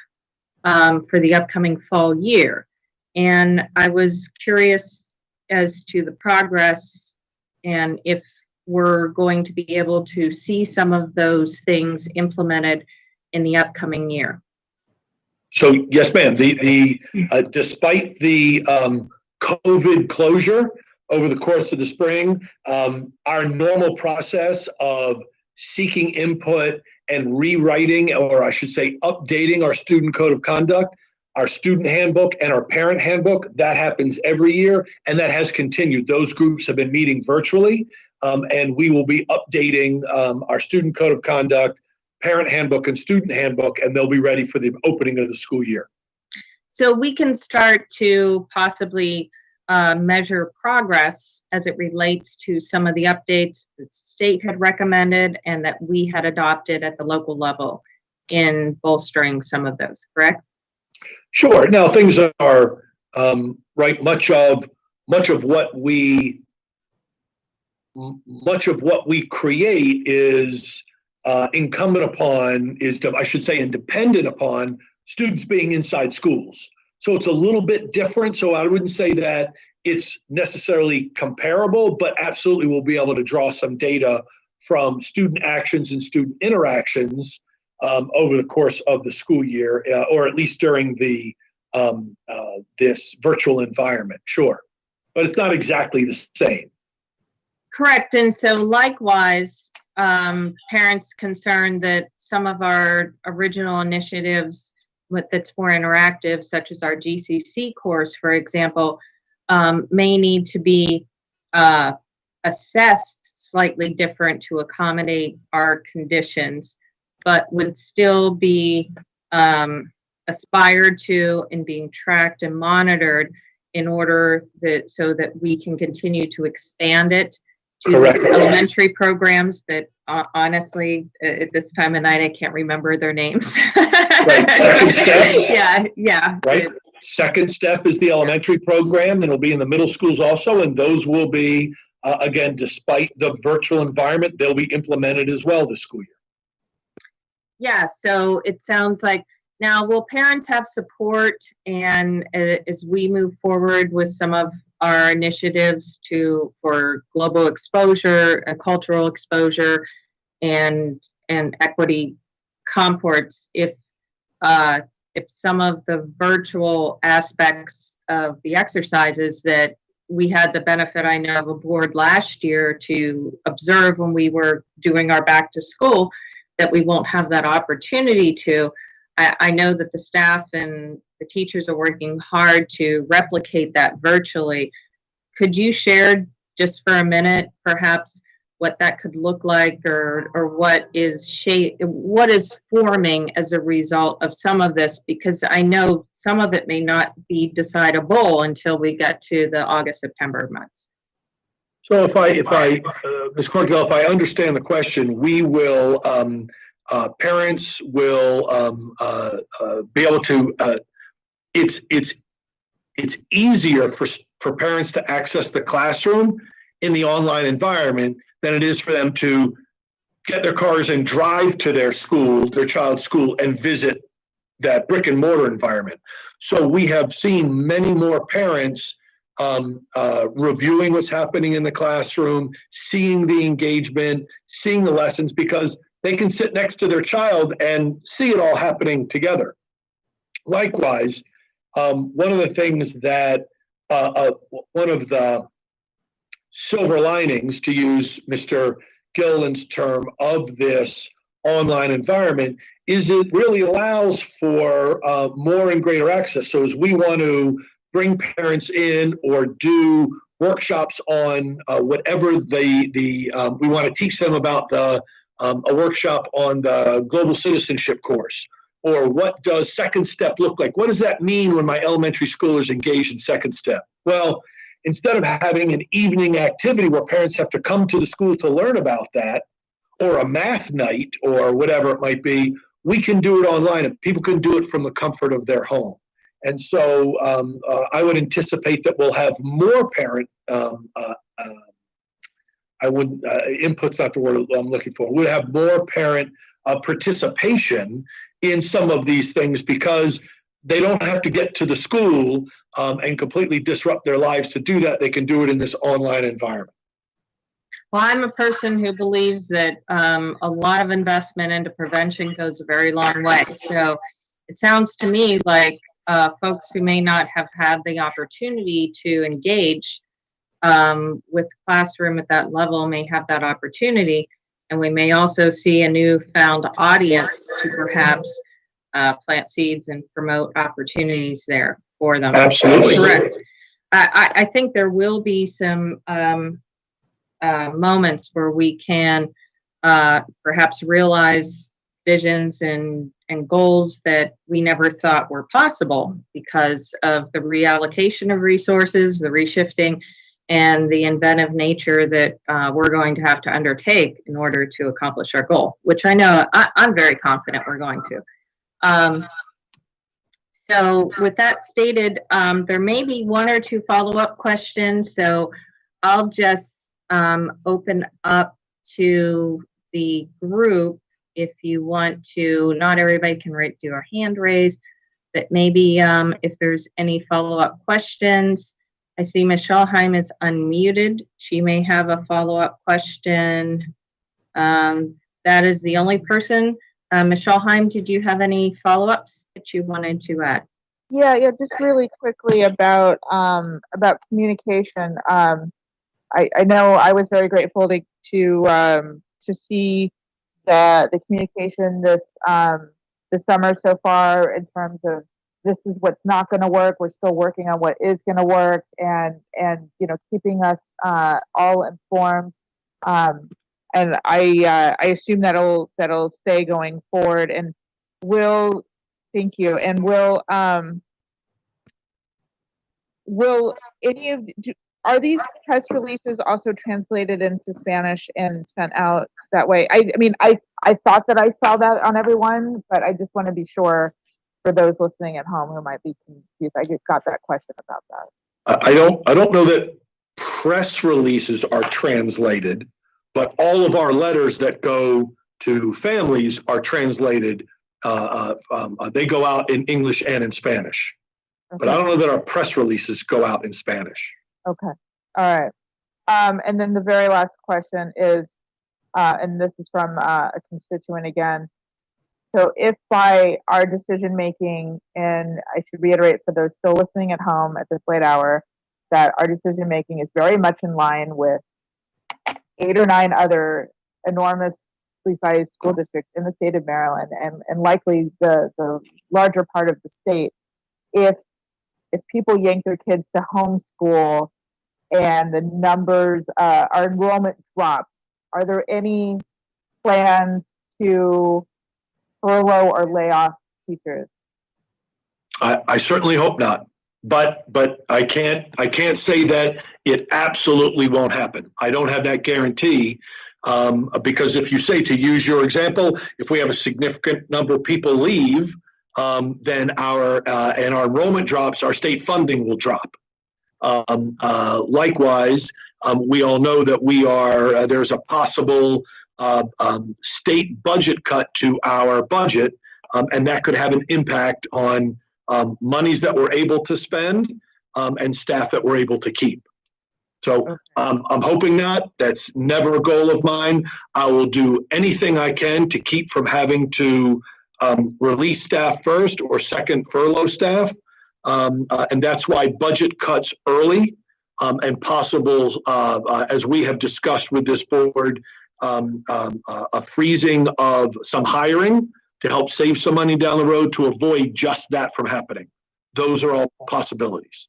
A: for the upcoming fall year. And I was curious as to the progress and if we're going to be able to see some of those things implemented in the upcoming year.
I: So yes, ma'am. Despite the COVID closure over the course of the spring, our normal process of seeking input and rewriting, or I should say updating our student code of conduct, our student handbook, and our parent handbook, that happens every year, and that has continued. Those groups have been meeting virtually, and we will be updating our student code of conduct, parent handbook, and student handbook, and they'll be ready for the opening of the school year.
A: So we can start to possibly measure progress as it relates to some of the updates that the state had recommended and that we had adopted at the local level in bolstering some of those, correct?
I: Sure. Now things are right. Much of what we create is incumbent upon I should say, and dependent upon students being inside schools. So it's a little bit different. So I wouldn't say that it's necessarily comparable, but absolutely we'll be able to draw some data from student actions and student interactions over the course of the school year, or at least during the this virtual environment. Sure, but it's not exactly the same.
A: Correct. And so likewise, parents concerned that some of our original initiatives that's more interactive, such as our GCC course, for example, may need to be assessed slightly different to accommodate our conditions, but would still be aspired to and being tracked and monitored in order so that we can continue to expand it to these elementary programs that honestly, at this time of night, I can't remember their names.
I: Right. Second step.
A: Yeah.
I: Right. Second step is the elementary program, and it'll be in the middle schools also, and those will be, again, despite the virtual environment, they'll be implemented as well this school year.
A: Yeah, so it sounds like, now will parents have support, and as we move forward with some of our initiatives for global exposure, cultural exposure, and equity comports, if some of the virtual aspects of the exercises that we had the benefit, I know, of a board last year to observe when we were doing our back to school, that we won't have that opportunity to. I know that the staff and the teachers are working hard to replicate that virtually. Could you share just for a minute, perhaps, what that could look like, or what is forming as a result of some of this? Because I know some of it may not be decidable until we get to the August, September months.
I: So if I Ms. Corkdale, if I understand the question, we will, parents will be able to, it's easier for parents to access the classroom in the online environment than it is for them to get their cars and drive to their child's school, and visit that brick and mortar environment. So we have seen many more parents reviewing what's happening in the classroom, seeing the engagement, seeing the lessons, because they can sit next to their child and see it all happening together. Likewise, one of the things that, one of the silver linings, to use Mr. Gilliland's term, of this online environment is it really allows for more and greater access. So as we want to bring parents in or do workshops on whatever we want to teach them about a workshop on the global citizenship course, or what does second step look like? What does that mean when my elementary schoolers engage in second step? Well, instead of having an evening activity where parents have to come to the school to learn about that, or a math night or whatever it might be, we can do it online, and people can do it from the comfort of their home. And so I would anticipate that we'll have more parent, input's not the word I'm looking for. We'll have more parent participation in some of these things, because they don't have to get to the school and completely disrupt their lives to do that. They can do it in this online environment.
A: Well, I'm a person who believes that a lot of investment into prevention goes a very long way. So it sounds to me like folks who may not have had the opportunity to engage with classroom at that level may have that opportunity. And we may also see a newfound audience to perhaps plant seeds and promote opportunities there for them.
I: Absolutely.
A: Correct. I think there will be some moments where we can perhaps realize visions and goals that we never thought were possible because of the reallocation of resources, the reshifting, and the inventive nature that we're going to have to undertake in order to accomplish our goal, which I know I'm very confident we're going to. So with that stated, there may be one or two follow-up questions, so I'll just open up to the group if you want to. Not everybody can do a hand raise, but maybe if there's any follow-up questions. I see Michelle Heim is unmuted. She may have a follow-up question. That is the only person. Michelle Heim, did you have any follow-ups that you wanted to add?
G: Yeah, just really quickly about communication. I know I was very grateful to see the communication this summer so far, in terms of this is what's not going to work. We're still working on what is going to work, and keeping us all informed. And I assume that'll stay going forward. And thank you. And will any of are these press releases also translated into Spanish and sent out that way? I mean, I thought that I saw that on everyone, but I just want to be sure for those listening at home who might be confused. I just got that question about that.
I: I don't know that press releases are translated, but all of our letters that go to families are translated. They go out in English and in Spanish.
G: Okay.
I: But I don't know that our press releases go out in Spanish.
G: Okay. All right. And then the very last question is, and this is from a constituent again. So if by our decision making, and I should reiterate for those still listening at home at this late hour, that our decision making is very much in line with 8 or 9 other enormously sized school districts in the state of Maryland, and likely the larger part of the state, if people yank their kids to homeschool and the numbers, our enrollment drops, are there any plans to furlough or lay off teachers?
I: I certainly hope not, but I can't say that it absolutely won't happen. I don't have that guarantee, because if you say, to use your example, if we have a significant number of people leave, then our enrollment drops, our state funding will drop. Likewise, we all know that there's a possible state budget cut to our budget, and that could have an impact on monies that we're able to spend and staff that we're able to keep. So I'm hoping not. That's never a goal of mine. I will do anything I can to keep from having to release staff first or second furlough staff. And that's why budget cuts early and possible, as we have discussed with this board, a freezing of some hiring to help save some money down the road to avoid just that from happening. Those are all possibilities.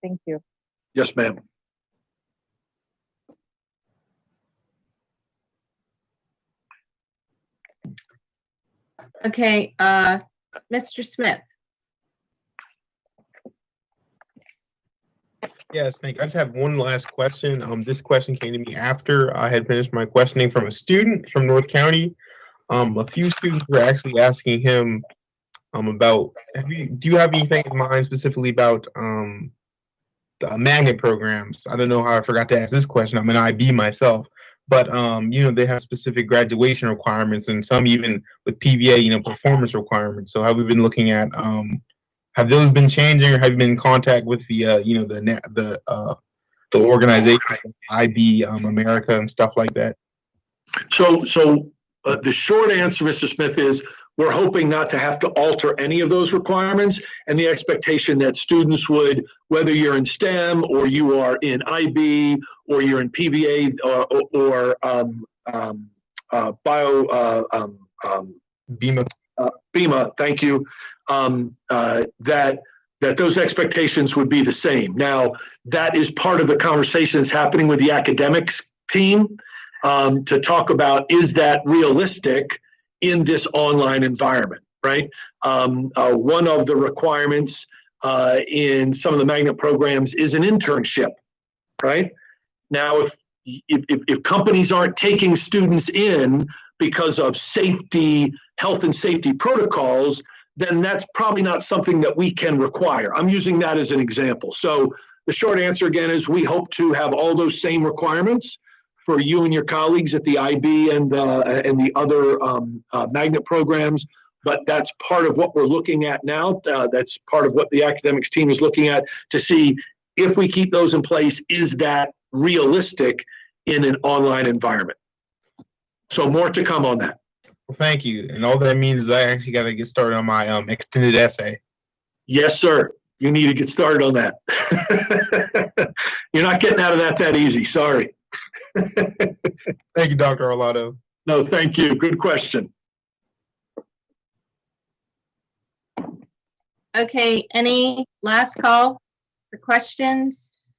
G: Thank you.
I: Yes, ma'am.
A: Okay, Mr. Smith.
B: Yes, thank you. I just have one last question. This question came to me after I had finished my questioning from a student from North County. A few students were actually asking him about, do you have anything in mind specifically about the magnet programs? I don't know how I forgot to ask this question. I'm an IB myself, but they have specific graduation requirements, and some even with PVA, performance requirements. So have we been looking at have those been changing, or have you been in contact with the the organization IB America and stuff like that?
I: So the short answer, Mr. Smith, is we're hoping not to have to alter any of those requirements, and the expectation that students would, whether you're in STEM or you are in IB or you're in PVA or BEMA, thank you, that those expectations would be the same. Now, that is part of the conversation that's happening with the academics team to talk about, is that realistic in this online environment, right? One of the requirements in some of the magnet programs is an internship, right? Now, if companies aren't taking students in because of health and safety protocols, then that's probably not something that we can require. I'm using that as an example. So the short answer again is we hope to have all those same requirements for you and your colleagues at the IB and the other magnet programs. But that's part of what we're looking at now. That's part of what the academics team is looking at to see if we keep those in place, is that realistic in an online environment? So more to come on that.
B: Well, thank you. And all that means is I actually got to get started on my extended essay.
I: Yes, sir. You need to get started on that. You're not getting out of that easy. Sorry.
B: Thank you, Dr. Arlotto.
I: No, thank you. Good question.
A: Okay, any last call for questions?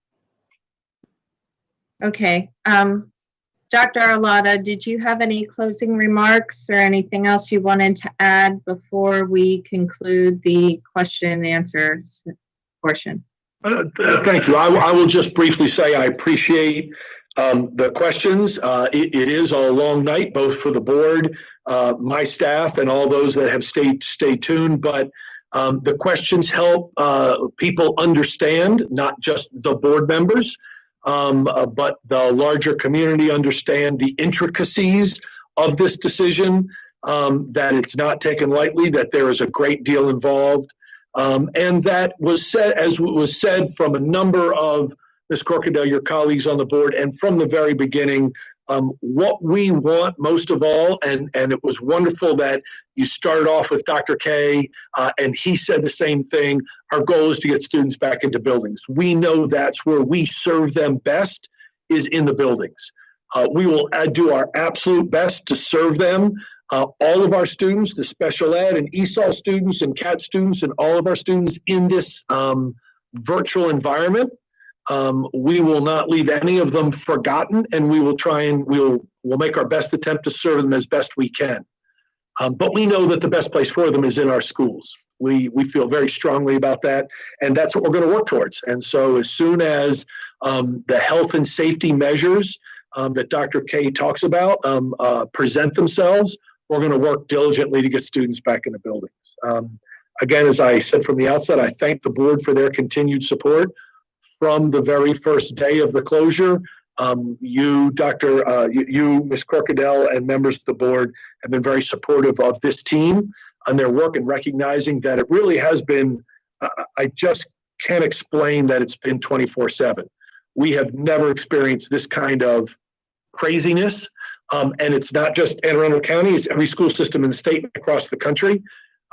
A: Okay, Dr. Arlotto, did you have any closing remarks or anything else you wanted to add before we conclude the question and answer portion?
I: Thank you. I will just briefly say I appreciate the questions. It is a long night, both for the board, my staff, and all those that have stayed tuned. But the questions help people understand, not just the board members, but the larger community understand the intricacies of this decision, that it's not taken lightly, that there is a great deal involved. And that was said, as was said from a number of Ms. Corkadell, your colleagues on the board, and from the very beginning, what we want most of all, and it was wonderful that you started off with Dr. K, and he said the same thing. Our goal is to get students back into buildings. We know that's where we serve them best, is in the buildings. We will do our absolute best to serve them. All of our students, the special ed and ESOL students and CAT students, and all of our students in this virtual environment. We will not leave any of them forgotten, and we will try and we'll make our best attempt to serve them as best we can. But we know that the best place for them is in our schools. We feel very strongly about that, and that's what we're going to work towards. And so as soon as the health and safety measures that Dr. K talks about present themselves, we're going to work diligently to get students back in the buildings. Again, as I said from the outset, I thank the board for their continued support from the very first day of the closure. You, Ms. Corkadell, and members of the board have been very supportive of this team and their work, and recognizing that it really has been, I just can't explain that it's been 24/7. We have never experienced this kind of craziness. And it's not just Anne Arundel County, it's every school system in the state and across the country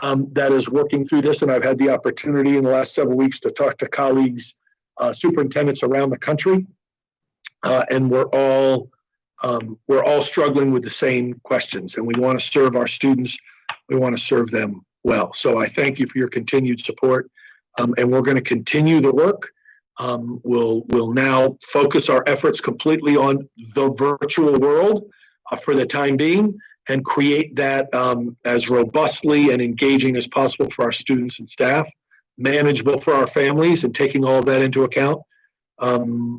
I: that is working through this. And I've had the opportunity in the last several weeks to talk to colleagues, superintendents around the country, and we're all struggling with the same questions, and we want to serve our students. We want to serve them well. So I thank you for your continued support, and we're going to continue the work. We'll now focus our efforts completely on the virtual world for the time being, and create that as robustly and engaging as possible for our students and staff, manageable for our families, and taking all of that into account.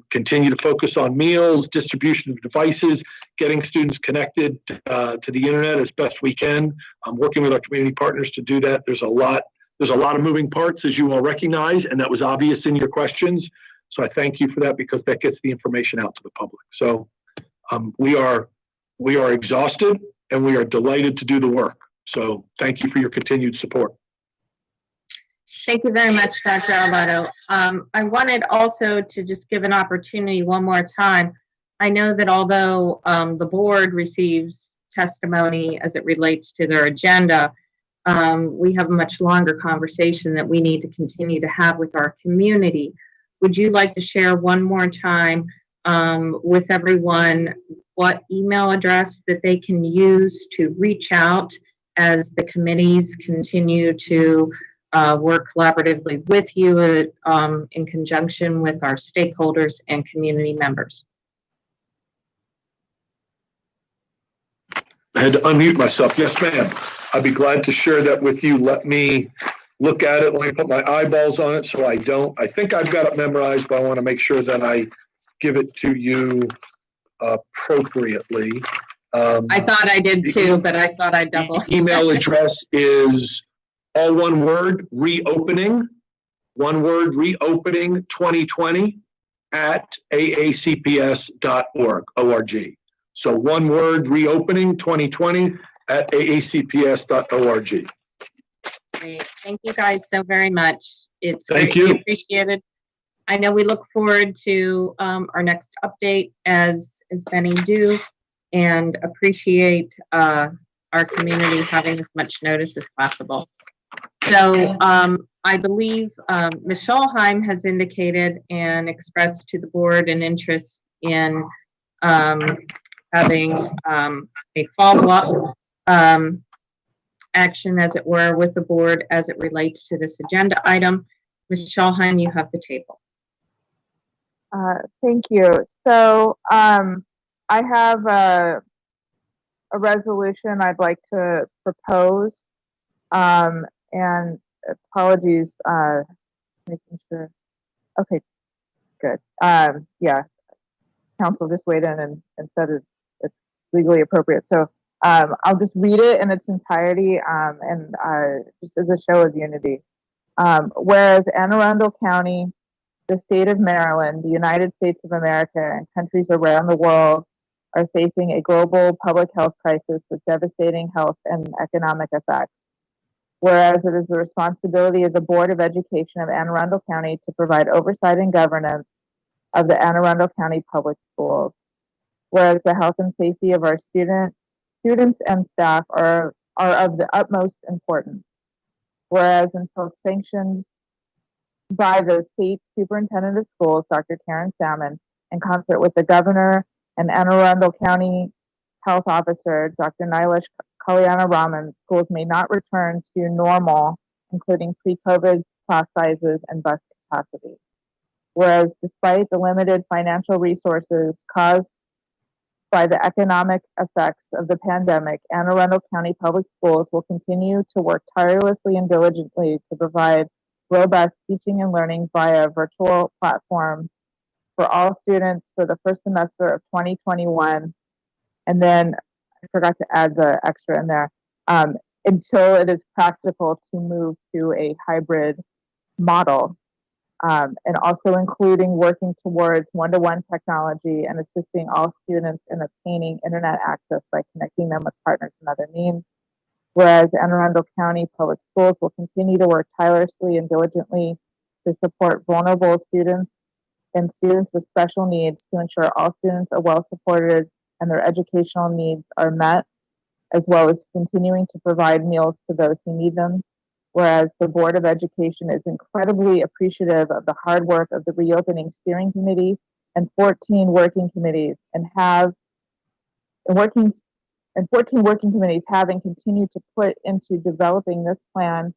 I: Continue to focus on meals, distribution of devices, getting students connected to the internet as best we can. Working with our community partners to do that. There's a lot of moving parts, as you all recognize, and that was obvious in your questions. So I thank you for that, because that gets the information out to the public. So we are exhausted, and we are delighted to do the work. So thank you for your continued support.
A: Thank you very much, Dr. Arlotto. I wanted also to just give an opportunity one more time. I know that although the board receives testimony as it relates to their agenda, we have a much longer conversation that we need to continue to have with our community. Would you like to share one more time with everyone what email address that they can use to reach out as the committees continue to work collaboratively with you in conjunction with our stakeholders and community members?
I: I had to unmute myself. Yes, ma'am. I'd be glad to share that with you. Let me look at it. Let me put my eyeballs on it so I don't. I think I've got it memorized, but I want to make sure that I give it to you appropriately.
A: I thought I did too, but I thought I'd double.
I: Email address is all one word, reopening, 2020 at aacps.org. So one word, reopening 2020 at aacps.org.
A: Great. Thank you guys so very much. It's
I: Thank
A: greatly
I: you.
A: appreciated. I know we look forward to our next update as Benny due, and appreciate our community having as much notice as possible. So I believe Ms. Scholheim has indicated and expressed to the board an interest in having a follow-up action, as it were, with the board as it relates to this agenda item. Ms. Scholheim, you have the table.
G: Thank you. So I have a resolution I'd like to propose, and apologies, making sure. Okay, good. Yeah, council just weighed in and said it's legally appropriate. So I'll just read it in its entirety, and just as a show of unity. Whereas Anne Arundel County, the state of Maryland, the United States of America, and countries around the world are facing a global public health crisis with devastating health and economic effects. Whereas it is the responsibility of the Board of Education of Anne Arundel County to provide oversight and governance of the Anne Arundel County Public Schools. Whereas the health and safety of our students and staff are of the utmost importance. Whereas until sanctioned by the state superintendent of schools, Dr. Karen Salmon, in concert with the governor and Anne Arundel County health officer, Dr. Nilesh Kalyanaraman, schools may not return to normal, including pre-COVID class sizes and bus capacity. Whereas despite the limited financial resources caused by the economic effects of the pandemic, Anne Arundel County Public Schools will continue to work tirelessly and diligently to provide robust teaching and learning via virtual platforms for all students for the first semester of 2021. And then I forgot to add the extra in there, until it is practical to move to a hybrid model, and also including working towards one-to-one technology and assisting all students in obtaining internet access by connecting them with partners in other means. Whereas Anne Arundel County Public Schools will continue to work tirelessly and diligently to support vulnerable students and students with special needs to ensure all students are well supported and their educational needs are met, as well as continuing to provide meals to those who need them. Whereas the Board of Education is incredibly appreciative of the hard work of the Reopening Steering Committee and 14 working committees, and 14 working committees have and continue to put into developing this plan,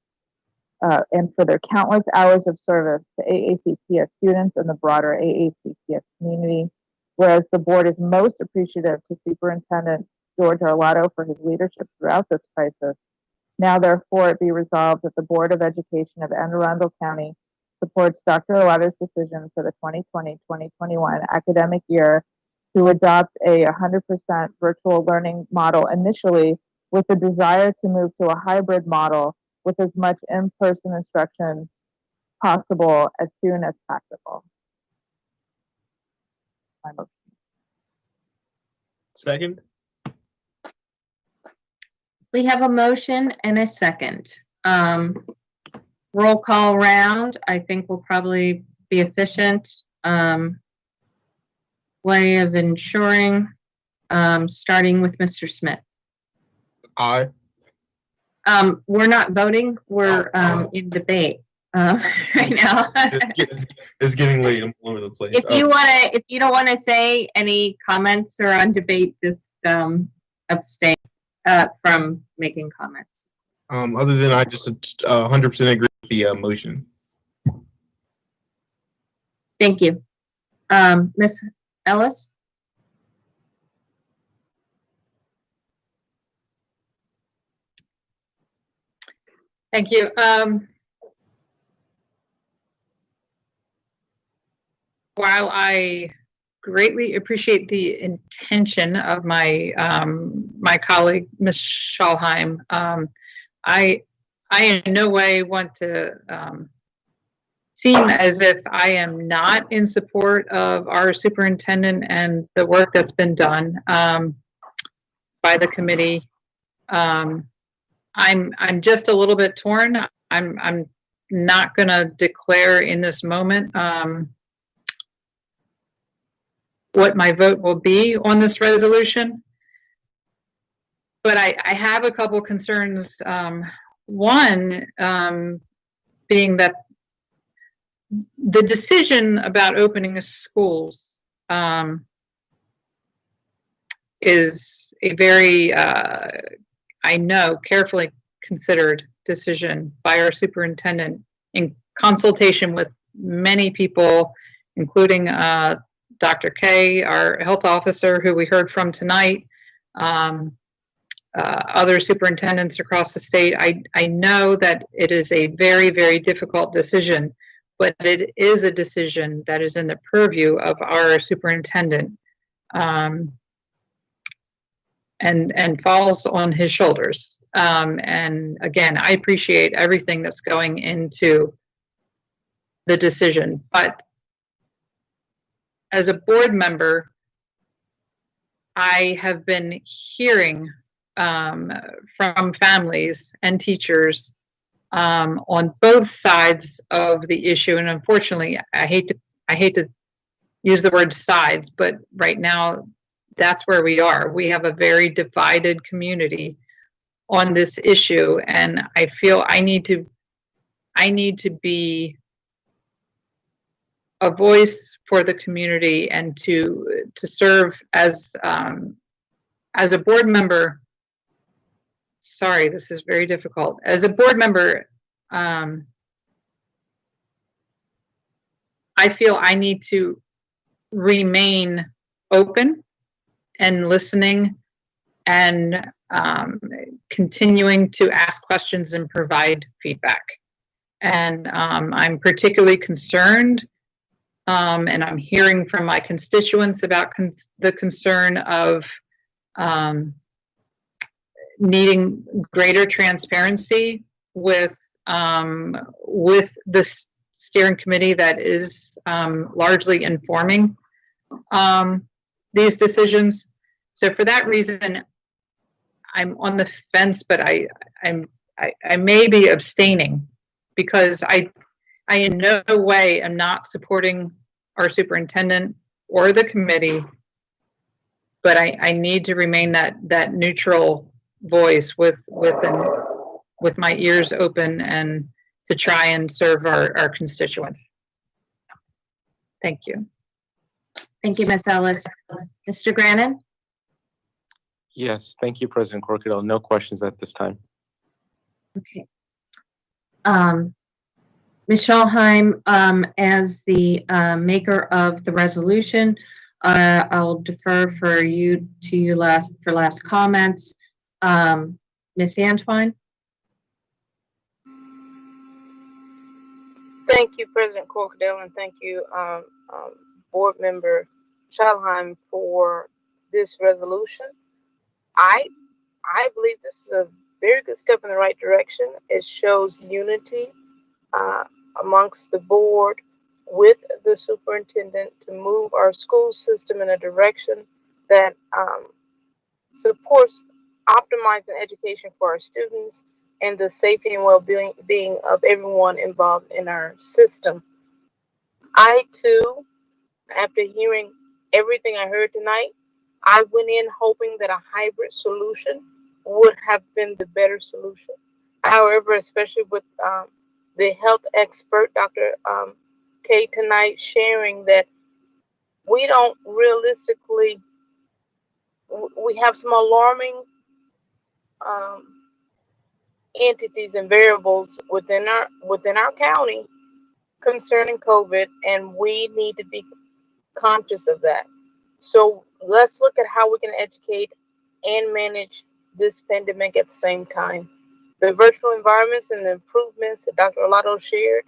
G: and for their countless hours of service to AACPS students and the broader AACPS community. Whereas the board is most appreciative to Superintendent George Arlotto for his leadership throughout this crisis. Now, therefore, it be resolved that the Board of Education of Anne Arundel County supports Dr. Arlotto's decision for the 2020-2021 academic year to adopt a 100% virtual learning model initially, with the desire to move to a hybrid model with as much in-person instruction possible as soon as practical. My motion.
B: Second.
A: We have a motion and a second. Roll call round, I think will probably be efficient way of ensuring, starting with Mr. Smith.
B: Aye.
A: We're not voting, we're in debate right now.
B: It's getting late. I'm all over the place.
A: If you don't want to say any comments or on debate, just abstain from making comments.
B: Other than I just 100% agree with the motion.
A: Thank you. Ms. Ellis?
D: Thank you. While I greatly appreciate the intention of my my colleague, Ms. Scholheim, I I in no way want to seem as if I am not in support of our superintendent and the work that's been done by the committee. I'm just a little bit torn. I'm not going to declare in this moment what my vote will be on this resolution. But I have a couple concerns. One being that the decision about opening the schools is a very, I know, carefully considered decision by our superintendent in consultation with many people, including Dr. K, our health officer, who we heard from tonight, other superintendents across the state. I know that it is a very, very difficult decision, but it is a decision that is in the purview of our superintendent and falls on his shoulders. And again, I appreciate everything that's going into the decision, but as a board member, I have been hearing from families and teachers on both sides of the issue. And unfortunately, I hate to use the word sides, but right now that's where we are. We have a very divided community on this issue, and I feel I need to be a voice for the community and to serve as a board member. Sorry, this is very difficult. As a board member, I feel I need to remain open and listening and continuing to ask questions and provide feedback. And I'm particularly concerned, and I'm hearing from my constituents about the concern of needing greater transparency with the steering committee that is largely informing these decisions. So for that reason, I'm on the fence, but I may be abstaining because I in no way am not supporting our superintendent or the committee, but I need to remain that neutral voice with my ears open and to try and serve our constituents. Thank you.
A: Thank you, Ms. Ellis. Mr. Grannon?
F: Yes, thank you, President Corkadell. No questions at this time.
A: Okay. Ms. Schalheim, as the maker of the resolution, I'll defer for last comments. Ms. Antwine?
H: Thank you, President Corkadell, and thank you, Board Member Schalheim, for this resolution. I believe this is a very good step in the right direction. It shows unity amongst the board with the superintendent to move our school system in a direction that supports optimizing education for our students and the safety and well-being of everyone involved in our system. I too, after hearing everything I heard tonight, I went in hoping that a hybrid solution would have been the better solution. However, especially with the health expert, Dr. K, tonight sharing that we don't realistically, we have some alarming entities and variables within our county concerning COVID, and we need to be conscious of that. So let's look at how we can educate and manage this pandemic at the same time. The virtual environments and the improvements that Dr. Olato shared,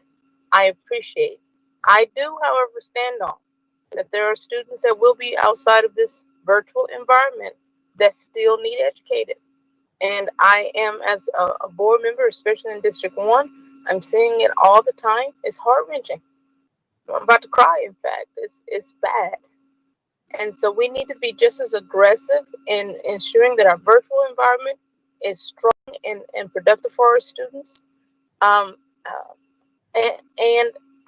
H: I appreciate. I do, however, stand on that there are students that will be outside of this virtual environment that still need educated. And I am, as a board member, especially in District 1, I'm seeing it all the time. It's heart-wrenching. I'm about to cry, in fact. It's bad. And so we need to be just as aggressive in ensuring that our virtual environment is strong and productive for our students. And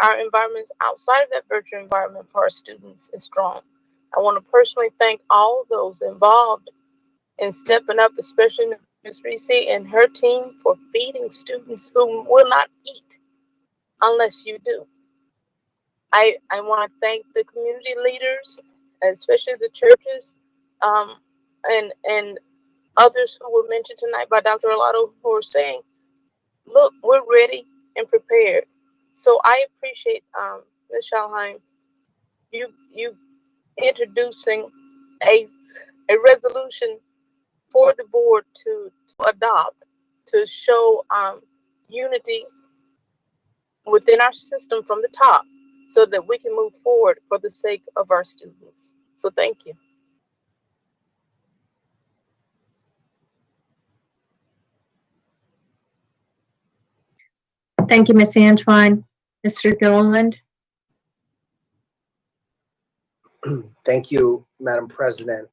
H: our environments outside of that virtual environment for our students is strong. I want to personally thank all of those involved in stepping up, especially Ms. Reese and her team, for feeding students who will not eat unless you do. I want to thank the community leaders, especially the churches, and others who were mentioned tonight by Dr. Arlotto, who are saying, look, we're ready and prepared. So I appreciate Ms. Schalheim, you introducing a resolution for the board to adopt, to show unity within our system from the top, so that we can move forward for the sake of our students. So thank you.
A: Thank you, Ms. Antwine. Mr. Gilliland?
J: Thank you, Madam President.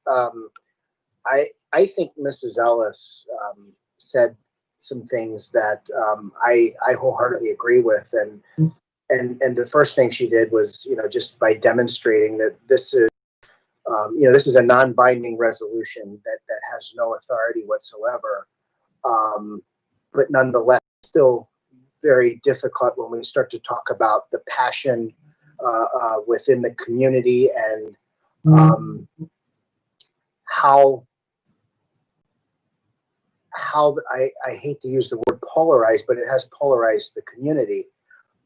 J: I think Mrs. Ellis said some things that I wholeheartedly agree with, and the first thing she did was, just by demonstrating that this is, this is a non-binding resolution that has no authority whatsoever, but nonetheless still very difficult when we start to talk about the passion within the community and how I hate to use the word polarized, but it has polarized the community.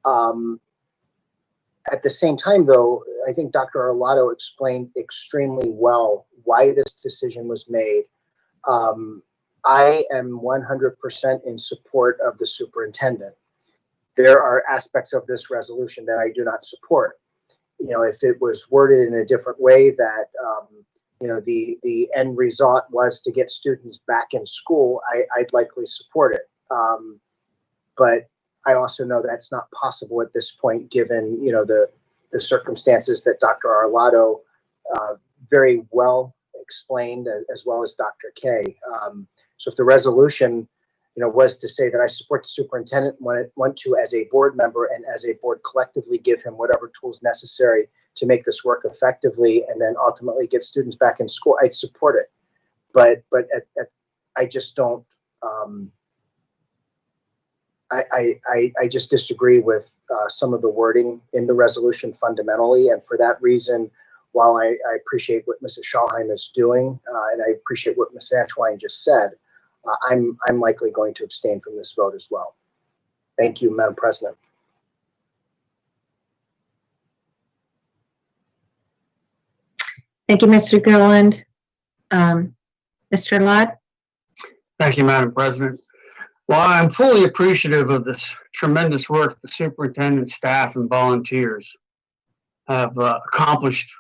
J: At the same time, though, I think Dr. Arlotto explained extremely well why this decision was made. I am 100% in support of the superintendent. There are aspects of this resolution that I do not support. If it was worded in a different way that, the end result was to get students back in school, I'd likely support it. But I also know that's not possible at this point, given, the circumstances that Dr. Arlotto very well explained, as well as Dr. K. So if the resolution, was to say that I support the superintendent, want to, as a board member and as a board collectively, give him whatever tools necessary to make this work effectively, and then ultimately get students back in school, I'd support it. But I just don't. I just disagree with some of the wording in the resolution fundamentally, and for that reason, while I appreciate what Mrs. Schalheim is doing, and I appreciate what Ms. Antwine just said, I'm likely going to abstain from this vote as well. Thank you, Madam President.
A: Thank you, Mr. Gilliland. Mr. Lott?
K: Thank you, Madam President. Well, I'm fully appreciative of this tremendous work the superintendent, staff, and volunteers have accomplished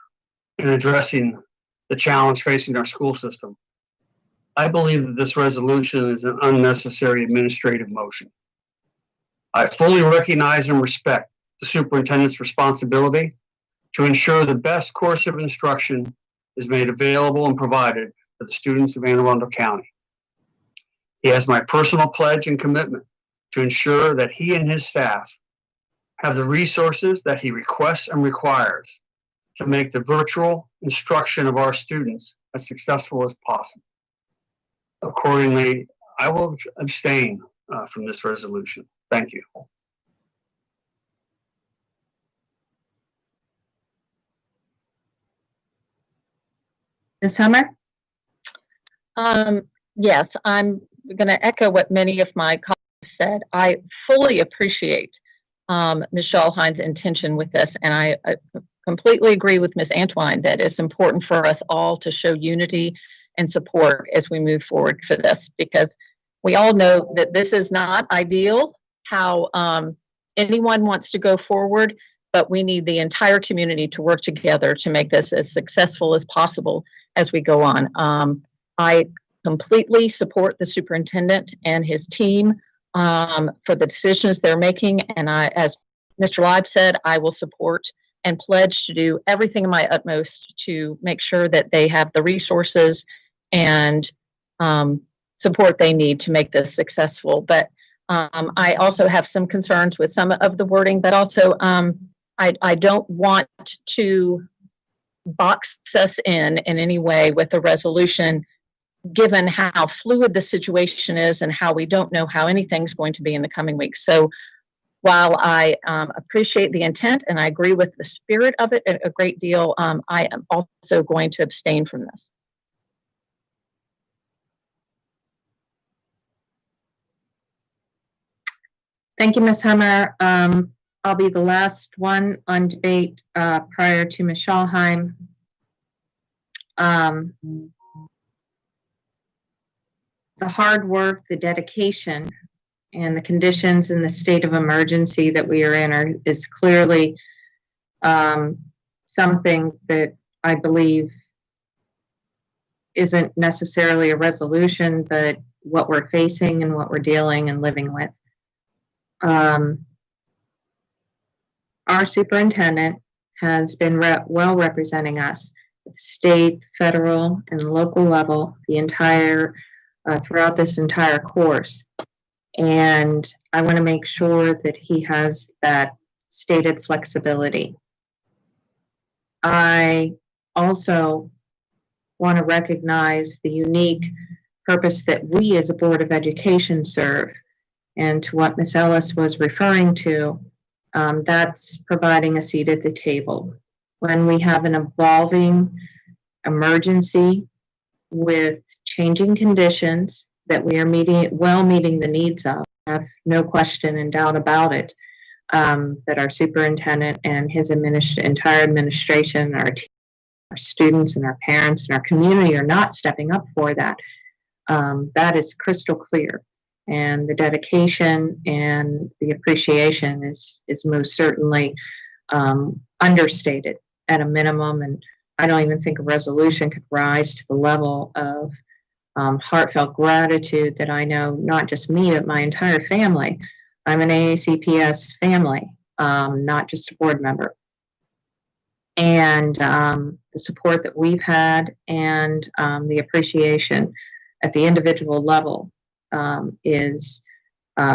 K: in addressing the challenge facing our school system. I believe that this resolution is an unnecessary administrative motion. I fully recognize and respect the superintendent's responsibility to ensure the best course of instruction is made available and provided for the students of Anne Arundel County. He has my personal pledge and commitment to ensure that he and his staff have the resources that he requests and requires to make the virtual instruction of our students as successful as possible. Accordingly, I will abstain from this resolution. Thank you.
A: Ms. Hummer?
L: Yes, I'm going to echo what many of my colleagues said. I fully appreciate Ms. Schalheim's intention with this, and I completely agree with Ms. Antwine that it's important for us all to show unity and support as we move forward for this, because we all know that this is not ideal how anyone wants to go forward, but we need the entire community to work together to make this as successful as possible as we go on. I completely support the superintendent and his team for the decisions they're making. And as Mr. Live said, I will support and pledge to do everything in my utmost to make sure that they have the resources and support they need to make this successful. But I also have some concerns with some of the wording, but also I don't want to box us in any way with a resolution, given how fluid the situation is and how we don't know how anything's going to be in the coming weeks. So while I appreciate the intent and I agree with the spirit of it a great deal, I am also going to abstain from this.
A: Thank you, Ms. Hummer. I'll be the last one on debate prior to Ms. Schalheim. The hard work, the dedication, and the conditions in the state of emergency that we are in is clearly something that I believe isn't necessarily a resolution, but what we're facing and what we're dealing and living with. Our superintendent has been well representing us at the state, federal, and local level the entire throughout this entire course. And I want to make sure that he has that stated flexibility. I also want to recognize the unique purpose that we as a Board of Education serve. And to what Ms. Ellis was referring to, that's providing a seat at the table. When we have an evolving emergency with changing conditions that we are meeting the needs of, I have no question and doubt about it, that our superintendent and his entire administration, our students and our parents and our community are not stepping up for that. That is crystal clear. And the dedication and the appreciation is most certainly understated at a minimum. And I don't even think a resolution could rise to the level of heartfelt gratitude that I know not just me, but my entire family. I'm an AACPS family, not just a board member. And the support that we've had and the appreciation at the individual level is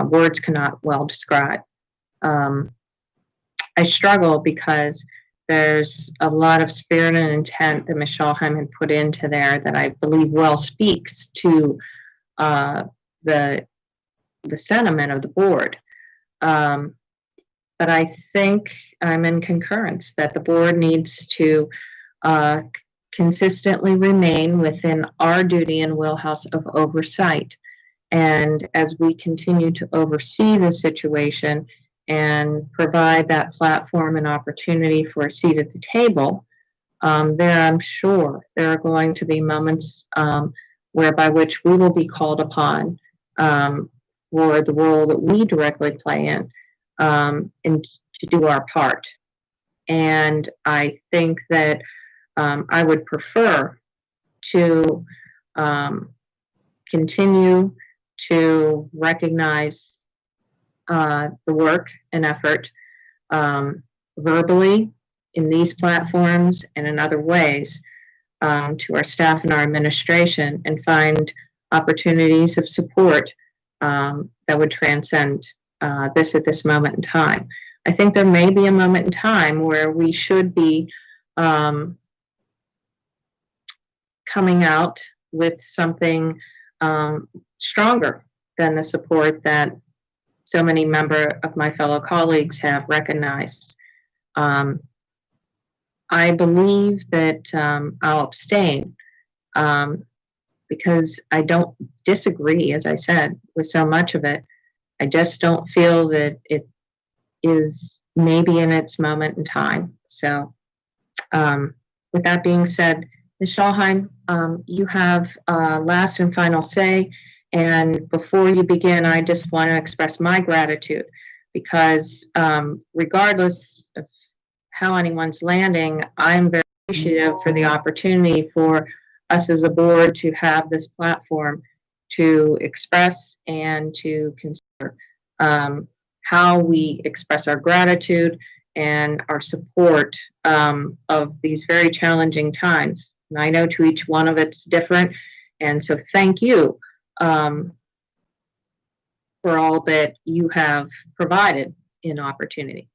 A: words cannot well describe. I struggle because there's a lot of spirit and intent that Ms. Schalheim had put into there that I believe well speaks to the sentiment of the board. But I think I'm in concurrence that the board needs to consistently remain within our duty and wheelhouse of oversight. And as we continue to oversee the situation and provide that platform and opportunity for a seat at the table, I'm sure there are going to be moments whereby which we will be called upon for the role that we directly play in and to do our part. And I think that I would prefer to continue to recognize the work and effort verbally in these platforms and in other ways to our staff and our administration, and find opportunities of support that would transcend this at this moment in time. I think there may be a moment in time where we should be coming out with something stronger than the support that so many member of my fellow colleagues have recognized. I believe that I'll abstain because I don't disagree, as I said, with so much of it. I just don't feel that it is maybe in its moment in time. So with that being said, Ms. Schalheim, you have last and final say. And before you begin, I just want to express my gratitude because regardless of how anyone's landing, I'm very appreciative for the opportunity for us as a board to have this platform to express and to consider how we express our gratitude and our support of these very challenging times. And I know to each one of it's different. And so thank you for all that you have provided in opportunity.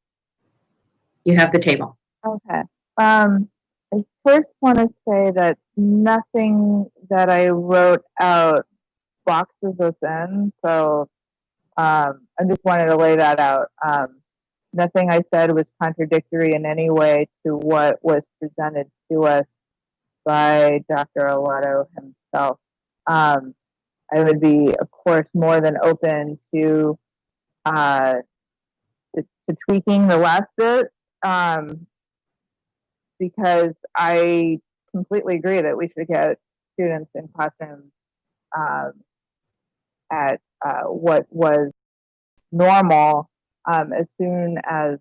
A: You have the table.
G: Okay. I first want to say that nothing that I wrote out boxes us in. So I just wanted to lay that out. Nothing I said was contradictory in any way to what was presented to us by Dr. Olato himself. I would be, of course, more than open to tweaking the last bit, because I completely agree that we should get students in classrooms at what was normal as soon as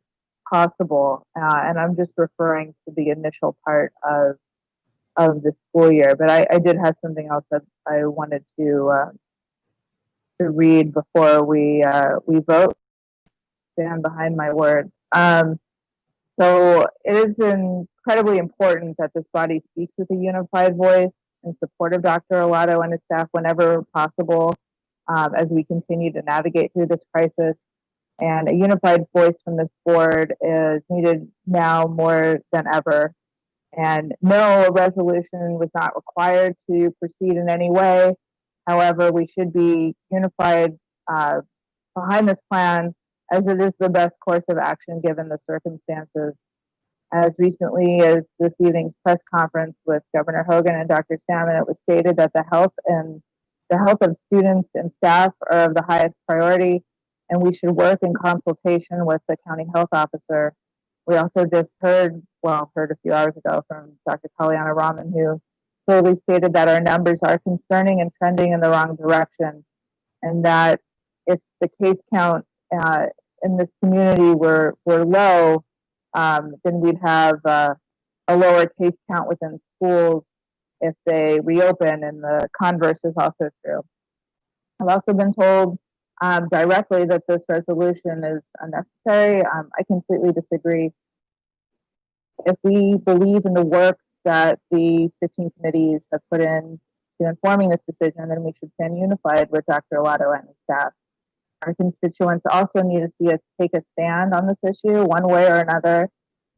G: possible. And I'm just referring to the initial part of the school year. But I did have something else that I wanted to read before we vote. Stand behind my word. So it is incredibly important that this body speaks with a unified voice in support of Dr. Olato and his staff whenever possible, as we continue to navigate through this crisis. And a unified voice from this board is needed now more than ever. And no, a resolution was not required to proceed in any way. However, we should be unified behind this plan, as it is the best course of action given the circumstances. As recently as this evening's press conference with Governor Hogan and Dr. Salmon, it was stated that the health of students and staff are of the highest priority, and we should work in consultation with the county health officer. We also just heard a few hours ago from Dr. Kalyanaraman, who clearly stated that our numbers are concerning and trending in the wrong direction, and that if the case count in this community were low, then we'd have a lower case count within schools if they reopen, and the converse is also true. I've also been told directly that this resolution is unnecessary. I completely disagree. If we believe in the work that the 15 committees have put in to informing this decision, then we should stand unified with Dr. Olato and his staff. Our constituents also need to see us take a stand on this issue one way or another,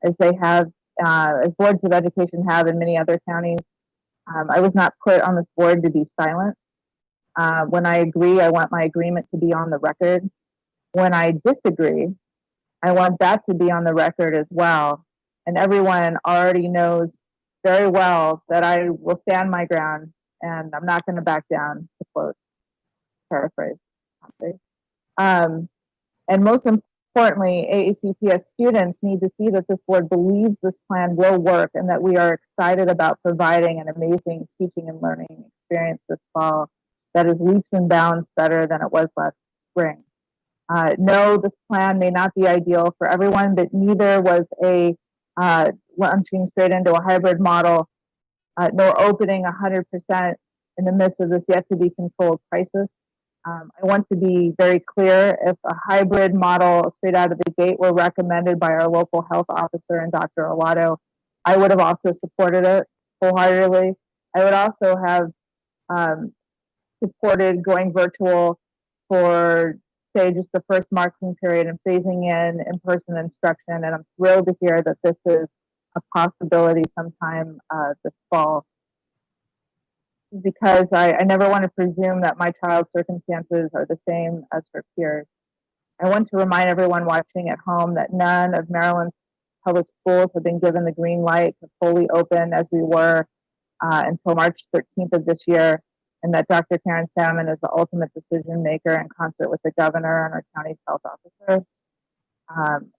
G: as they have, as boards of education have in many other counties. I was not put on this board to be silent. When I agree, I want my agreement to be on the record. When I disagree, I want that to be on the record as well. And everyone already knows very well that I will stand my ground and I'm not going to back down, to quote, paraphrase. And most importantly, AACPS students need to see that this board believes this plan will work and that we are excited about providing an amazing teaching and learning experience this fall that is leaps and bounds better than it was last spring. No, this plan may not be ideal for everyone, but neither was a launching straight into a hybrid model, nor opening 100% in the midst of this yet to be controlled crisis. I want to be very clear, if a hybrid model straight out of the gate were recommended by our local health officer and Dr. Olato, I would have also supported it wholeheartedly. I would also have supported going virtual for, say, just the first marking period and phasing in-person instruction. And I'm thrilled to hear that this is a possibility sometime this fall. Because I never want to presume that my child's circumstances are the same as her peers. I want to remind everyone watching at home that none of Maryland's public schools have been given the green light to fully open as we were until March 13th of this year, and that Dr. Karen Salmon is the ultimate decision maker in concert with the governor and our county's health officer.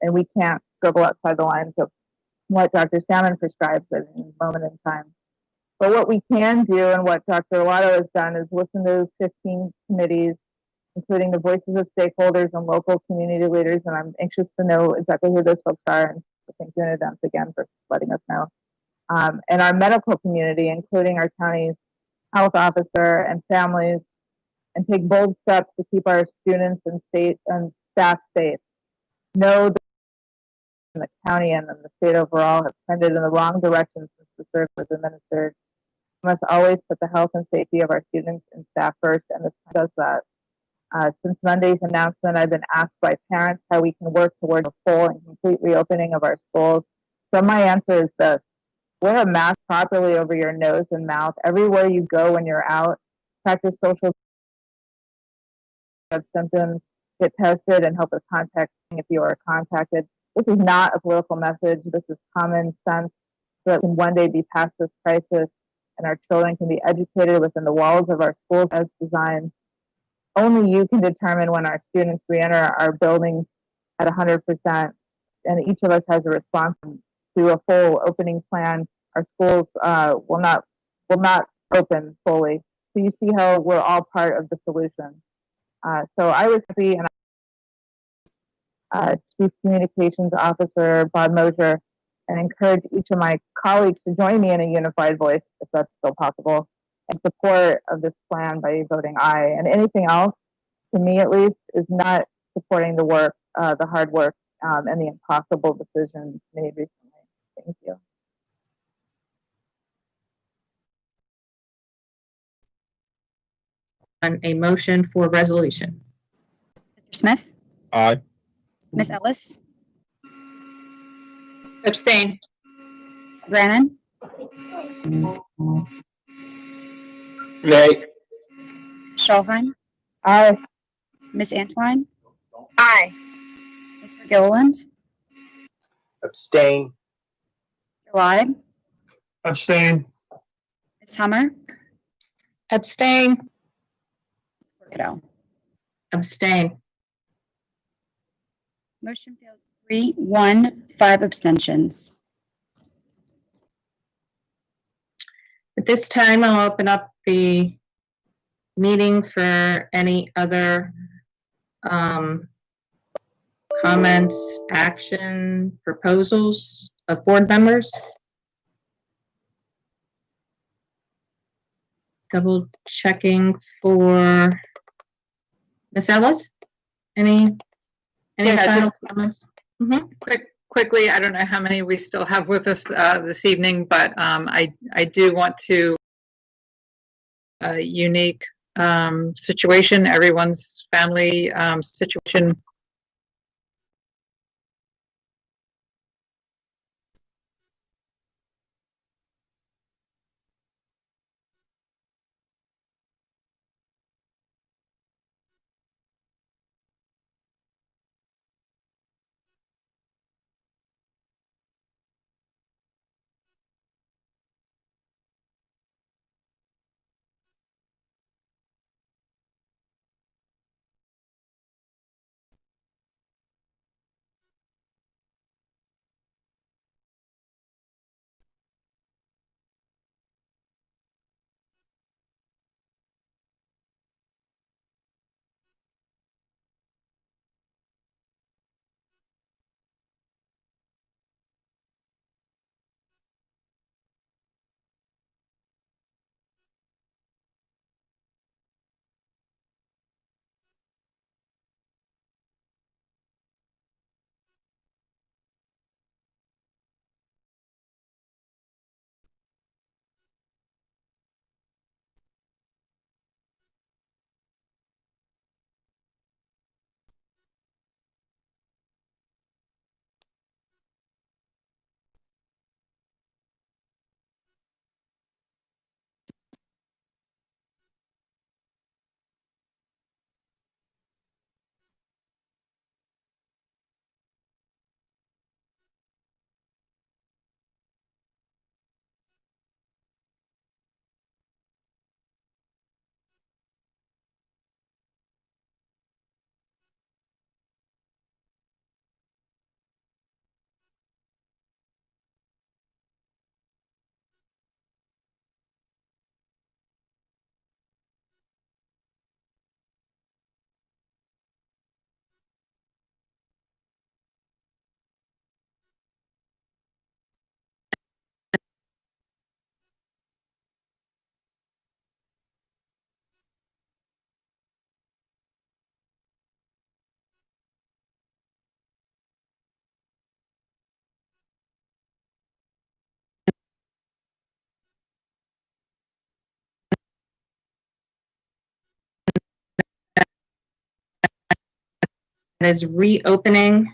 G: And we can't scribble outside the lines of what Dr. Salmon prescribes at any moment in time. But what we can do, and what Dr. Olato has done, is listen to 15 committees, including the voices of stakeholders and local community leaders. And I'm anxious to know exactly who those folks are. And thank you in advance again for letting us know. and our medical community, including our county's health officer and families, and take bold steps to keep our students and state and staff safe. Know that the county and the state overall have trended in the wrong direction since the surge was administered. We must always put the health and safety of our students and staff first, and this does that. Since Monday's announcement, I've been asked by parents how we can work toward a full and complete reopening of our schools. So my answer is this: wear a mask properly over your nose and mouth everywhere you go when you're out. Practice social symptoms, get tested, and help with contacting if you are contacted. This is not a political message. This is common sense so that we can one day be past this crisis and our children can be educated within the walls of our schools as designed. Only you can determine when our students re-enter our buildings at 100%, and each of us has a response to a full opening plan. Our schools will not open fully. So you see how we're all part of the solution. So I was happy, and Chief Communications Officer Bob Mosier, and encourage each of my colleagues to join me in a unified voice, if that's still possible, in support of this plan by voting aye. And anything else, to me at least, is not supporting the work, the hard work, and the impossible decisions made recently. Thank you.
A: On a motion for resolution.
C: Mr. Smith,
B: Aye.
C: Ms. Ellis,
D: Abstain.
C: Brannan,
E: Nay.
C: Schulheim,
G: Aye.
C: Ms. Antwine,
H: Aye.
C: Mr. Gilliland,
J: Abstain.
C: Live,
K: Abstain.
C: Ms. Hummer,
L: Abstain.
C: Ms. Corkadell.
A: Abstain.
C: Motion fails 3-1, 5 abstentions.
A: At this time, I'll open up the meeting for any other comments, action, proposals of board members. Double checking for Ms. Ellis. Any
D: Yeah,
A: final
D: just-
A: comments?
D: Quickly, I don't know how many we still have with us this evening, but I do want to unique situation, everyone's family situation.
A: That is reopening